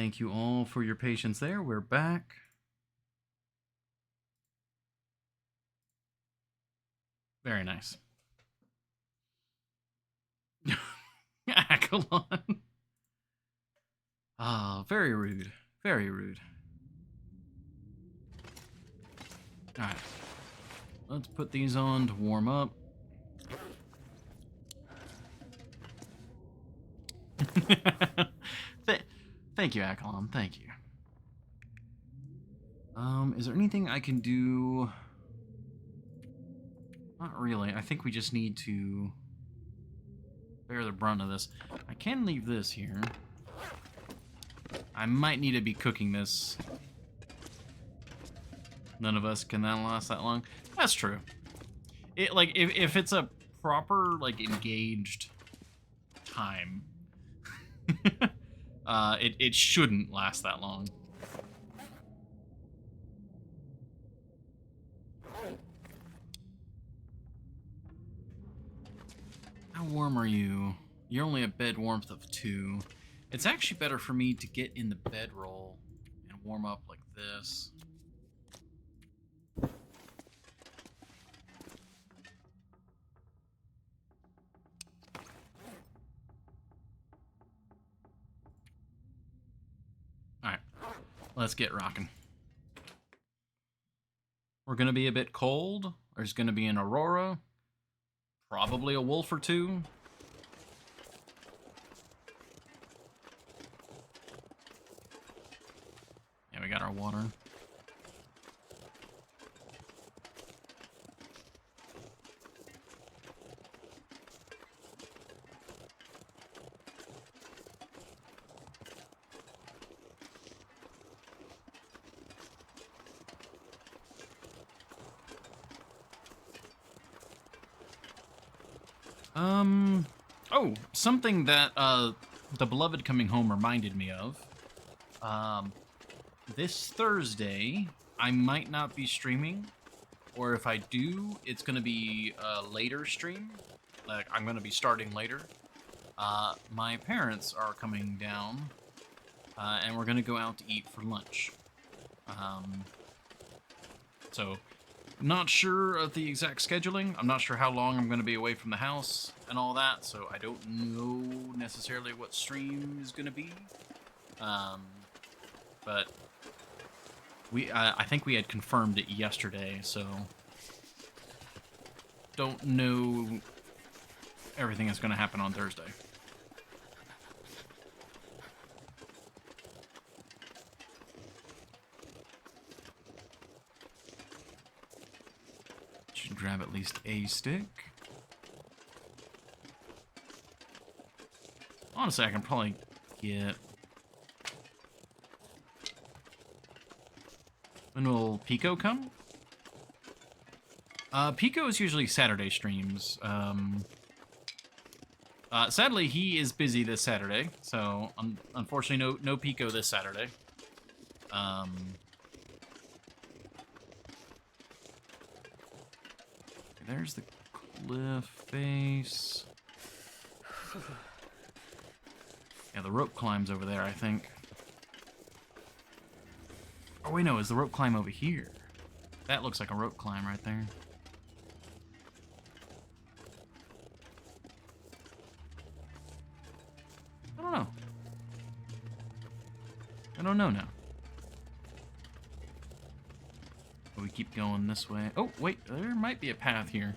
Thank you all for your patience there. We're back. Very nice. Akalon. Ah, very rude. Very rude. Alright. Let's put these on to warm up. Thank you, Akalon. Thank you. Is there anything I can do? Not really. I think we just need to bear the brunt of this. I can leave this here. I might need to be cooking this. None of us can last that long. That's true. It like if it's a proper like engaged time, it shouldn't last that long. How warm are you? You're only a bed warmth of 2. It's actually better for me to get in the bedroll and warm up like this. Alright, let's get rocking. We're going to be a bit cold. There's going to be an aurora. Probably a wolf or 2. Yeah, we got our water. Oh, something that, the beloved coming home reminded me of. This Thursday, I might not be streaming, or if I do, it's gonna be a later stream. Like, I'm gonna be starting later. My parents are coming down, and we're gonna go out to eat for lunch. So, not sure of the exact scheduling. I'm not sure how long I'm going to be away from the house and all that, so I don't know necessarily what stream is going to be. But I think we had confirmed it yesterday, so don't know everything that's going to happen on Thursday. Should grab at least a stick. Honestly, I can probably get... When will Pico come? Pico is usually Saturday streams. Sadly, he is busy this Saturday, so unfortunately no Pico this Saturday. There's the cliff face. Yeah, the rope climb's over there, I think. Oh, wait, no, is the rope climb over here? That looks like a rope climb right there. I don't know. I don't know now. We keep going this way. Oh, wait, there might be a path here.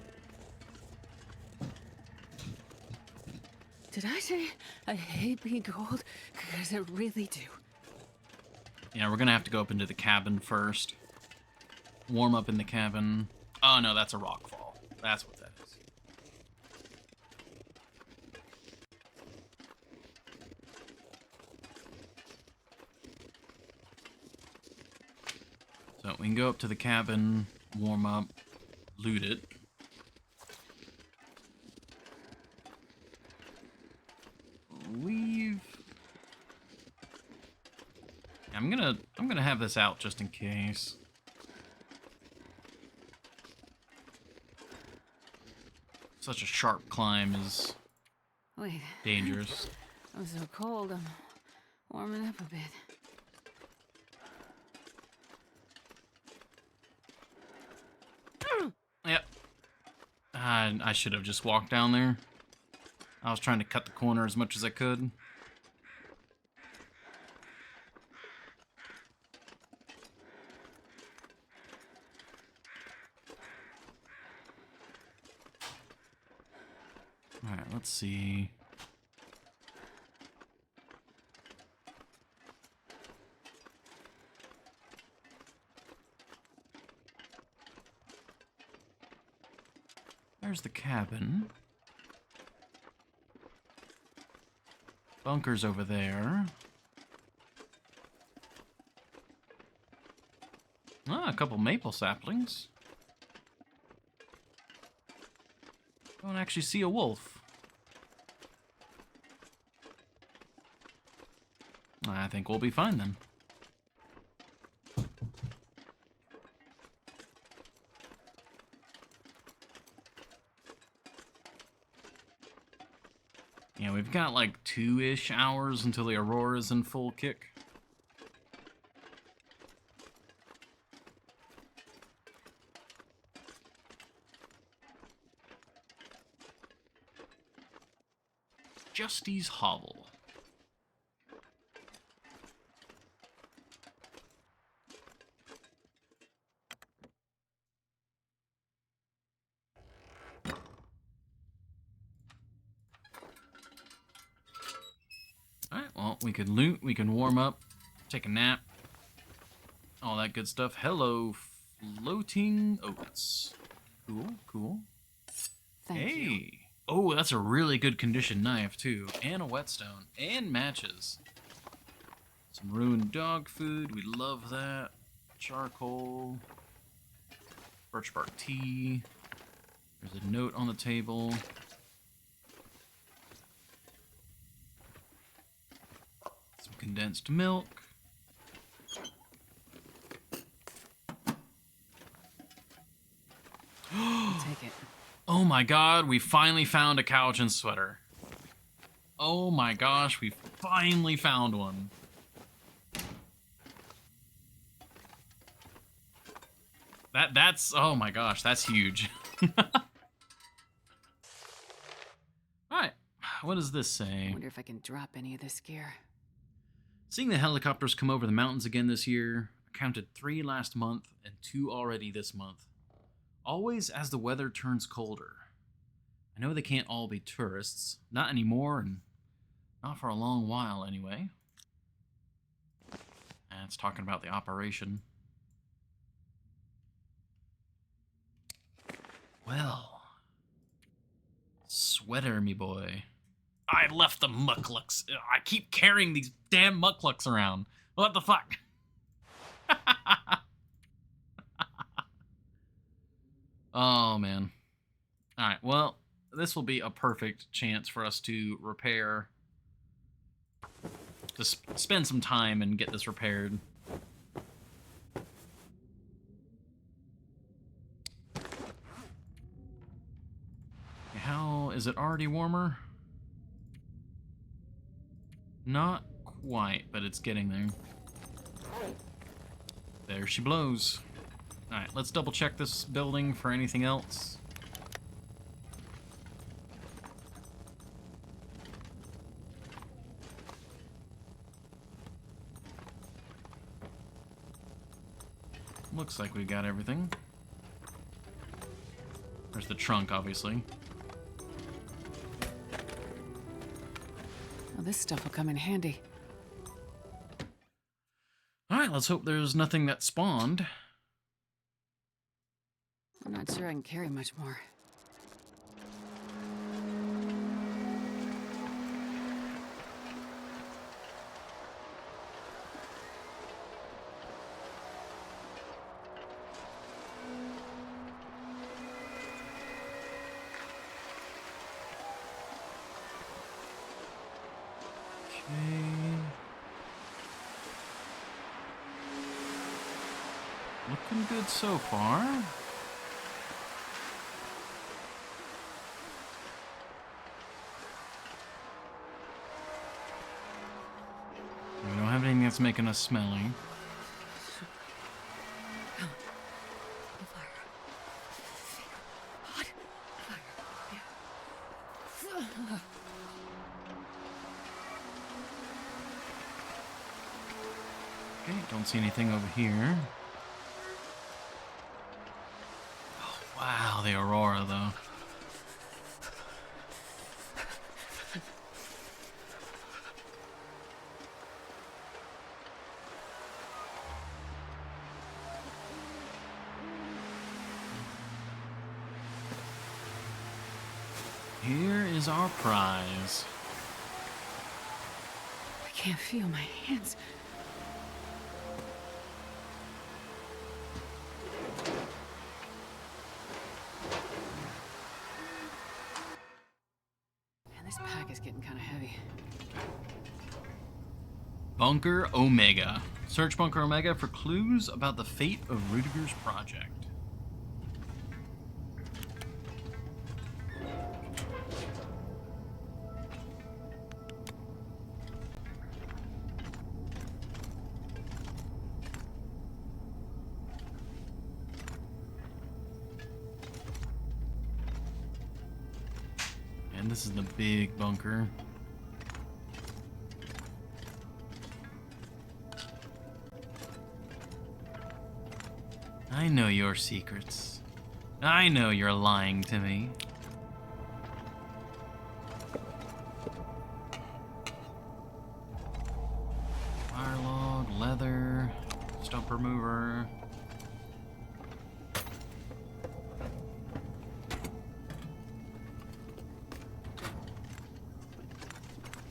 Did I say I hate being cold? Because I really do. Yeah, we're gonna have to go up into the cabin first. Warm up in the cabin. Oh, no, that's a rock fall. That's what that is. So we can go up to the cabin, warm up, loot it. Leave. I'm gonna have this out just in case. Such a sharp climb is Wait. dangerous. I'm so cold, I'm warming up a bit. I should have just walked down there. I was trying to cut the corner as much as I could. Alright, let's see. There's the cabin. Bunker's over there. Ah, a couple maple saplings. Don't actually see a wolf. I think we'll be fine then. Yeah, we've got like 2-ish hours until the Aurora's in full kick. Justy's Hovel. Alright, well, we can loot, we can warm up, take a nap, all that good stuff. Hello, floating oats. Cool, cool. Thank you. Hey! Oh, that's a really good condition knife, too. And a whetstone. And matches. Some ruined dog food. We love that. Charcoal. Birch bark tea. There's a note on the table. Some condensed milk. I'll take it. Oh my god, we finally found a couch and sweater. Oh my gosh, we finally found one. That's oh my gosh, that's huge. Alright, what does this say? I wonder if I can drop any of this gear. Seeing the helicopters come over the mountains again this year, I counted 3 last month and 2 already this month. Always as the weather turns colder. I know they can't all be tourists. Not anymore, and not for a long while anyway. And it's talking about the operation. Well. Sweater, me boy. I left the mucklucks. I keep carrying these damn mucklucks around. What the fuck? Oh, man. Alright, well, this will be a perfect chance for us to repair. Just spend some time and get this repaired. How is it already warmer? Not quite, but it's getting there. There she blows. Alright, let's double check this building for anything else. Looks like we got everything. There's the trunk, obviously. Well, this stuff will come in handy. Alright, let's hope there's nothing that spawned. I'm not sure I can carry much more. Looking good so far. We don't have anything that's making us smelly. don't see anything over here. Oh, wow, the Aurora, though. Here is our prize. I can't feel my hands. Man, this pack is getting kind of heavy. Bunker Omega. Search Bunker Omega for clues about the fate of Rudiger's project. And this is the big bunker. I know your secrets. I know you're lying to me. Fire log, leather, stump remover.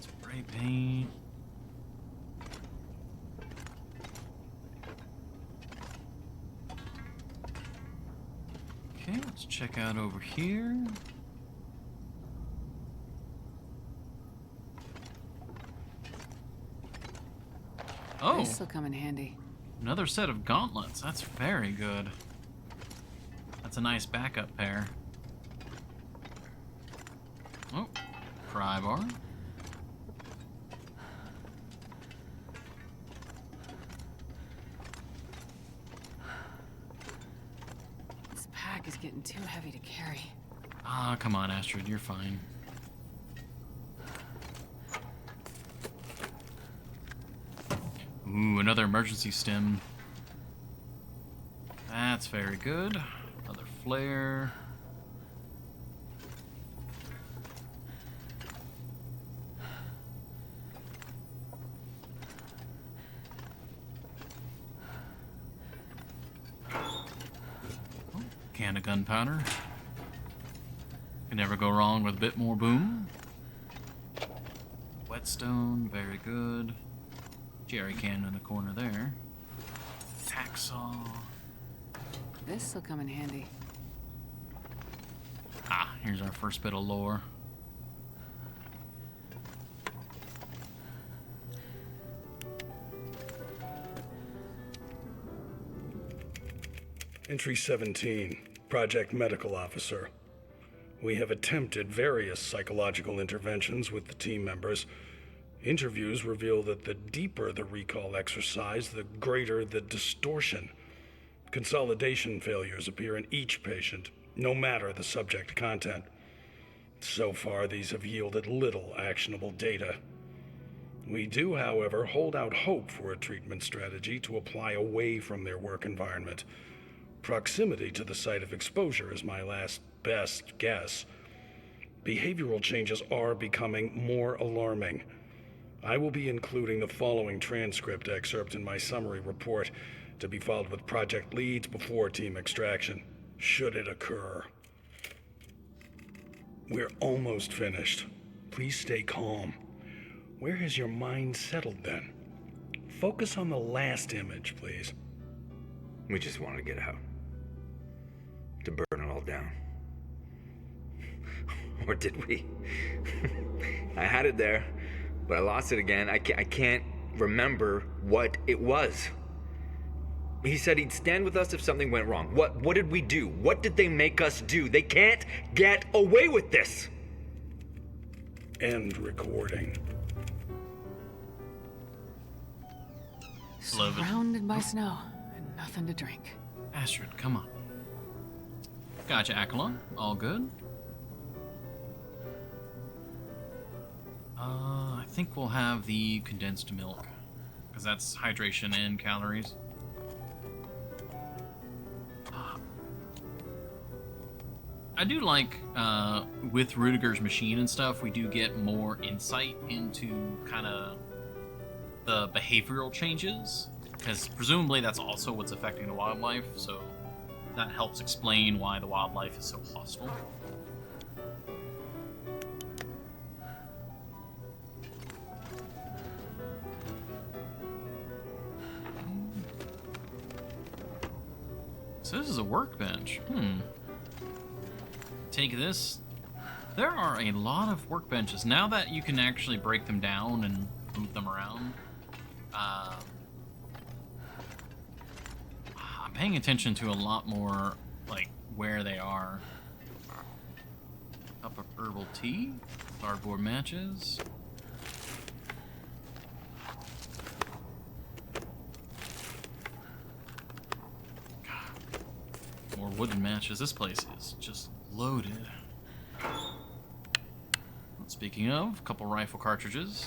Spray paint. Okay, let's check out over here. Oh, This'll come in handy. another set of gauntlets. That's very good. That's a nice backup pair. Oh, pry bar. This pack is getting too heavy to carry. Ah, come on, Astrid, you're fine. Ooh, another emergency stim. That's very good. Another flare. Oh, can of gunpowder. Can never go wrong with a bit more boom. Whetstone, very good. Jerry can in the corner there. Hacksaw. This'll come in handy. Ah, here's our first bit of lore. Entry 17, Project Medical Officer. We have attempted various psychological interventions with the team members. Interviews reveal that the deeper the recall exercise, the greater the distortion. Consolidation failures appear in each patient, no matter the subject content. So far, these have yielded little actionable data. We do, however, hold out hope for a treatment strategy to apply away from their work environment. Proximity to the site of exposure is my last best guess. Behavioral changes are becoming more alarming. I will be including the following transcript excerpt in my summary report to be filed with project leads before team extraction, should it occur. We're almost finished. Please stay calm. Where has your mind settled then? Focus on the last image, please. We just wanted to get out. To burn it all down. Or did we? I had it there, but I lost it again. I can't remember what it was. He said he'd stand with us if something went wrong. What did we do? What did they make us do? They can't get away with this! End recording. Love it. Surrounded by snow and nothing to drink. Astrid, come on. Gotcha, Akalon. All good. I think we'll have the condensed milk. Because because that's hydration and calories. I do like, with Rudiger's machine and stuff, we do get more insight into kind of the behavioral changes, because presumably that's also what's affecting the wildlife, so that helps explain why the wildlife is so hostile. So this is a workbench. Take this. There are a lot of workbenches. Now that you can actually break them down and move them around, I'm paying attention to a lot more, like, where they are. Cup of herbal tea, cardboard matches. God. More wooden matches. This place is just loaded. Speaking of, a couple rifle cartridges.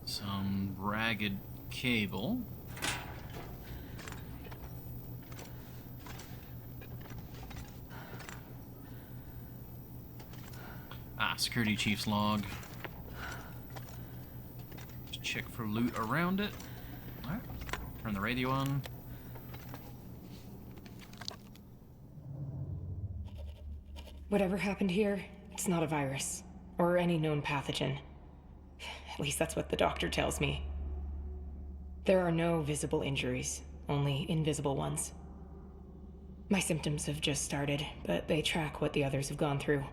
Some ragged cable. Security chief's log. Just check for loot around it. Alright. Turn the radio on. Whatever happened here, it's not a virus, or any known pathogen. At least that's what the doctor tells me. There are no visible injuries, only invisible ones. My symptoms have just started, but they track what the others have gone through.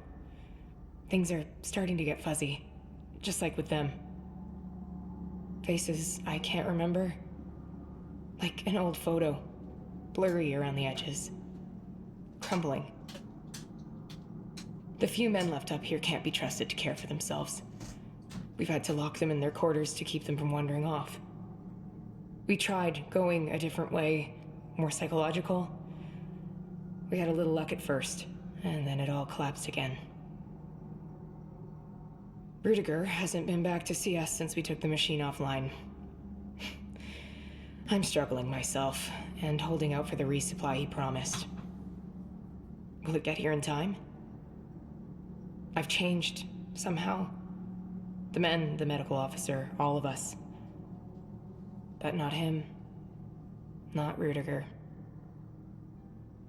Things are starting to get fuzzy, just like with them. Faces I can't remember. Like an old photo, blurry around the edges. Crumbling. The few men left up here can't be trusted to care for themselves. We've had to lock them in their quarters to keep them from wandering off. We tried going a different way, more psychological. We had a little luck at first, and then it all collapsed again. Rudiger hasn't been back to see us since we took the machine offline. I'm struggling myself, and holding out for the resupply he promised. Will it get here in time? I've changed, somehow. The men, the medical officer, all of us. But not him. Not Rudiger.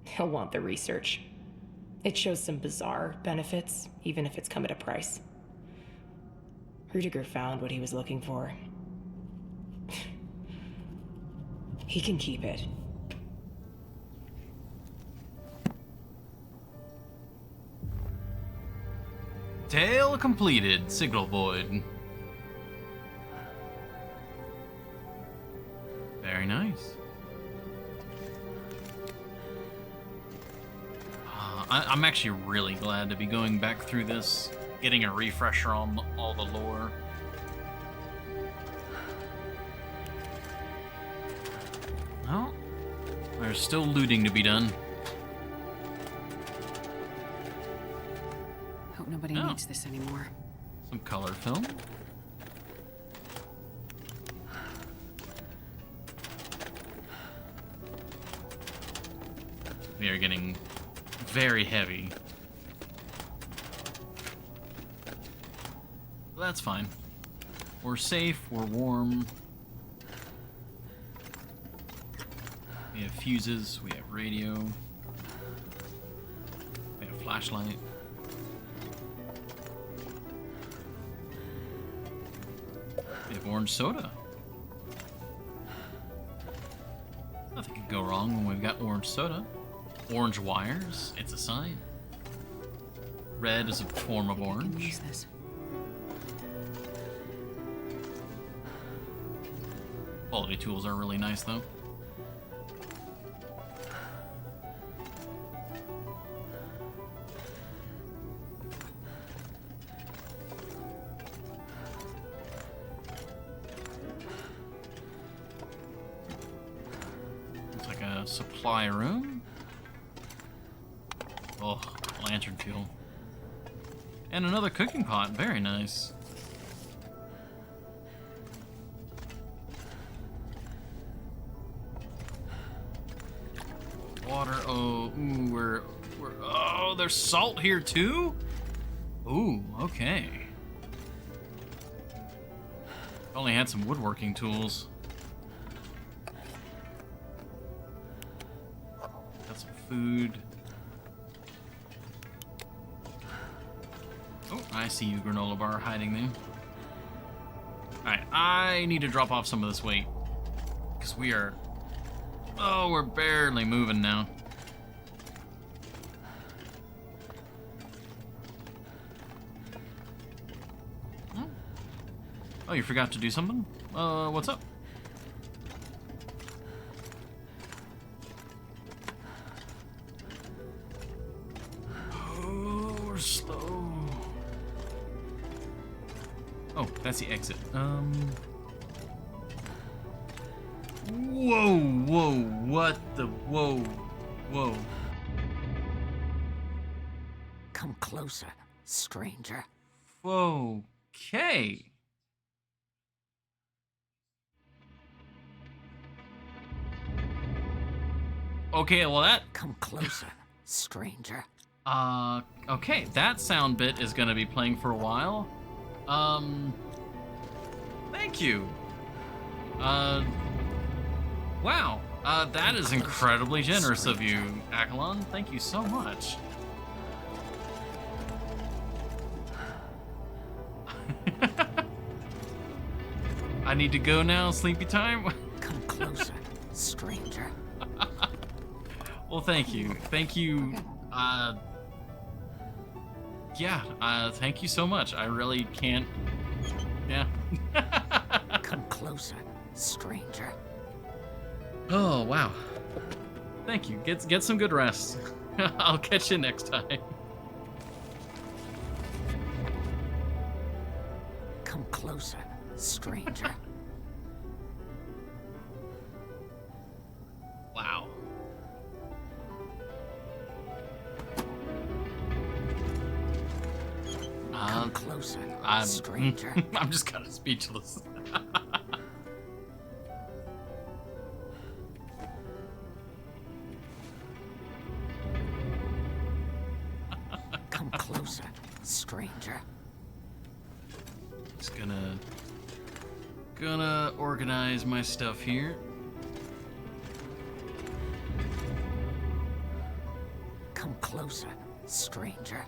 He'll want the research. It shows some bizarre benefits, even if it's come at a price. Rudiger found what he was looking for. He can keep it. Tale completed, signal void. Very nice. I'm actually really glad to be going back through this, getting a refresher on all the lore. Oh, there's still looting to be done. Hope nobody needs this anymore. Some color film. We are getting very heavy. Well, that's fine. We're safe, we're warm. We have fuses, we have radio. We have flashlight. We have orange soda. Nothing can go wrong when we've got orange soda. Orange wires, it's a sign. Red is a form of I can orange. use this. Quality tools are really nice though. Looks like a supply room. Oh, lantern fuel. And another cooking pot, very nice. water. Oh, ooh, we're. Oh, there's salt here too. Ooh, okay. Only had some woodworking tools. Got some food. Oh, I see you, granola bar, hiding there. Alright, I need to drop off some of this weight. Because we are... Oh, we're barely moving now. Oh, you forgot to do something? What's up? Oh, we're slow. Oh, that's the exit. Whoa, whoa, what the, whoa. Come closer, stranger. Okay. Okay, well that... Come closer, stranger. Okay, that sound bit is gonna be playing for a while. Thank you. Wow. That is incredibly generous of you, Akalon. Thank you so much. I need to go now, sleepy time. Come closer, stranger. Well, thank you. Thank you. Okay. Yeah, thank you so much. I really can't. Yeah. Come closer, stranger. Oh, wow. Thank you. Get some good rest. I'll catch you next time. Come closer, stranger. Wow. Come closer, stranger. I'm just kind of speechless. Come closer, stranger. Just gonna organize my stuff here. Come closer, stranger.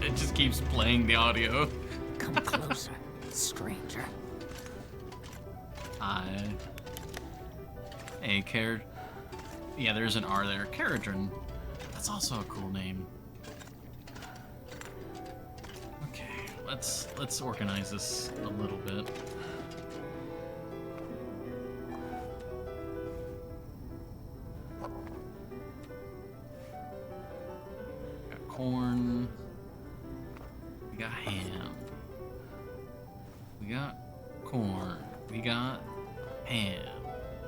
It just keeps playing the audio. Come closer, stranger. Hey, yeah, there's an R there. Caradron. That's also a cool name. Okay, let's organize this a little bit. Got corn. We got ham. We got corn. We got ham.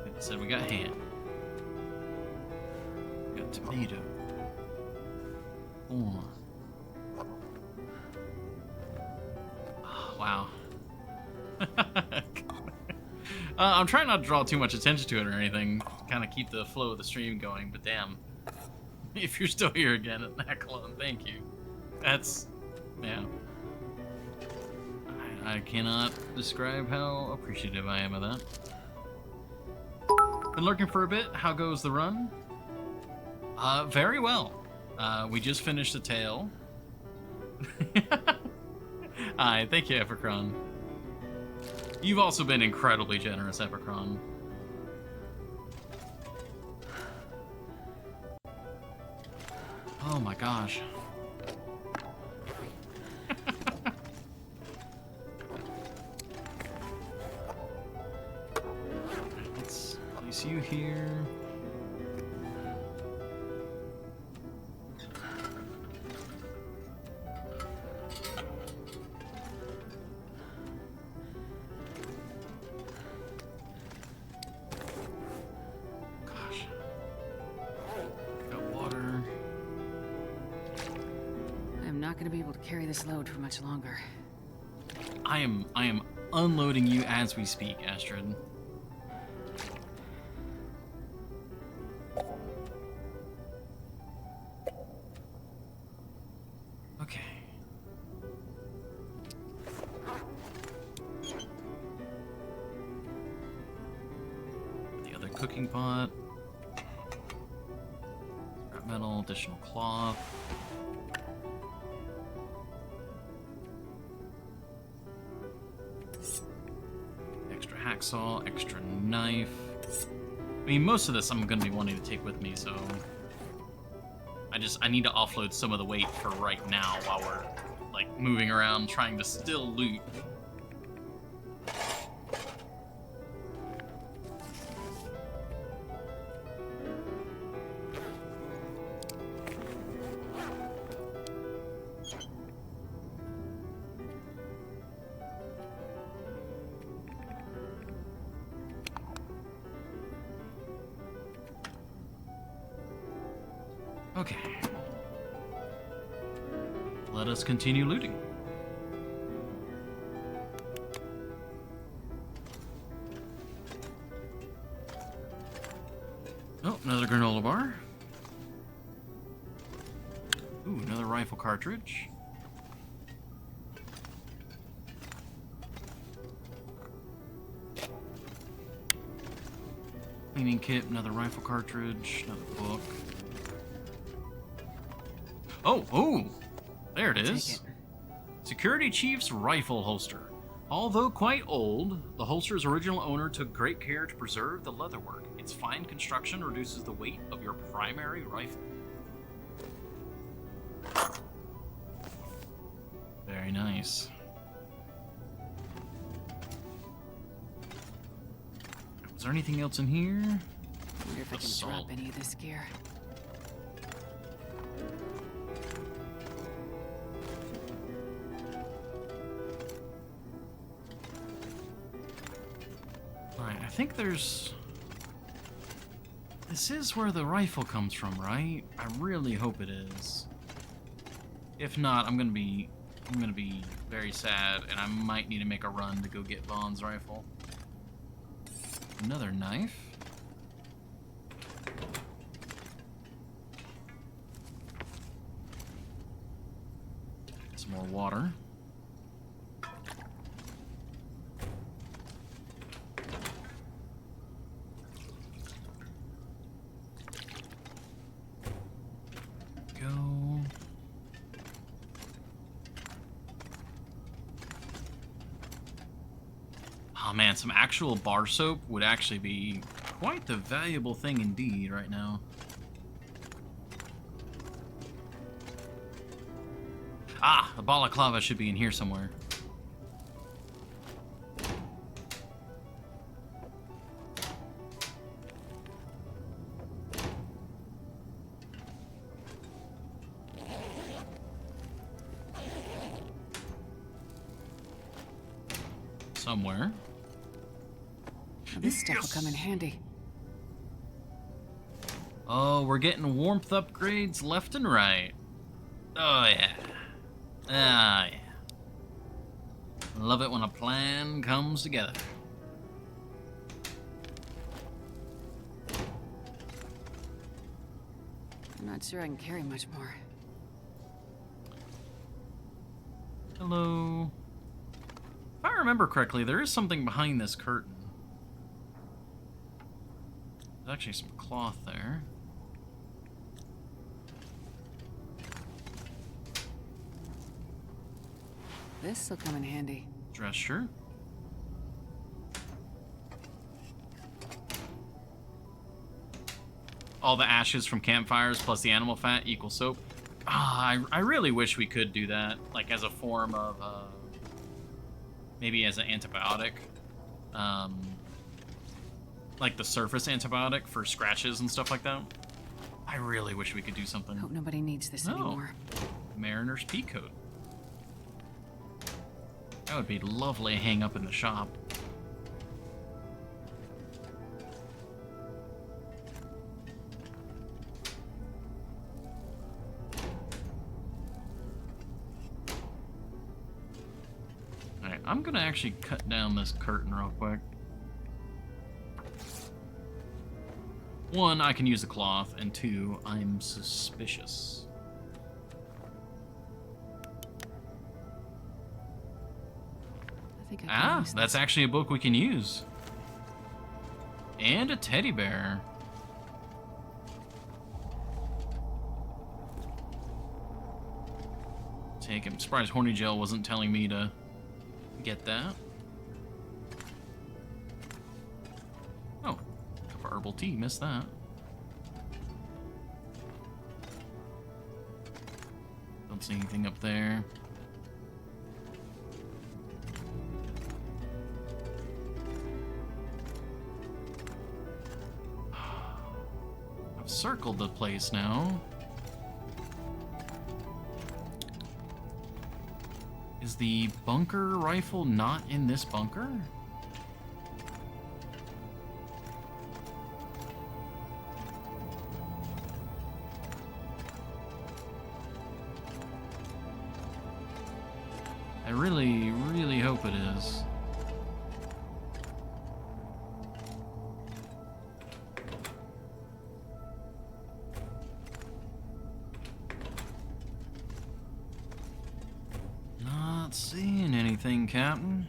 It said we got ham. We got tomato. Corn. Oh, wow. I'm trying not to draw too much attention to it or anything. Kind of keep the flow of the stream going, but damn. If you're still here again at Nakalon, thank you. That's... yeah. I cannot describe how appreciative I am of that. Been lurking for a bit. How goes the run? Very well. We just finished the tale. Hi, thank you, Epicron. You've also been incredibly generous, Epicron. Oh my gosh. Let's place you here. Gosh. Got water. I'm not gonna be able to carry this load for much longer. I am unloading you as we speak, Astrid. Okay. The other cooking pot. Scrap metal, additional cloth. Extra hacksaw, extra knife. I mean, most of this I'm going to be wanting to take with me, so I need to offload some of the weight for right now while we're like moving around trying to still loot. Okay. Let us continue looting. Oh, another granola bar. Ooh, another rifle cartridge. Cleaning kit, another rifle cartridge, another book. Oh, there it is. Security Chief's rifle holster. Although quite old, the holster's original owner took great care to preserve the leatherwork. Its fine construction reduces the weight of your primary rifle. Very nice. Was there anything else in here? I wonder if I can Assault. drop any of this gear. Alright, I think there's... This is where the rifle comes from, right? I really hope it is. If not, I'm gonna be very sad, and I might need to make a run to go get Vaughn's rifle. Another knife. Some more water. Go. Oh man, some actual bar soap would actually be quite the valuable thing indeed right now. Ah, the balaclava should be in here somewhere. Somewhere. Now, this stuff will come in handy. Oh, we're getting warmth upgrades left and right. Oh, yeah. Ah, yeah. Love it when a plan comes together. I'm not sure I can carry much more. Hello. If I remember correctly, there is something behind this curtain. There's actually some cloth there. This will come in handy. Dress shirt. All the ashes from campfires plus the animal fat equal soap. Ah, I really wish we could do that, like as a form of, maybe as an antibiotic. Like the surface antibiotic for scratches and stuff like that. I really wish we could do something. Hope nobody needs this No. anymore. Mariner's pea coat. That would be lovely to hang up in the shop. Alright, I'm gonna actually cut down this curtain real quick. One, I can use the cloth, and two, I'm suspicious. I think I can use That's this. actually a book we can use. And a teddy bear. Take him. Surprised Horny Gel wasn't telling me to get that. Oh, cup of herbal tea. Missed that. Don't see anything up there. I've circled the place now. Is the bunker rifle not in this bunker? I really, really hope it is. Not seeing anything, Captain.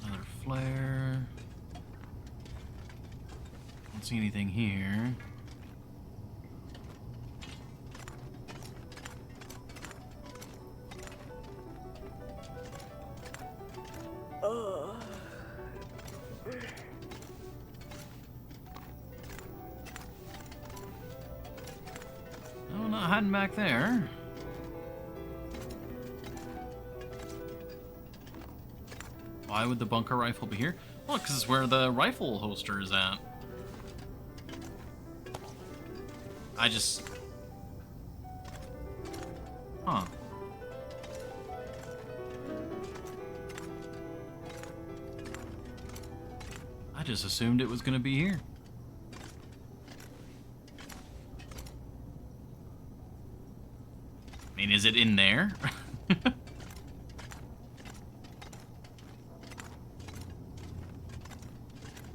Another flare. Don't see anything here. No, not hiding back there. Why would the bunker rifle be here? Well, because it's where the rifle holster is at. I just... Huh. I just assumed it was going to be here. I mean, is it in there?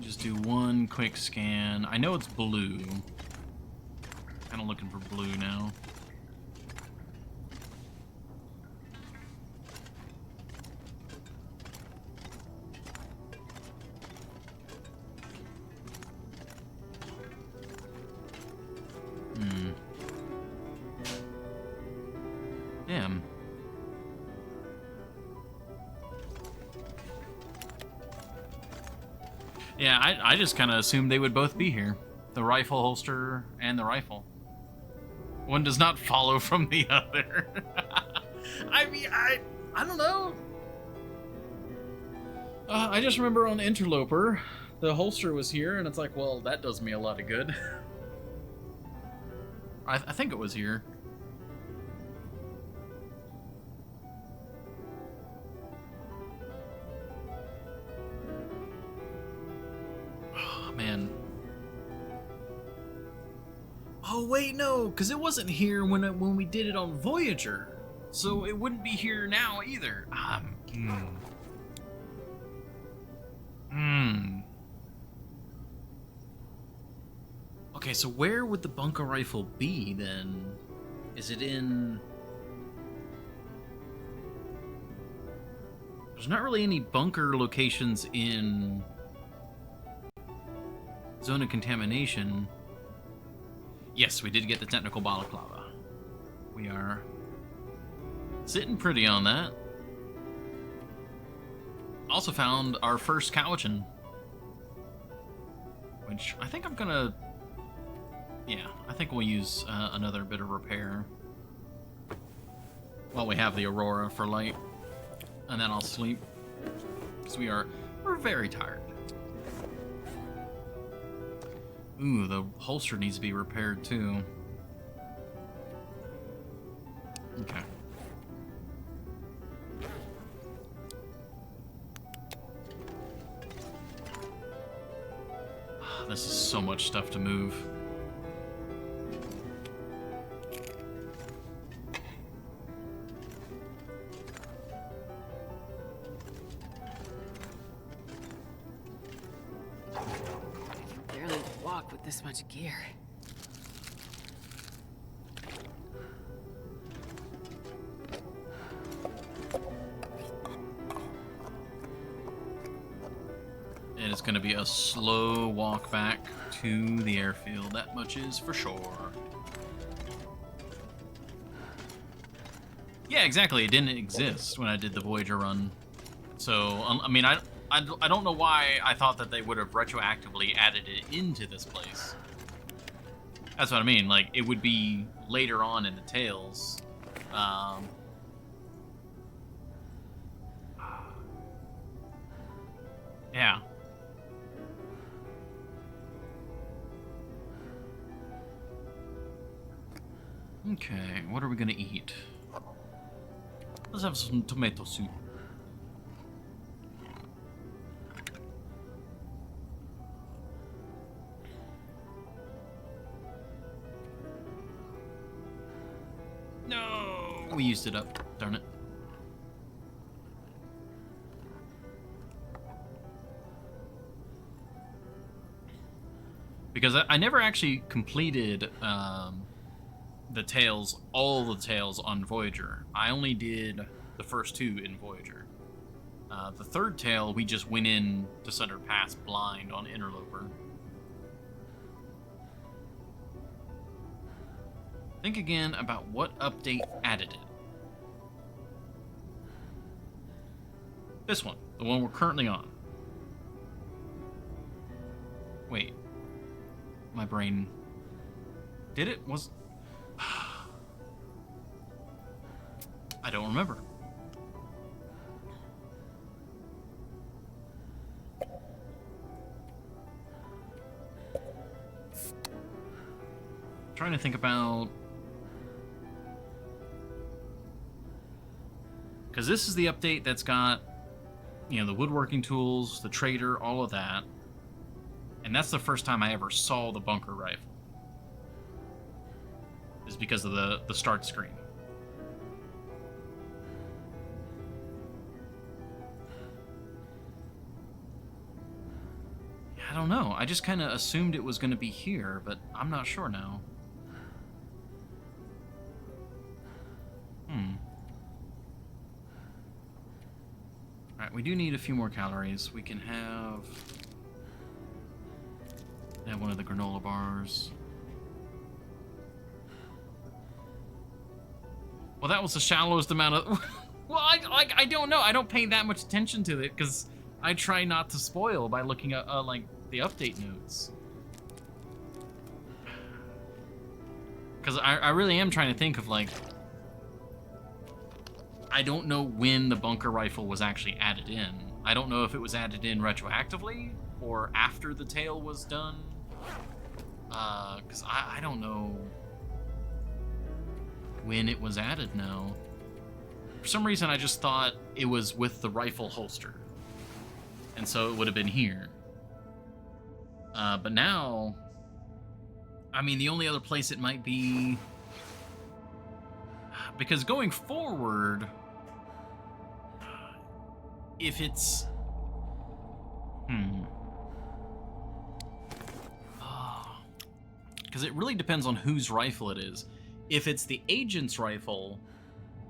Just do one quick scan. I know it's blue. Kind of looking for blue now. Damn. Yeah, I just kind of assumed they would both be here. The rifle holster and the rifle. One does not follow from the other. I mean, I don't know. I just remember on Interloper, the holster was here, and it's like, well, that does me a lot of good. I think it was here. Oh, man. Oh, wait, no, because it wasn't here when we did it on Voyager. So it wouldn't be here now either. Okay, so where would the bunker rifle be then? Is it in... There's not really any bunker locations in Zone of Contamination. Yes, we did get the technical balaclava. We are sitting pretty on that. Also found our first Cowichan, which I think I'm gonna... Yeah, I think we'll use another bit of repair while we have the Aurora for light, and then I'll sleep because we're very tired. Ooh, the holster needs to be repaired too. Okay. This is so much stuff to move. Barely walk with this much gear. And it's going to be a slow walk back to the airfield. That much is for sure. Yeah, exactly. It didn't exist when I did the Voyager run. So, I mean, I don't know why I thought that they would have retroactively added it into this place. That's what I mean. Like, it would be later on in the Tales. Yeah. Okay, what are we gonna eat? Let's have some tomato soup. No, we used it up. Darn it. Because I never actually completed the Tales, all the Tales on Voyager. I only did the first two in Voyager. The third tale, we just went in to Sunder Pass blind on Interloper. Think again about what update added it. This one, the one we're currently on. Wait. My brain... Did it? Was... I don't remember. Trying to think about... Because this is the update that's got, you know, the woodworking tools, the trader, all of that. And that's the first time I ever saw the bunker rifle. Is because of the start screen. I don't know. I just kind of assumed it was going to be here, but I'm not sure now. Alright, we do need a few more calories. We can have one of the granola bars. Well, that was the shallowest amount of... Well, I don't know. I don't pay that much attention to it, because I try not to spoil by looking at, like, the update notes. Because I really am trying to think of, like... I don't know when the bunker rifle was actually added in. I don't know if it was added in retroactively, or after the tale was done. Because I don't know when it was added now. For some reason, I just thought it was with the rifle holster. And so it would have been here. But now, I mean, the only other place it might be... Because going forward, if it's... Because it really depends on whose rifle it is. If it's the agent's rifle,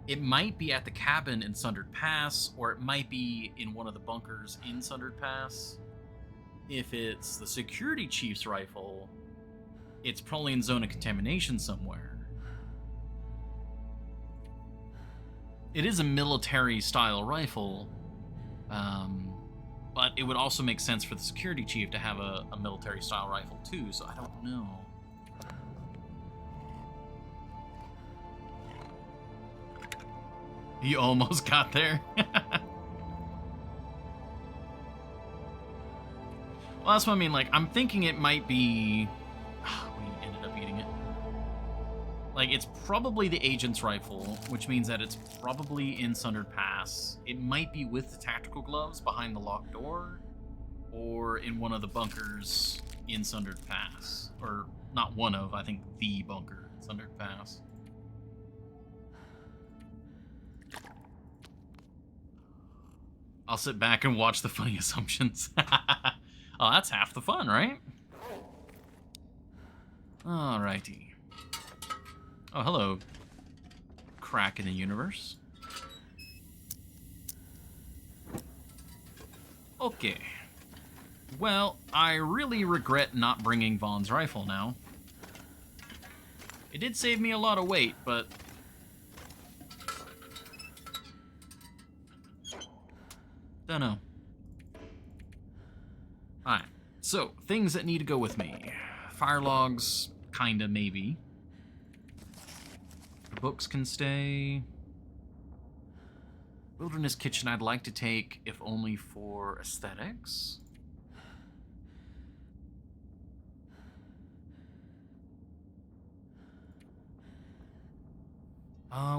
it might be at the cabin in Sundered Pass, or it might be in one of the bunkers in Sundered Pass. If it's the security chief's rifle, it's probably in zone of contamination somewhere. It is a military-style rifle, but it would also make sense for the security chief to have a military-style rifle too, so I don't know. He almost got there. Well, that's what I mean. Like, I'm thinking it might be. We ended up eating it. Like, it's probably the agent's rifle, which means that it's probably in Sundered Pass. It might be with the tactical gloves behind the locked door, or in one of the bunkers in Sundered Pass. Or, not one of, I think the bunker in Sundered Pass. I'll sit back and watch the funny assumptions. Oh, that's half the fun, right? Alrighty. Oh, hello. Crack in the universe. Okay. Well, I really regret not bringing Vaughn's rifle now. It did save me a lot of weight, but... Dunno. Alright, so, things that need to go with me. Fire logs, kinda, maybe. The books can stay. Wilderness Kitchen I'd like to take, if only for aesthetics.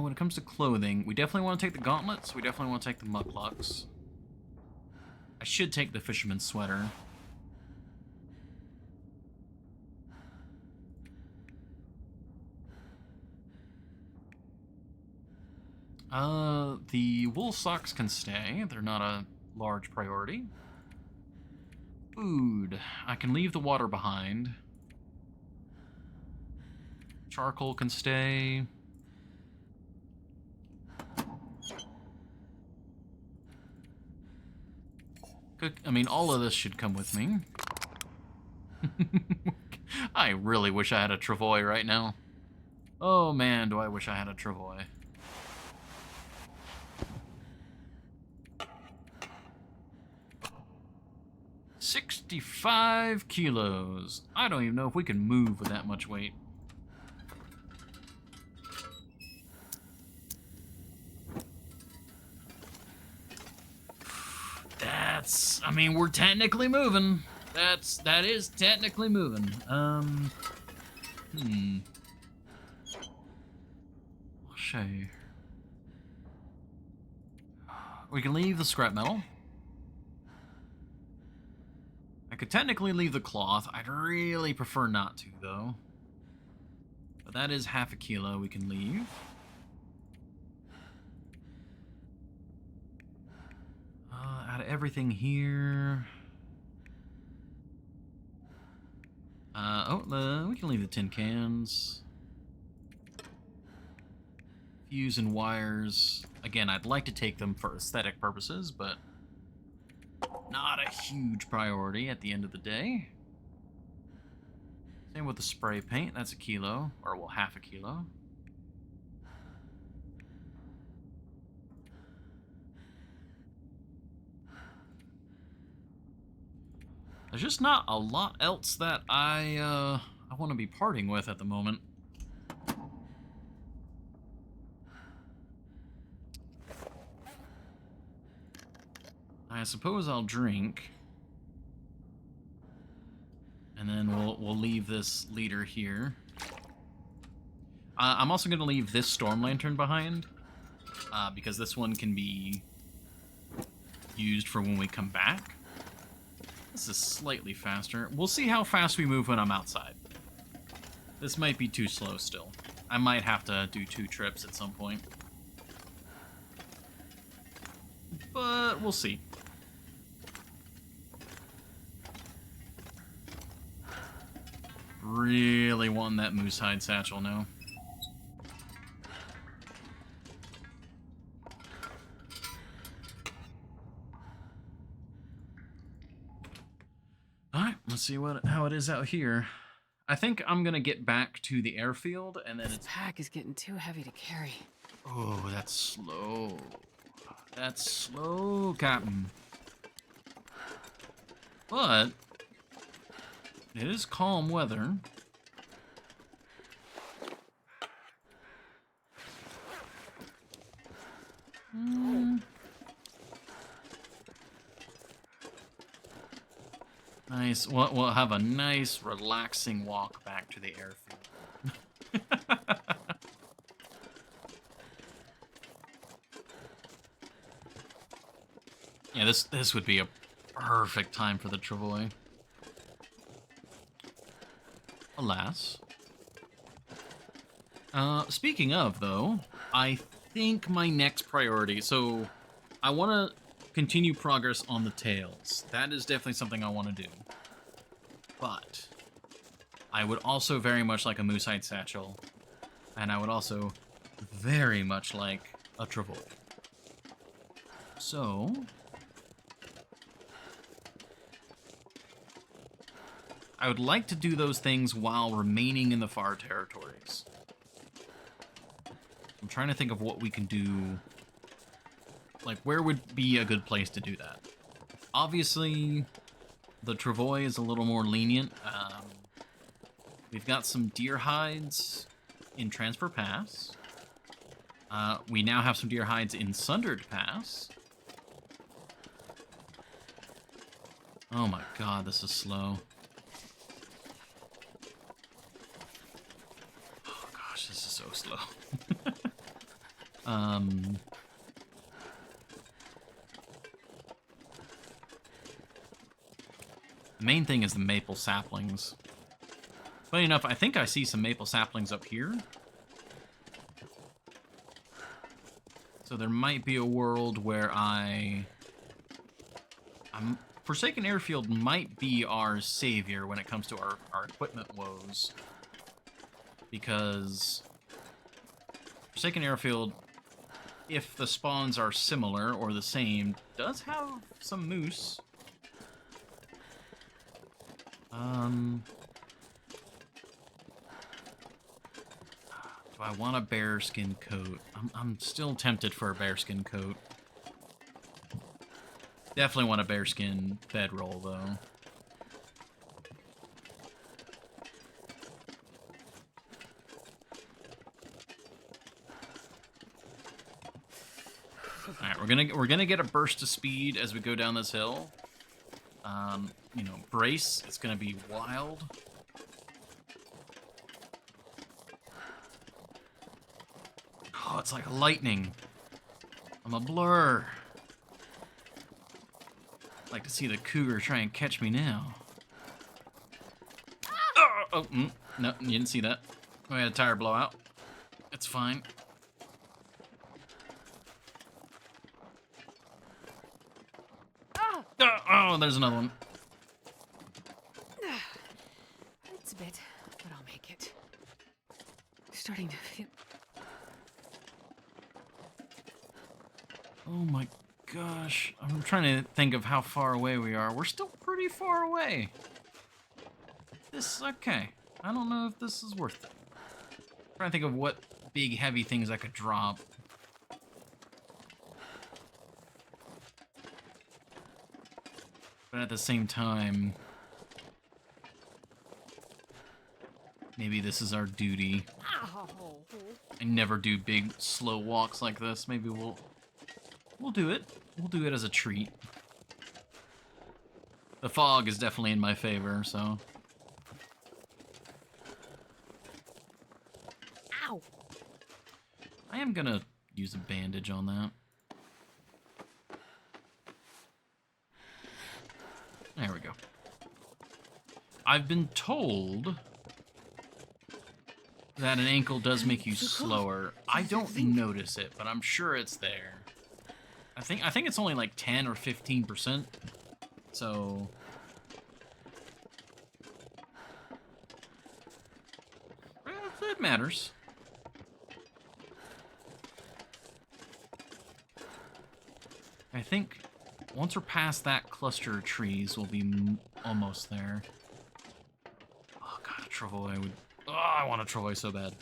When it comes to clothing, we definitely want to take the gauntlets, we definitely want to take the mukluks. I should take the fisherman's sweater. The wool socks can stay. They're not a large priority. Food. I can leave the water behind. Charcoal can stay. I mean, all of this should come with me. I really wish I had a travois right now. Oh man, do I wish I had a travois. $65 kilos. I don't even know if we can move with that much weight. I mean, we're technically moving. That is technically moving. I'll show you. We can leave the scrap metal. I could technically leave the cloth. I'd really prefer not to, though. But that is half a kilo we can leave. Out of everything here... we can leave the tin cans. Fuse and wires. Again, I'd like to take them for aesthetic purposes, but not a huge priority at the end of the day. Same with the spray paint. That's a kilo, or well, half a kilo. There's just not a lot else that I want to be parting with at the moment. I suppose I'll drink, and then we'll leave this leader here. I'm also going to leave this storm lantern behind, because this one can be used for when we come back. This is slightly faster. We'll see how fast we move when I'm outside. This might be too slow still. I might have to do 2 trips at some point. But we'll see. Really want that moose hide satchel now. Alright, let's see how it is out here. I think I'm gonna get back to the airfield and then This pack is getting too heavy to carry. Oh, that's slow. That's slow, Captain. But it is calm weather. Nice. We'll have a nice, relaxing walk back to the airfield. Yeah, this would be a perfect time for the travois. Alas. Speaking of, though, I think my next priority... So, I want to continue progress on the tails. That is definitely something I want to do. But I would also very much like a moose-hide satchel. And I would also very much like a travois. So... I would like to do those things while remaining in the far territories. I'm trying to think of what we can do. Like, where would be a good place to do that? Obviously, the travois is a little more lenient. We've got some deer hides in Transfer Pass. We now have some deer hides in Sundered Pass. Oh my god, this is slow. This is so slow. The main thing is the maple saplings. Funny enough, I think I see some maple saplings up here. So there might be a world where Forsaken Airfield might be our savior when it comes to our equipment woes. Because Forsaken Airfield, if the spawns are similar or the same, does have some moose. Do I want a bearskin coat? I'm still tempted for a bearskin coat. Definitely want a bearskin bedroll, though. Alright, we're gonna get a burst of speed as we go down this hill. You know, brace, it's gonna be wild. Oh, it's like lightning. I'm a blur. I'd like to see the cougar try and catch me now. No, you didn't see that. We had a tire blowout. It's fine. Oh, there's another one. It's a bit, but I'll make it. Starting to feel... Oh my gosh. I'm trying to think of how far away we are. We're still pretty far away. This, okay. I don't know if this is worth it. I'm trying to think of what big heavy things I could drop. But at the same time, maybe this is our duty. I never do big, slow walks like this. Maybe we'll do it. We'll do it as a treat. The fog is definitely in my favor, so. Ow! I am gonna use a bandage on that. There we go. I've been told that an ankle does make you slower. I don't notice it, but I'm sure it's there. I think it's only like 10 or 15%. So it matters. I think once we're past that cluster of trees, we'll be almost there. Oh god, a travois would... Oh, I want a travois so bad.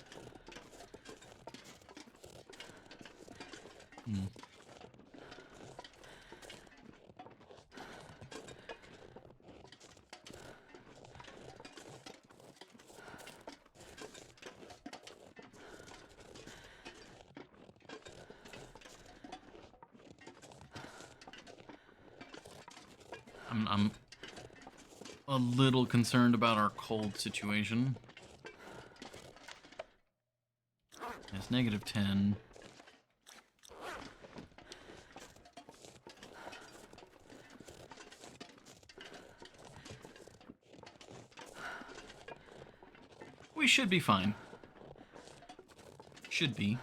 a little concerned about our cold situation. It's -10. We should be fine. Should be.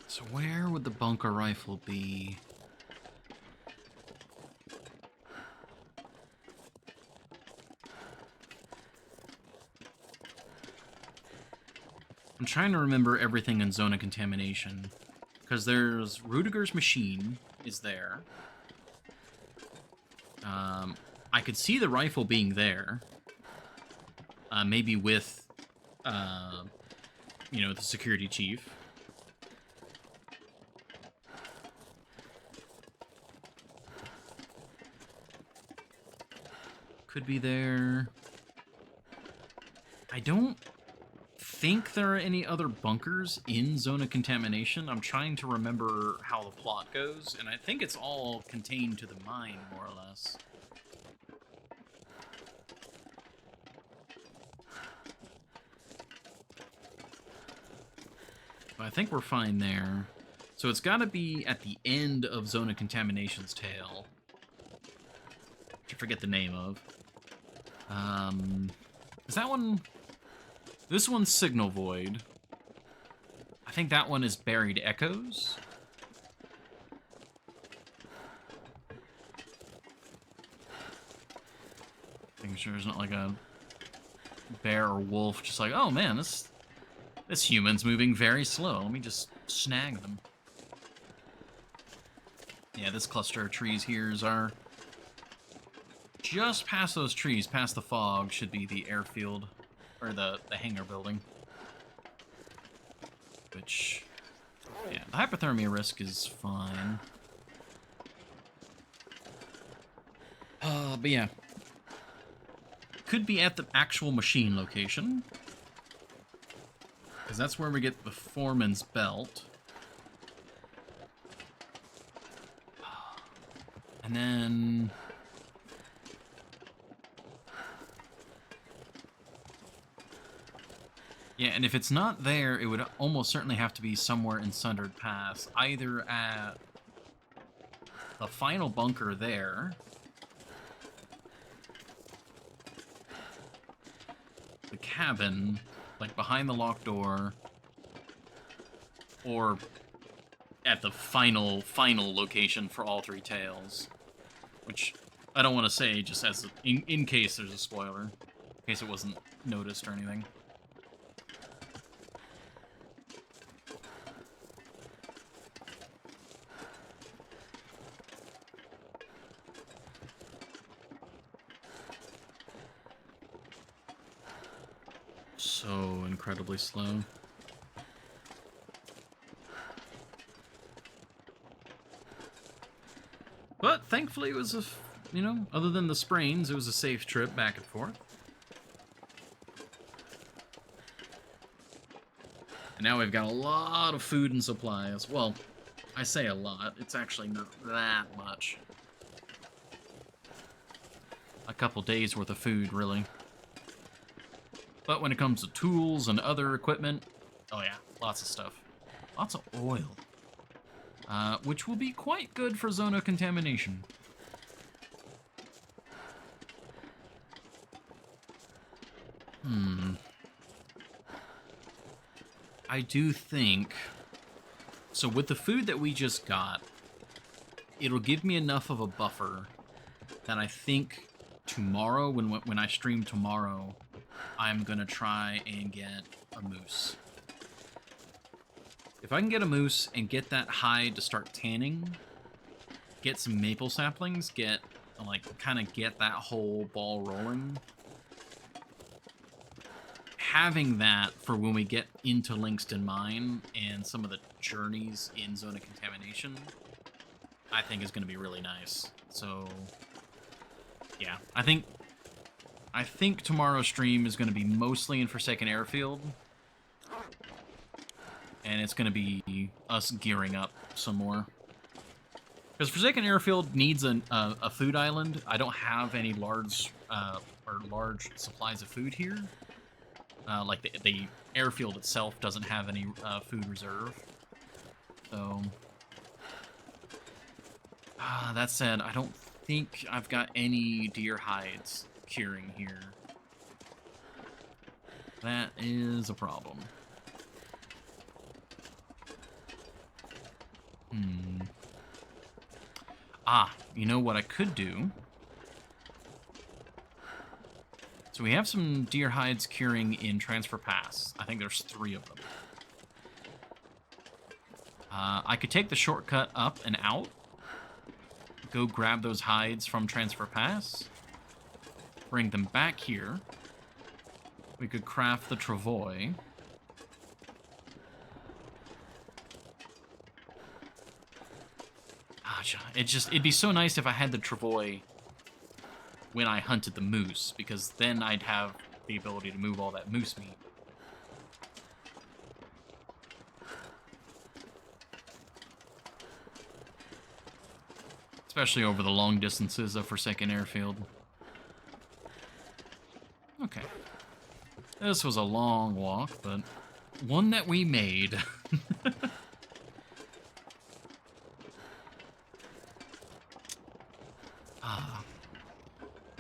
So where would the bunker rifle be? I'm trying to remember everything in Zone of Contamination. Because there's Rudiger's machine is there. I could see the rifle being there. Maybe with, you know, the security chief. Could be there. I don't think there are any other bunkers in Zone of Contamination. I'm trying to remember how the plot goes, and I think it's all contained to the mine, more or less. But I think we're fine there. So it's got to be at the end of Zone of Contamination's tail. Which I forget the name of. Is that one... This one's Signal Void. I think that one is Buried Echoes. Making sure there's not like a bear or wolf just like, oh man, this human's moving very slow. Let me just snag them. Yeah, this cluster of trees here is our... Just past those trees, past the fog, should be the airfield. Or the hangar building. Which... Yeah, the hypothermia risk is fine. But yeah. Could be at the actual machine location. Because that's where we get the foreman's belt. And then... Yeah, and if it's not there, it would almost certainly have to be somewhere in Sundered Pass. Either at the final bunker there, the cabin, like behind the locked door, or at the final location for all three tails. Which I don't want to say just as in case there's a spoiler, in case it wasn't noticed or anything. So incredibly slow. But thankfully it was a, you know, other than the sprains, it was a safe trip back and forth. And now we've got a lot of food and supplies. Well, I say a lot, it's actually not that much. A couple days worth of food, really. But when it comes to tools and other equipment, oh yeah, lots of stuff. Lots of oil. Which will be quite good for Zone of Contamination. I do think... So with the food that we just got, it'll give me enough of a buffer that I think tomorrow, when I stream tomorrow, I'm gonna try and get a moose. If I can get a moose and get that hide to start tanning, get some maple saplings, kind of get that whole ball rolling, having that for when we get into Linkston Mine and some of the journeys in Zone of Contamination, I think is going to be really nice. So, yeah, I think tomorrow's stream is going to be mostly in Forsaken Airfield. And it's going to be us gearing up some more. Because Forsaken Airfield needs a food island. I don't have any large supplies of food here. Like the airfield itself doesn't have any food reserve. So, that said, I don't think I've got any deer hides curing here. That is a problem. You know what I could do? So we have some deer hides curing in Transfer Pass. I think there's 3 of them. I could take the shortcut up and out. Go grab those hides from Transfer Pass. Bring them back here. We could craft the travois. It'd be so nice if I had the travois when I hunted the moose, because then I'd have the ability to move all that moose meat. Especially over the long distances of Forsaken Airfield. Okay. This was a long walk, but one that we made.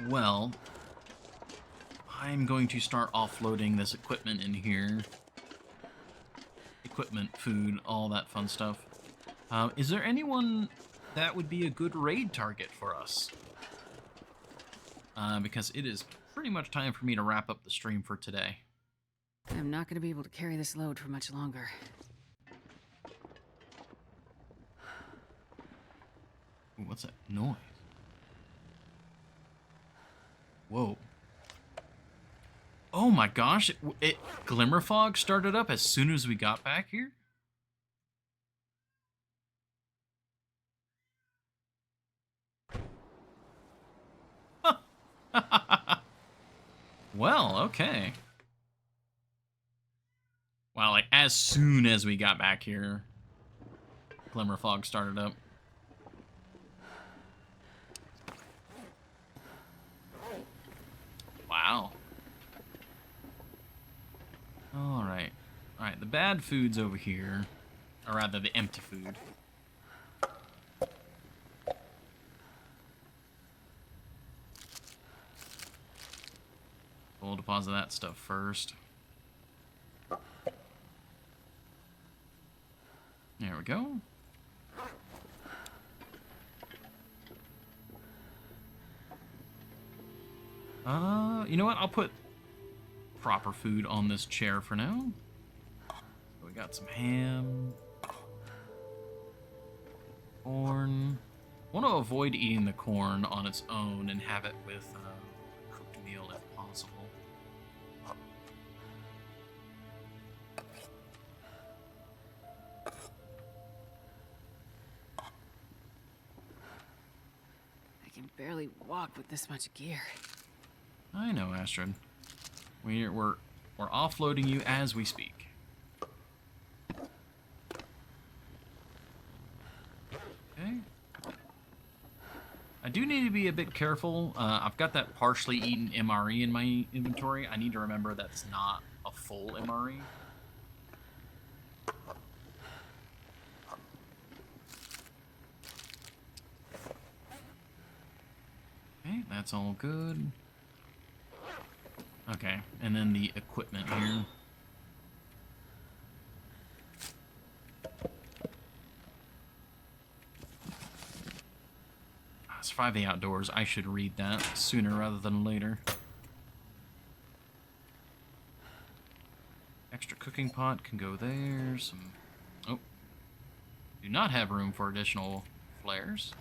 Well, I'm going to start offloading this equipment in here. Equipment, food, all that fun stuff. Is there anyone that would be a good raid target for us? Because it is pretty much time for me to wrap up the stream for today. I'm not going to be able to carry this load for much longer. Ooh, what's that noise? Whoa. Oh my gosh, Glimmer Fog started up as soon as we got back here? Well, okay. Wow, like as soon as we got back here, Glimmer Fog started up. Wow. Alright. Alright, the bad food's over here. Or rather, the empty food. We'll deposit that stuff first. There we go. You know what? I'll put proper food on this chair for now. So we got some ham. Corn. I want to avoid eating the corn on its own and have it with a cooked meal if possible. I can barely walk with this much gear. I know, Astrid. We're offloading you as we speak. Okay. I do need to be a bit careful. I've got that partially eaten MRE in my inventory. I need to remember that's not a full MRE. Okay, that's all good. Okay, and then the equipment here. Survive the Outdoors. I should read that sooner rather than later. Extra cooking pot can go there. Some... Oh. Do not have room for additional flares.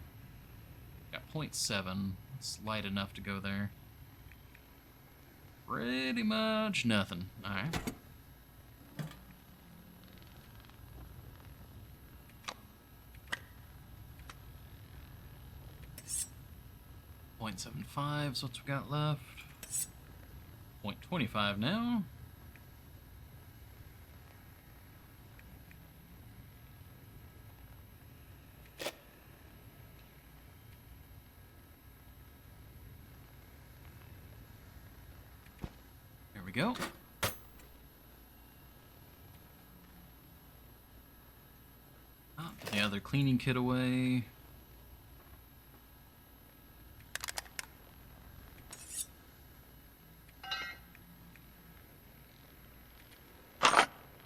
Got 0.7. It's light enough to go there. Pretty much nothing. Alright. .75 is what we got left. 0.25 now. go. Oh, put the other cleaning kit away.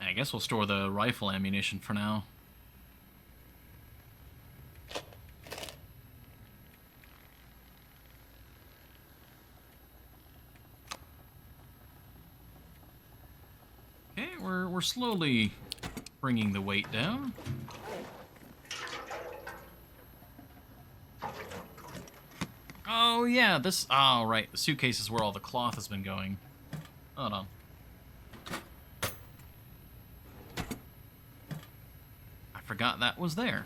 I guess we'll store the rifle ammunition for now. Okay, we're slowly bringing the weight down. Oh yeah, this. Oh right, the suitcase is where all the cloth has been going. Hold on. I forgot that was there.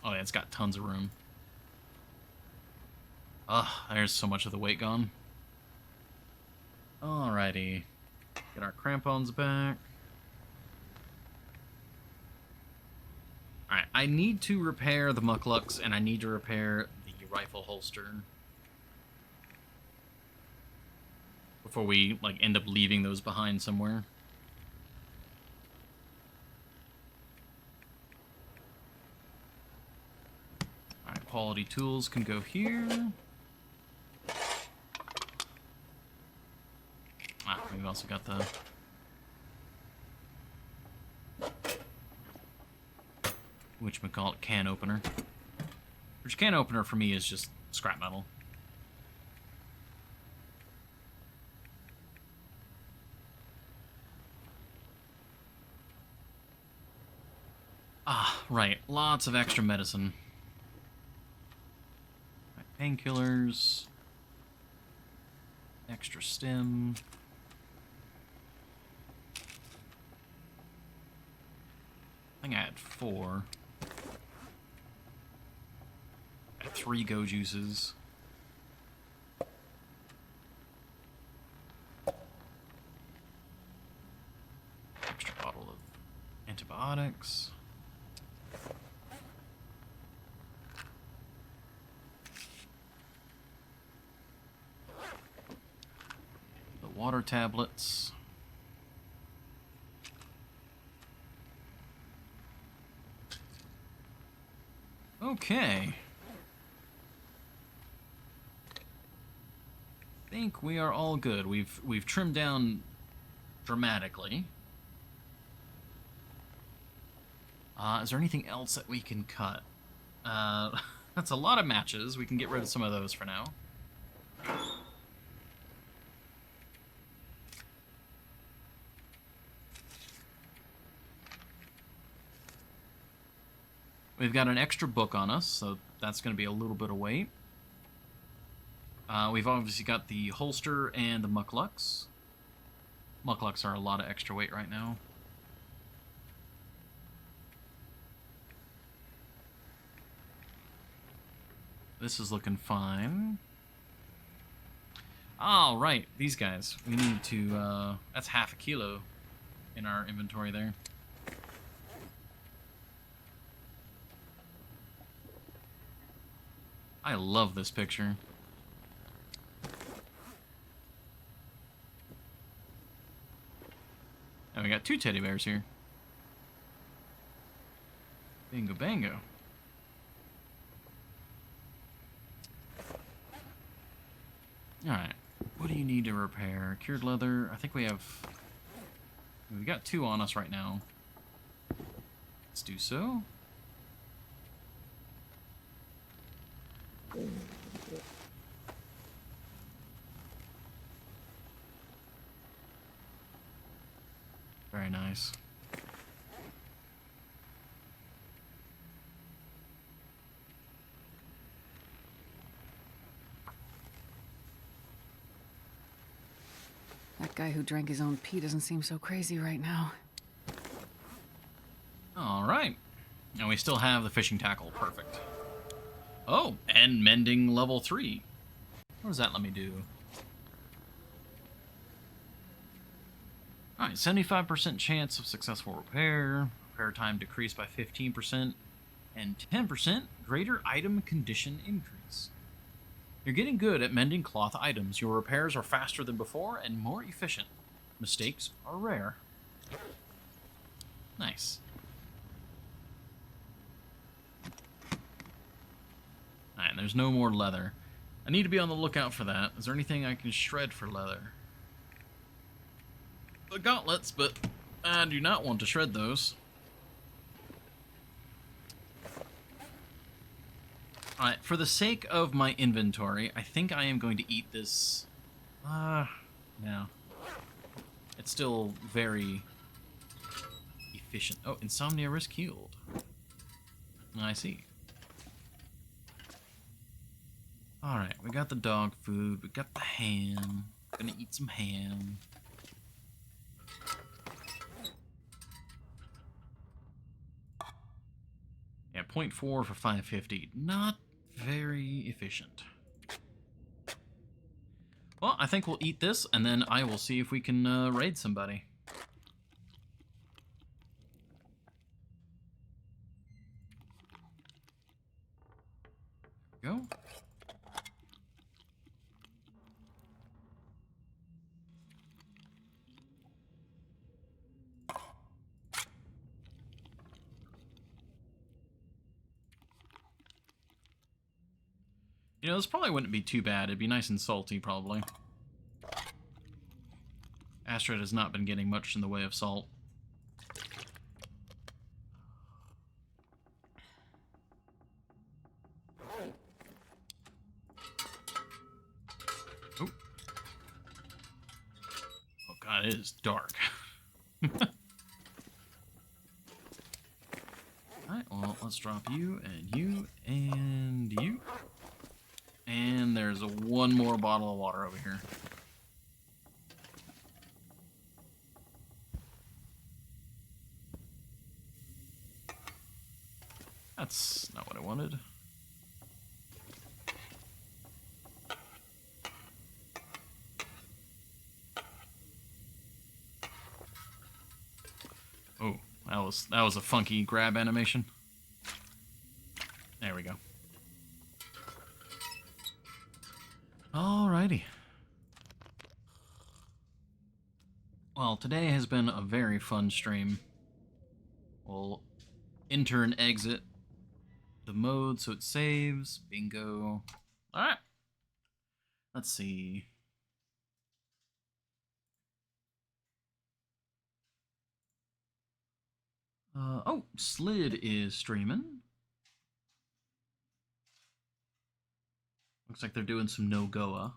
Oh yeah, it's got tons of room. Ugh, there's so much of the weight gone. Alrighty. Get our crampons back. Alright, I need to repair the mucklucks, and I need to repair the rifle holster. Before we, like, end up leaving those behind somewhere. Alright, quality tools can go here. Ah, we've also got the... whatchamacallit, can opener. Which can opener for me is just scrap metal. Ah, right. Lots of extra medicine. Right, painkillers. Extra stim. I think I had 4. I had 3 go juices. Extra bottle of antibiotics. The water tablets. Okay. I think we are all good. We've trimmed down dramatically. Is there anything else that we can cut? That's a lot of matches. We can get rid of some of those for now. We've got an extra book on us, so that's going to be a little bit of weight. We've obviously got the holster and the mucklucks. Mucklucks are a lot of extra weight right now. This is looking fine. Oh, right, these guys. We need to, that's half a kilo in our inventory there. I love this picture. And we got 2 teddy bears here. Bingo bango. Alright. What do you need to repair? Cured leather. I think we have... we got 2 on us right now. Let's do so. Very nice. That guy who drank his own pee doesn't seem so crazy right now. Alright. And we still have the fishing tackle. Perfect. Oh, and mending level 3. What does that let me do? Alright, 75% chance of successful repair. Repair time decreased by 15%. and 10% greater item condition increase. You're getting good at mending cloth items. Your repairs are faster than before and more efficient. Mistakes are rare. Nice. Alright, there's no more leather. I need to be on the lookout for that. Is there anything I can shred for leather? The gauntlets, but I do not want to shred those. Alright, for the sake of my inventory, I think I am going to eat this. No. It's still very efficient. Oh, insomnia risk healed. I see. Alright, we got the dog food, we got the ham. Gonna eat some ham. Yeah, 0.4 for 550. Not very efficient. Well, I think we'll eat this, and then I will see if we can raid somebody. Go. You know, this probably wouldn't be too bad. It'd be nice and salty, probably. Astrid has not been getting much in the way of salt. Oh. Oh god, it is dark. Alright, well, let's drop you, and you, and you. And there's one more bottle of water over here. That's not what I wanted. Oh, that was a funky grab animation. There we go. Alrighty. Well, today has been a very fun stream. We'll enter and exit the mode so it saves. Bingo. Alright. Let's see. Oh, Slid is streaming. Looks like they're doing some no-goa.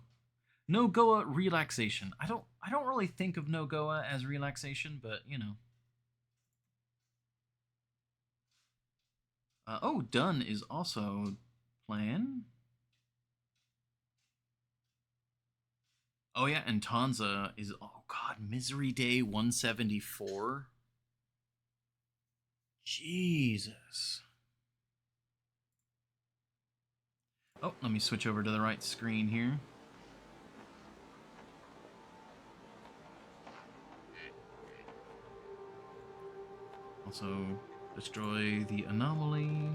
No-goa relaxation. I don't really think of no-goa as relaxation, but you know. Oh, Dunn is also playing. Oh yeah, and Tanza is, oh god, Misery Day 174. Jesus. Oh, let me switch over to the right screen here. Also, destroy the anomaly.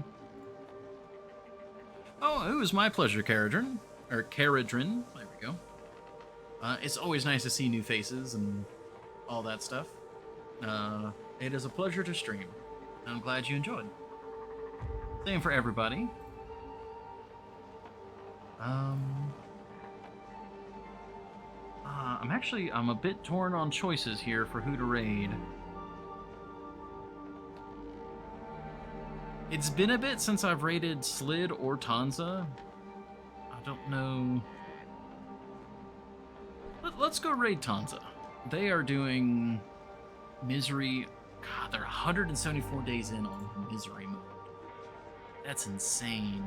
Oh, it was my pleasure, Caradrin. Or Caradrin. There we go. It's always nice to see new faces and all that stuff. It is a pleasure to stream. I'm glad you enjoyed. Same for everybody. I'm a bit torn on choices here for who to raid. It's been a bit since I've raided Slid or Tanza. I don't know. Let's go raid Tanza. They are doing Misery. God, they're 174 days in on Misery mode. That's insane.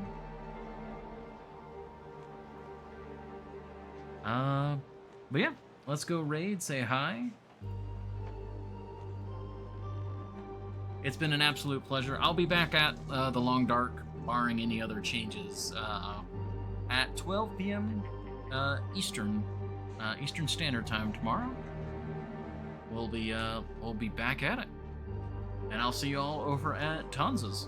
But yeah, let's go raid, say hi. It's been an absolute pleasure. I'll be back at the Long Dark, barring any other changes, at 12 p.m. Eastern Standard Time tomorrow. We'll be back at it, and I'll see you all over at Tanza's.